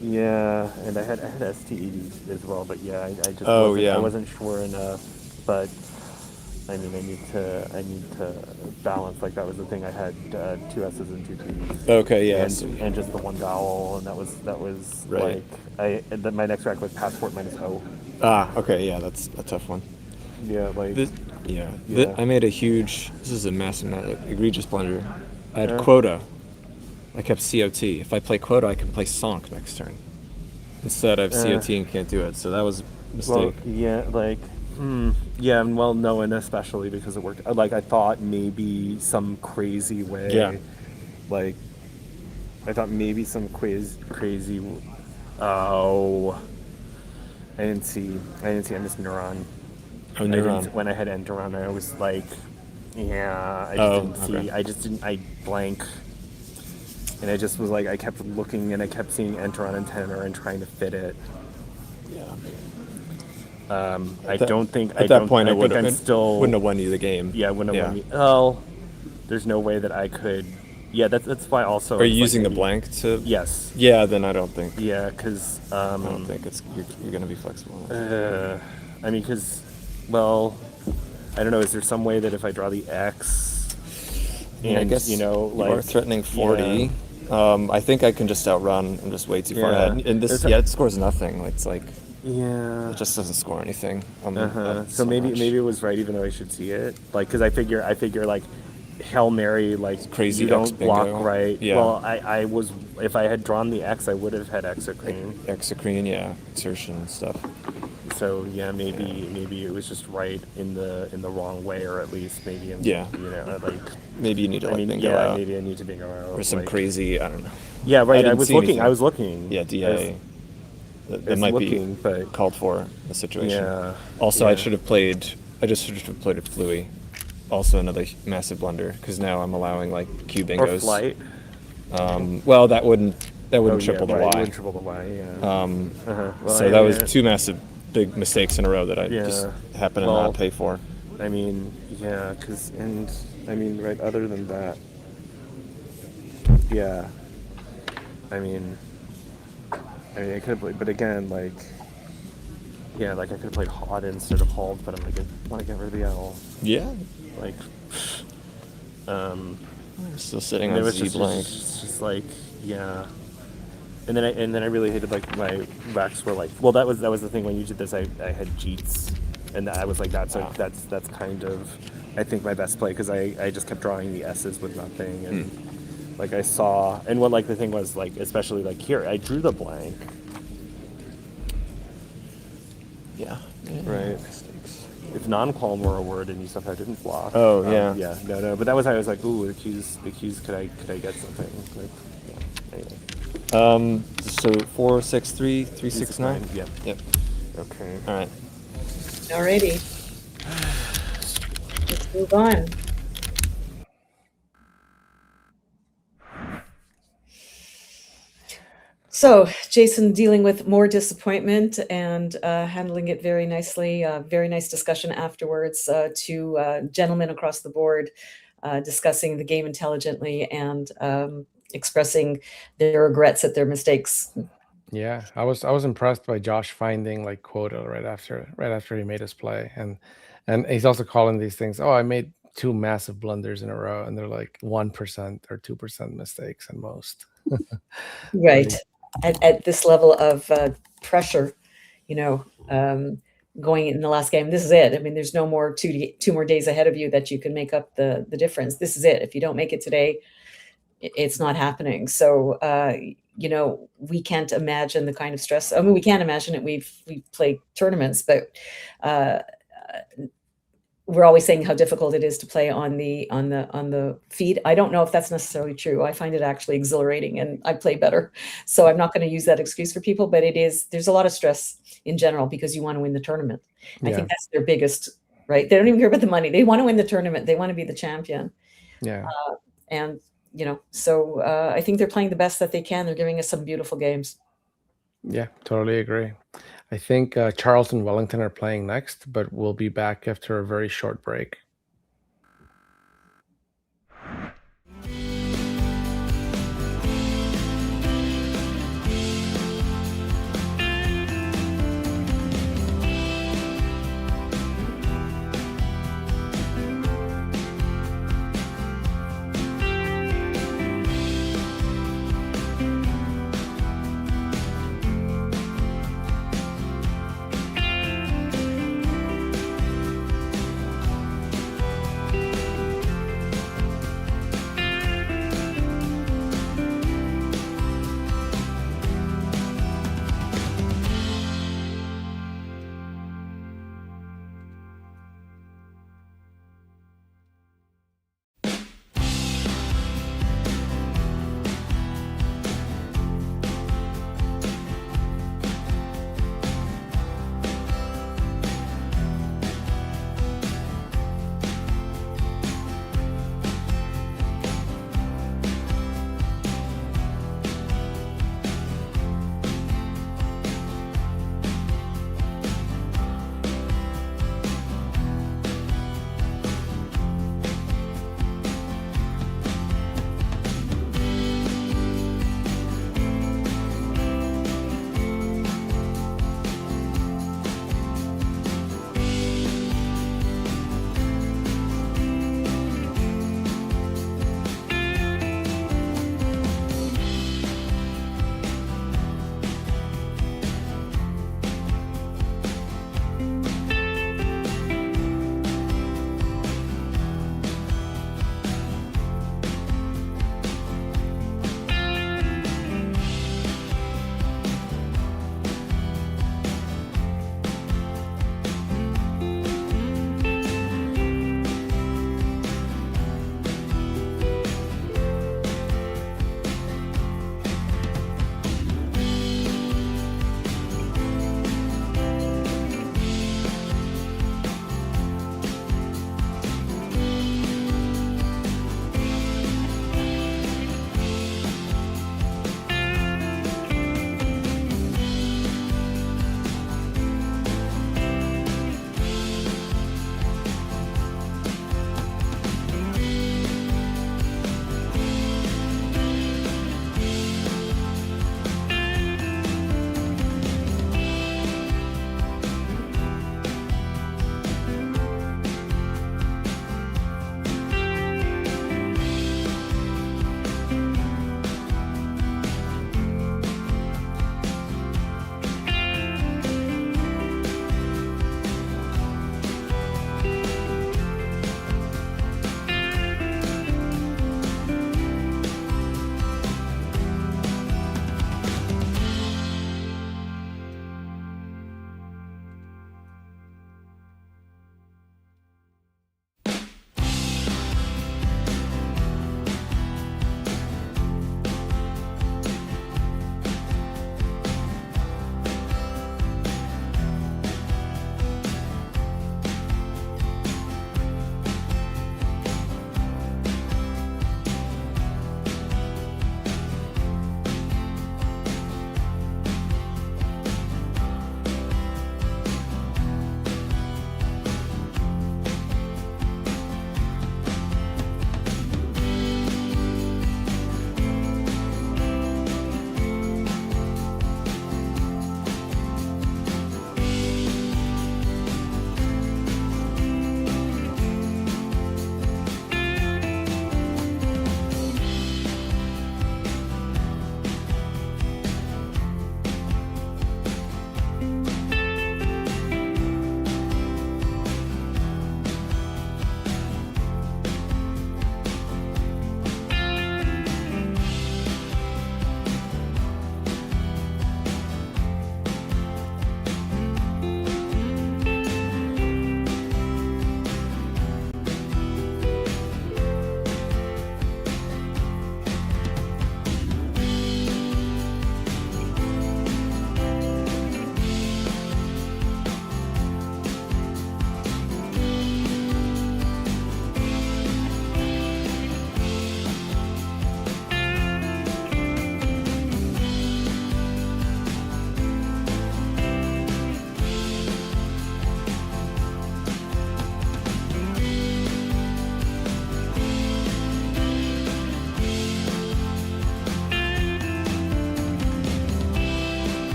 Yeah, and I had STED as well, but yeah, I just Oh, wasn't, yeah. I wasn't sure enough. But I mean, I need to balance. Like that was the thing. I had 2 S's and 2 T's. Okay, yeah. And just the 1 vowel, and that was Right. like my next rack was passport minus O. Okay, yeah, that's a tough one. Yeah, like Yeah. I made a huge, this is a massive, egregious blunder. I had Yeah. quota. I kept COT. If I play quota, I can play Sonk next turn. Instead, I have COT and can't do it. So that was a mistake. well, yeah, like. Yeah, and well, no, and especially because it worked. Like, I thought maybe some crazy way. Yeah. Like, I thought maybe some crazy. Oh, I didn't see. I missed neuron. Oh, neuron. When I had enteron, I was like, yeah, I just didn't see. I blank. And I just was like, I kept looking and I kept seeing enteron and tenor and trying to fit it. Yeah. I don't think At that point, I I think I'm still wouldn't have won you the game. Yeah, wouldn't have won me. Oh, there's no way that I could Yeah, that's why also. Are you it's like using the maybe- blank to? Yes. Yeah, then I don't think. Yeah, because I don't think you're gonna be flexible. I mean, because, well, I don't know. Is there some way that if I draw the X, and I guess you are threatening 40. I think I can just outrun. I'm just way too far Yeah. ahead. And this, There's it scores nothing. It's like Yeah. it just doesn't score anything. So maybe it was right, even though I should see it. Like, because I figure like Hail Mary, like Crazy you X don't block bingo. right. Yeah. Well, I was, if I had drawn the X, I would have had exocrine. Exocrine, yeah, exertion stuff. So yeah, maybe it was just right in the wrong way, or at least maybe like Maybe you need to I mean, bingo yeah, out. maybe I need to bingo out Or some like, crazy, I don't know. Yeah, right. I didn't was see looking. anything. I was looking. Yeah, DA. That was might looking, be but- called for the situation. Yeah. Also, I yeah. should have played. I just should have played a Flui. Also, another massive blunder because now I'm allowing like Q Or bingos. flight. Well, that wouldn't triple the right, Y. it wouldn't triple the Y. Yeah. Well, So that was two massive big mistakes in a row that I just Yeah. happened to Well, not pay for. I mean, yeah, right. Other than that, yeah. I mean, I could have played, but again, like, yeah, like I could have played Hot instead of Hold, but I'm like, I want to get rid of the L. Yeah. Like, I'm still sitting and it on was Z just, blank. it's just like, yeah. And then I really hated like my backs were like, well, that was the thing when you did this. I had Jeets, and I was like, that's kind of, I think, my best play, because I just kept drawing the S's with nothing, and like I saw, and what like the thing was like, especially like here, I drew the blank. Yeah. Right. If non-qualm were a word and you somehow didn't block. Oh, yeah. Yeah. No. But that was how I was like, ooh, the Q's. Could I get something? Like, yeah. Anyway. So 4, 6, 3, 3, 6, 9. Yeah. Yep. Okay. All right. Alrighty. Let's move on. So, Jason dealing with more disappointment and handling it very nicely. Very nice discussion afterwards. Two gentlemen across the board discussing the game intelligently and expressing their regrets at their mistakes. Yeah, I was impressed by Josh finding like quota right after he made his play, and he's also calling these things. Oh, I made 2 massive blunders in a row, and they're like 1% or 2% mistakes at most. Right. At this level of pressure, going in the last game, this is it. I mean, there's no more two more days ahead of you that you can make up the difference. This is it. If you don't make it today, it's not happening. So, we can't imagine the kind of stress. I mean, we can't imagine it. We've played tournaments, but we're always saying how difficult it is to play on the feed. I don't know if that's necessarily true. I find it actually exhilarating, and I play better. So I'm not going to use that excuse for people, but there's a lot of stress in general because you want to win the tournament. I Yeah. think that's their biggest, right? They don't even care about the money. They want to win the tournament. They want to be the champion. Yeah. And, so I think they're playing the best that they can. They're giving us some beautiful games. Yeah, totally agree. I think Charles and Wellington are playing next, but we'll be back after a very short break.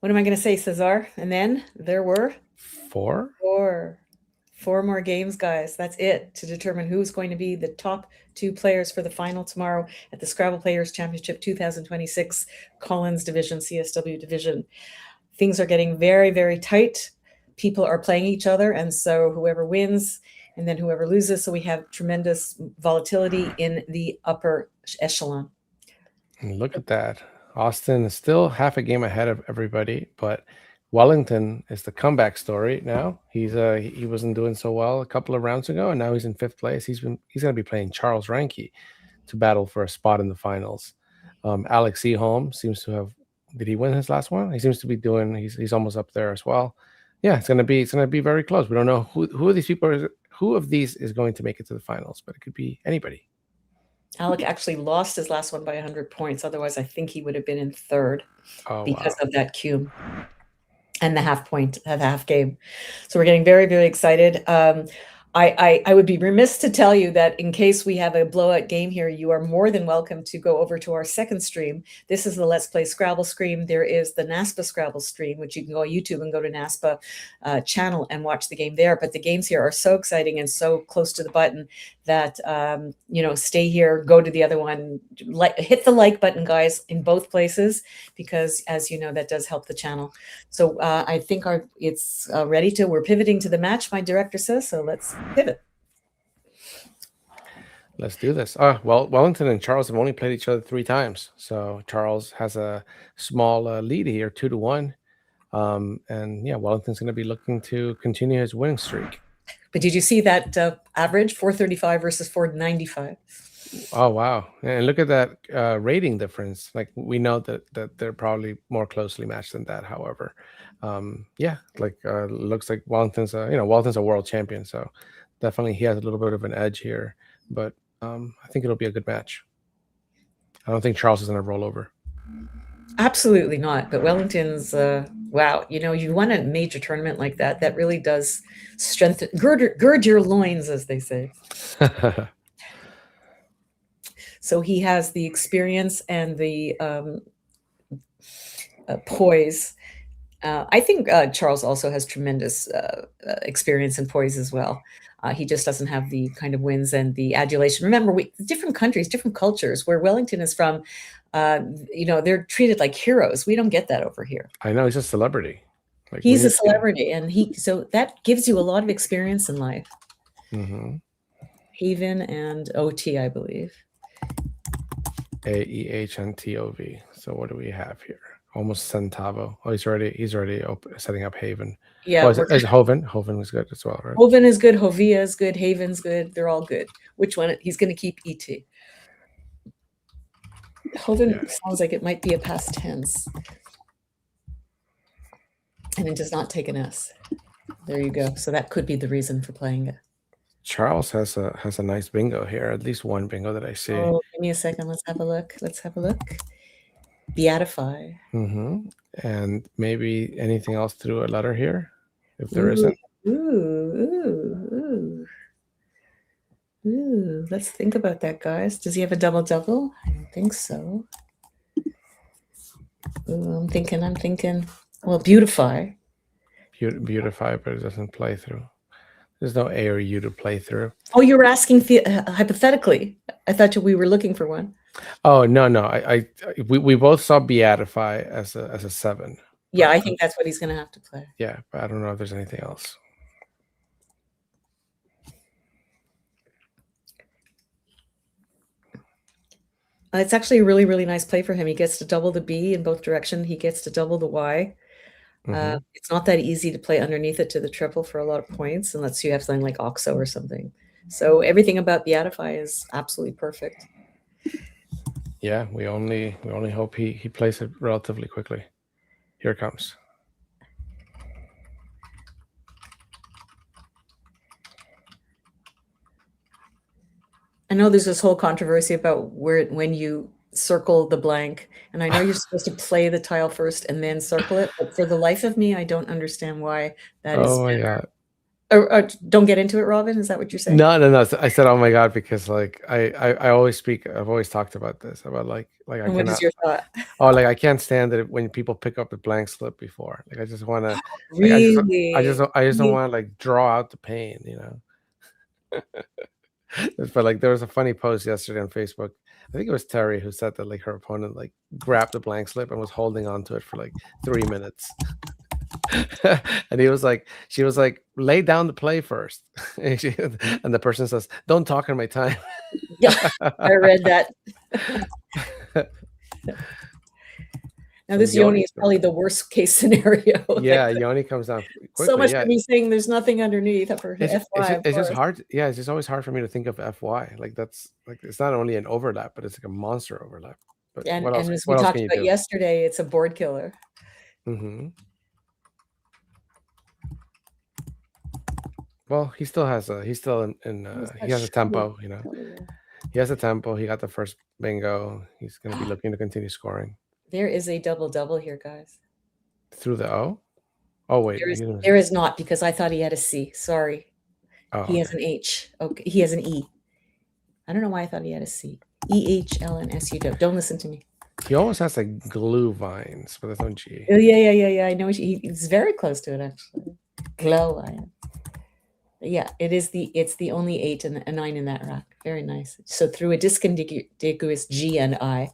What am I going to say, Cesar? And then there were 4? four more games, guys. That's it, to determine who's going to be the top 2 players for the final tomorrow at the Scrabble Players Championship 2026 Collins Division, CSW Division. Things are getting very, very tight. People are playing each other, and so whoever wins and then whoever loses. So we have tremendous volatility in the upper echelon. And look at that. Austin is still half a game ahead of everybody, but Wellington is the comeback story now. He wasn't doing so well a couple of rounds ago, and now he's in 5th place. He's going to be playing Charles Ranke to battle for a spot in the finals. Alex Eholm seems to have. Did he win his last one? He seems to be doing. He's almost up there as well. Yeah, it's gonna be very close. We don't know who of these people who of these is going to make it to the finals, but it could be anybody. Alec actually lost his last one by 100 points. Otherwise, I think he would have been in 3rd because of that cume and the half game. So we're getting very, very excited. I would be remiss to tell you that in case we have a blowout game here, you are more than welcome to go over to our second stream. This is the Let's Play Scrabble stream. There is the NASPA Scrabble stream, which you can go on YouTube and go to NASPA channel and watch the game there. But the games here are so exciting and so close to the button that, stay here, go to the other one, hit the like button, guys, in both places, because as you know, that does help the channel. So I think it's ready to, we're pivoting to the match, my director says, so let's pivot. Let's do this. Well, Wellington and Charles have only played each other 3 times, so Charles has a small lead here, 2-1. And yeah, Wellington's going to be looking to continue his winning streak. But did you see that average, 435 versus 495? Oh wow! And look at that rating difference. Like, we know that they're probably more closely matched than that. However, looks like Wellington's a world champion, so definitely he has a little bit of an edge here. But I think it'll be a good match. I don't think Charles is going to roll over. Absolutely not. But Wellington's wow. You won a major tournament like that. That really does strengthen, gird your loins, as they say. So he has the experience and the poise. I think Charles also has tremendous experience and poise as well. He just doesn't have the kind of wins and the adulation. Remember, different countries, different cultures. Where Wellington is from, they're treated like heroes. We don't get that over here. I know, he's a celebrity. He's a celebrity, and so that gives you a lot of experience in life. Mm-hmm. Haven and OT, I believe. AEHNTOV. So what do we have here? Almost centavo. Oh, he's already setting up Haven. Yeah. Is Hoven? Hoven was good as well, right? Hoven is good. Hovia is good. Haven's good. They're all good. Which one? He's going to keep ET. Hoven sounds like it might be a past tense. And it does not take an S. There you go. So that could be the reason for playing it. Charles has a nice bingo here. At least one bingo that I see. Oh, give me a second. Let's have a look. Beatify. Mm-hmm. And maybe anything else through a letter here, if there isn't. Ooh. Let's think about that, guys. Does he have a double-double? I don't think so. Ooh, I'm thinking. Well, beautify. Beautify, but it doesn't play through. There's no A or U to play through. Oh, you were asking hypothetically. I thought we were looking for one. Oh no! We both saw beatify as a 7. Yeah, I think that's what he's going to have to play. Yeah, but I don't know if there's anything else. It's actually a really, really nice play for him. He gets to double the B in both directions. He gets to double the Y. Mm-hmm. It's not that easy to play underneath it to the triple for a lot of points, unless you have something like OXO or something. So everything about beatify is absolutely perfect. Yeah, we only hope he plays it relatively quickly. Here it comes. I know there's this whole controversy about when you circle the blank, and I know you're supposed to play the tile first and then circle it, but for the life of me, I don't understand why that is. Oh my God. Or don't get into it, Robin. Is that what you're saying? No. I said, oh my god, because like I always speak. I've always talked about this about like I And what is cannot. your thought? Oh, like I can't stand it when people pick up the blank slip before. Like I just want to. Like Really? I just don't want to like draw out the pain. But like there was a funny post yesterday on Facebook. I think it was Terry who said that like her opponent like grabbed the blank slip and was holding on to it for like 3 minutes. And she was like, lay down the play first. And the person says, don't talk in my time. Yeah, I read that. Now this Yoni is probably the worst case scenario. Yeah, Yoni comes down quickly. So much for me saying there's nothing underneath for it's, FY. it's just hard. Yeah, it's just always hard for me to think of FY. Like that's like it's not only an overlap, but it's like a monster overlap. But And what else? as What we else talked can you about do? yesterday, it's a board killer. Mm-hmm. Well, he still has a. He's still he has a tempo. He has a tempo. He got the first bingo. He's going to be looking to continue scoring. There is a double here, guys. Through the O? Oh, wait. There is not, because I thought he had a C. Sorry. Oh, he has an H. Okay. He has an E. I don't know why I thought he had a C. EHLNSU. Don't listen to me. He almost has like glue vines, but there's no G. Oh, yeah. I know he's very close to it, actually. Glow vine. Yeah, it's the only 8 and a 9 in that rack. Very nice. So through a discontiguous G and I.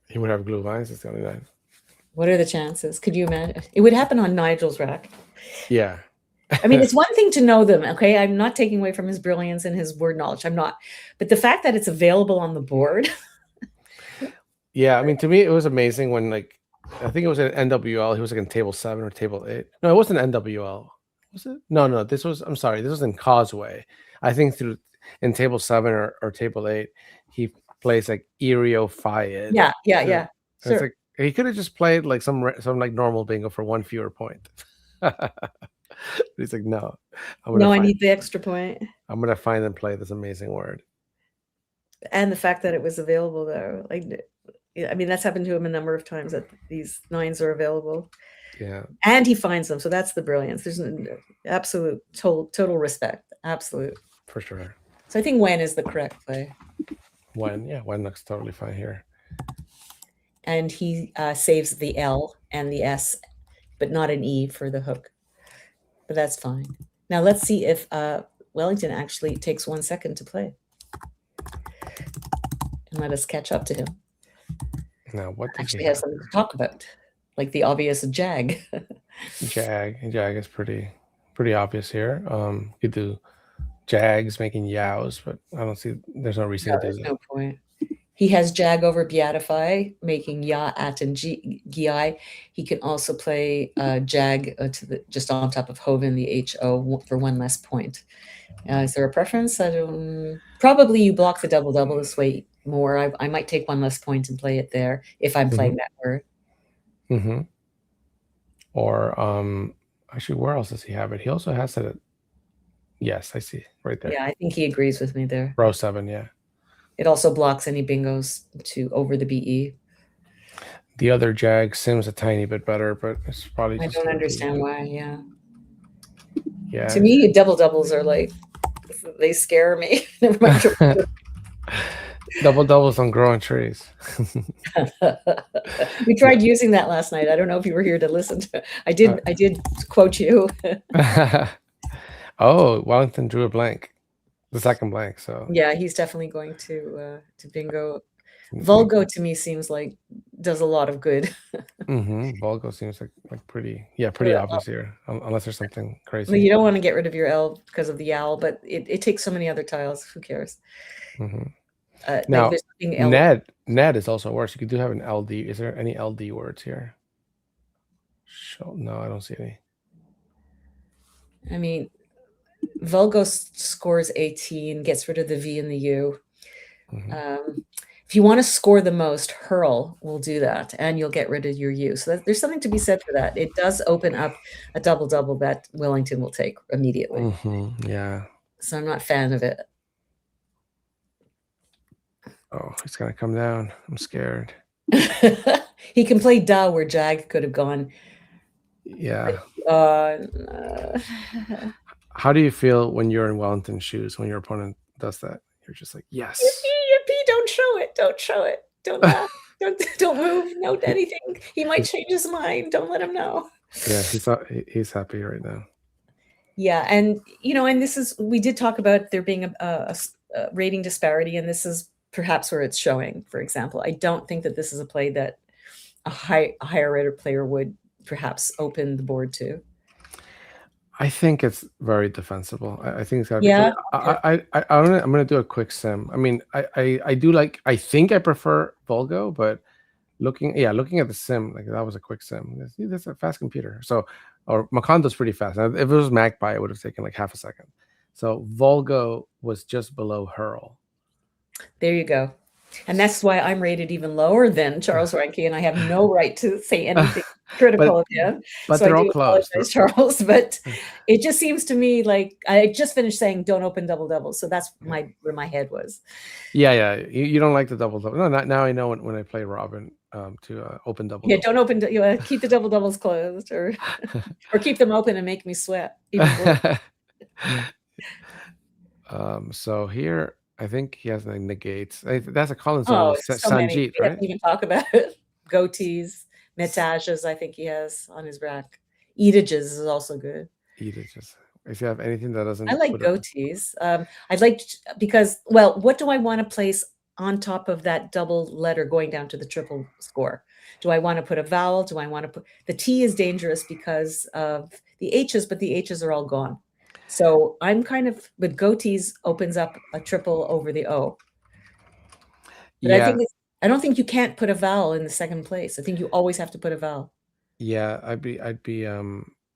He would have glue vines. It's the only 9. What are the chances? Could you imagine? It would happen on Nigel's rack. Yeah. I mean, it's one thing to know them, okay? I'm not taking away from his brilliance and his word knowledge. I'm not. But the fact that it's available on the board. Yeah, I mean, to me, it was amazing when, like, I think it was an NWL. He was like in table 7 or table 8. No, it wasn't NWL. Was it? No, I'm sorry. This was in Causeway. I think in table 7 or table 8, he plays like Erio Fayed. Yeah. Sure. Sure. Like, he could have just played like some like normal bingo for 1 fewer point. He's like, no. I need the extra point. I'm gonna find and play this amazing word. And the fact that it was available there, like, I mean, that's happened to him a number of times that these 9s are available. Yeah. And he finds them, so that's the brilliance. There's an absolute total respect, absolute. For sure. So I think when is the correct play. When looks totally fine here. And he saves the L and the S, but not an E for the hook. But that's fine. Now let's see if Wellington actually takes 1 second to play. And let us catch up to him. Now what actually has something to talk about, like the obvious jag. Jag is pretty obvious here. You do jags making yows, but I don't see. There's no reason to do that. No point. He has jag over beatify, making ya at and gi. He can also play jag just on top of hoven the ho for 1 less point. Is there a preference? I don't. Probably you block the double this way more. I might take 1 less point and play it there if I'm playing that word. Mm-hmm. Or actually, where else does he have it? He also has it. Yes, I see right there. Yeah, I think he agrees with me there. Row 7, yeah. It also blocks any bingos to over the BE. The other jag sims a tiny bit better, but it's probably. I don't understand why. Yeah. Yeah. To me, doubles are like, they scare me. Never mind. Doubles don't grow on trees. We tried using that last night. I don't know if you were here to listen to it. I did quote you. Oh, Wellington drew a blank. The second blank. So yeah, he's definitely going to bingo. Vulgo to me seems like does a lot of good. Vulgo seems like pretty obvious here, unless there's something crazy. Well, you don't want to get rid of your L because of the owl, but it takes so many other tiles. Who cares? Now, Ned is also worse. You do have an LD. Is there any LD words here? No, I don't see any. I mean, Vulgo scores 18, gets rid of the V and the U. If you want to score the most, Hurl will do that, and you'll get rid of your U. So there's something to be said for that. It does open up a double that Wellington will take immediately. Yeah. So I'm not a fan of it. Oh, it's gonna come down. I'm scared. He can play da where jag could have gone. Yeah. How do you feel when you're in Wellington shoes when your opponent does that? You're just like, yes. Yippee, yippee, don't show it. Don't show it. Don't laugh. Don't move. No anything. He might change his mind. Don't let him know. Yeah, he's happy right now. Yeah, and and this is, we did talk about there being a rating disparity, and this is perhaps where it's showing. For example, I don't think that this is a play that a higher rated player would perhaps open the board to. I think it's very defensible. I think it's gotta be. Yeah. I'm gonna do a quick sim. I mean, I do like. I think I prefer Volgo, but looking at the sim, like that was a quick sim. See, that's a fast computer. So, or Macondo's pretty fast. Now, if it was Magpie, it would have taken like half a second. So Volgo was just below Hurl. There you go. And that's why I'm rated even lower than Charles Reinke, and I have no right to say anything critical of him. But So they're I all do close. apologize, Charles. But it just seems to me like I just finished saying don't open double doubles. So that's where my head was. Yeah. You don't like the double. No, now I know when I play Robin to open double. Yeah, don't open. Keep the double doubles closed, or keep them open and make me sweat. Even So here, I think he has like negates. That's a Collins Oh, or so many. Sanjeet, We have right? to even talk about it. Goatees, metages, I think he has on his rack. Eatages is also good. Eatages. If you have anything that doesn't, I like goatees. I'd like because, well, what do I want to place on top of that double letter going down to the triple score? Do I want to put a vowel? Do I want to put the T is dangerous because of the H's, but the H's are all gone. So I'm kind of with goatees opens up a triple over the O. But yeah, I don't think you can't put a vowel in the second place. I think you always have to put a vowel. yeah.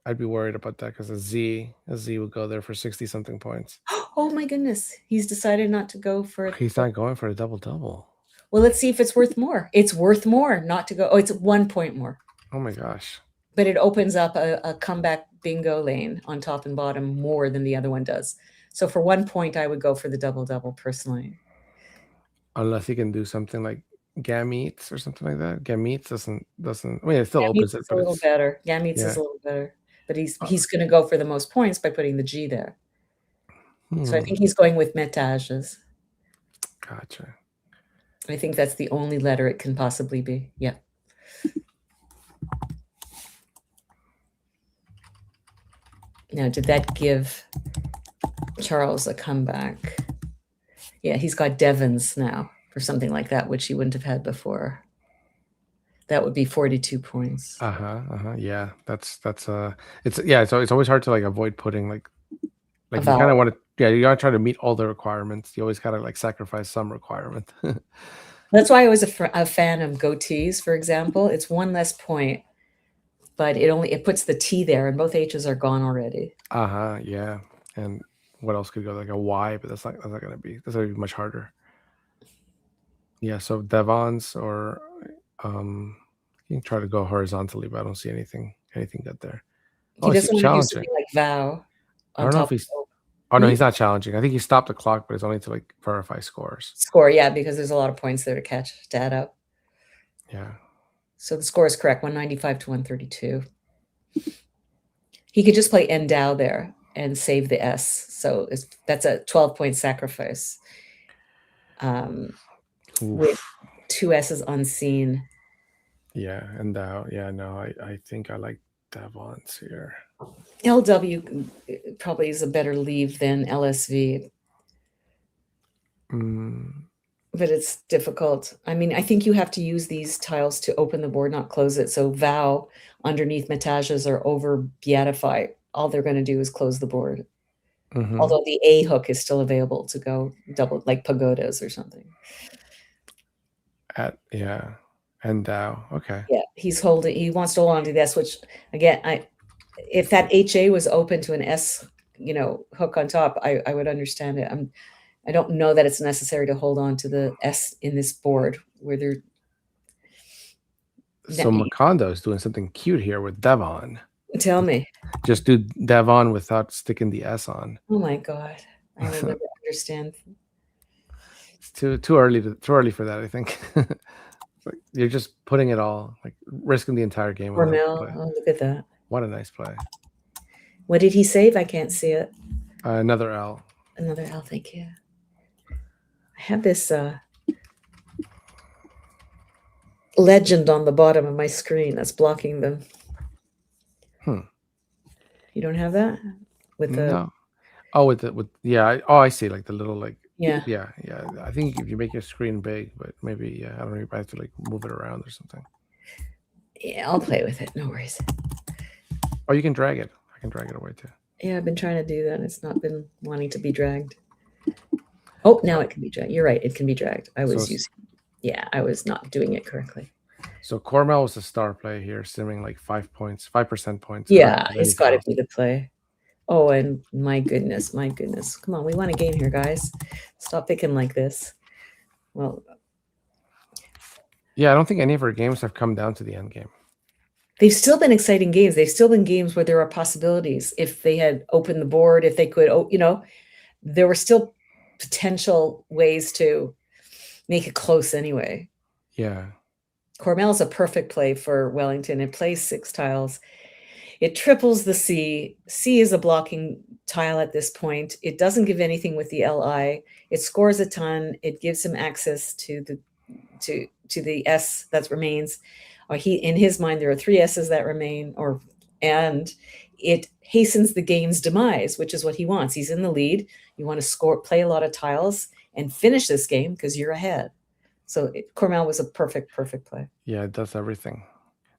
I'd be worried about that because a Z would go there for 60 something points. Oh my goodness. He's decided not to go for it. He's not going for a double. Well, let's see if it's worth more. It's worth more not to go. Oh, it's 1 point more. Oh my gosh. But it opens up a comeback bingo lane on top and bottom more than the other one does. So for 1 point, I would go for the double personally. Unless he can do something like gametes or something like that. Gametes doesn't. I mean, it still opens it, but a little better. Gametes is a little better, but he's going to go for the most points by putting the G there. So I think he's going with metages. Gotcha. I think that's the only letter it can possibly be. Yeah. Now, did that give Charles a comeback? Yeah, he's got Devons now for something like that, which he wouldn't have had before. That would be 42 points. Yeah, it's always hard to like avoid putting like you kind of want to. Yeah, you gotta try to meet all the requirements. You always gotta like sacrifice some requirement. That's why I was a fan of goatees, for example. It's one less point, but it puts the T there, and both H's are gone already. Yeah. And what else could go like a Y? But that's not gonna be much harder. Yeah. So Devons or you can try to go horizontally, but I don't see anything good there. He doesn't want to do something like vow. I don't know if he's. Oh no, he's not challenging. I think he stopped the clock, but it's only to like verify scores. Yeah, because there's a lot of points there to add up. Yeah. So the score is correct, 195 to 132. He could just play endow there and save the S. So that's a 12-point sacrifice. With 2 S's unseen. Yeah, endow. Yeah, no, I think I like Devons here. LW probably is a better leave than LSV. But it's difficult. I mean, I think you have to use these tiles to open the board, not close it. So vow underneath metages or over beatify, all they're going to do is close the board. Although the A hook is still available to go double, like pagodas or something. Endow. Okay. Yeah, he wants to hold on to this, which again, if that HA was open to an S, hook on top, I would understand it. I don't know that it's necessary to hold on to the S in this board where they're. So Macondo is doing something cute here with Devon. Tell me. Just do Devon without sticking the S on. Oh my God. I would never understand. It's too early for that, I think. You're just putting it all, like risking the entire game. Oh, look at that. What a nice play. What did he save? I can't see it. Another L. Another L, thank you. I have this legend on the bottom of my screen that's blocking them. You don't have that? With the No. Oh, I see, like the little yeah. yeah. I think if you make your screen big, but maybe I don't know if I have to like move it around or something. Yeah, I'll play with it. No worries. Oh, you can drag it. I can drag it away too. Yeah, I've been trying to do that. It's not been wanting to be dragged. Oh, now it can be dragged. You're right. It can be dragged. I was not doing it correctly. So Cormel was a star play here, simming like 5% points. Yeah, it's got to be the play. Oh, and my goodness. Come on, we want a game here, guys. Stop picking like this. Well, yeah, I don't think any of our games have come down to the end game. they've still been exciting games. They've still been games where there are possibilities. If they had opened the board, if they could, there were still potential ways to make it close anyway. Yeah. Cormel is a perfect play for Wellington. It plays 6 tiles. It triples the C. C is a blocking tile at this point. It doesn't give anything with the LI. It scores a ton. It gives him access to the S that remains. In his mind, there are 3 S's that remain, and it hastens the game's demise, which is what he wants. He's in the lead. You want to play a lot of tiles and finish this game because you're ahead. So Cormel was a perfect play. Yeah, it does everything.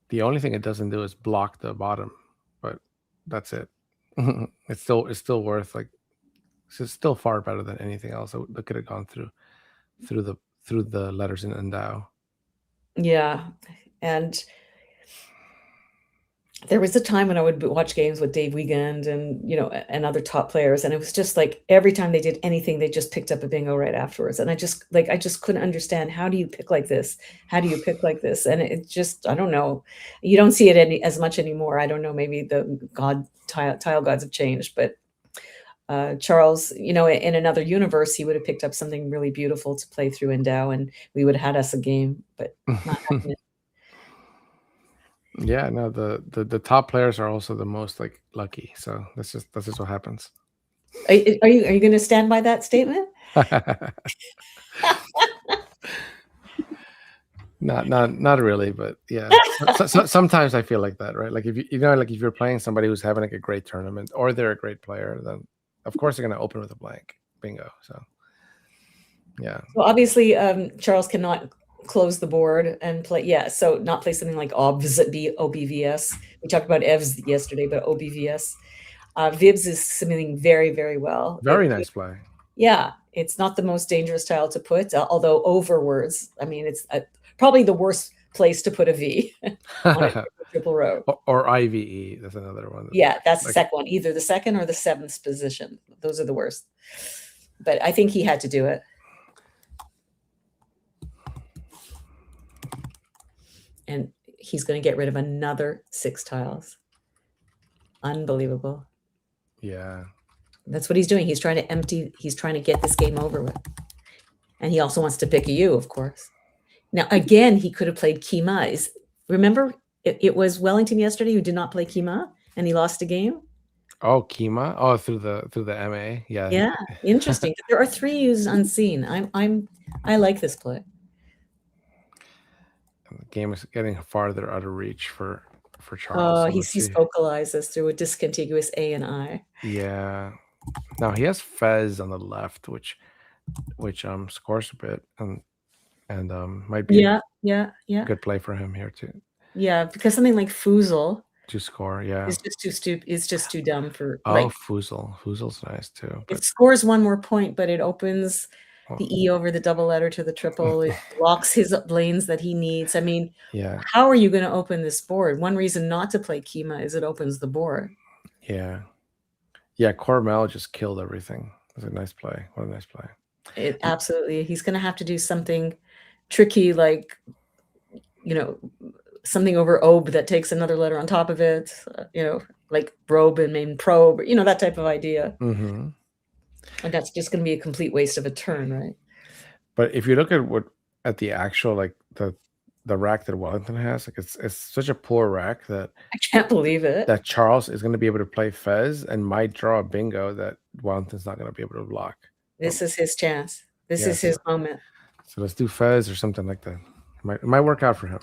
The only thing it doesn't do is block the bottom, but that's it. It's still worth it's still far better than anything else that could have gone through the letters in Endow. Yeah, and there was a time when I would watch games with Dave Wiegand and other top players, and it was just like every time they did anything, they just picked up a bingo right afterwards. And I just couldn't understand, how do you pick like this? How do you pick like this? And it just, I don't know. You don't see it as much anymore. I don't know. Maybe the tile gods have changed, but Charles, in another universe, he would have picked up something really beautiful to play through Endow, and we would have had us a game, but not happening. Yeah, no, the top players are also the most lucky. So that's just what happens. Are you going to stand by that statement? Not really, but yeah. So sometimes I feel like that, right? Like if you're playing somebody who's having a great tournament or they're a great player, then of course they're going to open with a blank bingo. So yeah. Well, obviously, Charles cannot close the board and play. Yeah, so not play something like OBVS. We talked about EVs yesterday, but OBVS. Vibs is submitting very, very well. Very nice play. Yeah, it's not the most dangerous tile to put, although overwords. I mean, it's probably the worst place to put a V on a triple row. Or IVE. That's another one. Yeah, that's the second one. Either the second or the 7th position. Those are the worst. But I think he had to do it. And he's going to get rid of another 6 tiles. Unbelievable. Yeah. That's what he's doing. He's trying to get this game over with. And he also wants to pick a U, of course. Now, again, he could have played Kima. Remember, it was Wellington yesterday who did not play Kima, and he lost a game? Oh, Kima? Oh, through the MA? Yeah. Yeah, interesting. There are 3 U's unseen. I like this play. The game is getting farther out of reach for Charles. Oh, he's focalized us through a discontiguous A and I. Yeah. Now he has Fez on the left, which scores a bit and might be a good play for him here too. Yeah, because something like Foozle to score, yeah, is just too stupid. It's just too dumb for. Foozle's nice too. It scores 1 more point, but it opens the E over the double letter to the triple. It blocks his lanes that he needs. I mean, yeah. How are you going to open this board? One reason not to play Kima is it opens the board. Yeah. Yeah, Cormel just killed everything. It was a nice play. What a nice play. It absolutely. He's going to have to do something tricky, like, something over Ob that takes another letter on top of it, like Robe and main Probe, that type of idea. Mm-hmm. And that's just going to be a complete waste of a turn, right? But if you look at the actual, the rack that Wellington has. Like it's such a poor rack that I can't believe it. Charles is going to be able to play Fez and might draw a bingo that Wellington's not going to be able to block. This is his chance. This is Yeah, his moment. So let's do Fez or something like that. It might work out for him.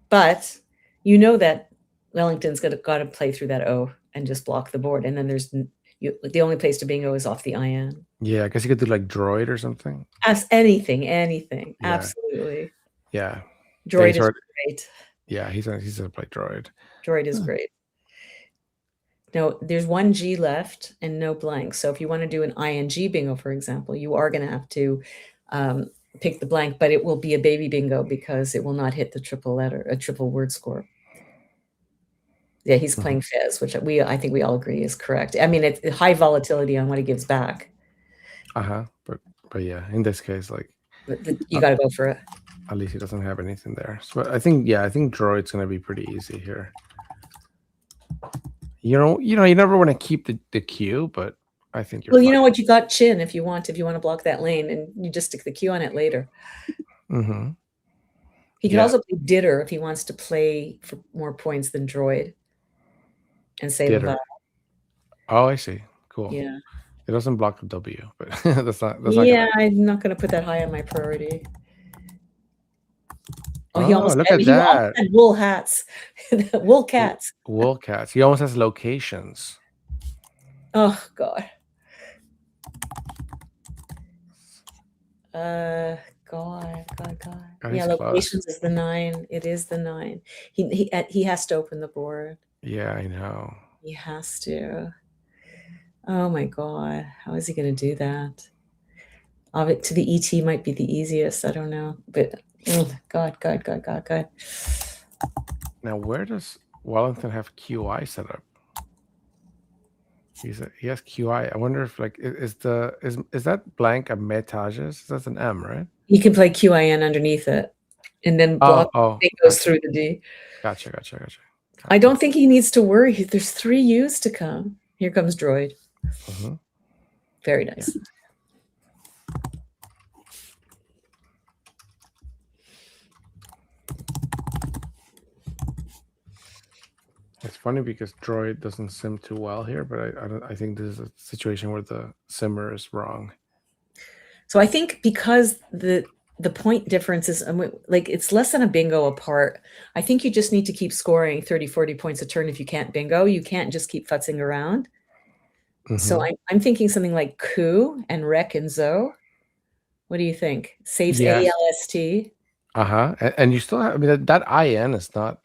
But you know that Wellington's got to play through that O and just block the board. And then there's the only place to bingo is off the IN. Yeah, I guess you could do like Droid or something. As anything. Yeah. Absolutely. Yeah. Droid is great. Yeah, he's going to play Droid. Droid is great. No, there's one G left and no blank. So if you want to do an ING bingo, for example, you are going to have to pick the blank, but it will be a baby bingo because it will not hit the triple word score. Yeah, he's playing Fez, which I think we all agree is correct. I mean, it's high volatility on what he gives back. But yeah, in this case, like you got to go for it. At least he doesn't have anything there. So I think Droid's going to be pretty easy here. You never want to keep the Q, but I think you're. Well, you know what? You got chin if you want to block that lane, and you just stick the Q on it later. Mm-hmm. He can also play Ditter if he wants to play for more points than Droid. And save Ditter. Oh, I see. Cool. Yeah. It doesn't block the W, but that's not. I'm not going to put that high on my priority. Oh, he almost look at that. Had wool hats, wool cats. Wool cats. He almost has locations. Oh God. God. Yeah, locations is the 9. It is the 9. He has to open the board. Yeah, I know. He has to. Oh my God. How is he going to do that? To the ET might be the easiest. I don't know. But God. Now, where does Wellington have QI set up? He has QI. I wonder if is that blank a metages? That's an M, right? You can play QIN underneath it, and then block. It goes through the D. Gotcha. I don't think he needs to worry. There's 3 U's to come. Here comes Droid. Mm-hmm. Very nice. Yeah. It's funny because Droid doesn't sim too well here, but I think this is a situation where the simmer is wrong. So I think because the point difference is it's less than a bingo apart. I think you just need to keep scoring 30, 40 points a turn. If you can't bingo, you can't just keep futzing around. Mm-hmm. So I'm thinking something like Coup and Rec and Zo. What do you think? Saves ALST. And you still have. I mean, that IN is not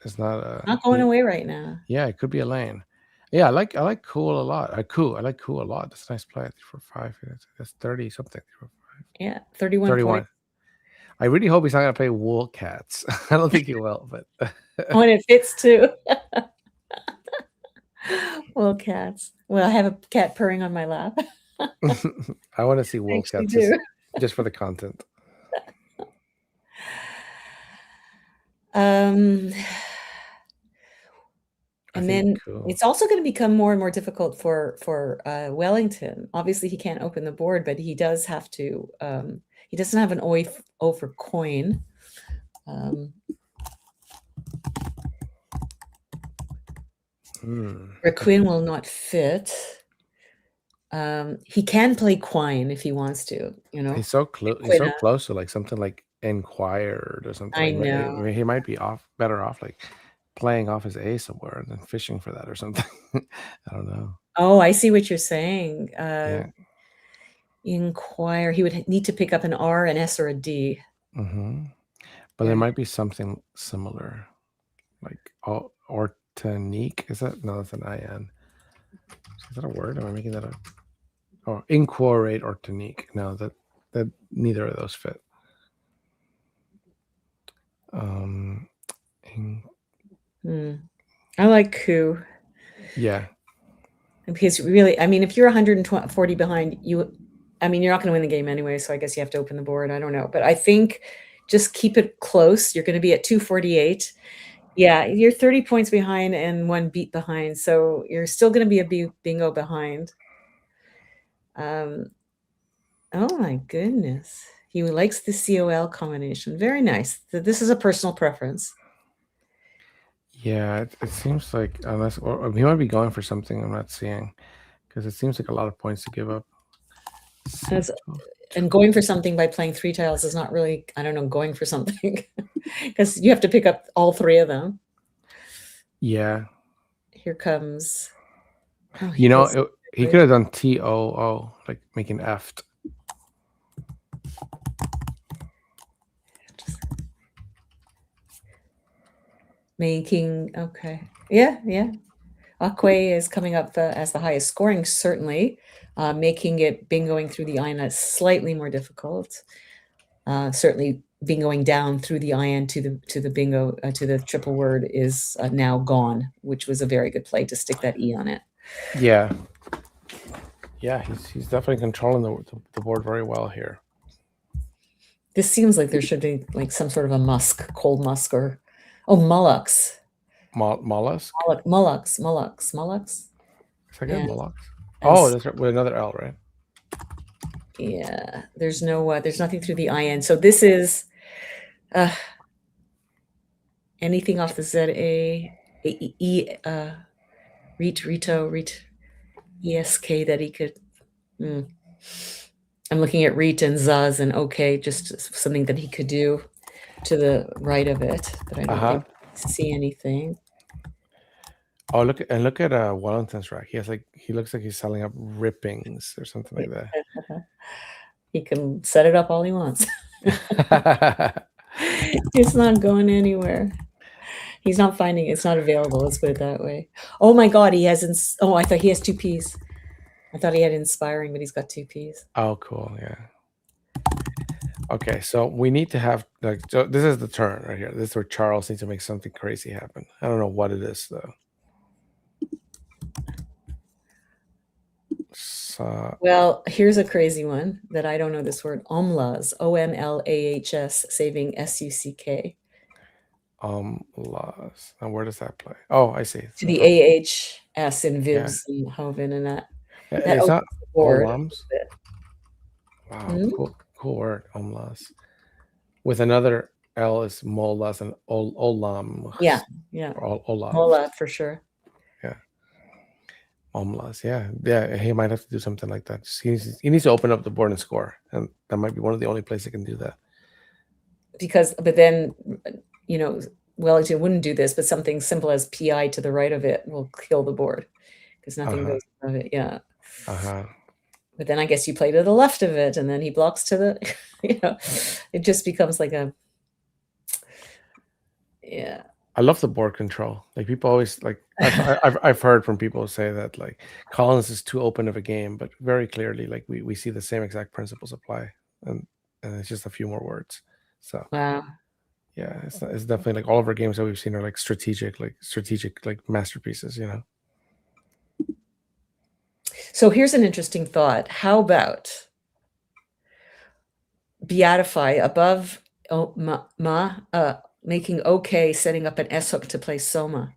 going away right now. Yeah, it could be a lane. Yeah, I like Cool a lot. I like Cool a lot. That's a nice play. 3-4-5. That's 30 something. 3-4-5. Yeah, 31 points. I really hope he's not going to play Wool Cats. I don't think he will, but when it fits too. Wool Cats. Well, I have a cat purring on my lap. I want to see Wool Cats just for the content. And then it's also going to become more and more difficult for Wellington. Obviously, he can't open the board, but he does have to. He doesn't have an O for coin. Requin will not fit. He can play Quine if he wants to. He's so close. He's so close to like something like Inquired or something. I know. I mean, he might be better off like playing off his A somewhere and then fishing for that or something. I don't know. Oh, I see what you're saying. Inquire. He would need to pick up an R, an S, or a D. Mm-hmm. But there might be something similar, like Ortonique. Is that? No, that's an IN. Is that a word? Am I making that up? Oh, Inquirate Ortonique. No, that neither of those fit. I like Coup. Yeah. Because really, I mean, if you're 140 behind, you're not going to win the game anyway. So I guess you have to open the board. I don't know. But I think just keep it close. You're going to be at 248. Yeah, you're 30 points behind and 1 beat behind. So you're still going to be a bingo behind. Oh, my goodness. He likes the COL combination. Very nice. This is a personal preference. Yeah, it seems like unless or he might be going for something I'm not seeing, because it seems like a lot of points to give up. And going for something by playing 3 tiles is not really, I don't know, going for something, because you have to pick up all 3 of them. Yeah. Here comes. Oh, You know, he could have done TOO, like making F'd. Making, okay. Yeah. Akwe is coming up as the highest scoring, certainly, making it bingoing through the iron slightly more difficult. Certainly, bingoing down through the iron to the bingo to the triple word is now gone, which was a very good play to stick that E on it. Yeah. Yeah, he's definitely controlling the board very well here. This seems like there should be like some sort of a musk, cold musk, or mullux. Mollusk? Mullux. Is that good? Mollusk? Oh, that's right, with another L, right? Yeah, there's nothing through the IN. So this is anything off the ZA, Reet, ESK that he could. I'm looking at Reet and Zuz and OK, just something that he could do to the right of it, but I don't think I see anything. Oh, look at Wellington's rack. He looks like he's selling up rippings or something like that. He can set it up all he wants. It's not going anywhere. He's not finding it's not available. Let's put it that way. Oh my God, he has. I thought he has 2 P's. I thought he had inspiring, but he's got 2 P's. Oh, cool. Yeah. Okay, so we need to have so this is the turn right here. This is where Charles needs to make something crazy happen. I don't know what it is though. So, well, here's a crazy one that I don't know this word. Omlahs, OMLAHS, saving SUCK. Omlahs. And where does that play? Oh, I see. To the AHS in Vivs and Hoven and that. Yeah, it's not Olams. Wow, cool word, Omlahs. With another L is Mollas and Olam. Yeah. Olam. Mola for sure. Yeah. Omlas, yeah. He might have to do something like that. He needs to open up the board and score, and that might be one of the only places he can do that. But then, Wellington wouldn't do this, but something simple as PI to the right of it will kill the board because nothing goes above it. Yeah. But then I guess you play to the left of it, and then he blocks to the. It just becomes like a. Yeah. I love the board control. Like people always like I've heard from people say that like Collins is too open of a game, but very clearly like we see the same exact principles apply, and it's just a few more words. So wow, yeah, it's definitely like all of our games that we've seen are like strategic masterpieces, So here's an interesting thought. How about Beatify above making OK, setting up an S hook to play Soma.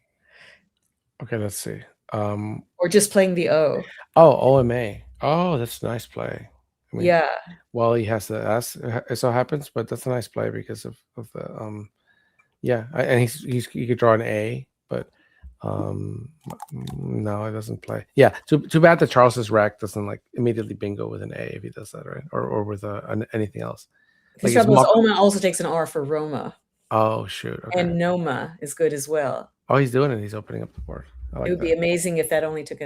Okay, let's see. Or just playing the O. Oh, OMA. Oh, that's a nice play. I mean, yeah. Well, he has the S. It so happens, but that's a nice play because of the and he could draw an A, but no, it doesn't play. Yeah, too bad that Charles's rack doesn't like immediately bingo with an A if he does that, right? Or with anything else. The trouble is Oma also takes an R for Roma. Oh shoot! Okay. And Noma is good as well. Oh, he's doing it. He's opening up the board. It would be amazing if that only took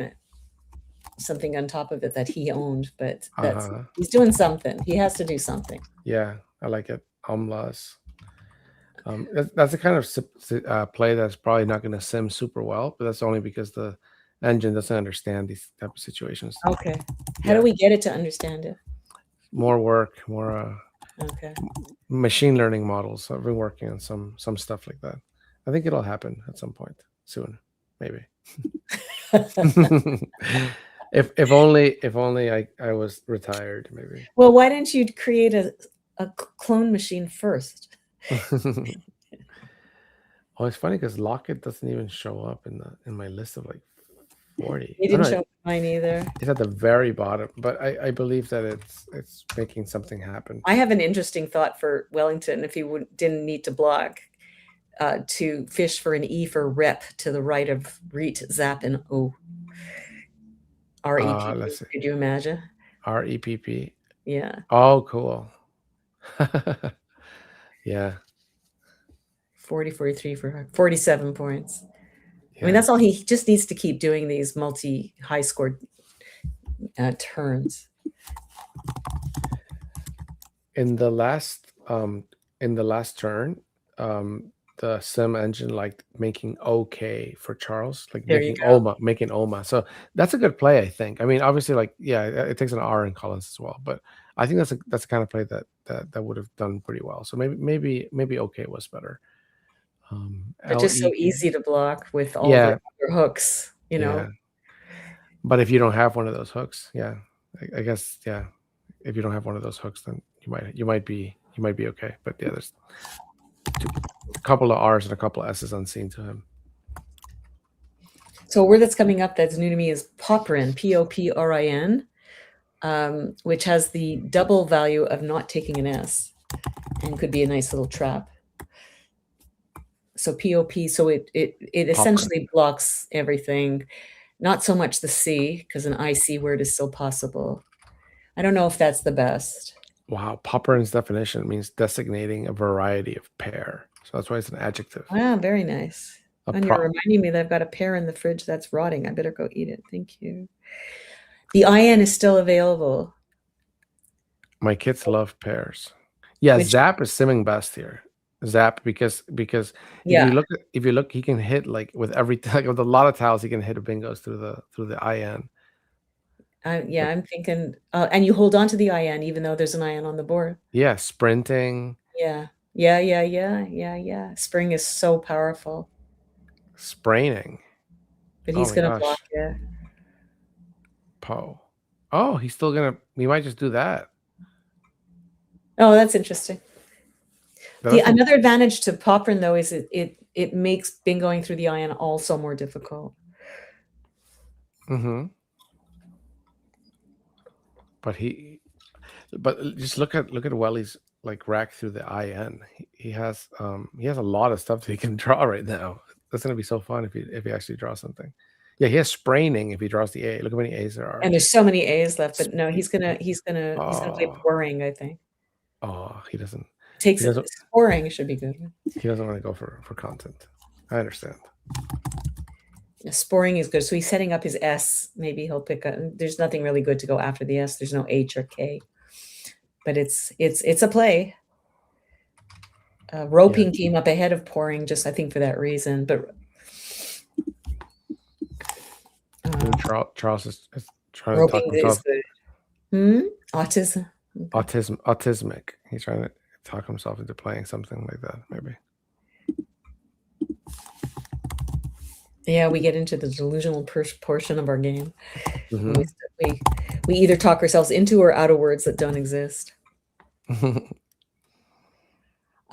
something on top of it that he owned, but he's doing something. He has to do something. Yeah, I like it. Omlas. That's the kind of play that's probably not going to sim super well, but that's only because the engine doesn't understand these type of situations. Okay. How do we get it to understand it? More work, more machine learning models. I've been working on some stuff like that. I think it'll happen at some point soon, maybe. if only I was retired, maybe. Well, why didn't you create a clone machine first? Oh, it's funny because Locket doesn't even show up in my list of like 40. You Oh, didn't no, show mine either. it's at the very bottom, but I believe that it's making something happen. I have an interesting thought for Wellington if he didn't need to block. To fish for an E for rep to the right of Reet, Zap, and O. R-E-P-P. Let's see. Could you imagine? REPP. Yeah. Oh, cool. Yeah. 40, 43 for 47 points. I mean, Yeah. that's all he just needs to keep doing these high scored turns. In the last turn, the sim engine liked making OK for Charles, like There you making Oma. So that's a good play, I think. I mean, obviously, like, yeah, it takes an R in Collins as well, but I think that's the kind of play that would have done pretty well. So maybe OK was better. They're just so LEP. easy to block with all Yeah. the other hooks, you know. Yeah. But if you don't have one of those hooks, yeah, I guess, yeah, if you don't have one of those hooks, then you might be okay. But yeah, there's a couple of R's and a couple of S's unseen to him. So a word that's coming up that's new to me is poprin, P-O-P-R-I-N, which has the double value of not taking an S and could be a nice little trap. So P-O-P, so it essentially blocks everything. Not so much the C, because an IC word is still possible. I don't know if that's the best. Wow, poprin's definition means designating a variety of pear. So that's why it's an adjective. Wow, very nice. And you're reminding me that I've got a pear in the fridge that's rotting. I better go eat it. Thank you. The IN is still available. My kids love pears. Yeah, Zap is simming best here. Zap because if you look, he can hit like with everything, with a lot of tiles, he can hit a bingos through the IN. Yeah, I'm thinking, and you hold on to the IN even though there's an IN on the board. Yeah, sprinting. Yeah. Spring is so powerful. Spraining. But he's going to block it. Poe. Oh, he's still going to, he might just do that. Oh, that's interesting. Another advantage to poprin, though, is it makes bingoing through the IN also more difficult. Mm-hmm. But just look at Welly's like rack through the IN. He has a lot of stuff that he can draw right now. That's gonna be so fun if he actually draws something. Yeah, he has spraining if he draws the A. Look how many A's there are. And there's so many A's left, but no, he's gonna play pouring, I think. Oh, he doesn't. Pouring should be good. He doesn't want to go for content. I understand. Yeah, sporing is good. So he's setting up his S. Maybe he'll pick up. There's nothing really good to go after the S. There's no H or K. But it's a play. Roping came up ahead of pouring, just I think for that reason. But Charles is trying to talk himself. Autism. Autismic. He's trying to talk himself into playing something like that, maybe. Yeah, we get into the delusional portion of our game. Mm-hmm. We either talk ourselves into or out of words that don't exist.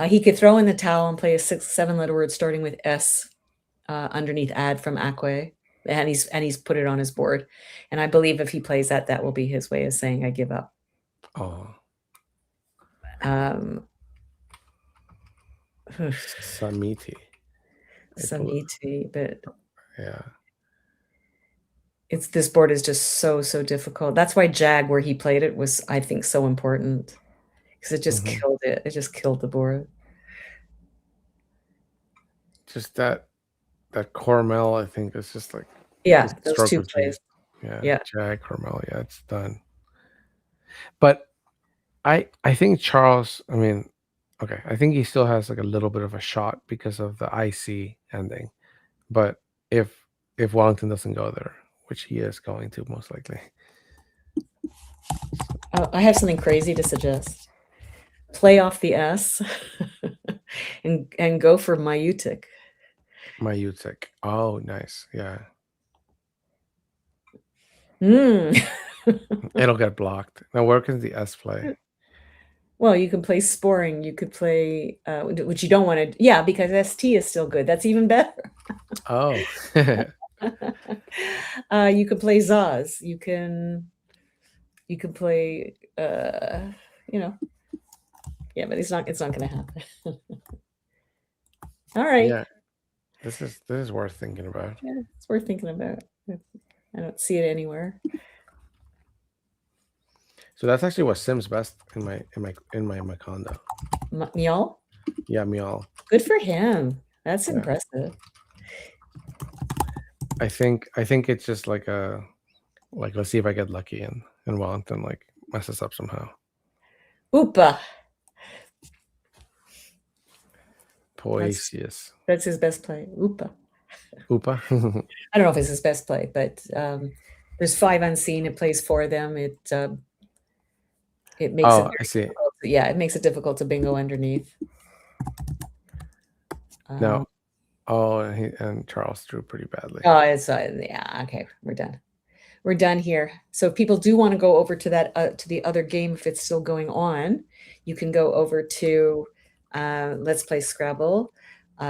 He could throw in the towel and play a 6-7 letter word starting with S underneath add from Acque, and he's put it on his board. And I believe if he plays that, that will be his way of saying I give up. Oh. Samiti, but yeah, this board is just so difficult. That's why Jag, where he played it, was I think so important because it just killed it. It just killed the board. Just that Cormel, I think, is just like those two plays. Jag Cormel, it's done. But I think Charles, I mean, okay, I think he still has like a little bit of a shot because of the IC ending. But if Wellington doesn't go there, which he is going to most likely. I have something crazy to suggest. Play off the S and go for Mayutik. Mayutik. Oh, nice. Yeah. It'll get blocked. Now, where can the S play? Well, you can play sporing. You could play, which you don't want to. Yeah, because ST is still good. That's even better. Oh, You can play Zaz. You can play. Yeah, but it's not going to happen. All right. Yeah, this is worth thinking about. Yeah, it's worth thinking about. I don't see it anywhere. So that's actually what Sims best in my condo. Y'all? Yeah, meow. Good for him. That's Yeah. impressive. I think it's just like let's see if I get lucky and Wellington like messes up somehow. Oopa. Poesius. That's his best play. Oopa. Oopa. I don't know if it's his best play, but there's 5 unseen. It plays for them. It makes it. I see. Yeah, it makes it difficult to bingo underneath. No. And Charles drew pretty badly. Oh, it's yeah. Okay, we're done. We're done here. So if people do want to go over to that to the other game, if it's still going on, you can go over to Let's Play Scrabble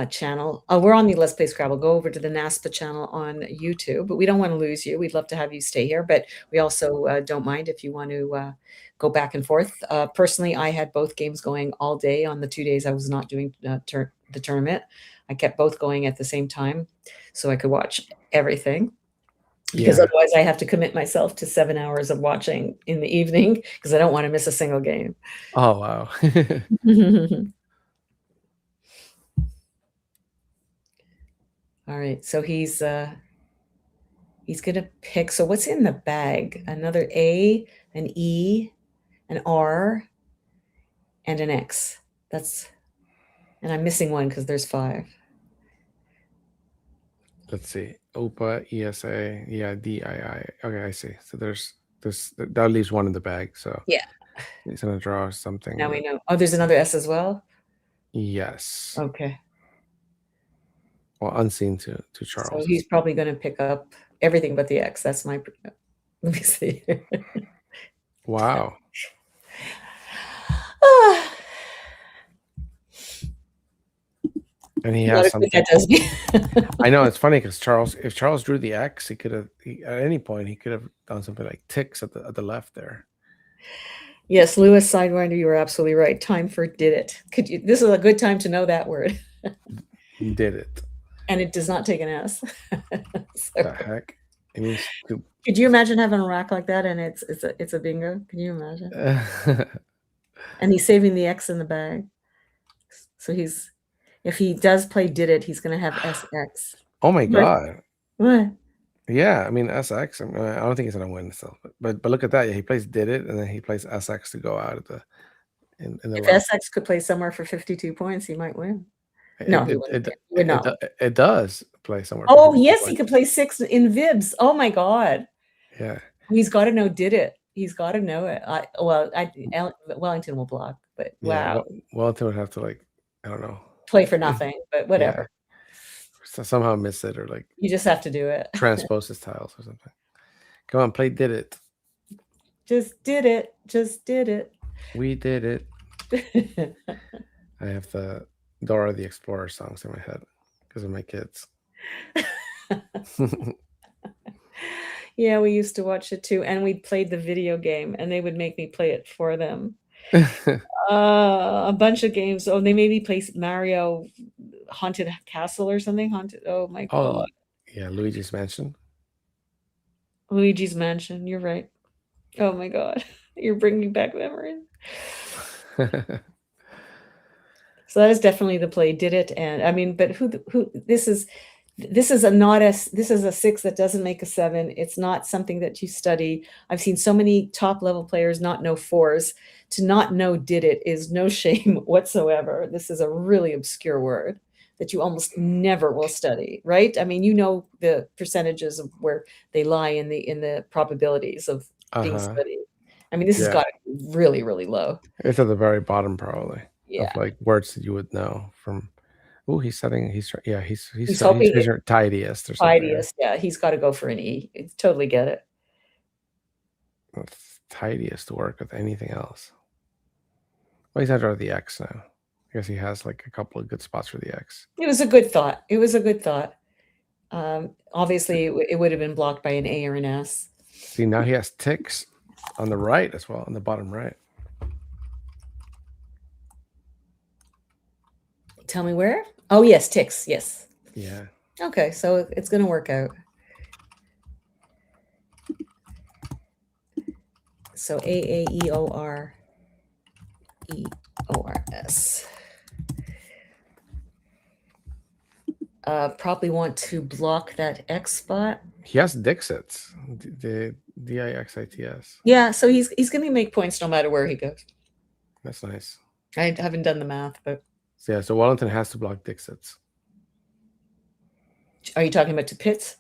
channel. Oh, we're on the Let's Play Scrabble. Go over to the NASPA channel on YouTube. But we don't want to lose you. We'd love to have you stay here, but we also don't mind if you want to go back and forth. Personally, I had both games going all day on the 2 days I was not doing the tournament. I kept both going at the same time so I could watch everything. Because otherwise I have to commit myself to 7 hours of watching in the evening because I don't want to miss a single game. Oh, wow. All right. So he's going to pick. So what's in the bag? Another A, an E, an R, and an X. And I'm missing one because there's 5. Let's see. OPA, ESA, yeah, DII. Okay, I see. So that leaves one in the bag. So yeah, he's gonna draw something. Now we know. Oh, there's another S as well. Yes. Okay. Well, unseen to Charles. So he's probably going to pick up everything but the X. That's my. Let me see. Wow. And he has something. I know, it's funny because if Charles drew the X, at any point he could have done something like ticks at the left there. Yes, Lewis Sidewinder, you were absolutely right. Time for did it. This is a good time to know that word. Did it. And it does not take an S. The heck? It means to... Could you imagine having a rack like that and it's a bingo? Can you imagine? And he's saving the X in the bag. So if he does play did it, he's going to have SX. Oh my God. What? Yeah, I mean SX. I don't think he's going to win still. But look at that. Yeah, he plays did it, and then he plays SX to go out of in the If left. SX could play somewhere for 52 points, he might win. No, he would not. It does play somewhere. Oh, yes, he could play 6 in Vibs. Oh my God. Yeah. He's got to know did it. He's got to know it. Wellington will block, but wow. Wellington would have to I don't know. Play for nothing, but whatever. Yeah. So somehow miss it or you just have to do it. Transpose his tiles or something. Come on, play did it. Just did it. Just did it. We did it. I have the Dora the Explorer songs in my head because of my kids. Yeah, we used to watch it too, and we played the video game, and they would make me play it for them. A bunch of games. Oh, they made me play Mario Haunted Castle or something. Oh my God. Yeah, Luigi's Mansion. Luigi's Mansion. You're right. Oh my God, you're bringing back memories. So that is definitely the play. Did it, and I mean, but who? This is a 6 that doesn't make a 7. It's not something that you study. I've seen so many top level players not know 4s. To not know did it is no shame whatsoever. This is a really obscure word that you almost never will study, right? I mean, you know the percentages of where they lie in the probabilities of being studied. I mean, this has got to be really, really low. It's at the very bottom probably. Yeah. Of words that you would know from. Oh, he's hoping he's tidiest or something. Tidiest, yeah. He's got to go for an E. I totally get it. It's tidiest to work with anything else. Well, he's under the X now. I guess he has a couple of good spots for the X. It was a good thought. Obviously, it would have been blocked by an A or an S. See, now he has ticks on the right as well, on the bottom right. Tell me where? Oh, yes, ticks. Yes. Yeah. Okay, so it's going to work out. So AAEOREORS. Probably want to block that X spot. He has Dixits. The Dixits. Yeah, so he's going to make points no matter where he goes. That's nice. I haven't done the math, but So yeah, so Wellington has to block Dixits. are you talking about to pits?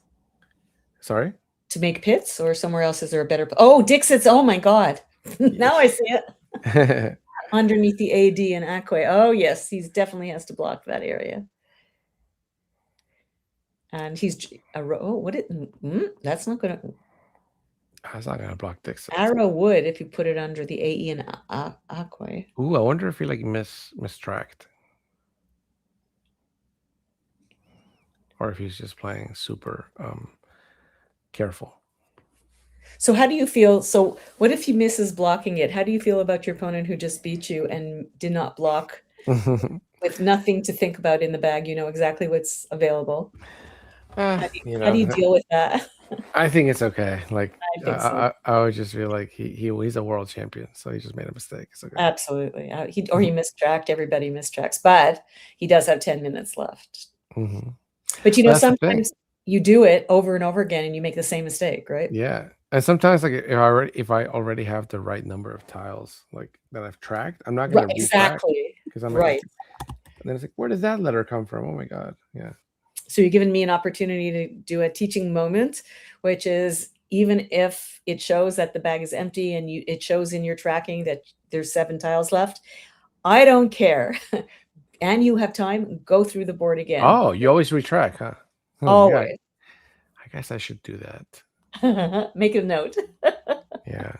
Sorry? To make pits, or somewhere else? Is there a better? Oh, Dixits! Oh my God! Now I see it underneath the AD and Aquay. Oh yes, he definitely has to block that area. And he's that's not gonna. That's not gonna block Dixits. Arrow would if you put it under the AE and Aquay. Ooh, I wonder if he like mistracked. Or if he's just playing super careful. So how do you feel? So what if he misses blocking it? How do you feel about your opponent who just beat you and did not block with nothing to think about in the bag? You know exactly what's available. How do you deal with that? I think it's okay. Like I think so. I would just feel like he's a world champion, so he just made a mistake. It's okay. Absolutely. He mistracked. Everybody mistracks, but he does have 10 minutes left. Mm-hmm. But you know, sometimes you do it over and over again and you make the same mistake, right? Yeah. And sometimes like if I already have the right number of tiles like that I've tracked, I'm not gonna exactly because I'm right. And then it's like, where does that letter come from? Oh my God. Yeah. So you're giving me an opportunity to do a teaching moment, which is even if it shows that the bag is empty and it shows in your tracking that there's 7 tiles left, I don't care. And you have time, go through the board again. Oh, you always retrack, huh? Always. Yeah. I guess I should do that. Make a note. Yeah.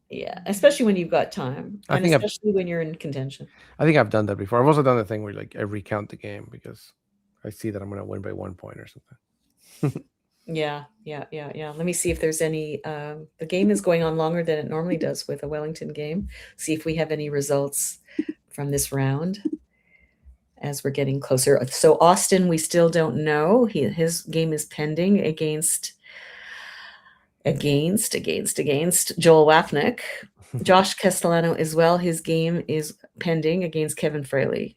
Yeah, especially when you've got time, and especially when you're in contention. I think I've done that before. I've also done the thing where like I recount the game because I see that I'm going to win by 1 point or something. Yeah. Let me see if there's any. The game is going on longer than it normally does with a Wellington game. See if we have any results from this round as we're getting closer. So Austin, we still don't know. His game is pending against Joel Wapnick. Josh Castellano as well. His game is pending against Kevin Fraley.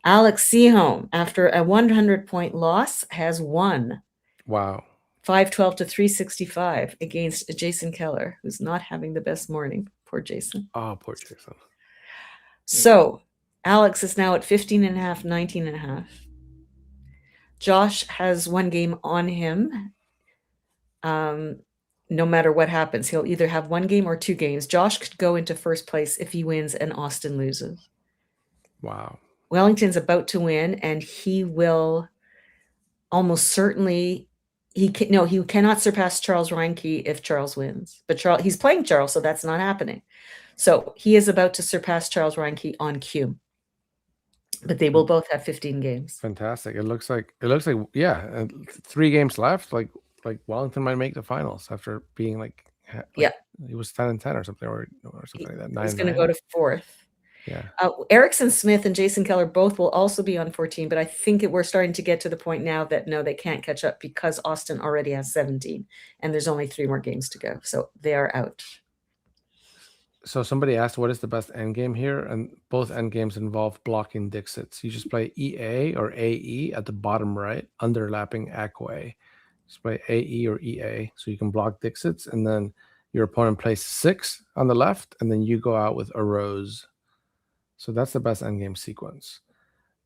Alex Seaholm, after a 100-point loss, has won. Wow. 512 to 365 against Jason Keller, who's not having the best morning. Poor Jason. Oh, poor Jason. So Alex is now at 15.5, 19.5. Josh has 1 game on him. No matter what happens, he'll either have 1 game or 2 games. Josh could go into first place if he wins and Austin loses. Wow. Wellington's about to win, and he will almost certainly. He cannot surpass Charles Reinke if Charles wins. But he's playing Charles, so that's not happening. So he is about to surpass Charles Reinke on cue. But they will both have 15 games. Fantastic. It looks like yeah, 3 games left. Like Wellington might make the finals after being like yeah, he was 10-10 or something or something like that. He's going to go to 4th. Yeah. Erickson Smith and Jason Keller both will also be on 14, but I think we're starting to get to the point now that no, they can't catch up because Austin already has 17 and there's only 3 more games to go. So they are out. So somebody asked, what is the best end game here? And both end games involve blocking Dixits. You just play EA or AE at the bottom right, underlapping Aquay. Just play AE or EA. So you can block Dixits, and then your opponent plays 6 on the left, and then you go out with a rose. So that's the best endgame sequence.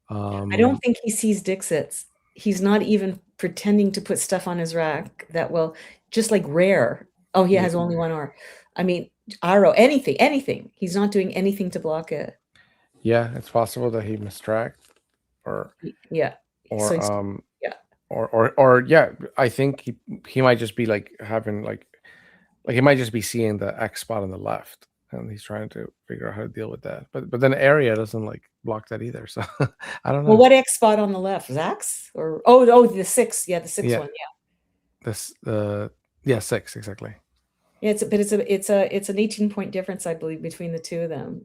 I don't think he sees Dixits. He's not even pretending to put stuff on his rack that will, just like rare. Oh, he has only 1 R. I mean, arrow, anything. He's not doing anything to block it. Yeah, it's possible that he mistracked or yeah. Or So yeah. Or yeah, I think he might just be like having like he might just be seeing the X spot on the left and he's trying to figure out how to deal with that. But then area doesn't like block that either. So I don't know. Well, what X spot on the left? Zax? Or oh, the 6. Yeah, the 6 Yeah. one. Yeah. This 6 exactly. Yeah, it's an 18-point difference, I believe, between the two of them.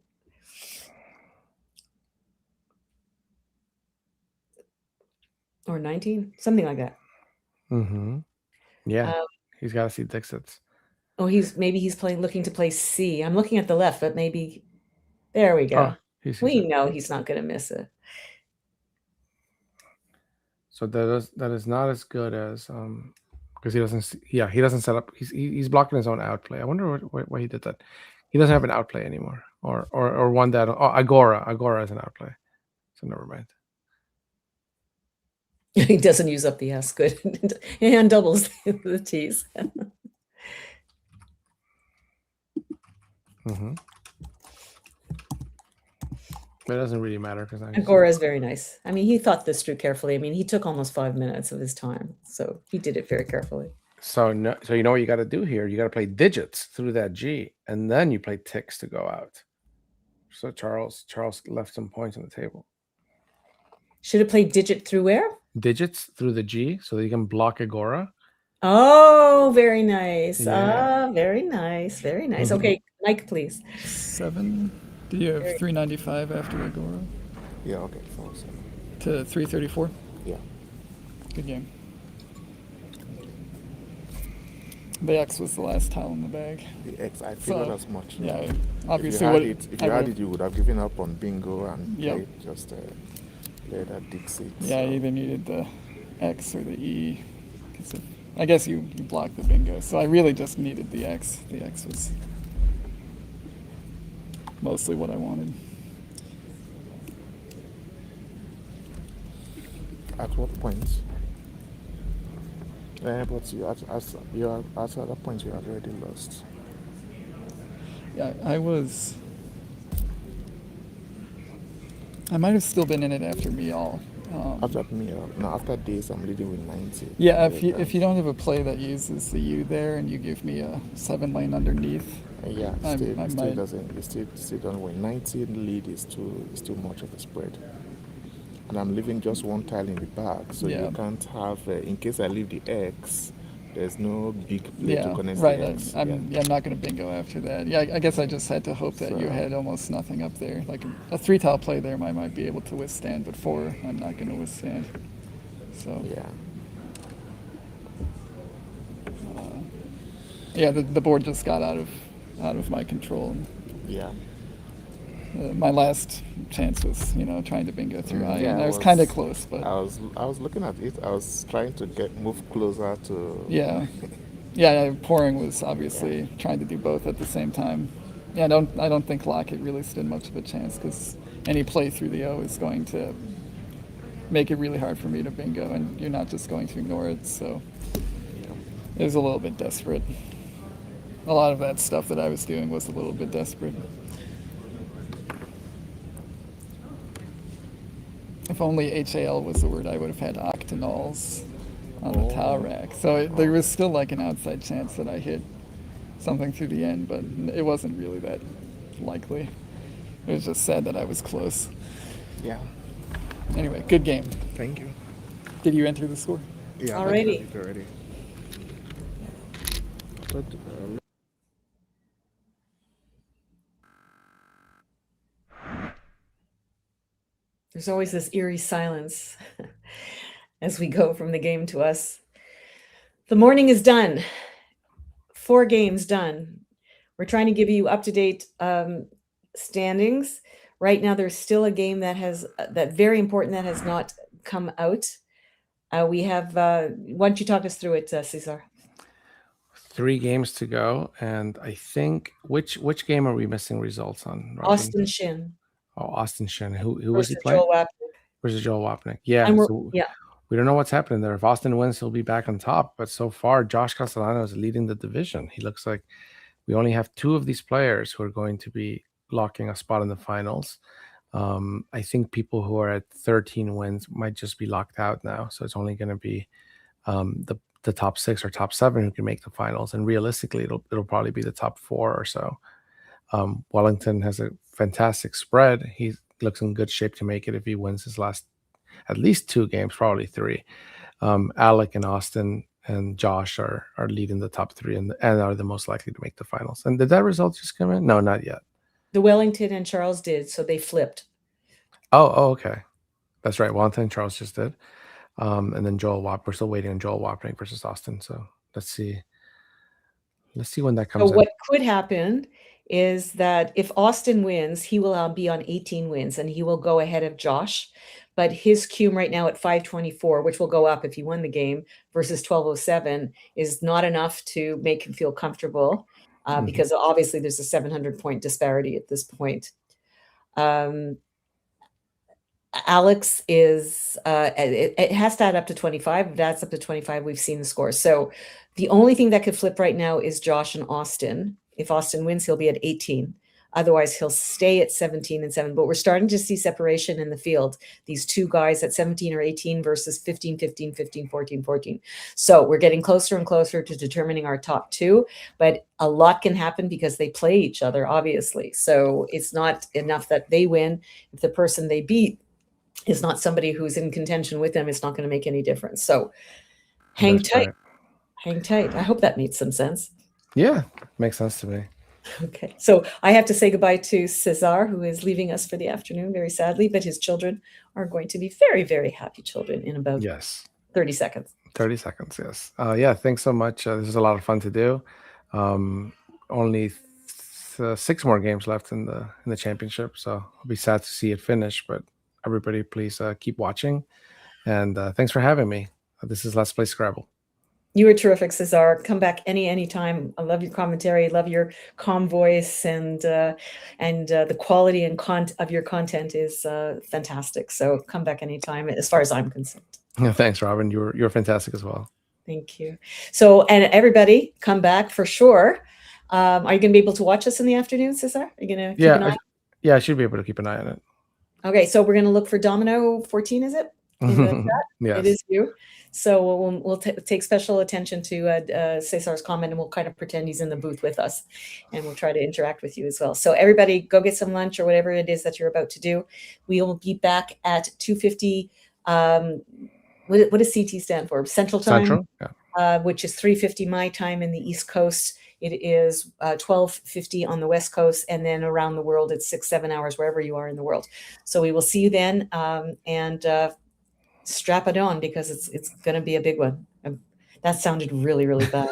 Or 19, something like that. Mm-hmm. Yeah, he's got to see Dixit's. Oh, maybe he's looking to play C. I'm looking at the left, but maybe there we go. We know he's not going to miss it. So that is not as good as because he doesn't set up. He's blocking his own outplay. I wonder why he did that. He doesn't have an outplay anymore, or one that Agora is an outplay. So never mind. He doesn't use up the S. Good. And doubles the T's. Mm-hmm. It doesn't really matter because Agora is very nice. I mean, he thought this through carefully. I mean, he took almost 5 minutes of his time, so he did it very carefully. So you know what you got to do here? You got to play digits through that G, and then you play ticks to go out. So Charles left some points on the table. Should have played digit through where? Digits through the G, so that you can block Agora. Oh, very nice. Yeah. Very nice. Very nice. Okay, Mike, please. 7. Do you have 395 after Agora? Yeah, okay. So, To 334? yeah. Good game. The X was the last tile in the bag. The X, I figured So, as much. Yeah, obviously. If you had it, you would have given up on bingo and Yep. play that Dixie. Yeah, you either needed the X or the E. I guess you blocked the bingo, so I really just needed the X. The X was mostly what I wanted. At what point? But you at that point you had already lost. Yeah, I might have still been in it after me all. After days I'm leading with 90. Yeah, if you don't have a play that uses the U there and you give me a 7 lane underneath, Yeah, I still might. doesn't. It still don't win. 90 lead is too much of a spread. And I'm leaving just one tile in the back, so Yeah. you can't have. In case I leave the X, there's no big play to Yeah, connect right. the X. I'm not going to bingo after that. Yeah, I guess I just had to hope that you So- had almost nothing up there. Like a 3 tile play there, I might be able to withstand, but 4, I'm not going to withstand. So Yeah. yeah, the board just got out of my control. Yeah. My last chance was, trying to bingo through I, Yeah, and I was it kind of was- close, but I was looking at it. I was trying to move closer to. yeah, pouring was obviously trying to do both at the same time. Yeah, I don't think Lockett really stood much of a chance because any play through the O is going to make it really hard for me to bingo, and you're not just going to ignore it. So it was a little bit desperate. A lot of that stuff that I was doing was a little bit desperate. If only HAL was the word, I would have had octanols on the towel rack. So there was still like an outside chance that I hit something through the end, but it wasn't really that likely. It was just sad that I was close. Yeah. Anyway, good game. Thank you. Did you enter the score? Yeah. Already. Already. But, There's always this eerie silence as we go from the game to us. The morning is done. 4 games done. We're trying to give you up-to-date standings. Right now, there's still a game that has that very important that has not come out. We have. Why don't you talk us through it, Cesar? 3 games to go, and I think which game are we missing results on? Robin? Austin Shin. Oh, Austin Shin. Who was he versus playing? Joel Wapnick. Versus Joel Wapnick. Yeah. And So yeah. we don't know what's happening there. If Austin wins, he'll be back on top. But so far, Josh Castellano is leading the division. He looks like we only have 2 of these players who are going to be locking a spot in the finals. I think people who are at 13 wins might just be locked out now. So it's only going to be the top 6 or top 7 who can make the finals. And realistically, it'll probably be the top 4 or so. Wellington has a fantastic spread. He looks in good shape to make it if he wins his last at least 2 games, probably 3. Alec and Austin and Josh are leading the top 3 and are the most likely to make the finals. And did that result just come in? No, not yet. The Wellington and Charles did, so they flipped. Oh, okay. That's right. Wellington and Charles just did. And then Joel Wap. We're still waiting on Joel Wapnick versus Austin. So let's see. Let's see when that comes So in. what could happen is that if Austin wins, he will be on 18 wins and he will go ahead of Josh. But his cume right now at 524, which will go up if he won the game, versus 1207, is not enough to make him feel comfortable because obviously there's a 700-point disparity at this point. Alex is it has to add up to 25. If that's up to 25, we've seen the score. So the only thing that could flip right now is Josh and Austin. If Austin wins, he'll be at 18. Otherwise, he'll stay at 17 and 7. But we're starting to see separation in the field. These 2 guys at 17 or 18 versus 15, 15, 15, 14, 14. So we're getting closer and closer to determining our top 2. But a lot can happen because they play each other, obviously. So it's not enough that they win. If the person they beat is not somebody who's in contention with them, it's not going to make any difference. So hang That's tight. right. Hang tight. I hope that made some sense. Yeah, makes sense to me. Okay. So I have to say goodbye to Cesar, who is leaving us for the afternoon, very sadly, but his children are going to be very, very happy children in about Yes. 30 seconds. 30 seconds, yes. Yeah, thanks so much. This is a lot of fun to do. Only 6 more games left in the championship, so I'll be sad to see it finish, but everybody please keep watching. And thanks for having me. This is Let's Play Scrabble. You were terrific, Cesar. Come back anytime. I love your commentary. I love your calm voice, and the quality and of your content is fantastic. So come back anytime, as far as I'm concerned. Thanks, Robin. You're fantastic as well. Thank you. So, and everybody, come back for sure. Are you going to be able to watch us in the afternoon, Cesar? Are you going to keep an eye? Yeah, I should be able to keep an eye on it. Okay, so we're going to look for Domino 14, is it? In the chat? Yes. It is you. So we'll take special attention to Cesar's comment, and we'll kind of pretend he's in the booth with us, and we'll try to interact with you as well. So everybody, go get some lunch or whatever it is that you're about to do. We will be back at 2:50. What does CT stand for? Central Time, Central, yeah. Which is 3:50 my time in the East Coast. It is 12:50 on the West Coast, and then around the world, it's 6-7 hours wherever you are in the world. So we will see you then, and strap it on because it's going to be a big one. That sounded really, really bad.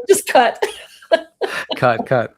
Just cut. Cut.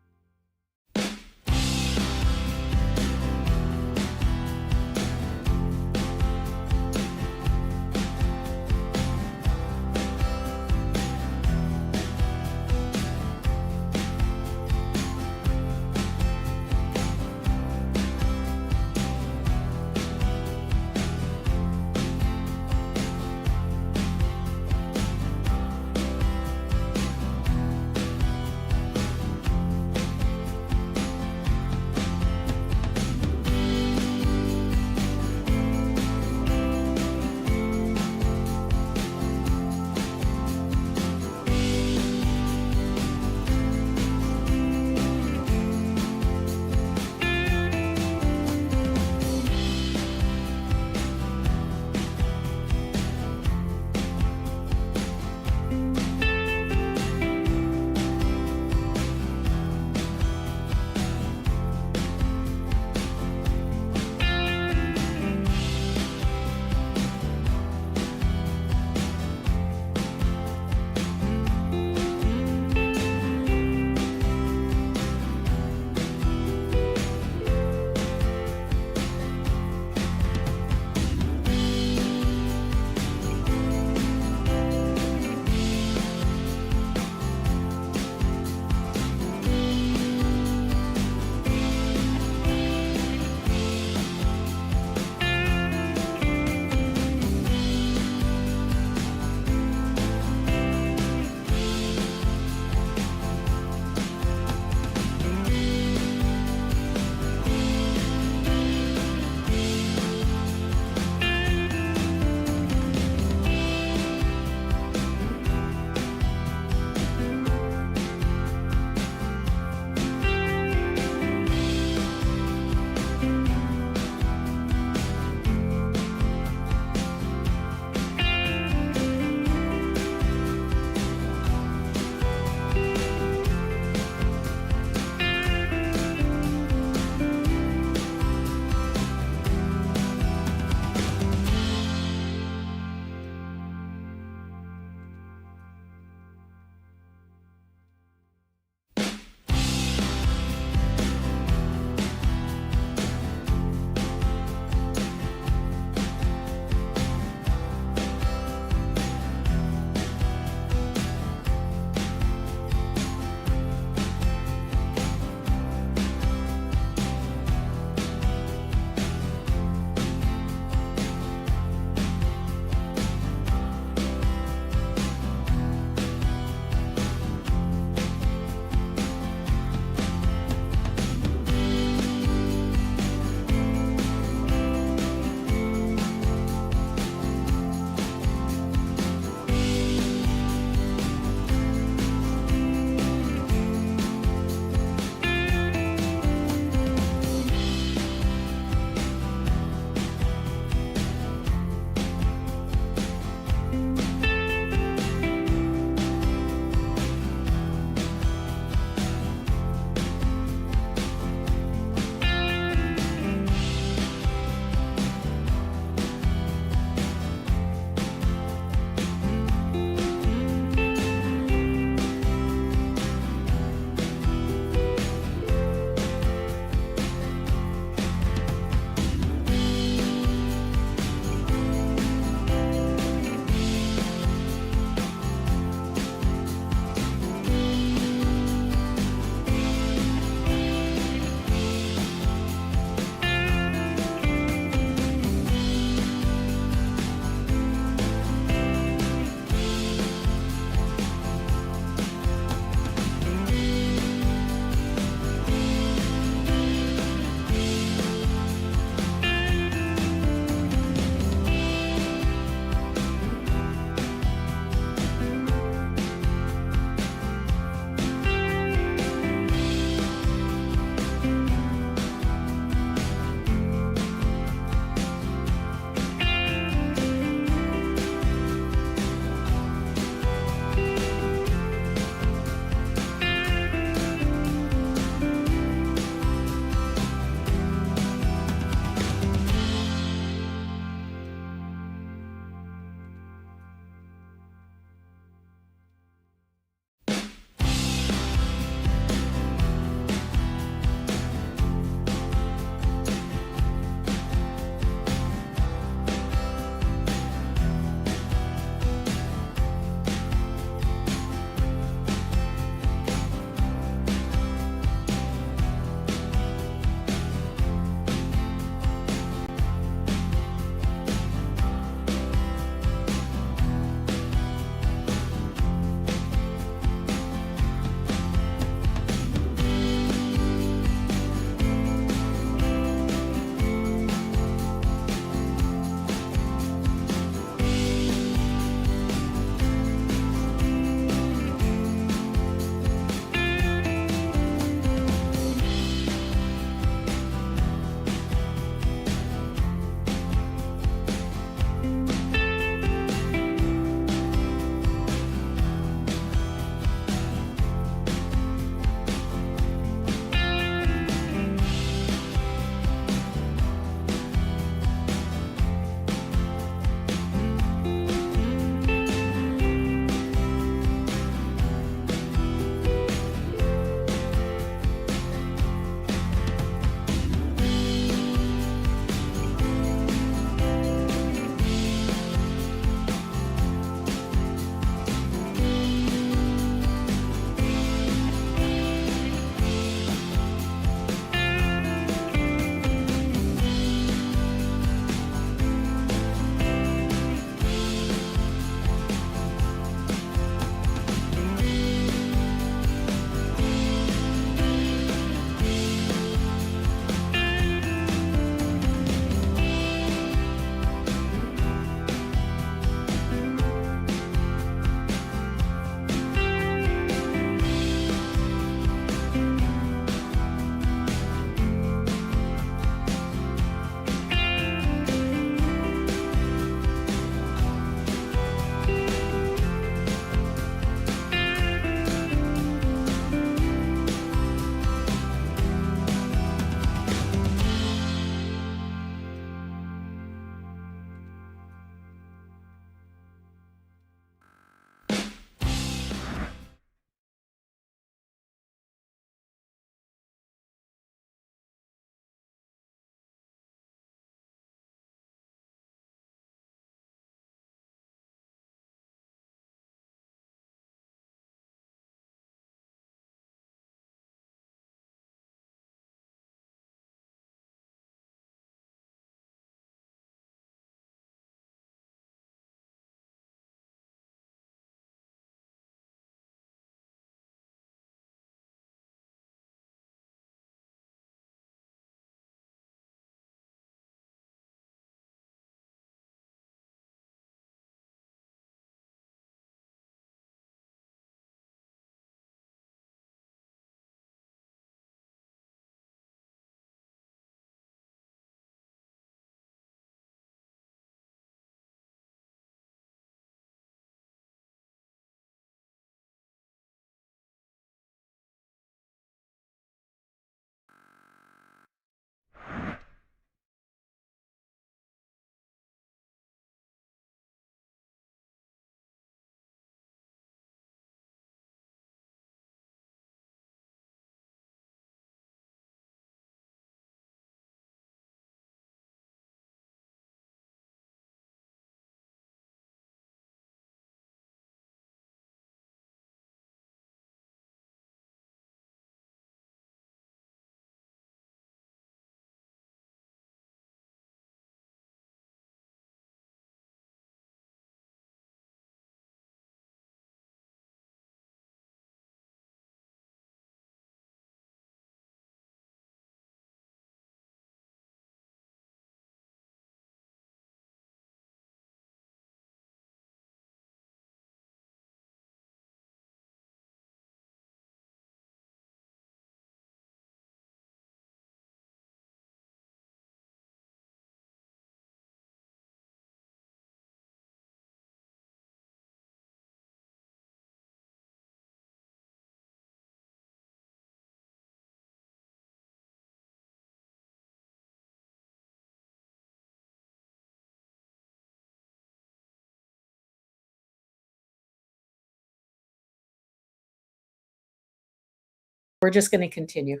we're just going to continue.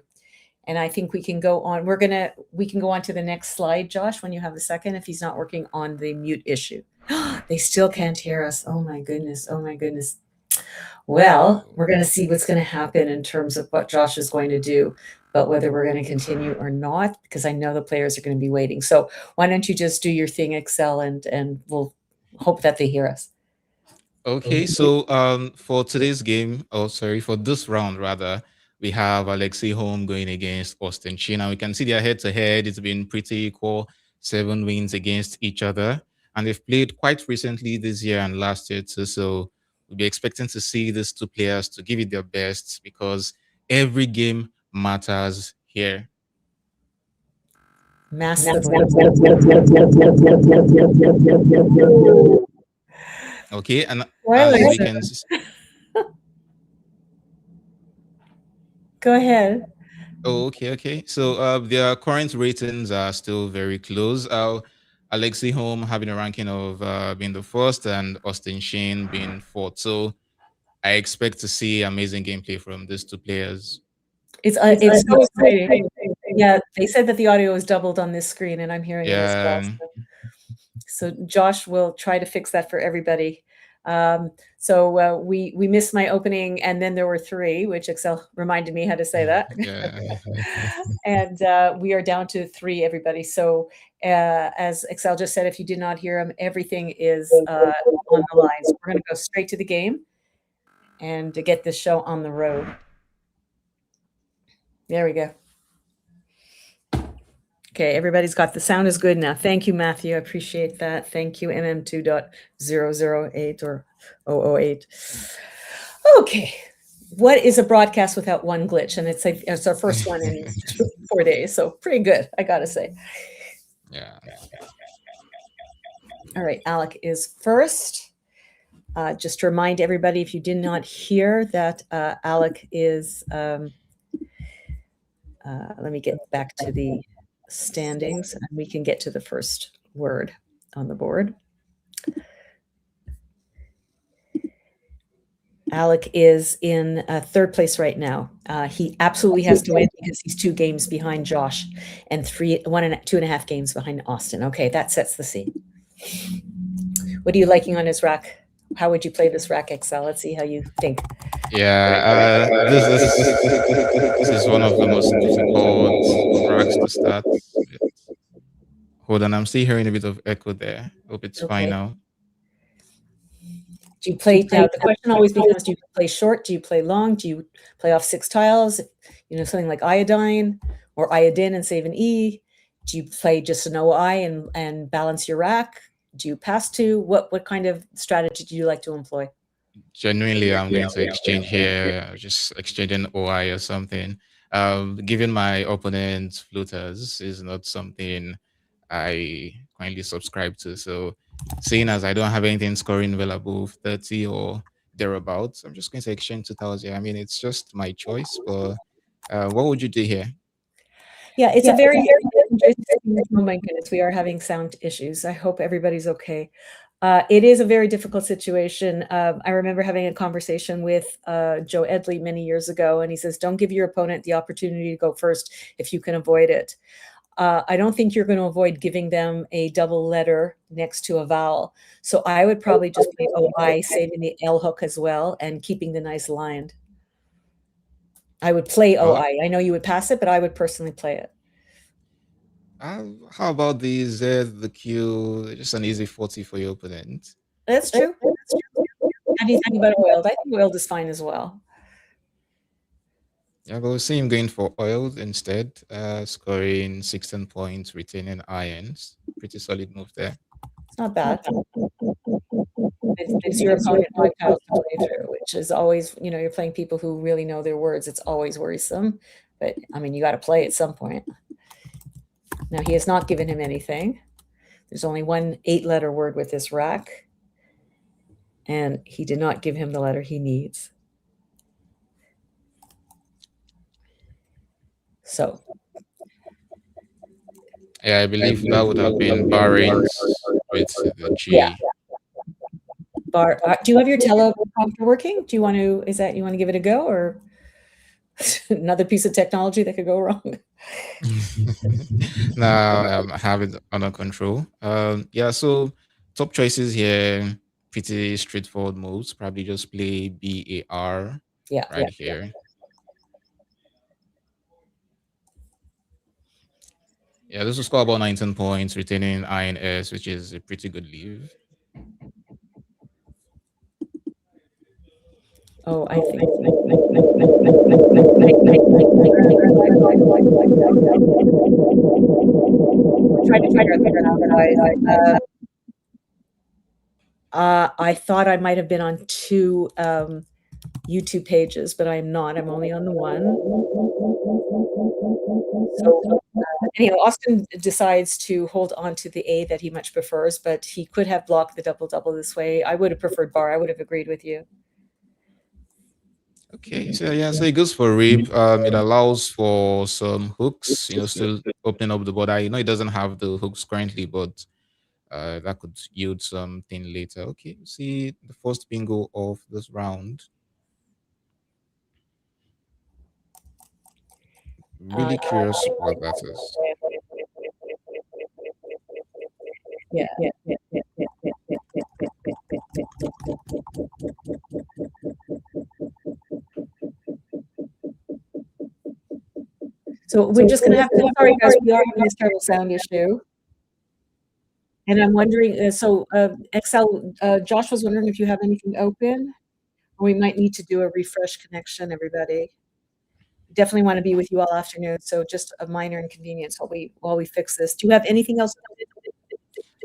And I think we can go on. We can go on to the next slide, Josh, when you have the second, if he's not working on the mute issue. They still can't hear us. Oh my goodness. Oh my goodness. Well, we're going to see what's going to happen in terms of what Josh is going to do, but whether we're going to continue or not, because I know the players are going to be waiting. So why don't you just do your thing, Excel, and we'll hope that they hear us. Okay, so for today's game, for this round rather, we have Alexei home going against Austin Chin, and we can see their head-to-head. It's been pretty equal, 7 wins against each other, and they've played quite recently this year and last year too. So we'll be expecting to see these two players to give it their best because every game matters here. Massively. Okay, and Well, as we listen. can Go ahead. Oh, okay. So their current ratings are still very close. Alexei Home having a ranking of being the first and Austin Shane being fourth. So I expect to see amazing gameplay from these two players. It's so exciting. Yeah, they said that the audio is doubled on this screen, and I'm hearing it as well. So Josh will try to fix that for everybody. So we missed my opening, and then there were 3, which Excel reminded me how to say that. Yeah. And we are down to 3, everybody. So as Excel just said, if you did not hear him, everything is on the line. So we're going to go straight to the game and to get this show on the road. There we go. Okay, everybody's got the sound is good now. Thank you, Matthew. I appreciate that. Thank you, MM2.008 or 008. Okay, what is a broadcast without one glitch? And it's our first one in 4 days, so pretty good, I gotta say. Yeah. All right, Alec is first. Just to remind everybody, if you did not hear that, Alec is. Let me get back to the standings and we can get to the first word on the board. Alec is in 3rd place right now. He absolutely has to win because he's 2 games behind Josh and 2.5 games behind Austin. Okay, that sets the scene. What are you liking on his rack? How would you play this rack, Excel? Let's see how you think. Yeah, this is one of the most difficult racks to start with. Hold on, I'm still hearing a bit of echo there. Hope it's fine now. Do you play now? The question always becomes: do you play short? Do you play long? Do you play off 6 tiles? You know, something like iodine or iodine and save an E. Do you play just an OI and balance your rack? Do you pass 2? What kind of strategy do you like to employ? Genuinely, I'm going to exchange here, just exchanging OI or something. Given my opponent's floaters is not something I kindly subscribe to. So seeing as I don't have anything scoring well above 30 or thereabouts, I'm just going to exchange 2,000. I mean, it's just my choice, but what would you do here? Yeah, it's a very oh my goodness, we are having sound issues. I hope everybody's okay. It is a very difficult situation. I remember having a conversation with Joe Edley many years ago, and he says, don't give your opponent the opportunity to go first if you can avoid it. I don't think you're going to avoid giving them a double letter next to a vowel. So I would probably just play OI, saving the L hook as well, and keeping the nice lined. I would play OI. I know you would pass it, but I would personally play it. How about the Z, the Q, just an easy 40 for your opponent? That's true. How do you think about oiled? I think oiled is fine as well. Yeah, but we'll see him going for oiled instead, scoring 16 points, retaining irons. Pretty solid move there. It's not bad. It's your opponent 5 tiles to play through, which is always, you know, you're playing people who really know their words. It's always worrisome, but I mean, you got to play at some point. Now, he has not given him anything. There's only one 8-letter word with this rack, and he did not give him the letter he needs. So. Yeah, I believe that would have been Bahrain's with the G. Yeah. Do you have your teleprompter working? Do you want to, you want to give it a go or? Another piece of technology that could go wrong. Now I have it under control. Yeah, so top choices here, pretty straightforward moves. Probably just play BAR Yeah. right here. Yeah, this will score about 19 points, retaining INS, which is a pretty good leave. Oh, I think. Trying to figure out I thought I might have been on 2 YouTube pages, but I'm not. I'm only on the one. So anyhow, Austin decides to hold on to the A that he much prefers, but he could have blocked the double this way. I would have preferred bar. I would have agreed with you. Okay, so yeah, so it goes for rip. It allows for some hooks, still opening up the board. I know it doesn't have the hooks currently, but that could yield something later. Okay, see the first bingo of this round. Really curious what that is. Yeah. So we're just going to have to, sorry guys, we are having this terrible sound issue. And I'm wondering, Excel, Josh was wondering if you have anything open. We might need to do a refresh connection, everybody. Definitely want to be with you all afternoon, so just a minor inconvenience while we fix this. Do you have anything else?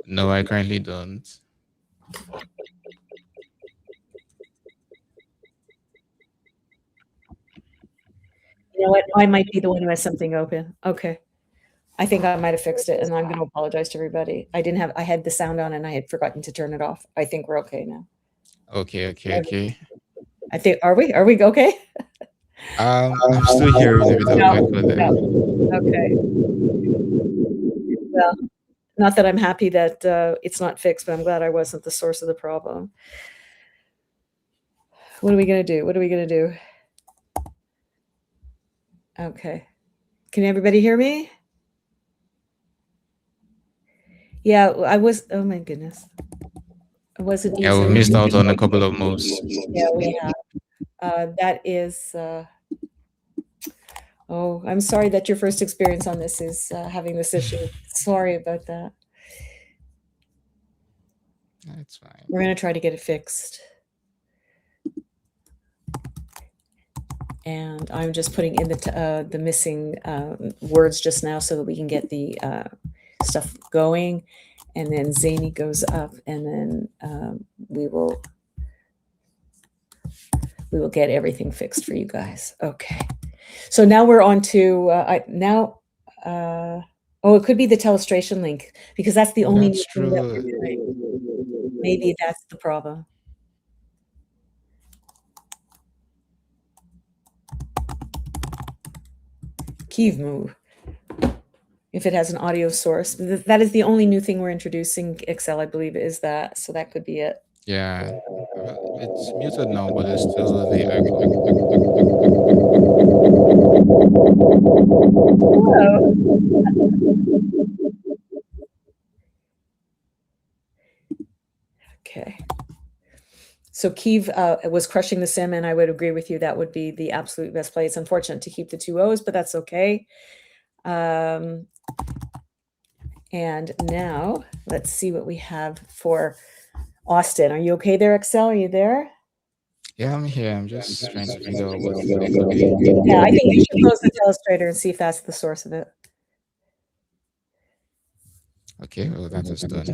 No, I currently don't. You know what? I might be the one who has something open. Okay. I think I might have fixed it, and I'm going to apologize to everybody. I had the sound on and I had forgotten to turn it off. I think we're okay now. Okay. I think, are we okay? I'm still hearing a bit of echo there. Okay. Well, not that I'm happy that it's not fixed, but I'm glad I wasn't the source of the problem. What are we going to do? Okay. Can everybody hear me? Yeah, oh my goodness. I wasn't. Yeah, we missed out on a couple of moves. Yeah, we have. That is, oh, I'm sorry that your first experience on this is having this issue. Sorry about that. That's fine. We're going to try to get it fixed. And I'm just putting in the missing words just now so that we can get the stuff going. And then Zany goes up, and then we will get everything fixed for you guys. Okay. So now we're on to it could be the telestration link, because that's the only That's thing that we're true. doing. Maybe that's the problem. Kiev move. If it has an audio source, that is the only new thing we're introducing. Excel, I believe, is that. So that could be it. Yeah, it's muted now, but it's still the echo. Okay. So Kiev was crushing the sim, and I would agree with you. That would be the absolute best play. It's unfortunate to keep the 2 O's, but that's okay. And now let's see what we have for Austin. Are you okay there, Excel? Are you there? Yeah, I'm here. I'm just trying to figure out what. Yeah, I think you should close the telestrator and see if that's the source of it. Okay, well, that is done.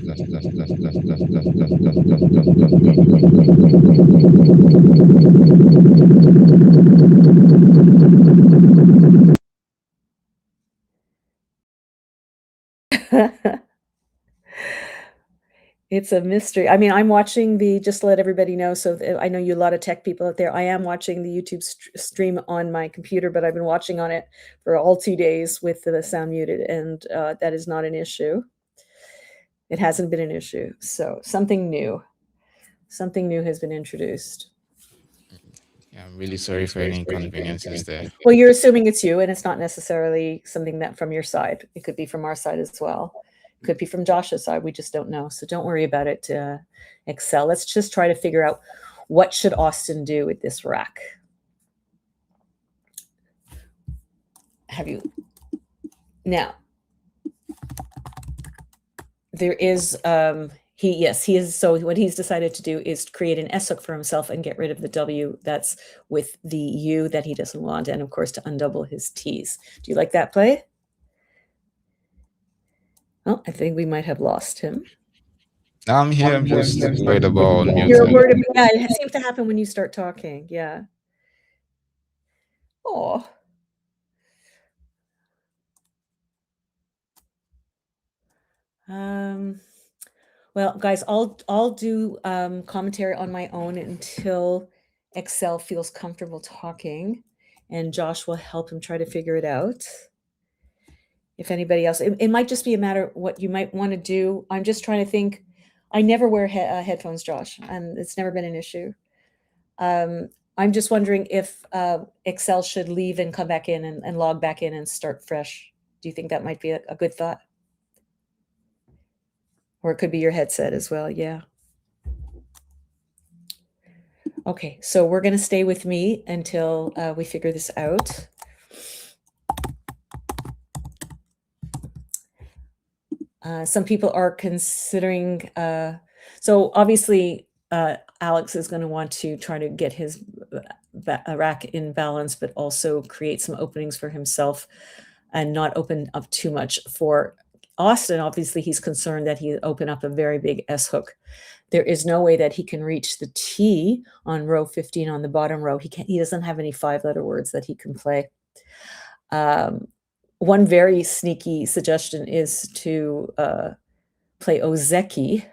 It's a mystery. I mean, I'm watching just to let everybody know, so I know you a lot of tech people out there. I am watching the YouTube stream on my computer, but I've been watching on it for all 2 days with the sound muted, and that is not an issue. It hasn't been an issue. So something new has been introduced. Yeah, I'm really sorry for any inconveniences there. Well, you're assuming it's you, and it's not necessarily something that from your side. It could be from our side as well. It could be from Josh's side. We just don't know. So don't worry about it, Excel. Let's just try to figure out what should Austin do with this rack. Have you now? There is he is. So what he's decided to do is create an S hook for himself and get rid of the W that's with the U that he doesn't want, and of course to undouble his T's. Do you like that play? Well, I think we might have lost him. I'm here. I'm just worried about You're muting. worried about, yeah, it seems to happen when you start talking. Yeah. Oh. Well, guys, I'll do commentary on my own until Excel feels comfortable talking, and Josh will help him try to figure it out. If anybody else, it might just be a matter of what you might want to do. I'm just trying to think. I never wear headphones, Josh, and it's never been an issue. I'm just wondering if Excel should leave and come back in and log back in and start fresh. Do you think that might be a good thought? Or it could be your headset as well. Yeah. Okay, so we're going to stay with me until we figure this out. Some people are considering, so obviously Alex is going to want to try to get his rack in balance, but also create some openings for himself and not open up too much. For Austin, obviously he's concerned that he open up a very big S hook. There is no way that he can reach the T on row 15 on the bottom row. He doesn't have any 5-letter words that he can play. One very sneaky suggestion is to play Ozeki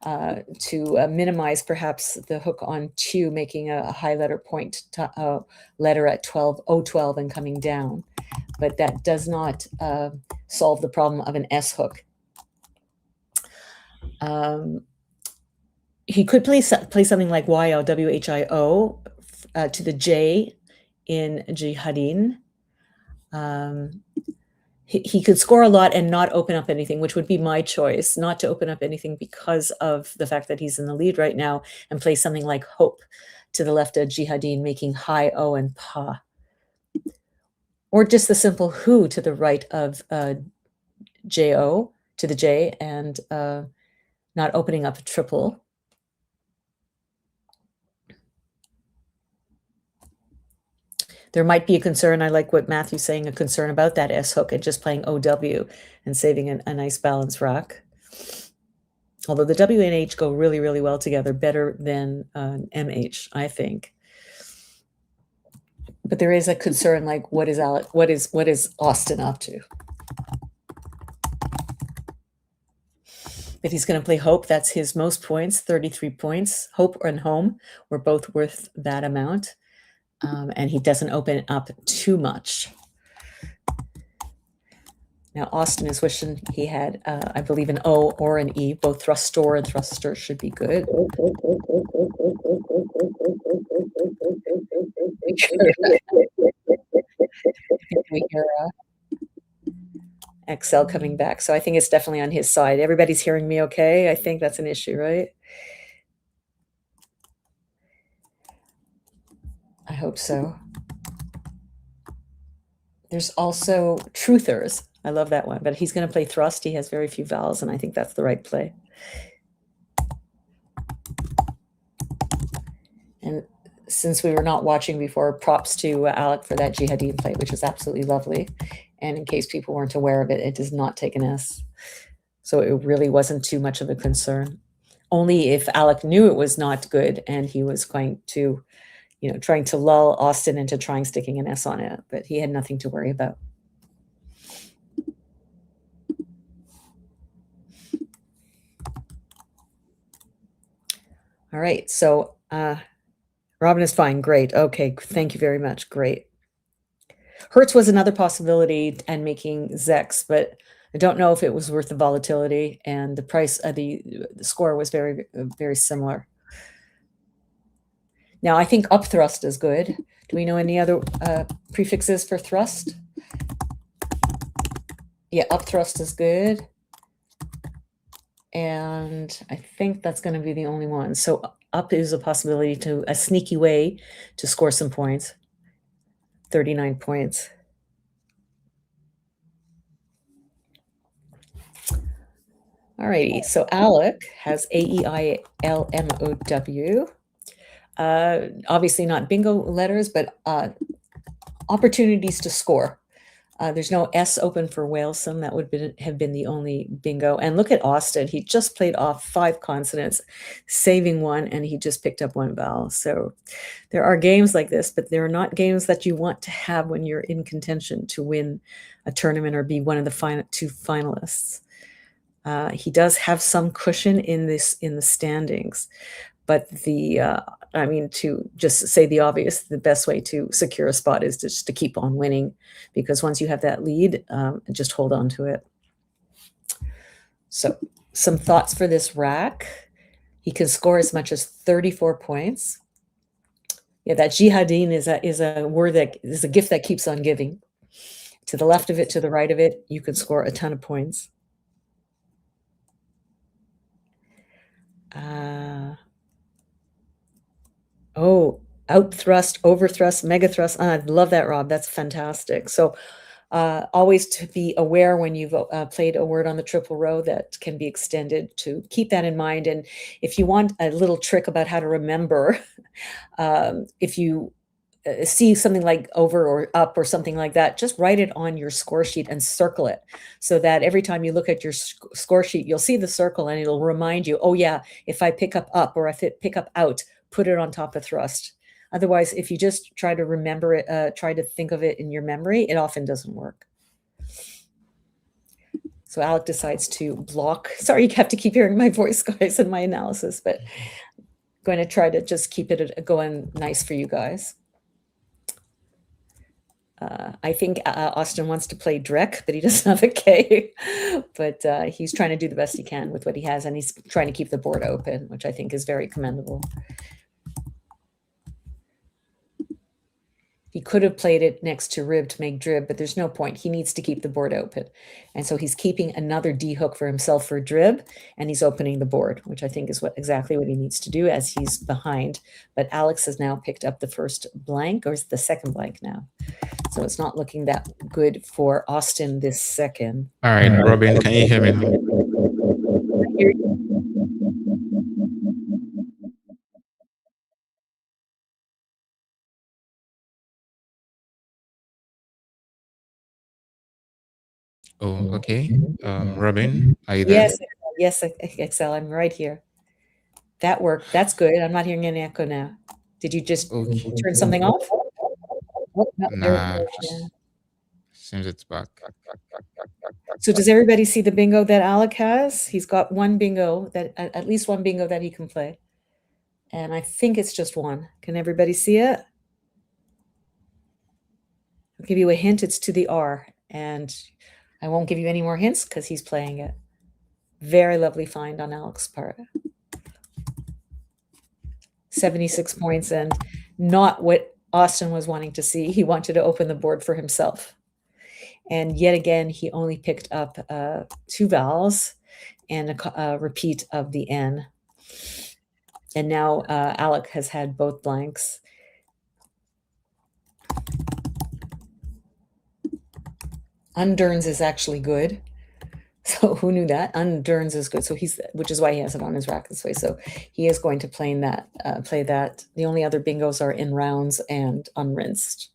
to minimize perhaps the hook on 2, making a high letter point letter at 12 and coming down. But that does not solve the problem of an S hook. He could play something like YO, WHIO to the J in Jihadin. He could score a lot and not open up anything, which would be my choice, not to open up anything because of the fact that he's in the lead right now, and play something like Hope to the left of Jihadin, making high O and Pa. Or just the simple Who to the right of JO to the J and not opening up a triple. There might be a concern, I like what Matthew's saying, a concern about that S hook and just playing OW and saving a nice balanced rack. Although the W and H go really, really well together, better than MH, I think. But there is a concern, like what is Austin up to? If he's going to play Hope, that's his most points, 33 points. Hope and Home were both worth that amount. And he doesn't open up too much. Now, Austin is wishing he had, I believe, an O or an E. Both thruster and thruster should be good. We hear Excel coming back. So I think it's definitely on his side. Everybody's hearing me okay? I think that's an issue, right? I hope so. There's also Truthers. I love that one, but he's going to play thrust. He has very few vowels, and I think that's the right play. And since we were not watching before, props to Alec for that Jihadin play, which was absolutely lovely. And in case people weren't aware of it, it does not take an S. So it really wasn't too much of a concern. Only if Alec knew it was not good and he was going to, trying to lull Austin into sticking an S on it, but he had nothing to worry about. All right, so Robin is fine, great. Okay, thank you very much, great. Hertz was another possibility and making Zex, but I don't know if it was worth the volatility, and the price, the score was very, very similar. Now, I think up thrust is good. Do we know any other prefixes for thrust? Yeah, up thrust is good. And I think that's going to be the only one. So up is a possibility to a sneaky way to score some points. 39 points. Alrighty, so Alec has AEILMOW. Obviously not bingo letters, but opportunities to score. There's no S open for Whalesome. That would have been the only bingo. And look at Austin. He just played off 5 consonants, saving one, and he just picked up 1 vowel. So there are games like this, but they're not games that you want to have when you're in contention to win a tournament or be one of the 2 finalists. He does have some cushion in the standings, but I mean, to just say the obvious, the best way to secure a spot is just to keep on winning, because once you have that lead, just hold on to it. So some thoughts for this rack. He can score as much as 34 points. Yeah, that jihadin is a word that is a gift that keeps on giving. To the left of it, to the right of it, you can score a ton of points. Out thrust, over thrust, mega thrust. I love that, Rob. That's fantastic. So always to be aware when you've played a word on the triple row that can be extended, to keep that in mind. And if you want a little trick about how to remember, if you see something like over or up or something like that, just write it on your score sheet and circle it, so that every time you look at your score sheet, you'll see the circle and it'll remind you, oh yeah, if I pick up or if it pick up out, put it on top of thrust. Otherwise, if you just try to remember it, try to think of it in your memory, it often doesn't work. So Alec decides to block. Sorry, you have to keep hearing my voice, guys, and my analysis, but I'm going to try to just keep it going nice for you guys. I think Austin wants to play Drek, but he doesn't have a K. But he's trying to do the best he can with what he has, and he's trying to keep the board open, which I think is very commendable. He could have played it next to Rib to make Drib, but there's no point. He needs to keep the board open. And so he's keeping another D hook for himself for Drib, and he's opening the board, which I think is exactly what he needs to do as he's behind. But Alex has now picked up the first blank, or is it the second blank now? So it's not looking that good for Austin this second. All right, Robin, can you hear me now? Oh, okay. Robin, are you there? Yes, Excel, I'm right here. That worked. That's good. I'm not hearing any echo now. Did you just turn something off? Oh, no, Nah, seems it's back. So does everybody see the bingo that Alec has? He's got one bingo, that at least one bingo that he can play. And I think it's just one. Can everybody see it? I'll give you a hint. It's to the R. And I won't give you any more hints because he's playing it. Very lovely find on Alec's part. 76 points, and not what Austin was wanting to see. He wanted to open the board for himself. And yet again, he only picked up 2 vowels and a repeat of the N. And now Alec has had both blanks. Undurns is actually good. So who knew that? Undurns is good. So which is why he has it on his rack this way. So he is going to play that. The only other bingos are in rounds and unrinsed.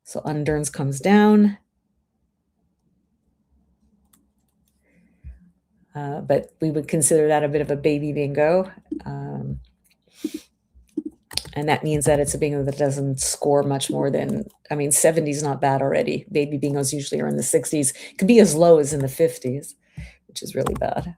So Undurns comes down. But we would consider that a bit of a baby bingo. And that means that it's a bingo that doesn't score much more than, 70 is not bad already. Baby bingos usually are in the 60s. It could be as low as in the 50s, which is really bad.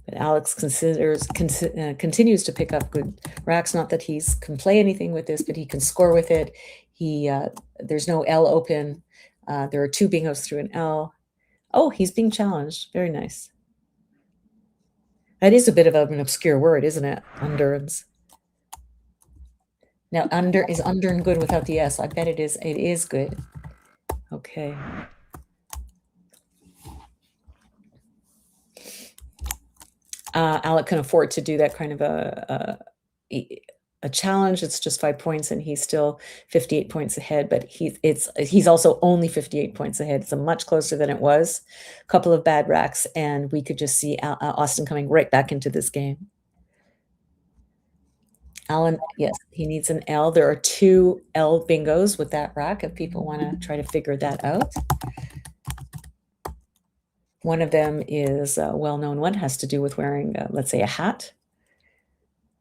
But Alex continues to pick up good racks. Not that he can play anything with this, but he can score with it. There's no L open. There are 2 bingos through an L. Oh, he's being challenged. Very nice. That is a bit of an obscure word, isn't it? Underns. Now, is undern good without the S? I bet it is. It is good. Okay. Alec can afford to do that kind of a challenge. It's just 5 points, and he's still 58 points ahead. But he's also only 58 points ahead. It's much closer than it was. A couple of bad racks, and we could just see Austin coming right back into this game. Alan, yes, he needs an L. There are 2 L bingos with that rack if people want to try to figure that out. One of them is a well-known one, has to do with wearing, let's say, a hat.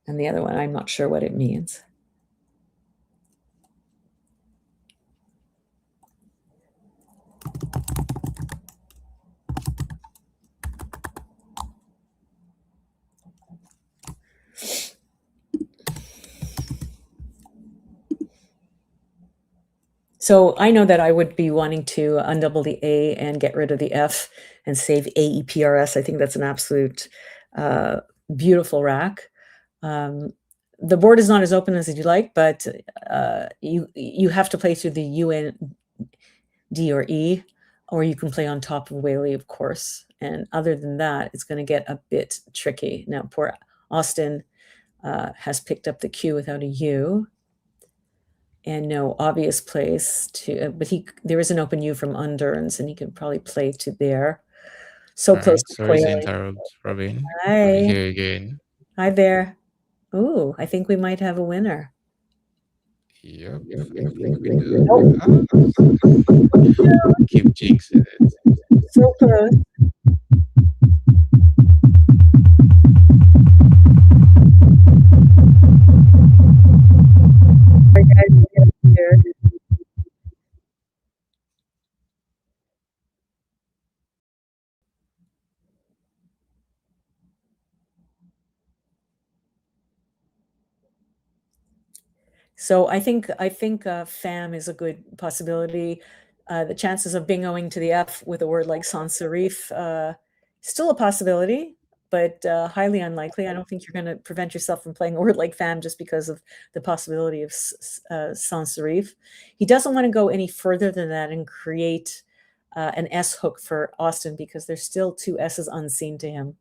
And the other one, I'm not sure what it means. So I know that I would be wanting to undouble the A and get rid of the F and save AEPRS. I think that's an absolute beautiful rack. The board is not as open as you'd like, but you have to play through the UN, D, or E, or you can play on top of Whaley, of course. And other than that, it's going to get a bit tricky. Now, poor Austin has picked up the Q without a U. And no obvious place to, but there is an open U from underns, and he can probably play to there. So close to Sorry to Quayle. interrupt, Robin. Hi. Here again. Hi there. Ooh, I think we might have a winner. Yep. I think we do. Keep jinxing it. So close. Sorry, guys, get up here. So I think FAM is a good possibility. The chances of bingoing to the F with a word like sans serif, still a possibility, but highly unlikely. I don't think you're going to prevent yourself from playing a word like FAM just because of the possibility of sans serif. He doesn't want to go any further than that and create an S hook for Austin because there's still 2 S's unseen to him.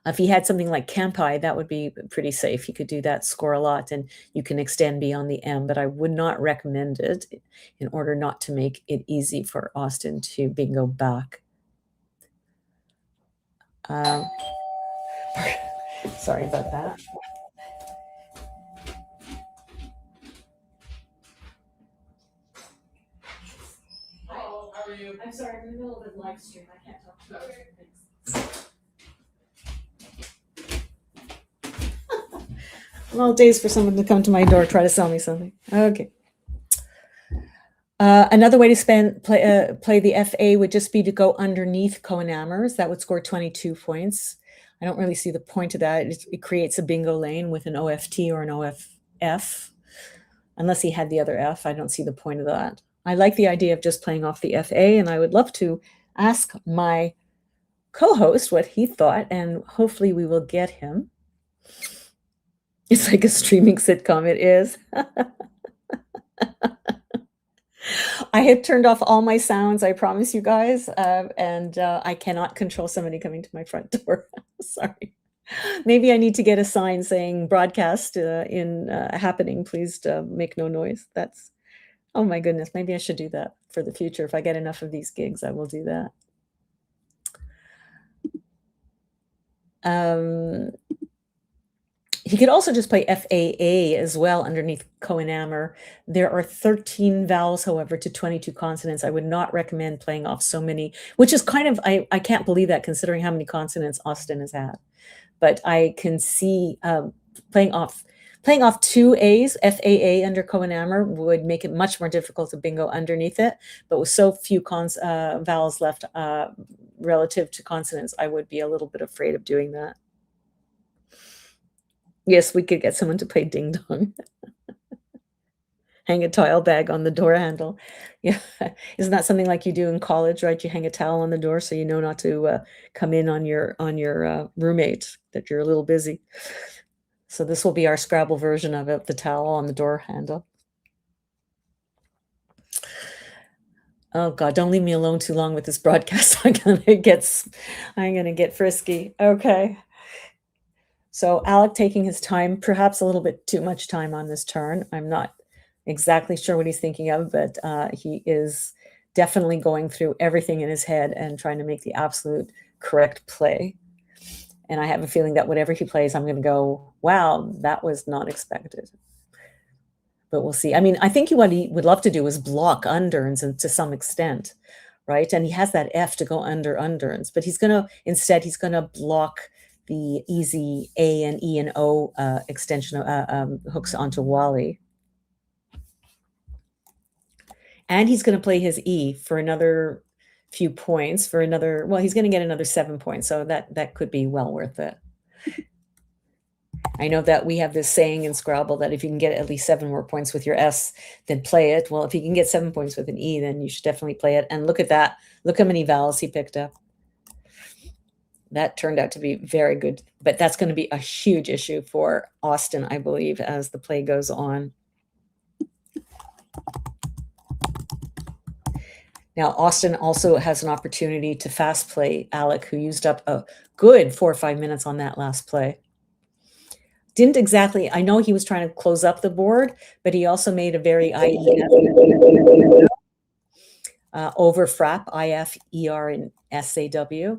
If he had something like Campai, that would be pretty safe. He could do that, score a lot, and you can extend beyond the M, but I would not recommend it in order not to make it easy for Austin to bingo back. Sorry about that. How are you? I'm sorry, I'm in the middle of a live stream. I can't talk about things. Well, days for someone to come to my door, try to sell me something. Okay. Another way to play the FA would just be to go underneath Cohen-Amers. That would score 22 points. I don't really see the point of that. It creates a bingo lane with an OFT or an OFF. Unless he had the other F, I don't see the point of that. I like the idea of just playing off the FA, and I would love to ask my co-host what he thought, and hopefully we will get him. It's like a streaming sitcom, it is. I had turned off all my sounds, I promise you guys, and I cannot control somebody coming to my front door. Sorry. Maybe I need to get a sign saying broadcast happening, please make no noise. That's, oh my goodness, maybe I should do that for the future. If I get enough of these gigs, I will do that. He could also just play FAA as well underneath Cohen-Amer. There are 13 vowels, however, to 22 consonants. I would not recommend playing off so many, which is kind of, I can't believe that considering how many consonants Austin has had. But I can see playing off 2 A's, FAA under Cohen-Amer would make it much more difficult to bingo underneath it. But with so few vowels left relative to consonants, I would be a little bit afraid of doing that. Yes, we could get someone to play Ding Dong. Hang a towel bag on the door handle. Yeah, isn't that something like you do in college, right? You hang a towel on the door so you know not to come in on your roommate, that you're a little busy. So this will be our Scrabble version of it, the towel on the door handle. Oh God, don't leave me alone too long with this broadcast. I'm gonna get frisky. Okay. So Alec taking his time, perhaps a little bit too much time on this turn. I'm not exactly sure what he's thinking of, but he is definitely going through everything in his head and trying to make the absolute correct play. And I have a feeling that whatever he plays, I'm going to go, wow, that was not expected. But we'll see. I mean, I think what he would love to do is block underns and to some extent, right? And he has that F to go under underns, but he's going to block the easy A and E and O extension hooks onto Wally. And he's going to play his E for another few points, he's going to get another 7 points. So that could be well worth it. I know that we have this saying in Scrabble that if you can get at least 7 more points with your S, then play it. Well, if you can get 7 points with an E, then you should definitely play it. And look at that. Look how many vowels he picked up. That turned out to be very good. But that's going to be a huge issue for Austin, I believe, as the play goes on. Now, Austin also has an opportunity to fast play Alec, who used up a good 4 or 5 minutes on that last play. Didn't exactly, I know he was trying to close up the board, but he also made a very IEF over frap, IFER and SAW.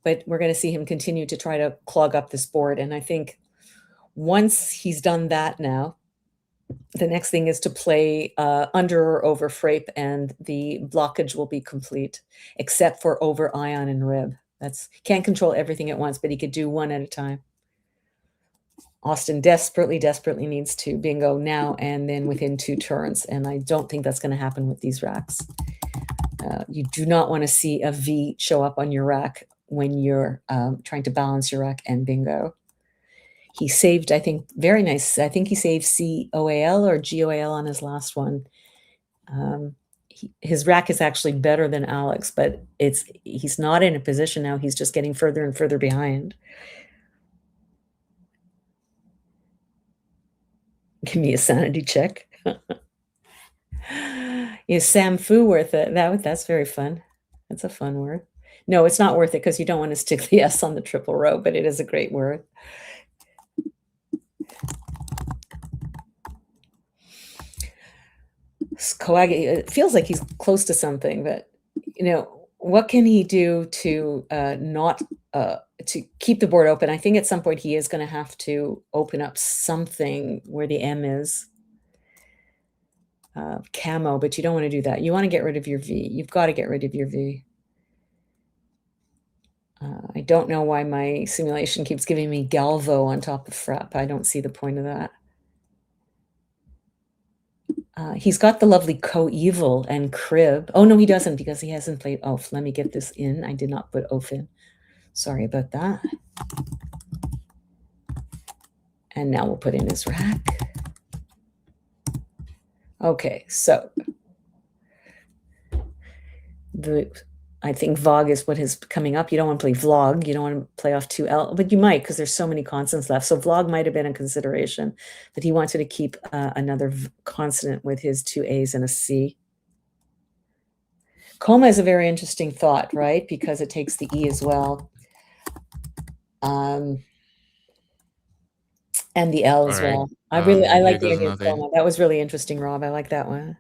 But we're going to see him continue to try to clog up this board. And I think once he's done that now, the next thing is to play under or over frape, and the blockage will be complete, except for over ion and rib. Can't control everything at once, but he could do one at a time. Austin desperately needs to bingo now and then within 2 turns, and I don't think that's going to happen with these racks. You do not want to see a V show up on your rack when you're trying to balance your rack and bingo. He saved, I think, very nice. I think he saved COAL or GOAL on his last one. His rack is actually better than Alex, but he's not in a position now. He's just getting further and further behind. Give me a sanity check. Is Sam Fu worth it? That's very fun. That's a fun word. No, it's not worth it because you don't want to stick the S on the triple row, but it is a great word. It feels like he's close to something, but what can he do to to keep the board open? I think at some point he is going to have to open up something where the M is camo, but you don't want to do that. You want to get rid of your V. You've got to get rid of your V. I don't know why my simulation keeps giving me Galvo on top of frap. I don't see the point of that. He's got the lovely coeval and crib. Oh, no, he doesn't, because he hasn't played oaf. Let me get this in. I did not put oaf in. Sorry about that. And now we'll put in his rack. Okay, so I think Vog is what is coming up. You don't want to play Vlog. You don't want to play off 2L, but you might, because there's so many consonants left. So Vlog might have been a consideration, but he wanted to keep another consonant with his 2 A's and a C. Coma is a very interesting thought, right? Because it takes the E as well. And the L as well. I like the idea of coma. That was really interesting, Rob. I like that one.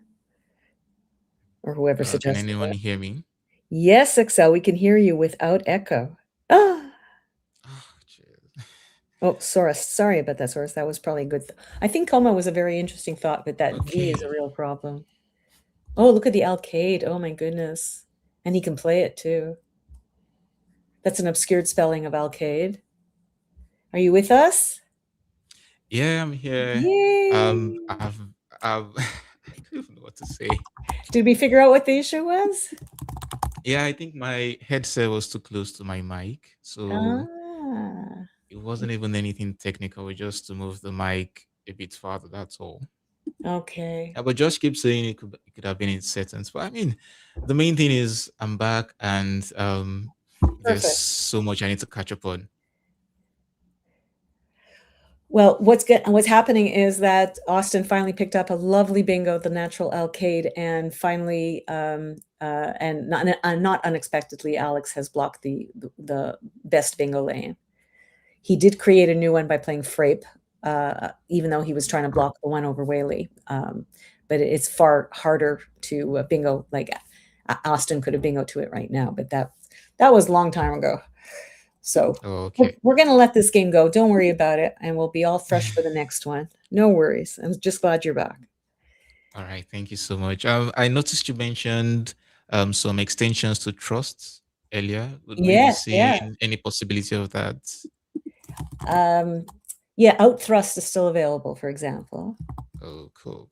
Or whoever suggested Can anyone that. hear me? Yes, Excel, we can hear you without echo. Oh, sorry about that, Soros. That was probably a good. I think coma was a very interesting thought, but that V is a real problem. Oh, look at the Alcade. Oh my goodness. And he can play it too. That's an obscured spelling of Alcade. Are you with us? Yeah, I'm here. Yay. I don't even know what to say. Did we figure out what the issue was? Yeah, I think my headset was too close to my mic, so it wasn't even anything technical, just to move the mic a bit farther, that's all. Okay. But Josh keeps saying it could have been in settings. But I mean, the main thing is I'm back, and there's Perfect. so much I need to catch up on. Well, what's happening is that Austin finally picked up a lovely bingo, the Natural Alcade, and finally, and not unexpectedly, Alex has blocked the best bingo lane. He did create a new one by playing Frape, even though he was trying to block the one over Whaley. But it's far harder to bingo. Like Austin could have bingo to it right now, but that was a long time ago. So Okay. we're going to let this game go. Don't worry about it. And we'll be all fresh for the next one. No worries. I'm just glad you're back. All right. Thank you so much. I noticed you mentioned some extensions to trusts earlier. Would we be seeing any possibility of that? Yeah, out thrust is still available, for example. Oh, cool.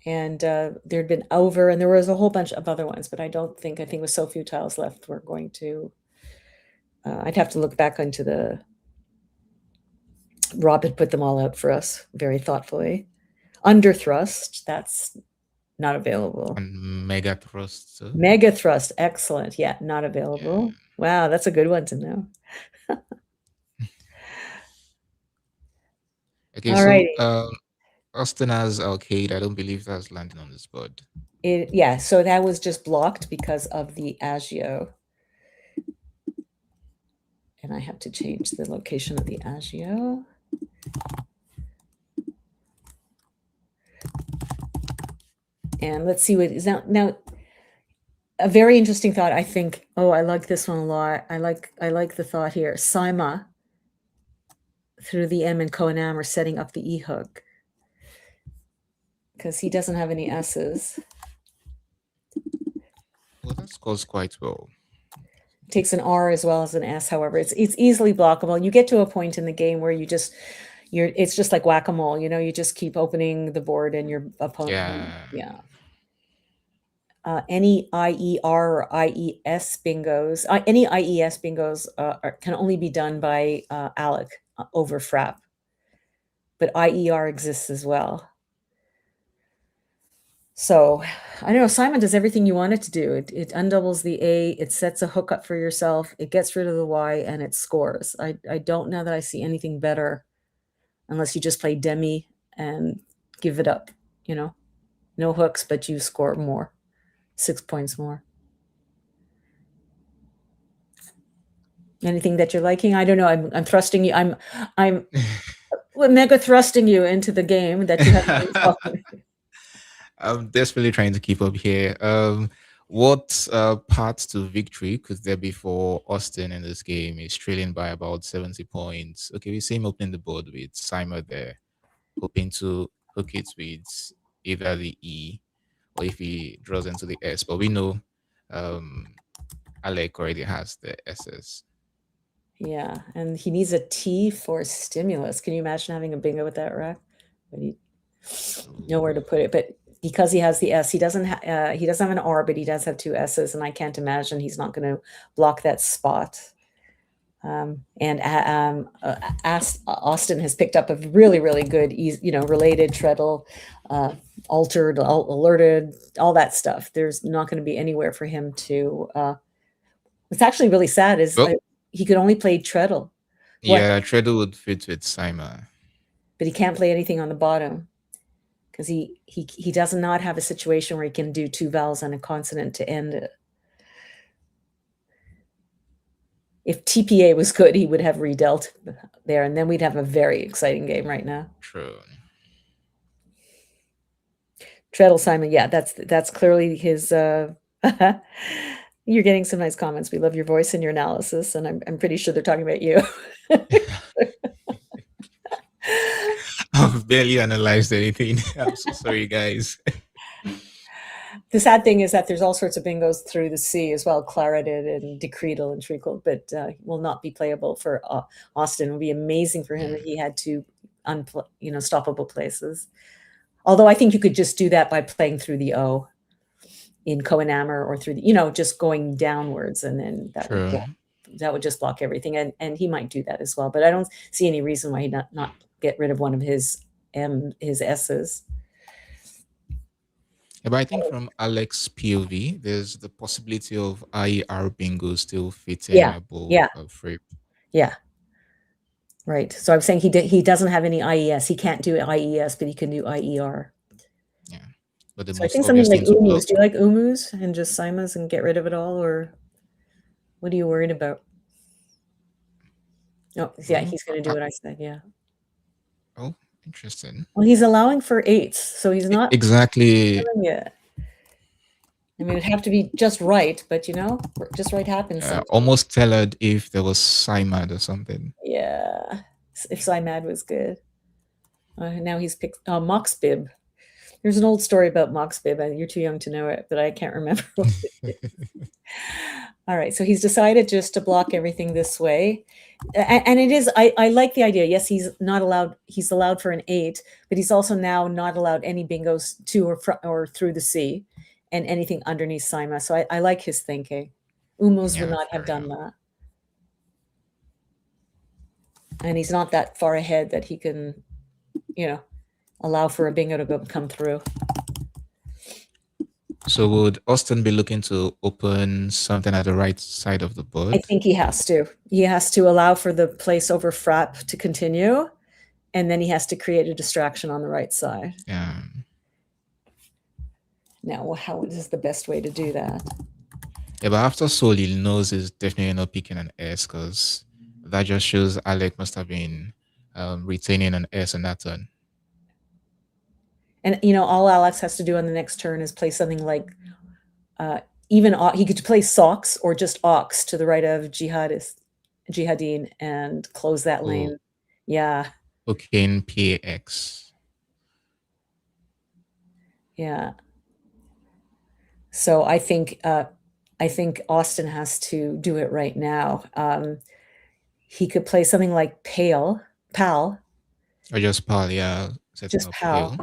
And there'd been over, and there was a whole bunch of other ones, but I think with so few tiles left, we're going to, I'd have to look back into Rob had put them all out for us very thoughtfully. Under thrust, that's not available. And mega thrust. Mega thrust, excellent. Yeah, not available. Yeah. Wow, that's a good one to know. Okay, so Austin has Alcade. I don't believe that's landing on this board. Yeah, so that was just blocked because of the Agio. And I have to change the location of the Agio. And let's see what is now. A very interesting thought, I think. Oh, I like this one a lot. I like the thought here. Saima through the M and Koanam are setting up the E hook because he doesn't have any S's. Well, that scores quite well. Takes an R as well as an S. However, it's easily blockable. You get to a point in the game where it's just like whack-a-mole. You know, you just keep opening the board and your opponent. Yeah. Any IER or IES bingos, any IES bingos can only be done by Alec over Frap, but IER exists as well. So I don't know, Simon does everything you want it to do. It undoubles the A, it sets a hook up for yourself, it gets rid of the Y, and it scores. I don't know that I see anything better unless you just play demi and give it up, you know, no hooks, but you score more. 6 points more. Anything that you're liking? I don't know. I'm thrusting you. I'm mega thrusting you into the game that you have. I'm desperately trying to keep up here. What path to victory could there be for Austin in this game? He's trailing by about 70 points. Okay, we see him opening the board with Simon there, hoping to hook it with either the E or if he draws into the S. But we know Alec already has the S's. Yeah, and he needs a T for stimulus. Can you imagine having a bingo with that rack? But he nowhere to put it. But because he has the S, he doesn't have an R, but he does have 2 S's, and I can't imagine he's not going to block that spot. Austin has picked up a really, really good, related, treadle, altered, alerted, all that stuff. There's not going to be anywhere for him to. What's actually really sad is he could only play treadle. Yeah, treadle would fit with Simon, but he can't play anything on the bottom because he does not have a situation where he can do 2 vowels and a consonant to end it. If TPA was good, he would have redealt there, and then we'd have a very exciting game right now. True. Treadle Simon, yeah, that's clearly his. You're getting some nice comments. We love your voice and your analysis, and I'm pretty sure they're talking about you. I've barely analyzed anything. I'm so sorry, guys. The sad thing is that there's all sorts of bingos through the C as well, clareted and decretal and treacle, but will not be playable for Austin. It would be amazing for him if he had 2 stoppable places. Although I think you could just do that by playing through the O in Koanammer or through the, just going downwards, and then that would just block everything. And he might do that as well. But I don't see any reason why he not get rid of one of his his S's. Yeah, but I think from Alex POV, there's the possibility of IER bingo still fitting Yeah, above yeah. FRIP. Yeah. Right. So I'm saying he doesn't have any IES. He can't do IES, but he can do IER. Yeah. But the So I most think something obvious like thing to block. Umus. Do you like Umus and just Simas and get rid of it all, or what are you worried about? Oh, yeah, he's going to do what I said. Yeah. Oh, interesting. Well, he's allowing for 8s, so he's not Exactly. doing it. I mean, it'd have to be just right, but just right happens. Almost tailored if there was Simad or something. Yeah. If Simad was good. Now he's picked Moxbib. There's an old story about Moxbib, and you're too young to know it, but I can't remember what it is. All right, so he's decided just to block everything this way. And it is, I like the idea. Yes, he's allowed for an 8, but he's also now not allowed any bingos to or through the C and anything underneath Sima. So I like his thinking. Umos would not have done that. And he's not that far ahead that he can, allow for a bingo to come through. So would Austin be looking to open something at the right side of the board? I think he has to. He has to allow for the place over frap to continue, and then he has to create a distraction on the right side. Yeah. Now, how is the best way to do that? Yeah, but after Sol, he knows he's definitely not picking an S, because that just shows Alec must have been retaining an S in that turn. And all Alex has to do on the next turn is play something like he could play Socks or just Ox to the right of Jihadine and close that lane. Yeah. Okay, in PX. Yeah. So I think Austin has to do it right now. He could play something like Pal. Or just Pal, yeah. Just Pal.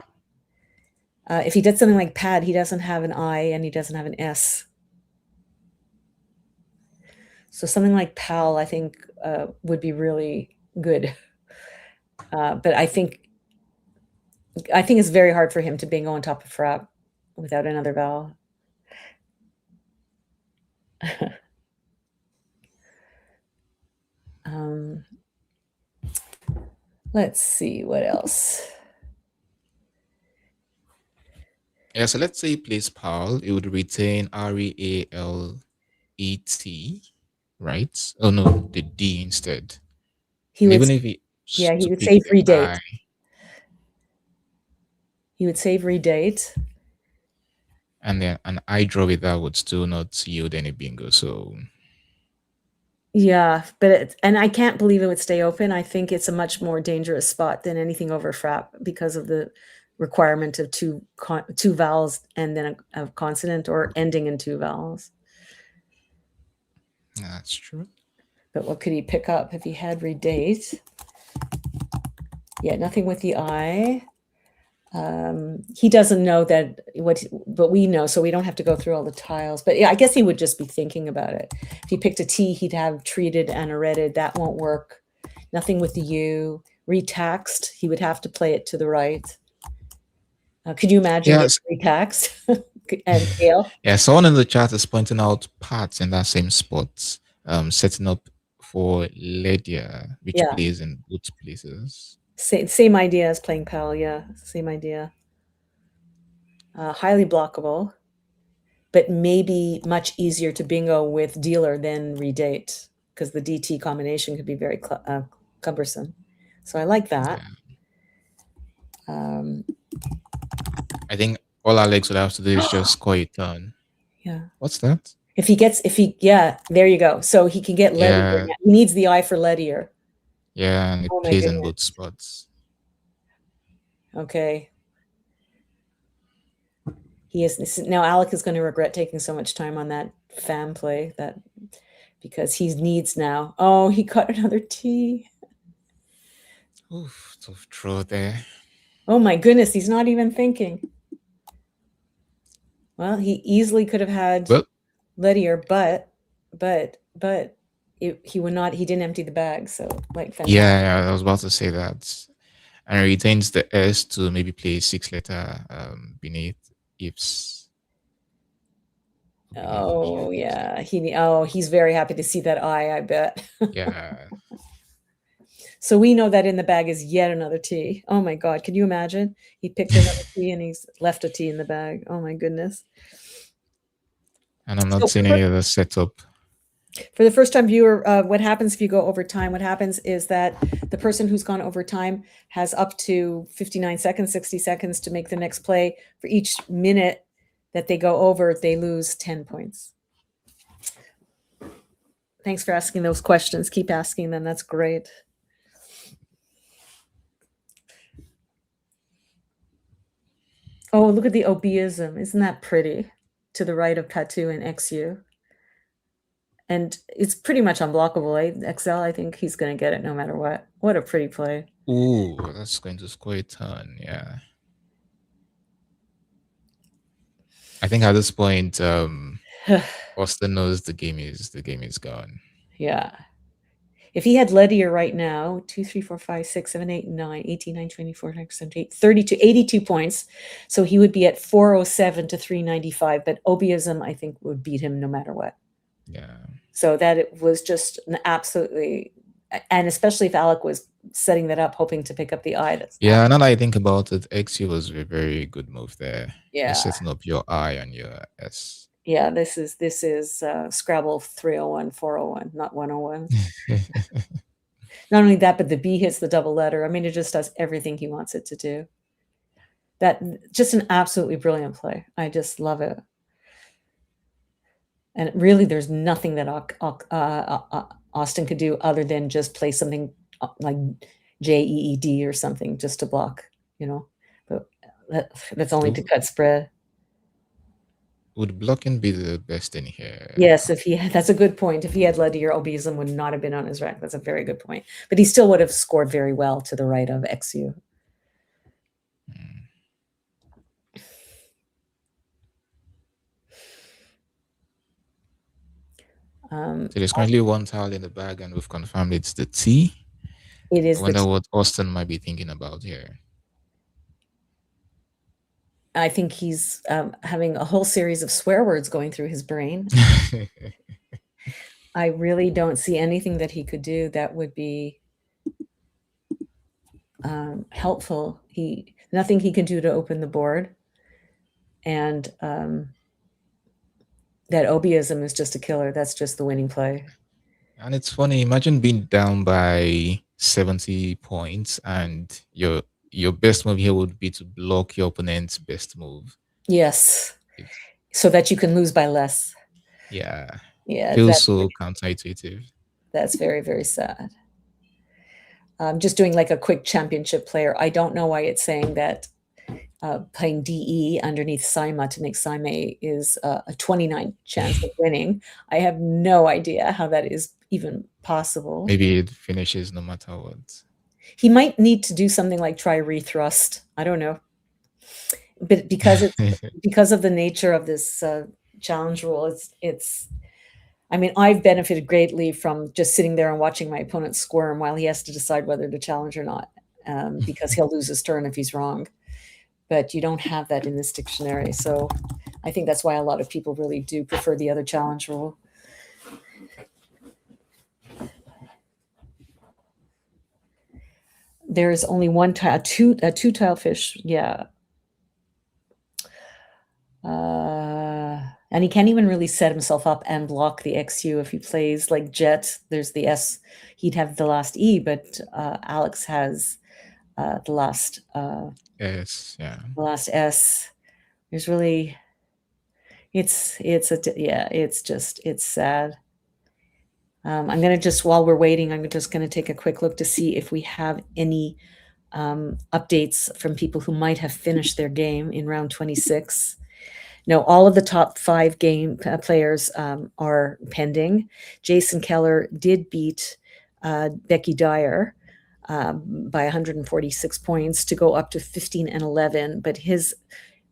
If he did something like Pad, he doesn't have an I and he doesn't have an S. So something like Pal, I think, would be really good. But I think it's very hard for him to bingo on top of frap without another vowel. Let's see what else. Yeah, so let's say he plays Pal, it would retain REALET, right? Oh no, the D instead. He would save redate. He would save redate. And then an I draw with that would still not yield any bingo. So yeah, but and I can't believe it would stay open. I think it's a much more dangerous spot than anything over frap because of the requirement of two vowels and then a consonant or ending in 2 vowels. That's true. But what could he pick up if he had redate? Yeah, nothing with the I. He doesn't know that but we know, so we don't have to go through all the tiles. But yeah, I guess he would just be thinking about it. If he picked a T, he'd have treated and aretted. That won't work. Nothing with the U. Retaxed, he would have to play it to the right. Could you imagine retaxed and tail? Yeah, someone in the chat is pointing out parts in that same spot, setting up for Ledia, which plays in both places. Same idea as playing Pal, yeah, same idea. Highly blockable, but maybe much easier to bingo with dealer than redate because the DT combination could be very cumbersome. So I like that. Yeah. I think all Alex would have to do is just score a turn. Yeah. What's that? There you go. So he can get Ledier. He needs the I for Ledier. Yeah, and it plays in both spots. Okay. Now Alec is going to regret taking so much time on that fan play because he needs now. Oh, he caught another T. Oof, tough throw there. Oh my goodness, he's not even thinking. Well, he easily could have had Ledier, but he would not. He didn't empty the bag, so like. Yeah, I was about to say that. and retains the S to maybe play 6 letter beneath ifs. Oh yeah, he's very happy to see that I bet. Yeah. So we know that in the bag is yet another T. Oh my God, can you imagine? He picked another T and he's left a T in the bag. Oh my goodness. And I'm not So seeing any other setup. for the first time viewer, what happens if you go over time? What happens is that the person who's gone over time has up to 59 seconds, 60 seconds to make the next play. For each minute that they go over, they lose 10 points. Thanks for asking those questions. Keep asking them. That's great. Oh, look at the obeism. Isn't that pretty? To the right of Katu and XU. And it's pretty much unblockable. XL, I think he's going to get it no matter what. What a pretty play. Ooh, that's going to score a ton. Yeah. I think at this point, Austin knows the game is gone. Yeah. If he had Ledier right now, 2, 3, 4, 5, 6, 7, 8, 9, 18, 9, 24, 78, 32, 82 points. So he would be at 407 to 395. But obeism, I think, would beat him no matter what. Yeah. So that it was just an absolutely, and especially if Alec was setting that up, hoping to pick up the eye. Yeah, now that I think about it, XU was a very good move there. Yeah. You're setting up your I and your S. Yeah, this is Scrabble 301, 401, not 101. Not only that, but the B hits the double letter. I mean, it just does everything he wants it to do. That just an absolutely brilliant play. I just love it. And really, there's nothing that Austin could do other than just play something like JEED or something just to block, But that's only to cut spread. Would blocking be the best in here? Yes, that's a good point. If he had Ledier, obeism would not have been on his rack. That's a very good point. But he still would have scored very well to the right of XU. So there's currently one tile in the bag, and we've confirmed it's the T. It is. I wonder what Austin might be thinking about here. I think he's having a whole series of swear words going through his brain. I really don't see anything that he could do that would be helpful. Nothing he can do to open the board. And that obeism is just a killer. That's just the winning play. And it's funny. Imagine being down by 70 points, and your best move here would be to block your opponent's best move. Yes, so that you can lose by less. Yeah. Yeah. Feels so counterintuitive. That's very, very sad. Just doing like a quick championship player. I don't know why it's saying that playing DE underneath Saima to make Saima is a 29 chance of winning. I have no idea how that is even possible. Maybe it finishes no matter what. He might need to do something like try rethrust. I don't know. But because of the nature of this challenge rule, it's I mean, I've benefited greatly from just sitting there and watching my opponent squirm while he has to decide whether to challenge or not, because he'll lose his turn if he's wrong. But you don't have that in this dictionary. So I think that's why a lot of people really do prefer the other challenge rule. There is only one tile, two tile fish. Yeah. And he can't even really set himself up and block the XU. If he plays like Jet, there's the S. He'd have the last E, but Alex has the last S. Yeah. The last S. There's really, it's sad. I'm gonna just, while we're waiting, I'm just gonna take a quick look to see if we have any updates from people who might have finished their game in round 26. No, all of the top 5 game players are pending. Jason Keller did beat Becky Dyer by 146 points to go up to 15 and 11, but his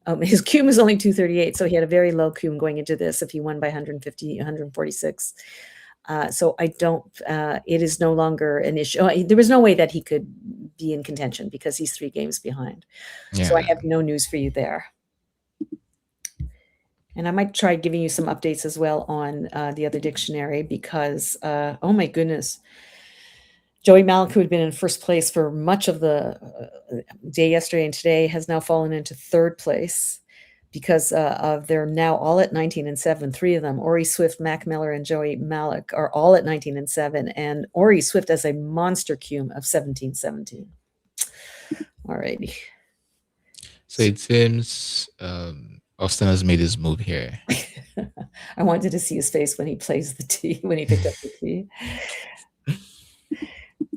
cum is only 238, so he had a very low cum going into this if he won by 146. So I don't. It is no longer an issue. There was no way that he could be in contention because he's 3 games behind. So I Yeah. have no news for you there. And I might try giving you some updates as well on the other dictionary because, oh my goodness, Joey Malik, who had been in first place for much of the day yesterday and today, has now fallen into 3rd place because of they're now all at 19 and 7. 3 of them, Ori Swift, Mac Miller, and Joey Malik, are all at 19 and 7. And Ori Swift has a monster cume of 17-17. All righty. So it seems Austin has made his move here. I wanted to see his face when he plays the T, when he picked up the T.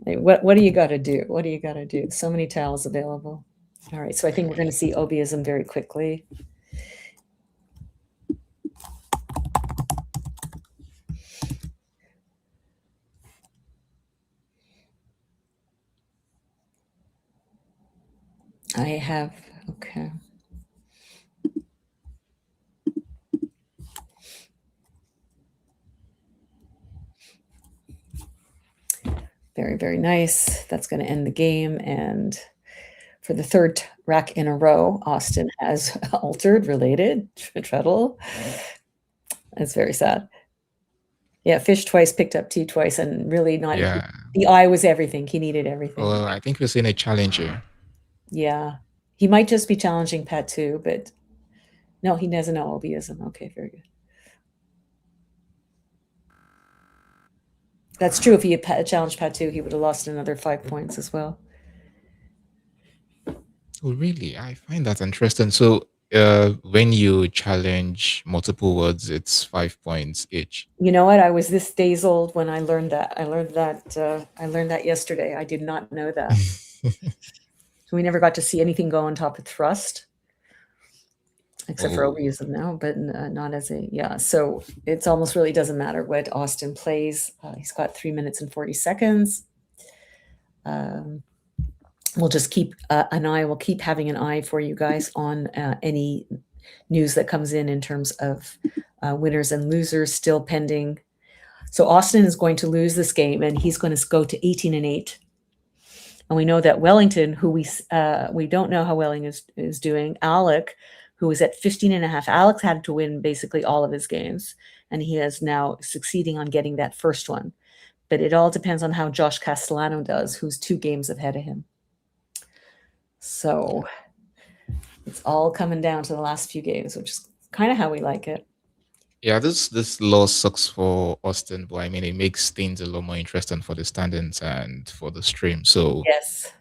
Hey, what do you got to do? What do you got to do? So many towels available. All right, so I think we're going to see Obiism very quickly. I have, okay. Very, very nice. That's going to end the game. And for the 3rd rack in a row, Austin has altered, related, treadle. That's very sad. Yeah, fish twice, picked up tea twice, and really not. Yeah. The eye was everything. He needed everything. Well, I think we're seeing a challenge here. Yeah. He might just be challenging Pat too, but no, he doesn't know Obiism. Okay, very good. That's true. If he had challenged Patu, he would have lost another 5 points as well. Oh, really? I find that interesting. So, when you challenge multiple words, it's 5 points each. You know what? I was this days old when I learned that. I learned that yesterday. I did not know that. So we never got to see anything go on top of thrust, except for Obiism now, but not as a, yeah. So it's almost really doesn't matter what Austin plays. He's got 3 minutes and 40 seconds. We'll just keep an eye. We'll keep having an eye for you guys on any news that comes in terms of winners and losers still pending. So Austin is going to lose this game, and he's going to go to 18-8. And we know that Wellington, who we don't know how Wellington is doing. Alec, who is at 15.5. Alex had to win basically all of his games, and he is now succeeding on getting that first one. But it all depends on how Josh Castellano does, who's 2 games ahead of him. So it's all coming down to the last few games, which is kind of how we like it. Yeah, this loss sucks for Austin, but I mean, it makes things a lot more interesting for the standings and for the stream. So yes,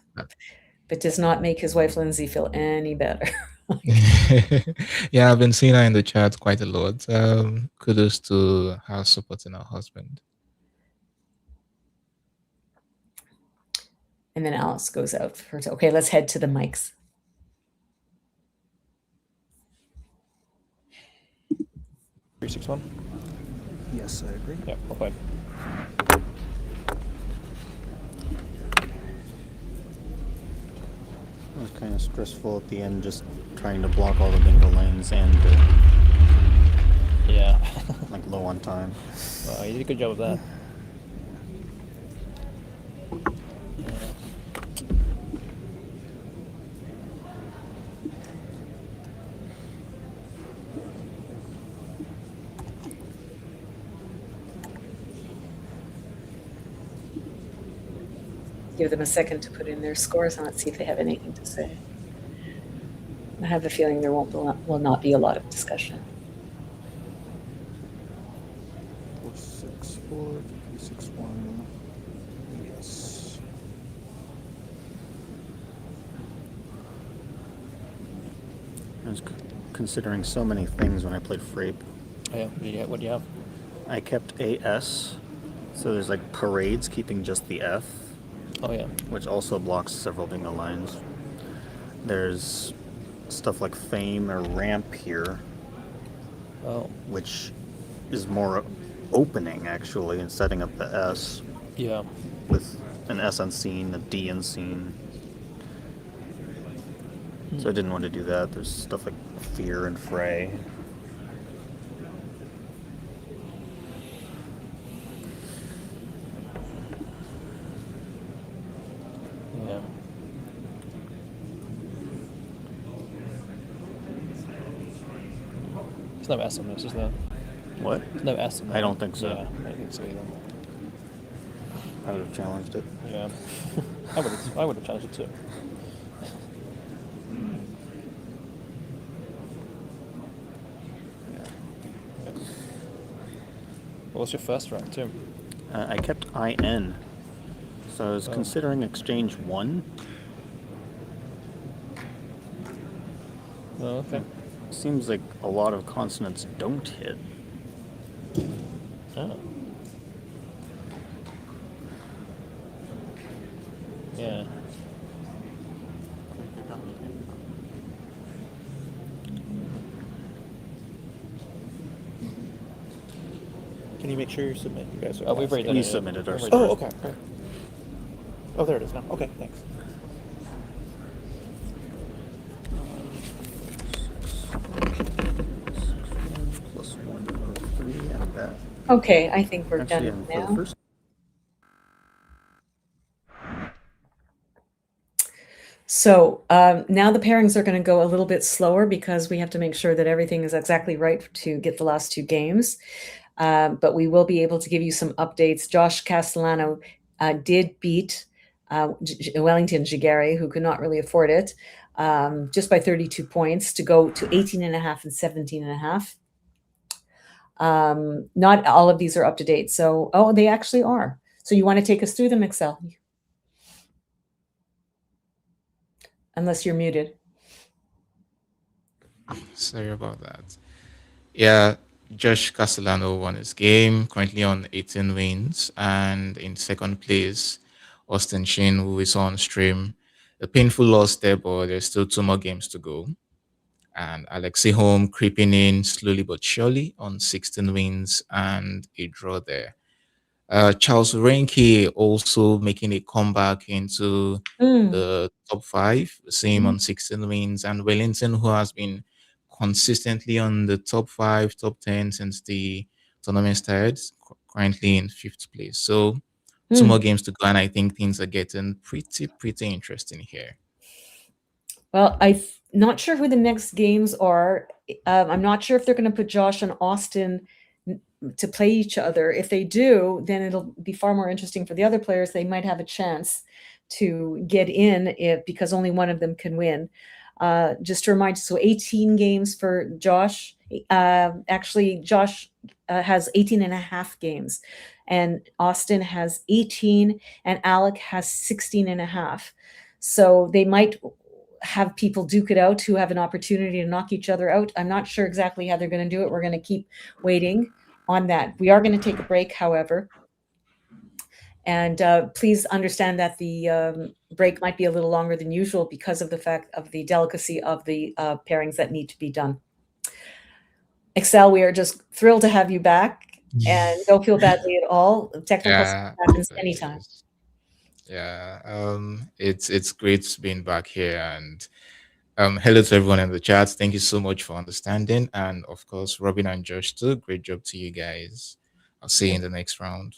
but does not make his wife Lindsay feel any better. Yeah, I've been seeing her in the chat quite a lot. Kudos to her supporting her husband. And then Alice goes out for her. Okay, let's head to the mics. $361. Yes, I agree. Yeah, okay. It was kind of stressful at the end, just trying to block all the bingo lanes and Yeah. like low on time. Well, you did a good job of that. Give them a second to put in their scores and let's see if they have anything to say. I have a feeling there will not be a lot of discussion. 464, 361. Yes. I was considering so many things when I played Frape. Oh, yeah. What do you have? I kept AS, so there's like parades keeping just the F. Oh, yeah. Which also blocks several bingo lines. There's stuff like Fame or Ramp here, Oh, which is more opening actually, and setting up the S yeah. with an S unseen, a D unseen. So I didn't want to do that. There's stuff like Fear and Fray. There's no S on this, is there? What? There's no S on that. I don't think so. Yeah, I don't think so either. I would have challenged it. Yeah. I would have challenged it too. What was your first round too? I kept IN, so I was considering exchange 1. Oh, okay. Seems like a lot of consonants don't hit. Oh. Yeah. Can you make sure you submit? You guys are. Oh, we've already done We it. submitted ours. Oh, okay. Oh, there it is now. Okay, thanks. Plus 1 or 3 and that. Okay, I think we're Actually, done for the now. first So now the pairings are going to go a little bit slower because we have to make sure that everything is exactly right to get the last 2 games. But we will be able to give you some updates. Josh Castellano did beat Wellington Gigari, who could not really afford it, just by 32 points to go to 18.5 and 17.5. Not all of these are up to date. So, they actually are. So you want to take us through them, Excel? Unless you're muted. Sorry about that. Yeah, Josh Castellano won his game, currently on 18 wins, and in second place, Austin Shin, who we saw on stream. A painful loss there, but there's still 2 more games to go. And Alexei Home creeping in slowly but surely on 16 wins and a draw there. Charles Reinke also making a comeback into the top 5, same on 16 wins. And Wellington, who has been consistently on the top 5, top 10 since the tournament started, currently in 5th place. So 2 more games to go, and I think things are getting pretty interesting here. Well, I'm not sure who the next games are. I'm not sure if they're going to put Josh and Austin to play each other. If they do, then it'll be far more interesting for the other players. They might have a chance to get in because only one of them can win. Just to remind you, so 18 games for Josh. Actually, Josh has 18.5 games, and Austin has 18, and Alec has 16.5. So they might have people duke it out who have an opportunity to knock each other out. I'm not sure exactly how they're going to do it. We're going to keep waiting on that. We are going to take a break, however. And please understand that the break might be a little longer than usual because of the fact of the delicacy of the pairings that need to be done. Excel, we are just thrilled to have you back, and don't feel badly at all. Technical stuff happens anytime. Yeah, it's great being back here, and hello to everyone in the chat. Thank you so much for understanding, and of course, Robin and Josh too. Great job to you guys. I'll see you in the next round.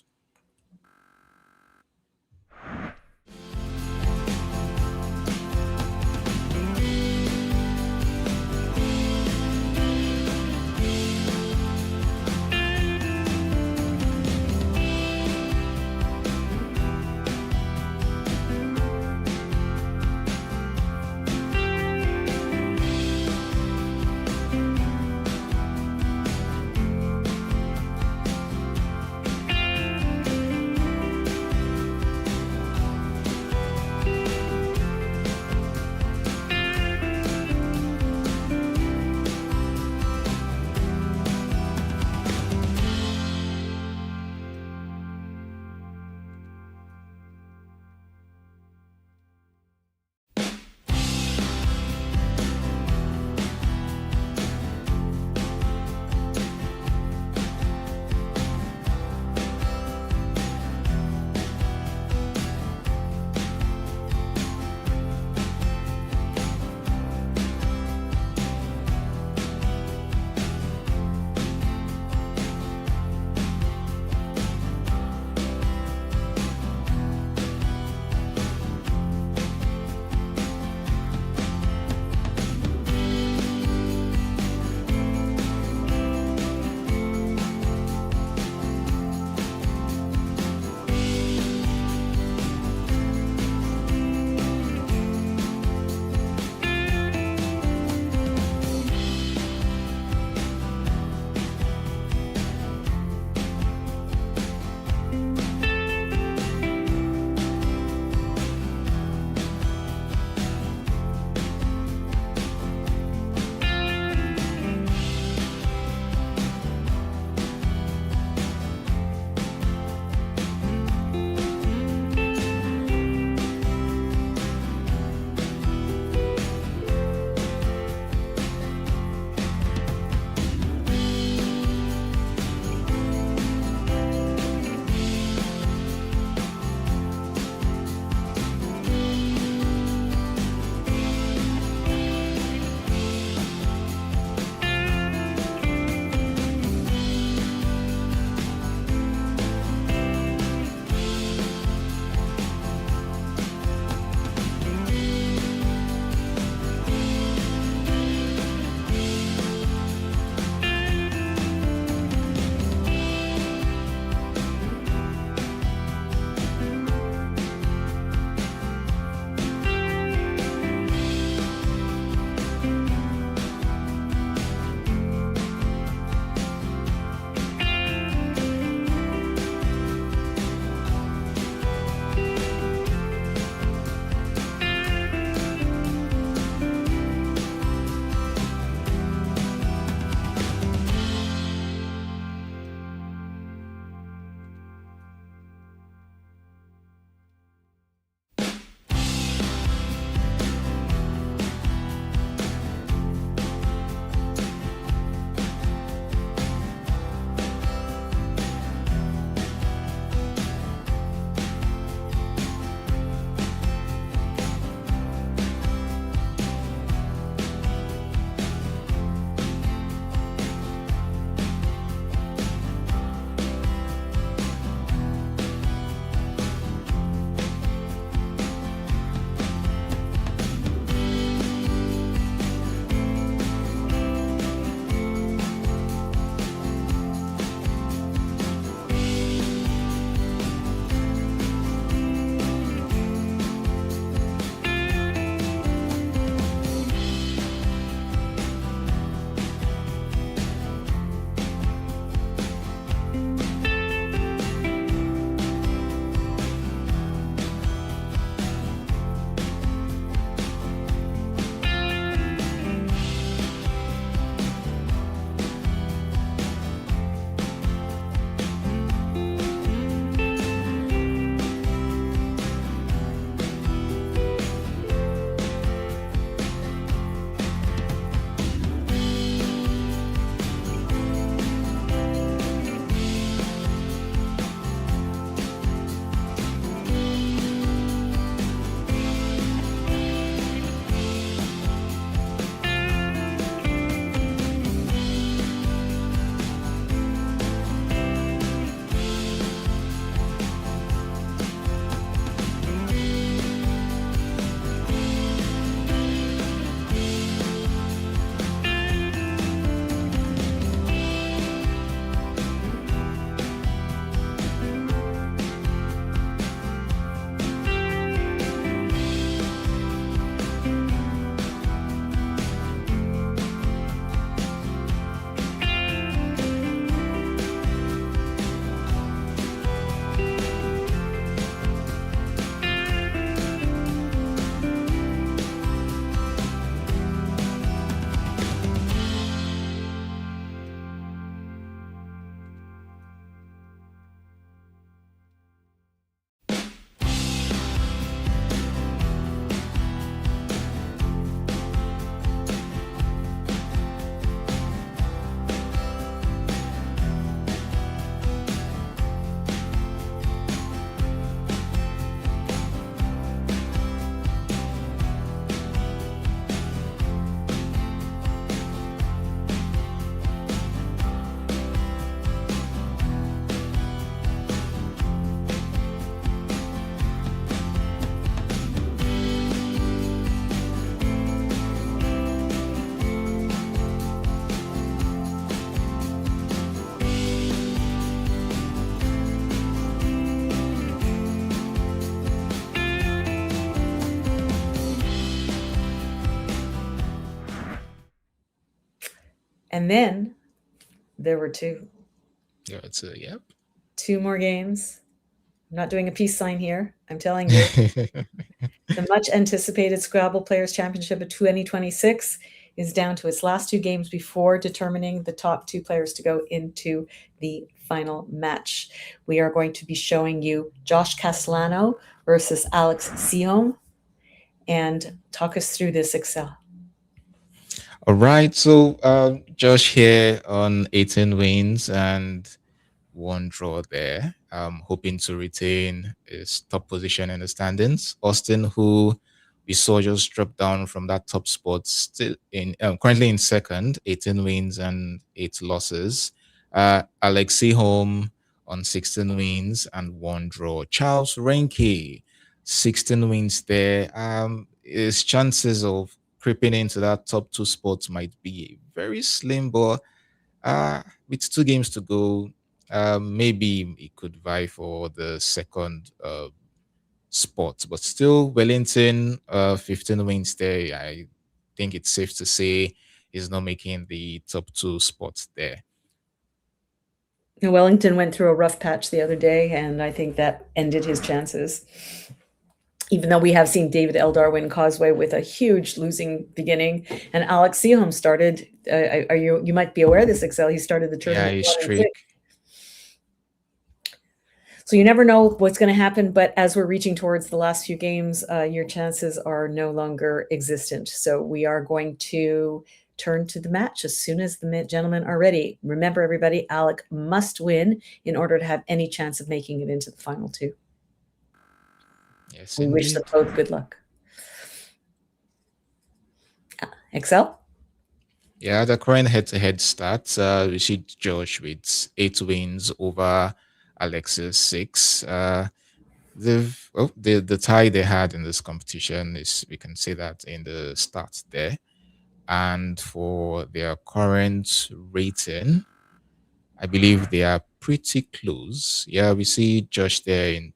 And then there were two Yeah, it's a yep. more games. I'm not doing a peace sign here. I'm telling you. The much anticipated Scrabble Players Championship of 2026 is down to its last two games before determining the top two players to go into the final match. We are going to be showing you Josh Castellano versus Alex Sion. And talk us through this, Excel. All right. So Josh here on 18 wins and one draw there. Hoping to retain his top position in the standings. Austin, who we saw just drop down from that top spot, still in currently in second, 18 wins and 8 losses. Alexi Home on 16 wins and 1 draw. Charles Renke, 16 wins there. His chances of creeping into that top 2 spots might be very slim, but with 2 games to go, maybe he could vie for the second spot. But still, Wellington, 15 wins there. I think it's safe to say he's not making the top 2 spots there. Wellington went through a rough patch the other day, and I think that ended his chances. Even though we have seen David Eldar win Causeway with a huge losing beginning, and Alex Seahom started. You might be aware of this, Excel. He started the tournament. Yeah, his streak. So you never know what's going to happen, but as we're reaching towards the last few games, your chances are no longer existent. So we are going to turn to the match as soon as the gentlemen are ready. Remember, everybody, Alec must win in order to have any chance of making it into the final 2. Yes, we wish indeed. them both good luck. Excel? Yeah, the current head-to-head stats, we see Josh with 8 wins over Alexis 6. The tie they had in this competition is, we can say that in the stats there. And for their current rating, I believe they are pretty close. Yeah, we see Josh there in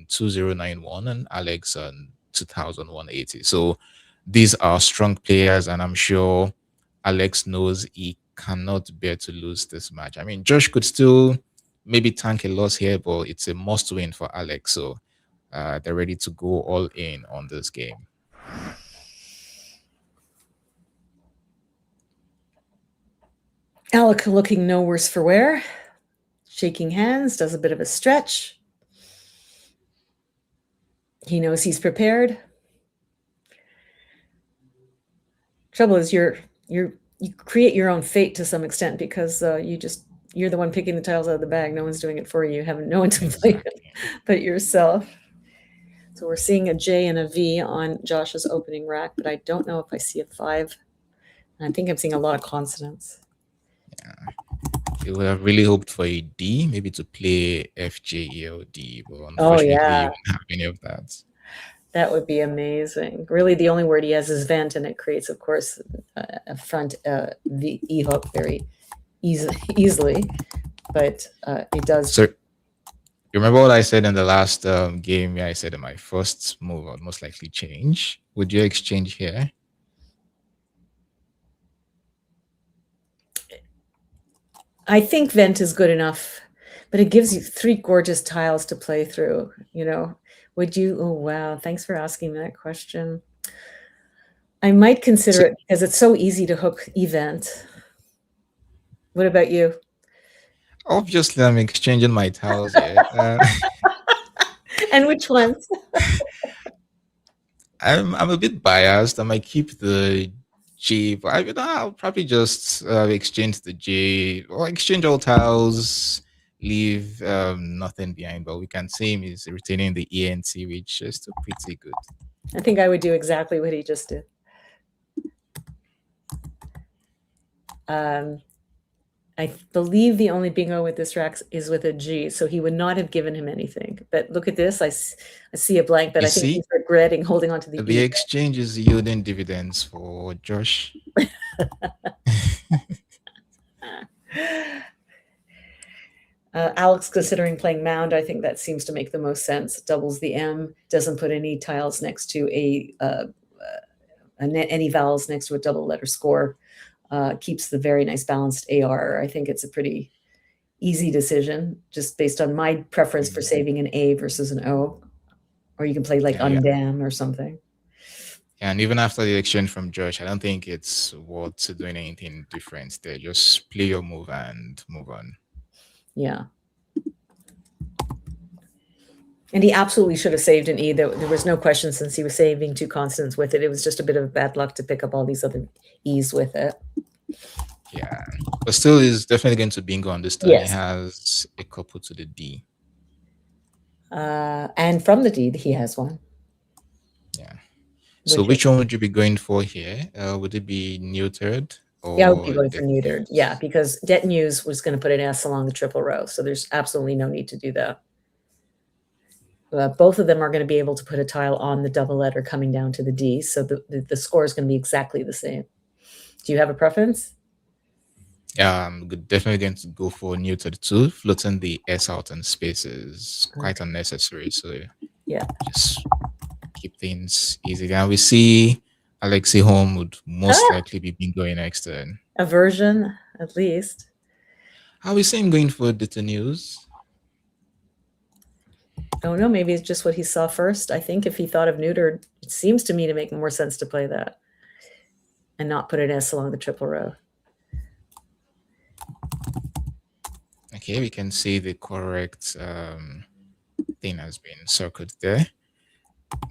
2091 and Alex on 2180. So these are strong players, and I'm sure Alex knows he cannot bear to lose this match. I mean, Josh could still maybe tank a loss here, but it's a must win for Alex. So they're ready to go all in on this game. Alec looking no worse for wear. Shaking hands, does a bit of a stretch. He knows he's prepared. Trouble is you create your own fate to some extent, because you're the one picking the tiles out of the bag. No one's doing it for you. You have no one to play with but yourself. So we're seeing a J and a V on Josh's opening rack, but I don't know if I see a 5. I think I'm seeing a lot of consonants. Yeah. You would have really hoped for a D, maybe to play F, J, E, L, D, but unfortunately you don't have any of that. That would be amazing. Really, the only word he has is vent, and it creates, of course, a front the E hook very easily, but it does. So, you remember what I said in the last game? Yeah, I said in my first move, I would most likely change. Would you exchange here? I think vent is good enough, but it gives you 3 gorgeous tiles to play through. Would you? Oh, wow. Thanks for asking that question. I might consider it because it's so easy to hook event. What about you? Obviously, I'm exchanging my tiles here. And which ones? I'm a bit biased. I might keep the J, but I'll probably just exchange the J or exchange all tiles, leave nothing behind. But we can say him is retaining the ENT, which is still pretty good. I think I would do exactly what he just did. I believe the only bingo with this rack is with a G, so he would not have given him anything. But look at this. I see a blank, but I think he's regretting holding on to the The E. exchange is yielding dividends for Josh. Alex considering playing Mound. I think that seems to make the most sense. Doubles the M, doesn't put any tiles next to any vowels next to a double letter score. keeps the very nice balanced AR. I think it's a pretty easy decision, just based on my preference for saving an A versus an O. Or you can play like Yeah, yeah. Unban or something. And even after the exchange from Josh, I don't think it's worth doing anything different there. Just play your move and move on. Yeah. And he absolutely should have saved an E. There was no question, since he was saving 2 constants with it. It was just a bit of bad luck to pick up all these other E's with it. Yeah. But still is definitely going to bingo on this turn. Yes. He has a couple to the D. And from the D, he has one. Yeah. So which one would you be going for here? Would it be neutered? Or yeah, I would be going for neutered. Yeah, because det news was going to put an S along the triple row. So there's absolutely no need to do that. Both of them are going to be able to put a tile on the double letter coming down to the D. So the score is going to be exactly the same. Do you have a preference? Yeah, I'm definitely going to go for neutered too. Floating the S out in spaces quite unnecessary. So yeah, just keep things easy. And we see Alexi Home would most likely be bingoing next turn. A version, at least. How we see him going for data news? I don't know. Maybe it's just what he saw first. I think if he thought of neutered, it seems to me to make more sense to play that and not put an S along the triple row. Okay, we can see the correct thing has been circled there.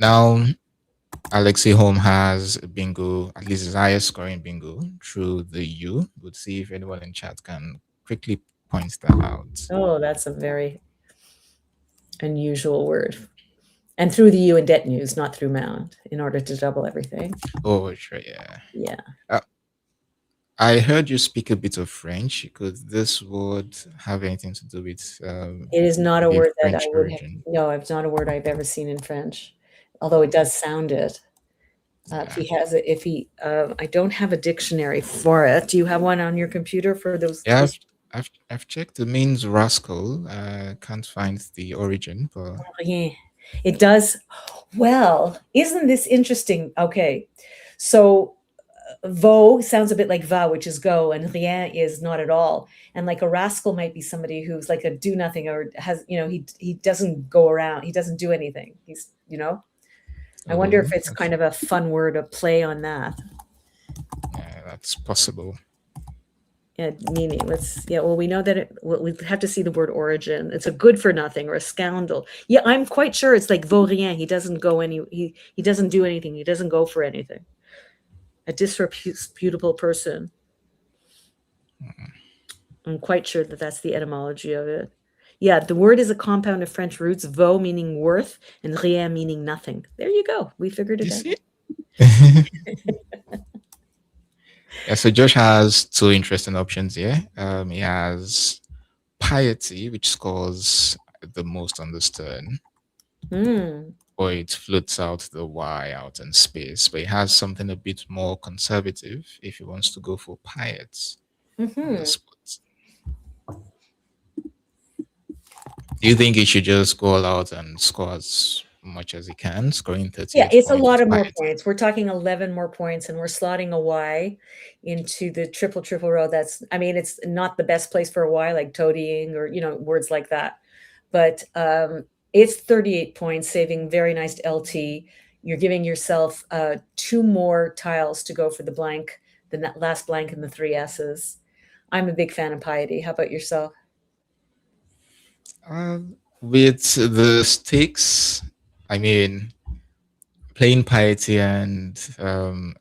Now, Alexi Home has a bingo, at least his highest scoring bingo through the U. We'll see if anyone in chat can quickly point that out. Oh, that's a very unusual word. And through the U in det news, not through mount, in order to double everything. Oh, sure, yeah. Yeah. I heard you speak a bit of French. Could this word have anything to do with it is not a word that I would have, no, it's not a word I've ever seen in French, although it does sound it. If he has it, I don't have a dictionary for it. Do you have one on your computer for those? Yeah, I've checked. It means rascal. Can't find the origin, but it does. Well, isn't this interesting? Okay, so vo sounds a bit like va, which is go, and rien is not at all. And like a rascal might be somebody who's like a do nothing, or has, he doesn't go around, he doesn't do anything. He's, I wonder if it's kind of a fun word, a play on that. Yeah, that's possible. Yeah, meaning well, we know that we have to see the word origin. It's a good for nothing or a scoundrel. Yeah, I'm quite sure it's like vaut rien. He doesn't go he doesn't do anything. He doesn't go for anything. A disreputable person. I'm quite sure that that's the etymology of it. Yeah, the word is a compound of French roots, vaut meaning worth and rien meaning nothing. There you go. We figured it out. Yeah, so Josh has 2 interesting options here. He has piety, which scores the most on this turn. Or it floats out the Y out in space, but he has something a bit more conservative if he wants to go for piety. Do you think he should just go all out and score as much as he can, scoring 30? Yeah, it's a lot of more points. We're talking 11 more points, and we're slotting a Y into the triple row. It's not the best place for a Y, like toadying or, words like that. But it's 38 points, saving very nice LT. You're giving yourself 2 more tiles to go for the blank, the last blank and the 3 S's. I'm a big fan of piety. How about yourself? With the stakes, playing piety and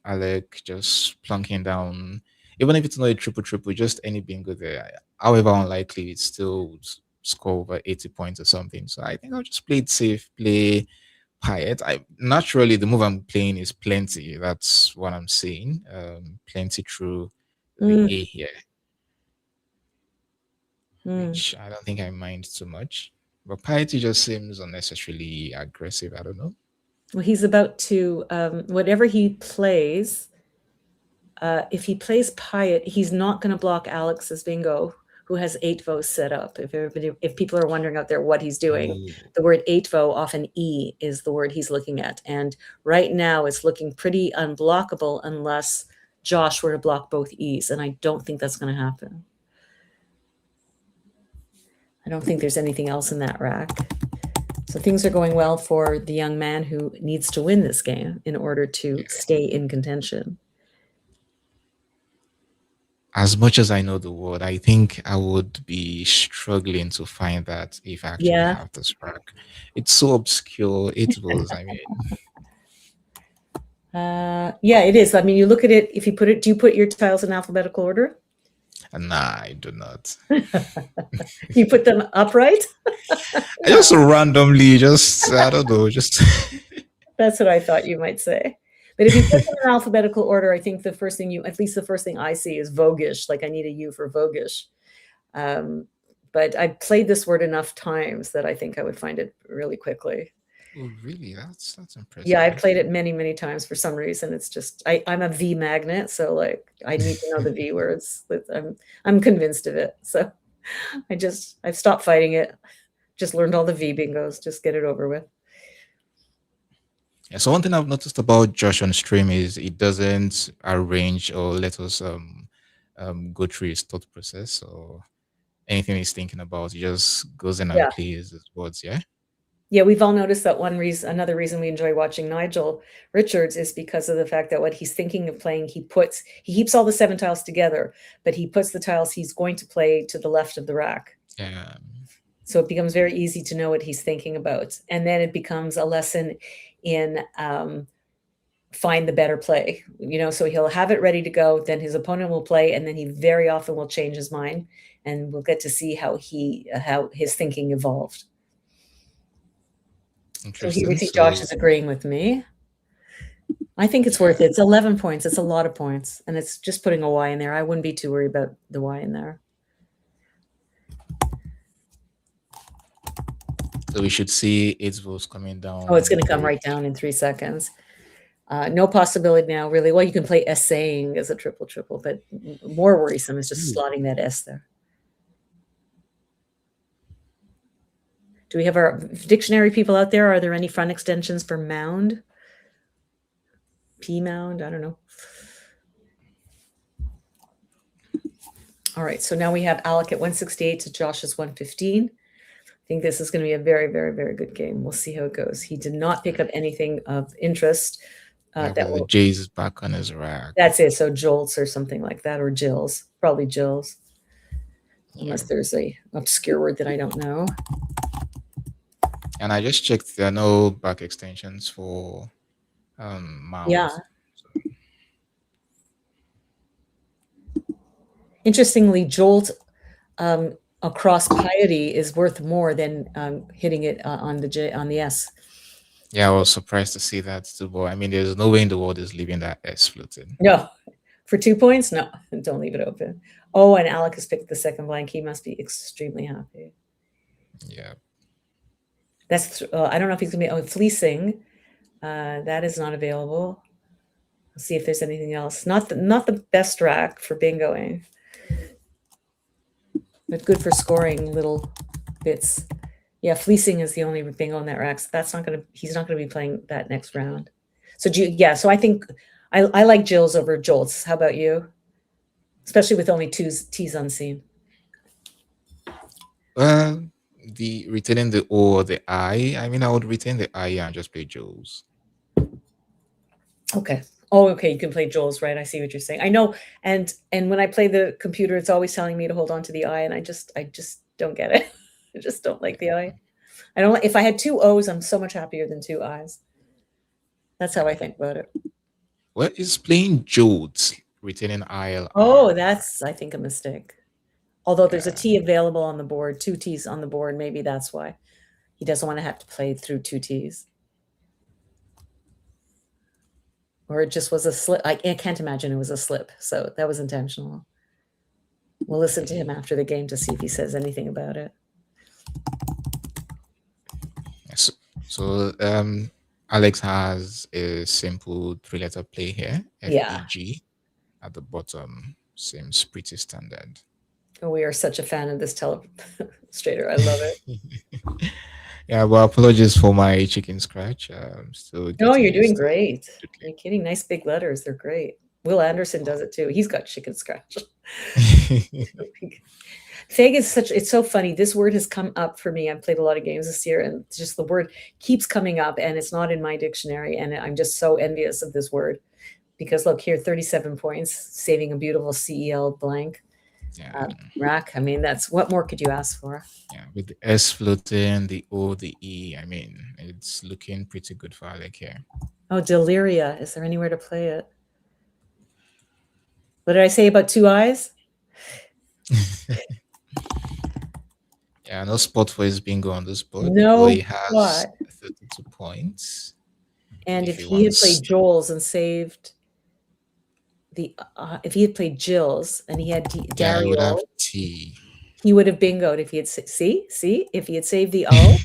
Alec just plunking down, even if it's not a triple, just any bingo there, however unlikely, it still would score over 80 points or something. So I think I'll just play it safe, play piety. Naturally, the move I'm playing is plenty. That's what I'm saying. Plenty through the A here. Which I don't think I mind too much. But piety just seems unnecessarily aggressive. I don't know. Well, he's about to, whatever he plays, if he plays piety, he's not going to block Alex's bingo, who has 8 votes set up. If people are wondering out there what he's doing, the word 8 vote, often E is the word he's looking at. And right now it's looking pretty unblockable unless Josh were to block both E's, and I don't think that's going to happen. I don't think there's anything else in that rack. So things are going well for the young man who needs to win this game in order to stay in contention. As much as I know the word, I think I would be struggling to find that if I actually have this rack. It's so obscure. It was, I mean. Yeah, it is. I mean, you look at it, if you put it, do you put your tiles in alphabetical order? Nah, I do not. You put them upright? I just randomly, I don't know, just. That's what I thought you might say. But if you put them in alphabetical order, I think at least the first thing I see is voguish, like I need a U for voguish. But I played this word enough times that I think I would find it really quickly. Oh, really? That's impressive. Yeah, I've played it many, many times for some reason. It's just I'm a V magnet, so like I need to know the V words. I'm convinced of it. So I've stopped fighting it. Just learned all the V bingos. Just get it over with. Yeah, so one thing I've noticed about Josh on stream is he doesn't arrange or let us go through his thought process or anything he's thinking about. He just goes in and plays his words. Yeah. Yeah, we've all noticed that another reason we enjoy watching Nigel Richards is because of the fact that what he's thinking of playing, he keeps all the 7 tiles together, but he puts the tiles he's going to play to the left of the rack. Yeah. So it becomes very easy to know what he's thinking about. And then it becomes a lesson in find the better play. So he'll have it ready to go, then his opponent will play, and then he very often will change his mind, and we'll get to see how his thinking evolved. So here we see Josh is agreeing with me. I think it's worth it. It's 11 points. It's a lot of points. And it's just putting a Y in there. I wouldn't be too worried about the Y in there. So we should see 8 votes coming down. Oh, it's going to come right down in 3 seconds. No possibility now, really. Well, you can play essaying as a triple, but more worrisome is just slotting that S there. Do we have our dictionary people out there? Are there any fun extensions for mound? P mound? I don't know. All right, so now we have Alec at 168 to Josh's 115. I think this is going to be a very, very, very good game. We'll see how it goes. He did not pick up anything of interest. Jay's is back on his rack. That's it. So jolts or something like that, or Jills. Probably Jills. Unless there's a obscure word that I don't know. And I just checked, there are no back extensions for mouse. Yeah. Interestingly, jolt across piety is worth more than hitting it on the S. Yeah, I was surprised to see that too. But I mean, there's no way in the world is leaving that S floating. No, for 2 points, no, don't leave it open. Oh, and Alec has picked the second blank. He must be extremely happy. Yeah. That's I don't know if he's gonna be fleecing. That is not available. Let's see if there's anything else. Not the best rack for bingoing, but good for scoring little bits. Yeah, fleecing is the only bingo on that rack. So he's not gonna be playing that next round. So so I think I like Jills over jolts. How about you? Especially with only T's unseen. Well, the retaining the O or the I. I mean, I would retain the I and just play Joe's. Okay. Oh, okay. You can play Joel's, right? I see what you're saying. I know. And when I play the computer, it's always telling me to hold on to the I, and I just don't get it. I just don't like the I. I don't. If I had 2 O's, I'm so much happier than 2 I's. That's how I think about it. What is playing Joe's retaining IL? Oh, that's I think a mistake. Although there's a T available on the board, 2 T's on the board, maybe that's why he doesn't want to have to play through 2 T's. Or it just was a slip. I can't imagine it was a slip. So that was intentional. We'll listen to him after the game to see if he says anything about it. So Alex has a simple 3-letter play here. FEG at the bottom. Seems pretty standard. We are such a fan of this telestrator. I love it. Yeah, well, apologies for my chicken scratch. No, you're doing great. Are you kidding? Nice big letters. They're great. Will Anderson does it too. He's got chicken scratch. Fag is it's so funny. This word has come up for me. I've played a lot of games this year, and just the word keeps coming up, and it's not in my dictionary. And I'm just so envious of this word because look here, 37 points, saving a beautiful CEL blank. Yeah. Rack. I mean, what more could you ask for? Yeah, with the S floating, the O, the E. I mean, it's looking pretty good for Alec here. Oh, Deliria. Is there anywhere to play it? What did I say about 2 eyes? Yeah, no spot for his bingo on this board. No He has spot. 32 points. And If if he he had wants- played Joel's and saved if he had played Jill's and he had Yeah, I would have Dario, T. he would have bingoed if he had see if he had saved the O.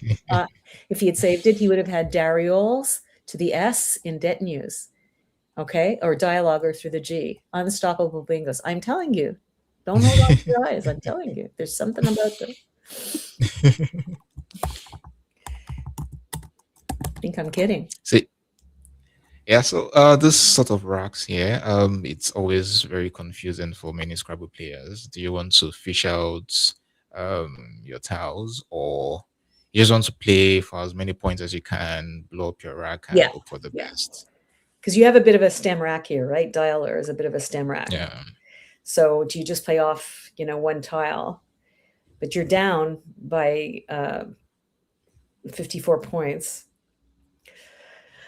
If he had saved it, he would have had Darioles to the S in Detenews, okay, or Dialoguer through the G. Unstoppable bingos. I'm telling you, don't hold on to your eyes. I'm telling you, there's something about them. I think I'm kidding. See, yeah, so this sort of racks here, it's always very confusing for many Scrabble players. Do you want to fish out your tiles, or you just want to play for as many points as you can, blow up your rack, and Yeah, hope for the yeah. best? Because you have a bit of a stem rack here, right? Dialer is a bit of a stem rack. Yeah. So do you just play off, one tile, but you're down by 54 points.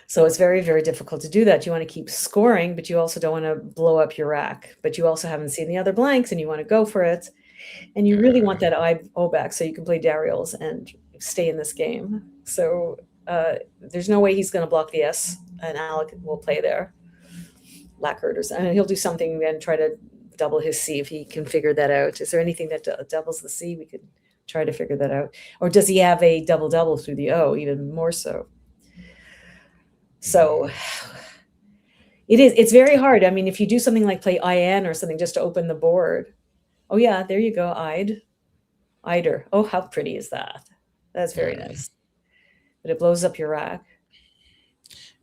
So it's very, very difficult to do that. You want to keep scoring, but you also don't want to blow up your rack. But you also haven't seen the other blanks and you want to go for it. And you really want that O back so you can play Darioles and stay in this game. So there's no way he's going to block the S, and Alec will play there. Lackherders. And he'll do something and try to double his C if he can figure that out. Is there anything that doubles the C? We could try to figure that out. Or does he have a double through the O, even more so? So it's very hard. I mean, if you do something like play IN or something just to open the board. Oh yeah, there you go, Eider. Oh, how pretty is that? That's very nice. But it blows up your rack.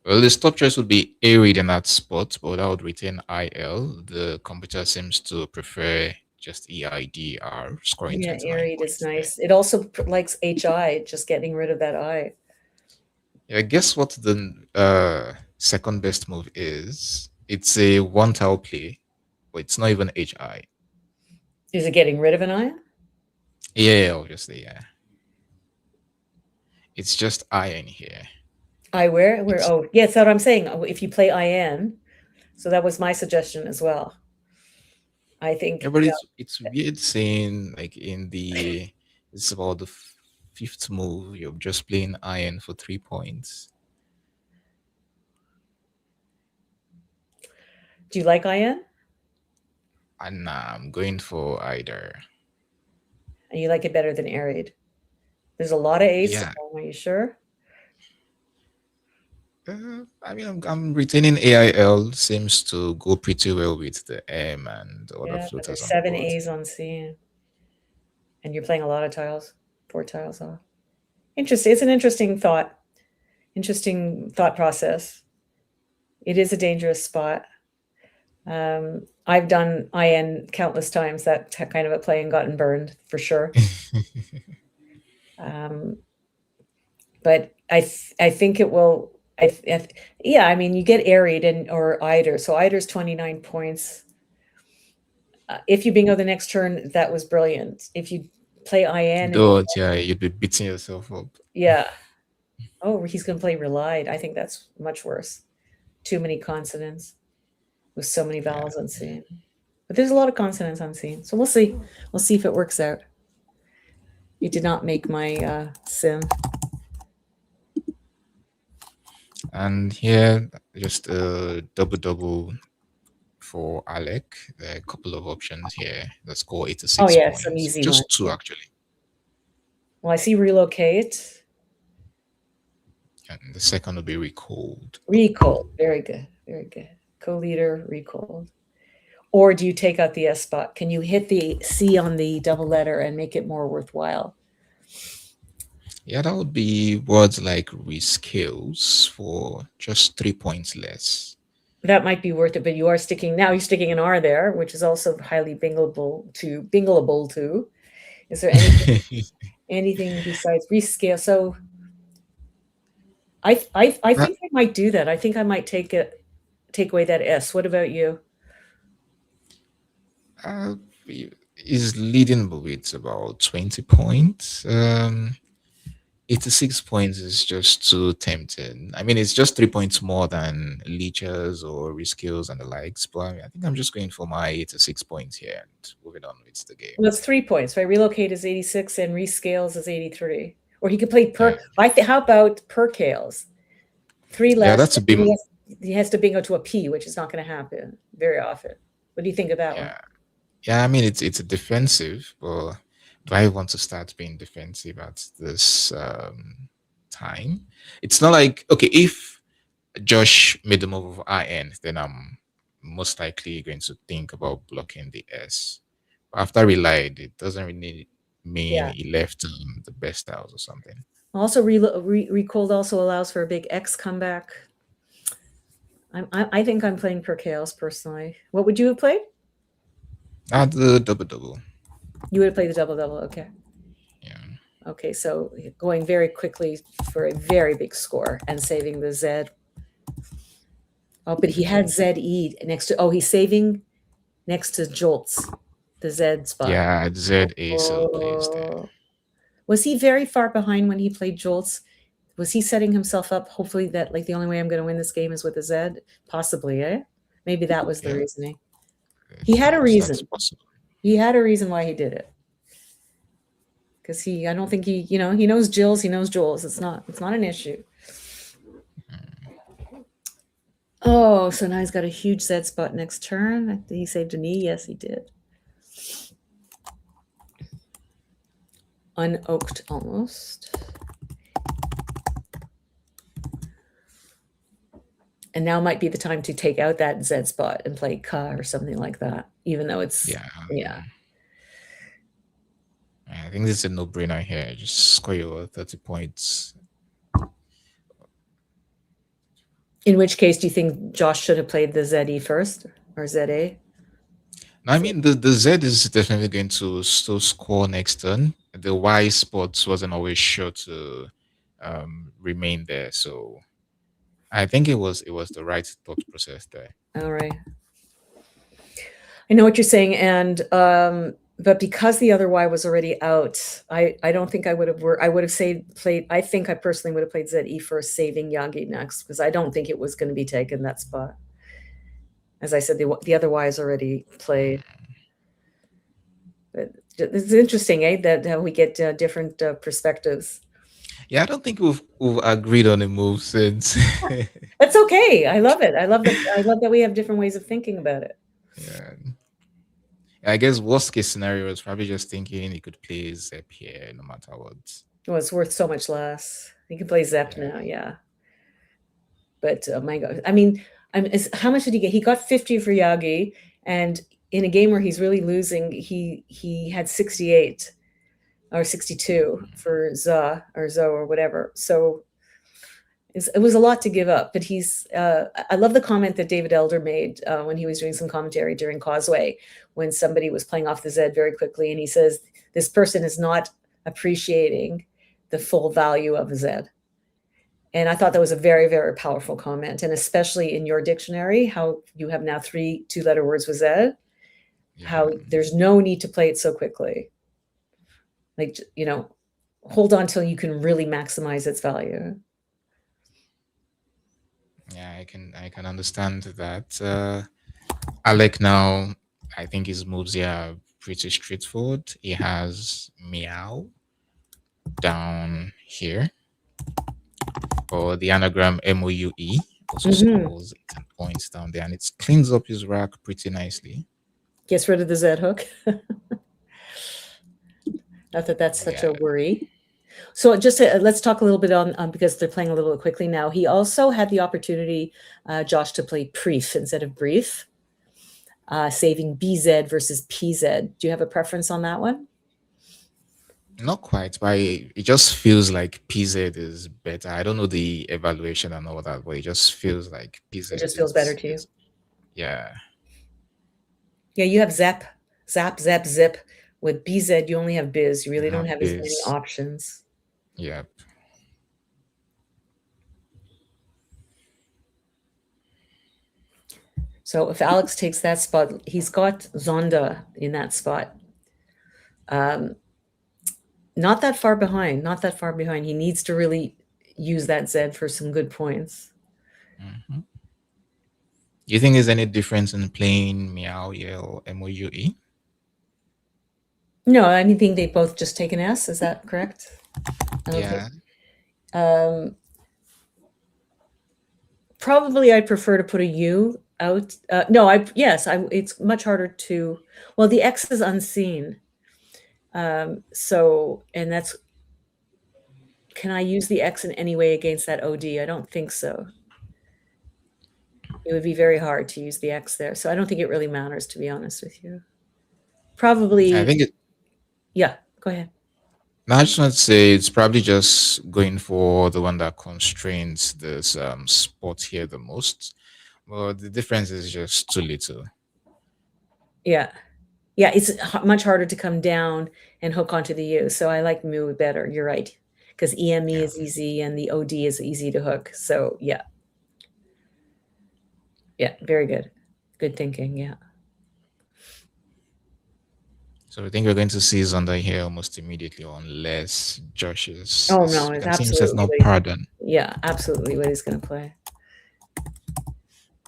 Well, the stop choice would be Arid in that spot, but that would retain IL. The computer seems to prefer just EIDR, scoring 29 Arid points is nice. It also likes HI, just getting rid of that I. Yeah, guess what the second best move is? It's a one tile play, but it's not even HI. Is it getting rid of an I? Yeah, obviously, yeah. It's I in here. I where? Oh, yes, that's what I'm saying. If you play IN, so that was my suggestion as well. I think. Yeah, but it's weird saying like it's about the fifth move, you're just playing IN for 3 points. Do you like IN? And I'm going for either. And you like it better than Arid? There's a lot of A's. Yeah. Are you sure? I mean, I'm retaining AIL. Seems to go pretty well with the M and other Yeah, but floaters. there's On 7 the board. A's on C. And you're playing a lot of tiles. 4 tiles off. Interesting. It's an interesting thought process. It is a dangerous spot. I've done IN countless times, that kind of a play, and gotten burned for sure. But I think it will. I mean, you get Arid or Eider. So Eider's 29 points. If you bingo the next turn, that was brilliant. If you play IN, yeah, you'd be beating yourself up. Yeah. Oh, he's going to play Relied. I think that's much worse. Too many consonants with so many vowels unseen. But there's a lot of consonants unseen. So we'll see. We'll see if it works out. You did not make my sim. And here, just a double for Alec. There are a couple of options here. Let's go 86 Oh, yeah, points. some easy Just ones. 2, actually. Well, I see relocate. And the second will be recalled. Recall. Very good. Very good. Co-leader, recalled. Or do you take out the S spot? Can you hit the C on the double letter and make it more worthwhile? Yeah, that would be words like rescales for just 3 points less. That might be worth it, but you're sticking an R there, which is also highly bingleable too. Is there anything besides rescale? So I think I might do that. I think I might take away that S. What about you? Is leading with about 20 points. 86 points is just too tempting. I mean, it's just 3 points more than leeches or reskills and the likes, but I think I'm just going for my 86 points here and moving on with the game. Well, it's 3 points, right? Relocate is 86 and rescales is 83. Or he could play per. Yeah. How about percales? 3 less. Yeah, that's a bit. He has to bingo to a P, which is not going to happen very often. What do you think of that one? Yeah, I mean it's a defensive, but do I want to start being defensive at this time? It's not like, okay, if Josh made the move of RN, then I'm most likely going to think about blocking the S. But after relied, it doesn't really mean he left the best house or something. Also, Recold also allows for a big X comeback. I think I'm playing percales personally. What would you have played? The double. You would have played the double, okay. Yeah. Okay, so going very quickly for a very big score and saving the Z. Oh, but he had ZE next to, he's saving next to Jolts, the Z spot. Yeah, ZA still plays there. Was he very far behind when he played Jolts? Was he setting himself up, hopefully, that like the only way I'm going to win this game is with a Z? Possibly, eh? Maybe that was the reasoning. He had a reason. He had a reason why he did it. Because I don't think he knows Jills, he knows Jules. It's not an issue. Oh, so now he's got a huge Z spot next turn. I think he saved a knee. Yes, he did. Unoaked almost. And now might be the time to take out that Z spot and play Ka or something like that, even though it's yeah. I think this is a no-brainer here. Just score your 30 points. In which case, do you think Josh should have played the ZE first or ZA? I mean, the Z is definitely going to still score next turn. The Y spot wasn't always sure to remain there, so I think it was the right thought process there. All right. I know what you're saying, and but because the other Y was already out, I don't think I would have worked. I would have played. I think I personally would have played ZE first, saving Yagi next, because I don't think it was going to be taken that spot. As I said, the other Y is already played. But it's interesting, that how we get different perspectives. Yeah, I don't think we've agreed on a move since. That's okay. I love it. I love that we have different ways of thinking about it. Yeah. I guess worst case scenario is probably just thinking he could play Zep here no matter what. Well, it's worth so much less. He can play Zep now, yeah. But my God, I mean, how much did he get? He got 50 for Yagi, and in a game where he's really losing, he had 68 or 62 for Za or whatever. So it was a lot to give up. But I love the comment that David Elder made when he was doing some commentary during Causeway, when somebody was playing off the Z very quickly, and he says, this person is not appreciating the full value of a Z. And I thought that was a very, very powerful comment. And especially in your dictionary, how you have now 3 two-letter words with Z, how there's no need to play it so quickly. Like, hold on till you can really maximize its value. Yeah, I can understand that. Alec now, I think his moves here are pretty straightforward. He has Meow down here, or the anagram MOUE, also scores 10 points down there, and it cleans up his rack pretty nicely. Gets rid of the Z hook. Not that that's such a worry. So just let's talk a little bit on, because they're playing a little quickly now. He also had the opportunity, Josh, to play Preef instead of Brief, saving BZ versus PZ. Do you have a preference on that one? Not quite, but it just feels like PZ is better. I don't know the evaluation and all that, but it just feels like PZ. It just feels better to you. Yeah. Yeah, you have zap, zap, zap, zip. With BZ, you only have biz. You really You don't have have as many biz. options. Yep. So if Alex takes that spot, he's got Zonda in that spot. Not that far behind. Not that far behind. He needs to really use that Z for some good points. Do you think there's any difference in playing Meow, Yell, MOUE? No, I think they both just take an S. Is that correct? Yeah. Probably I'd prefer to put a U out. No, it's much harder to, well, the X is unseen. So, and that's, can I use the X in any way against that OD? I don't think so. It would be very hard to use the X there. So I don't think it really matters, to be honest with you. Probably. I think it. Yeah, go ahead. No, I just want to say it's probably just going for the one that constrains this spot here the most. Well, the difference is just too little. Yeah. Yeah, it's much harder to come down and hook onto the U. So I like Mu better. You're right. Because EME is easy and the OD is easy to hook. So yeah. Yeah, very good. Good thinking, yeah. So I think we're going to see Zonda here almost immediately, unless Josh is. Oh no, it's absolutely no pardon. Yeah, absolutely what he's going to play.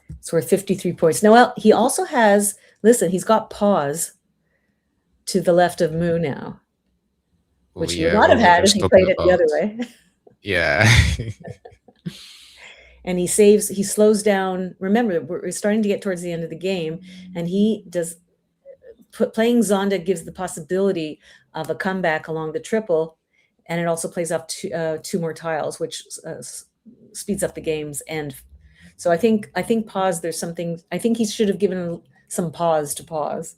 It's worth 53 points. Now, he also has, listen, he's got pause to the left of Mu now, which he would not have had if he played it the other way. Yeah. And he slows down. Remember, we're starting to get towards the end of the game, and he does. Playing Zonda gives the possibility of a comeback along the triple, and it also plays off two more tiles, which speeds up the game's end. So I think pause. There's something. I think he should have given some pause to pause,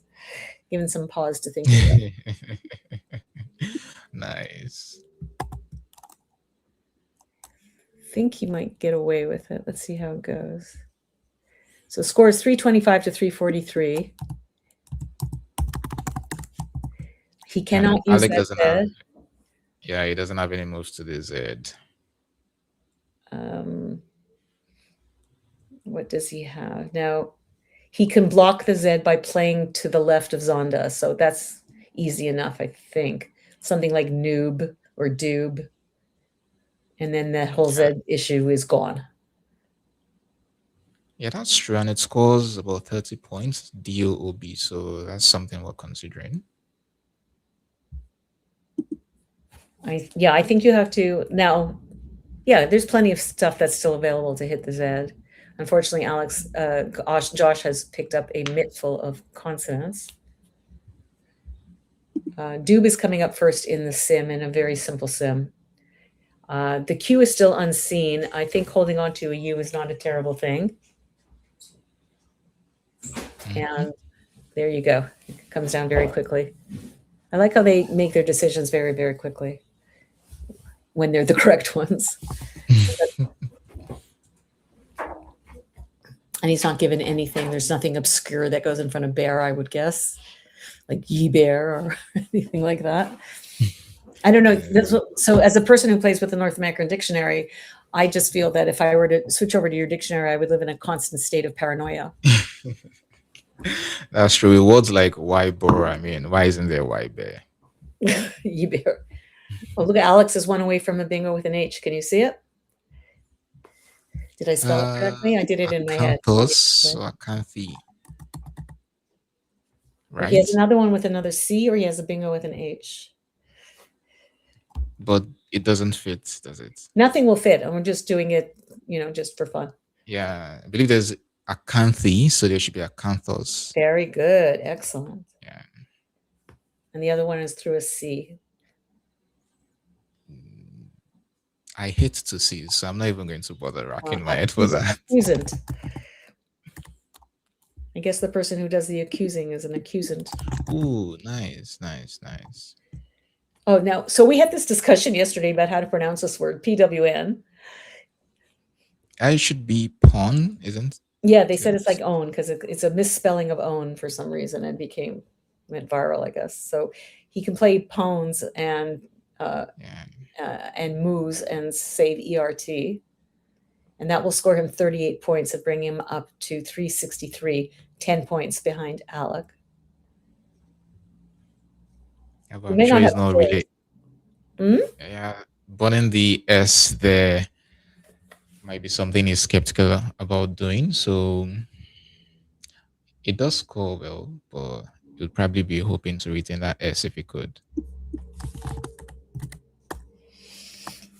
given some pause to think about. Nice. I think he might get away with it. Let's see how it goes. So score is 325 to 343. He cannot use that Z. Yeah, he doesn't have any moves to the Z. What does he have? Now, he can block the Z by playing to the left of Zonda. So that's easy enough, I think. Something like noob or doob. And then that whole Z issue is gone. Yeah, that's true. And it scores about 30 points, DOOB. So that's something we're considering. I think you have to now. Yeah, there's plenty of stuff that's still available to hit the Z. Unfortunately, Josh has picked up a mittful of consonants. Doob is coming up first in the sim, in a very simple sim. The Q is still unseen. I think holding on to a U is not a terrible thing. And there you go. It comes down very quickly. I like how they make their decisions very, very quickly when they're the correct ones. And he's not given anything. There's nothing obscure that goes in front of bear, I would guess, like ye bear or anything like that. I don't know. So as a person who plays with the North American Dictionary, I just feel that if I were to switch over to your dictionary, I would live in a constant state of paranoia. That's true. With words like why boar, I mean, why isn't there why bear? Ye bear. Oh, look, Alex is one away from a bingo with an H. Can you see it? Did I spell it correctly? I did it in my head. Acanthus or acanthi. Right. He has another one with another C, or he has a bingo with an H. But it doesn't fit, does it? Nothing will fit, and we're just doing it, just for fun. Yeah, I believe there's acanthi, so there should be acanthos. Very good, excellent. Yeah. And the other one is through a C. I hate to see, so I'm not even going to bother racking my head for that. Accusant. I guess the person who does the accusing is an accusant. Ooh, nice, nice, nice. Oh, now, so we had this discussion yesterday about how to pronounce this word, PWN. It should be pawn, isn't Yeah, they said it's like own because it's a misspelling of own for some reason and went viral, I guess. So he can play pawns Yeah. and moves and save ERT. And that will score him 38 points and bring him up to 363, 10 points behind Alec. Yeah, but We I'm may sure not he's have not a really. choice. Yeah, burning the S there might be something he's skeptical about doing. So it does score well, but you'd probably be hoping to retain that S if he could.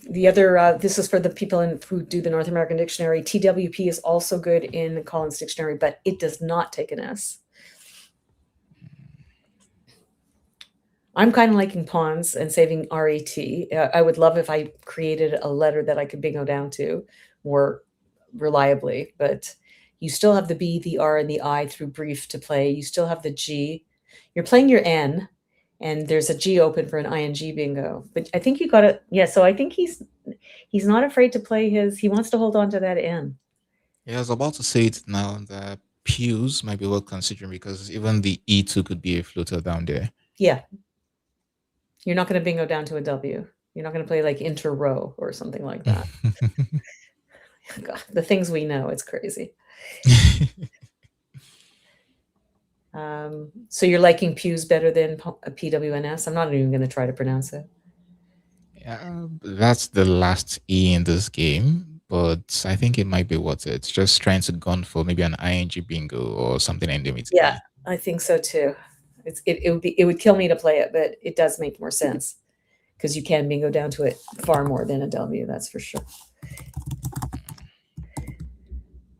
The other, this is for the people who do the North American Dictionary. TWP is also good in Collins Dictionary, but it does not take an S. I'm kind of liking pawns and saving RET. I would love if I created a letter that I could bingo down to more reliably, but you still have the B, the R, and the I through brief to play. You still have the G. You're playing your N, and there's a G open for an ING bingo. But I think you got it. Yeah, so I think he's not afraid to play he wants to hold on to that N. Yeah, I was about to say it now that pews might be worth considering because even the E2 could be a floater down there. Yeah. You're not going to bingo down to a W. You're not going to play like inter row or something like that. God, the things we know, it's crazy. So you're liking pews better than PWNS? I'm not even going to try to pronounce it. Yeah, that's the last E in this game, but I think it might be worth it. Just trying to gun for maybe an ING bingo or something ending with Yeah, E. I think so too. It would kill me to play it, but it does make more sense because you can bingo down to it far more than a W, that's for sure.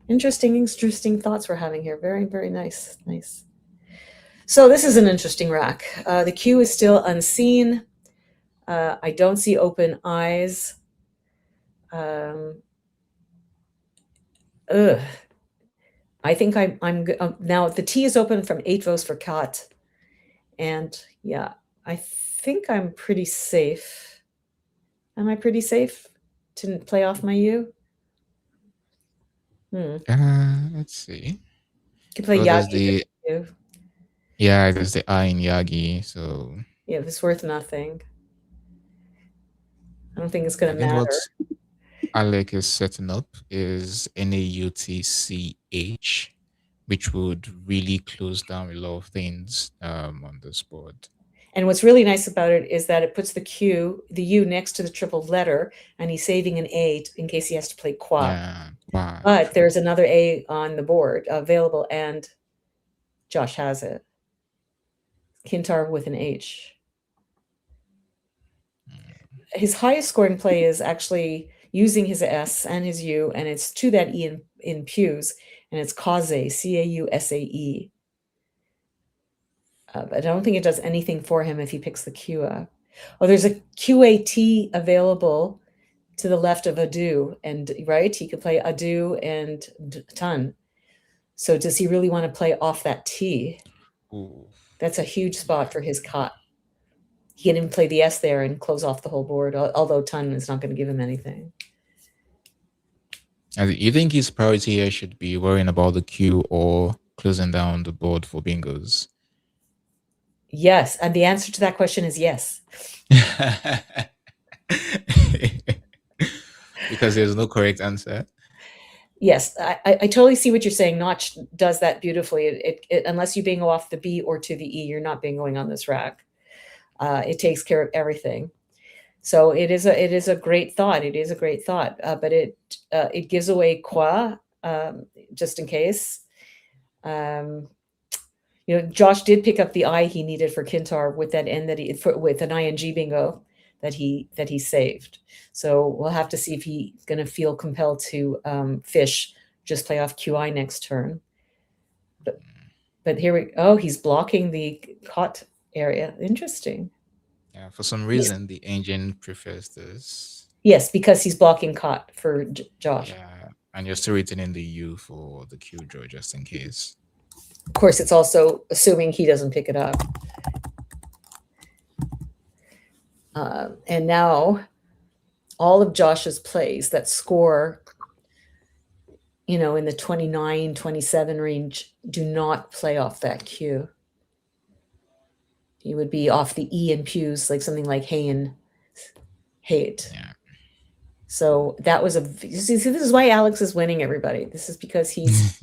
Interesting thoughts we're having here. Very, very nice. Nice. So this is an interesting rack. The Q is still unseen. I don't see open eyes. Ugh. I think I'm now the T is open from 8 votes for Kat. And yeah, I think I'm pretty safe. Am I pretty safe to play off my U? Let's see. You can play Well, there's Yagi. there's the I in Yagi, so Yeah, it's worth nothing. I don't think it's I going to think what matter. Alec is setting up is NAUTCH, which would really close down a lot of things on this board. And what's really nice about it is that it puts the U next to the triple letter, and he's saving an A in case he has to play qua. Yeah, wow. But there's another A on the board available, and Josh has it. Kintar with an H. His highest scoring play is actually using his S and his U, and it's to that E in pews, and it's Cause, C-A-U-S-A-E. But I don't think it does anything for him if he picks the Q up. Oh, there's a QAT available to the left of Adu, and right, he could play Adu and Ton. So does he really want to play off that T? Ooh. That's a huge spot for his cot. He can even play the S there and close off the whole board, although Ton is not going to give him anything. You think his priority here should be worrying about the Q or closing down the board for bingos? Yes, and the answer to that question is yes. Because there's no correct answer. Yes, I totally see what you're saying. Notch does that beautifully. It unless you bingo off the B or to the E, you're not bingoing on this rack. It takes care of everything. So it is a great thought. It is a great thought, but it gives away qua just in case. Josh did pick up the I he needed for Kintar with that N with an ING bingo that he saved. So we'll have to see if he's going to feel compelled to fish, just play off QI next turn. But here he's blocking the cot area. Interesting. Yeah, for some reason the engine prefers this. Yes, because he's blocking cot for Josh. Yeah, and you're still retaining the U for the Q draw just in case. Of course, it's also assuming he doesn't pick it up. And now all of Josh's plays that score you know, in the 29, 27 range, do not play off that Q. You would be off the E and pews, like something like hay and hate. Yeah. So that was this is why Alex is winning, everybody. This is because he's,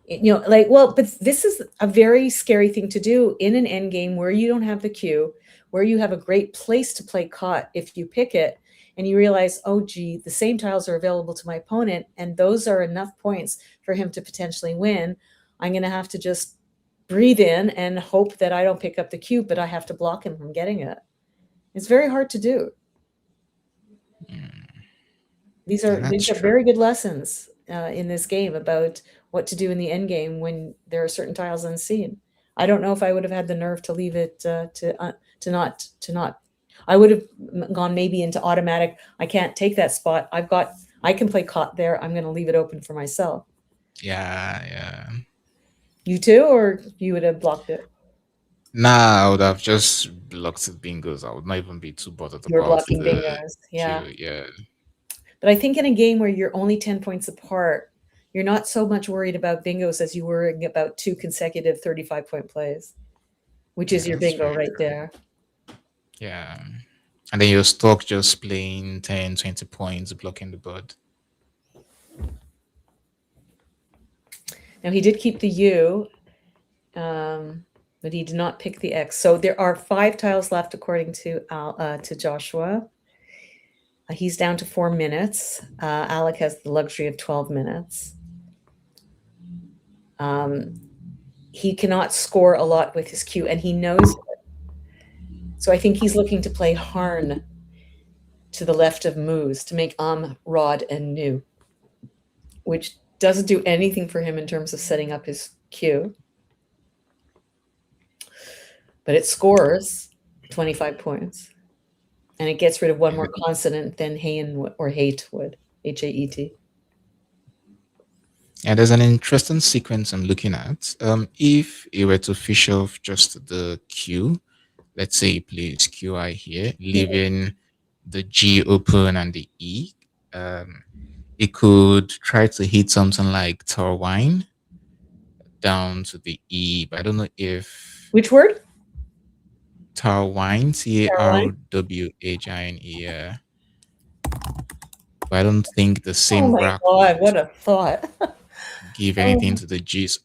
you know, like, well, but this is a very scary thing to do in an end game where you don't have the Q, where you have a great place to play caught if you pick it, and you realize, oh, gee, the same tiles are available to my opponent, and those are enough points for him to potentially win. I'm going to have to just breathe in and hope that I don't pick up the Q, but I have to block him from getting it. It's very hard to do. These are true. very good lessons in this game about what to do in the end game when there are certain tiles unseen. I don't know if I would have had the nerve to leave it to not. I would have gone maybe into automatic. I can't take that spot. I can play caught there. I'm going to leave it open for myself. Yeah. You too, or you would have blocked it? Nah, I would have just blocked the bingos. I would not even be too bothered You're about blocking the bingos, yeah. queue. Yeah. But I think in a game where you're only 10 points apart, you're not so much worried about bingos as you were about 2 consecutive 35-point plays, which is your that's bingo very right true. there. Yeah. And then you're stuck just playing 10, 20 points, blocking the board. Now he did keep the U, but he did not pick the X. So there are 5 tiles left according to Joshua. He's down to 4 minutes. Alec has the luxury of 12 minutes. He cannot score a lot with his Q, and he knows it. So I think he's looking to play Harn to the left of Moose to make Rod, and Nu, which doesn't do anything for him in terms of setting up his Q. But it scores 25 points. And it gets rid of one more consonant than Hain or hate would, H-A-E-T. Yeah, there's an interesting sequence I'm looking at. If you were to fish off just the Q, let's say he plays QI here, leaving the G open and the E, it could try to hit something like Tarwine down to the E, but I don't know if... Which word? Tarwine, Tarwhine, yeah. But I don't think the same rack God, what a thought. give anything to the G's.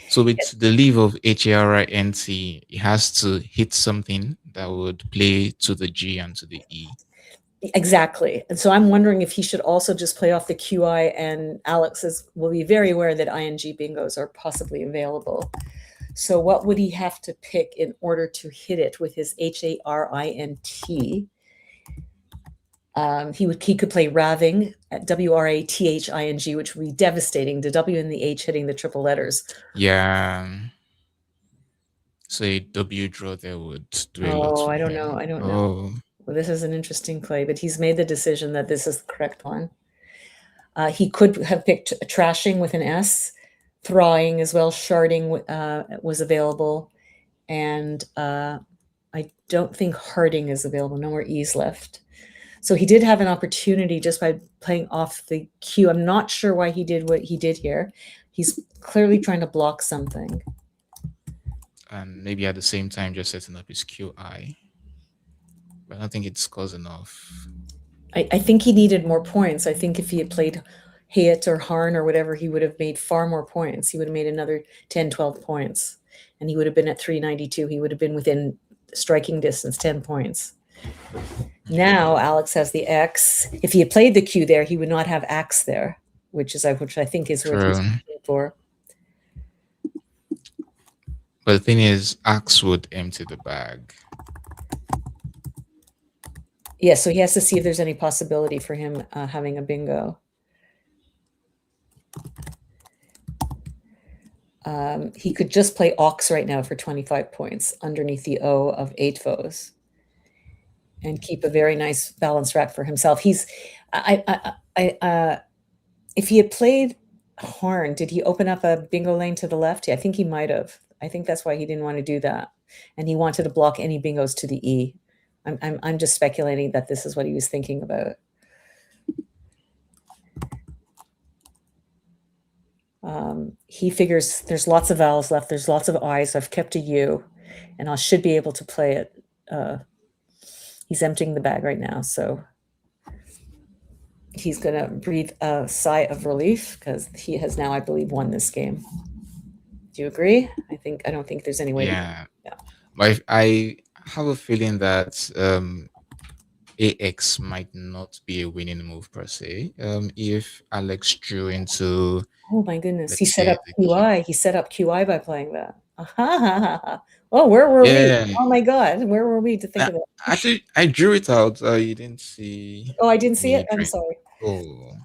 So with the leave of HARINT, it has to hit something that would play to the G and to the E. Exactly. And so I'm wondering if he should also just play off the QI, and Alex will be very aware that ING bingos are possibly available. So what would he have to pick in order to hit it with his HARINT? He could play Raving, WRATHING, which would be devastating. The W and the H hitting the triple letters. Yeah. So a W draw there would do a lot. I don't know. I don't know. Well, this is an interesting play, but he's made the decision that this is the correct one. He could have picked Trashing with an S, Thrawing as well. Sharding was available, and I don't think Harding is available. No more E's left. So he did have an opportunity just by playing off the Q. I'm not sure why he did what he did here. He's clearly trying to block something. And maybe at the same time just setting up his QI. But I don't think it scores enough. I think he needed more points. I think if he had played Hayat or Harn or whatever, he would have made far more points. He would have made another 10, 12 points. And he would have been at 392. He would have been within striking distance, 10 points. Now Alex has the X. If he had played the Q there, he would not have X there, which I think is what he's looking for. But the thing is, Axe would empty the bag. Yeah, so he has to see if there's any possibility for him having a bingo. He could just play Ox right now for 25 points underneath the O of 8 foes and keep a very nice balanced wrap for himself. If he had played Horn, did he open up a bingo lane to the left? I think he might have. I think that's why he didn't want to do that. And he wanted to block any bingos to the E. I'm just speculating that this is what he was thinking about. He figures there's lots of vowels left. There's lots of I's. I've kept a U, and I should be able to play it. He's emptying the bag right now, so he's going to breathe a sigh of relief because he has now, I believe, won this game. Do you agree? I don't think there's any way. Yeah. Yeah. But I have a feeling that AX might not be a winning move per se. If Alex drew into, Oh my goodness. let's He set say, up the QI. He set up QI by playing that. Oh, where were Yeah. we? Oh my God. Where were we to think of it? Actually, I drew it out. You didn't see. Oh, I didn't see me it. I'm drawing. sorry. Oh,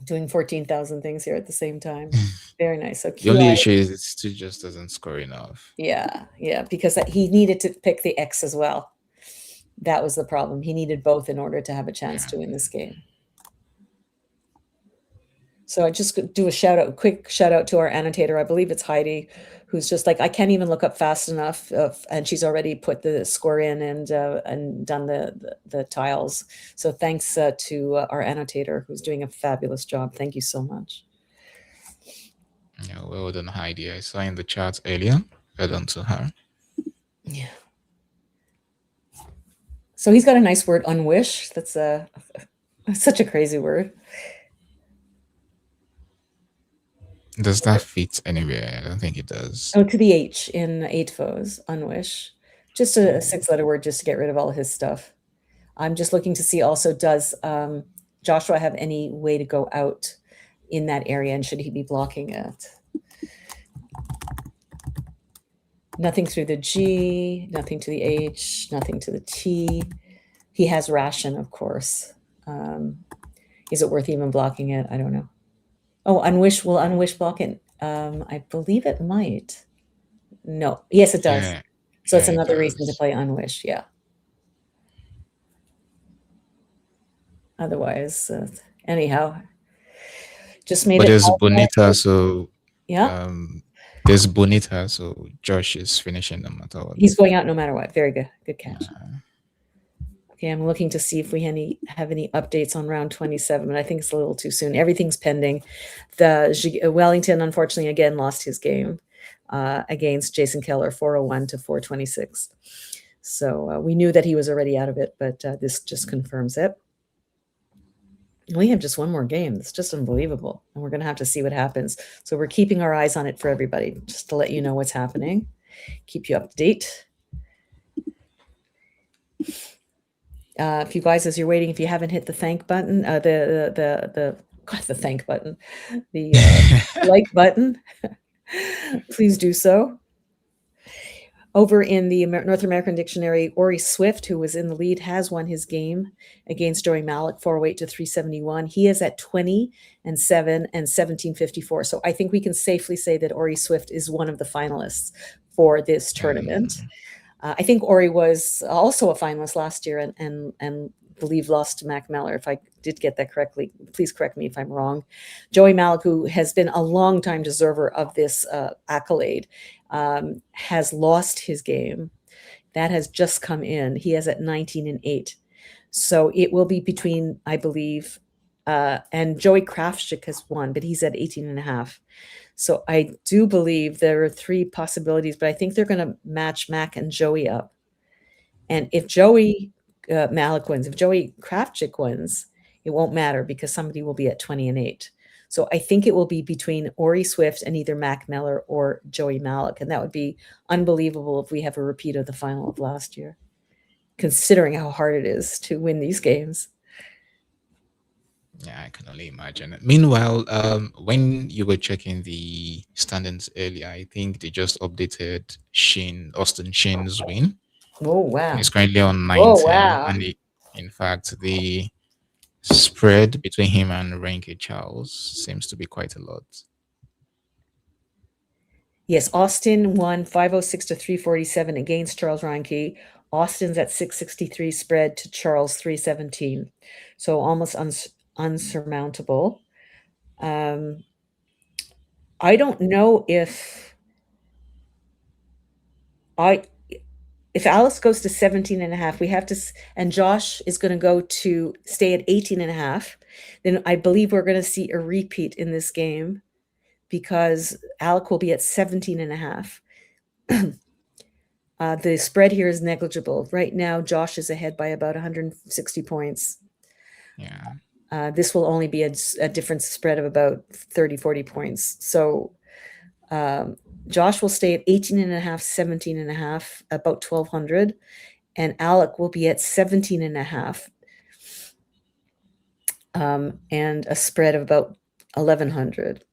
Doing 14,000 things here at the same time. Very nice. So the only QI. issue is it still just doesn't score enough. Yeah, because he needed to pick the X as well. That was the problem. He needed both in order to have a chance to win this game. So I just do a quick shout out to our annotator. I believe it's Heidi, who's just like, I can't even look up fast enough, and she's already put the score in and done the tiles. So thanks to our annotator, who's doing a fabulous job. Thank you so much. Yeah, well done, Heidi. I saw in the chat earlier. Well done to her. Yeah. So he's got a nice word, unwish. That's such a crazy word. Does that fit anywhere? I don't think it does. Oh, to the H in Eight Foes, unwish. Just a 6-letter word just to get rid of all his stuff. I'm just looking to see also, does Joshua have any way to go out in that area, and should he be blocking it? Nothing through the G, nothing to the H, nothing to the T. He has ration, of course. Is it worth even blocking it? I don't know. Oh, unwish, will unwish block it? I believe it might. No. Yes, it does. Yeah. So it's Yeah, it another reason to does. play unwish. Yeah. Otherwise, anyhow, just made But it. there's Bonita, so Yeah. there's Bonita, so Josh is finishing no matter what. He's going out no matter what. Very good. Good catch. Okay, I'm looking to see if we have any updates on round 27, but I think it's a little too soon. Everything's pending. Wellington, unfortunately, again lost his game against Jason Keller, 401 to 426. So we knew that he was already out of it, but this just confirms it. We have just one more game. It's just unbelievable, and we're going to have to see what happens. So we're keeping our eyes on it for everybody, just to let you know what's happening, keep you up to date. If you guys, as you're waiting, if you haven't hit the thank button, the thank button, the like button, please do so. Over in the North American Dictionary, Ori Swift, who was in the lead, has won his game against Joey Malik, 408 to 371. He is at 20-7 and 1754. So I think we can safely say that Ori Swift is one of the finalists for this tournament. I think Ori was also a finalist last year and believe lost to Mac Meller. If I did get that correctly, please correct me if I'm wrong. Joey Malik, who has been a long time deserver of this accolade, has lost his game. That has just come in. He is at 19-8. So it will be between, I believe, and Joey Krafchik has won, but he's at 18.5. So I do believe there are 3 possibilities, but I think they're going to match Mac and Joey up. And if Joey Malik wins, if Joey Krafchik wins, it won't matter because somebody will be at 20-8. So I think it will be between Ori Swift and either Mac Meller or Joey Malik. And that would be unbelievable if we have a repeat of the final of last year, considering how hard it is to win these games. Yeah, I can only imagine. Meanwhile, when you were checking the standings earlier, I think they just updated Austin Shin's win. Oh, wow. He's currently on 9-10. Oh, wow. And in fact, the spread between him and Renke Charles seems to be quite a lot. Yes, Austin won 506 to 347 against Charles Renke. Austin's at 663 spread to Charles 317. So almost unsurmountable. I don't know if Alice goes to 17.5, we have to, and Josh is going to go to stay at 18.5, then I believe we're going to see a repeat in this game. because Alec will be at 17 and a half. The spread here is negligible. Right now, Josh is ahead by about 160 points. Yeah. This will only be a difference spread of about 30, 40 points. So Josh will stay at 18 and a half, 17 and a half, about 1,200. And Alec will be at 17 and a half. And a spread of about 1,100.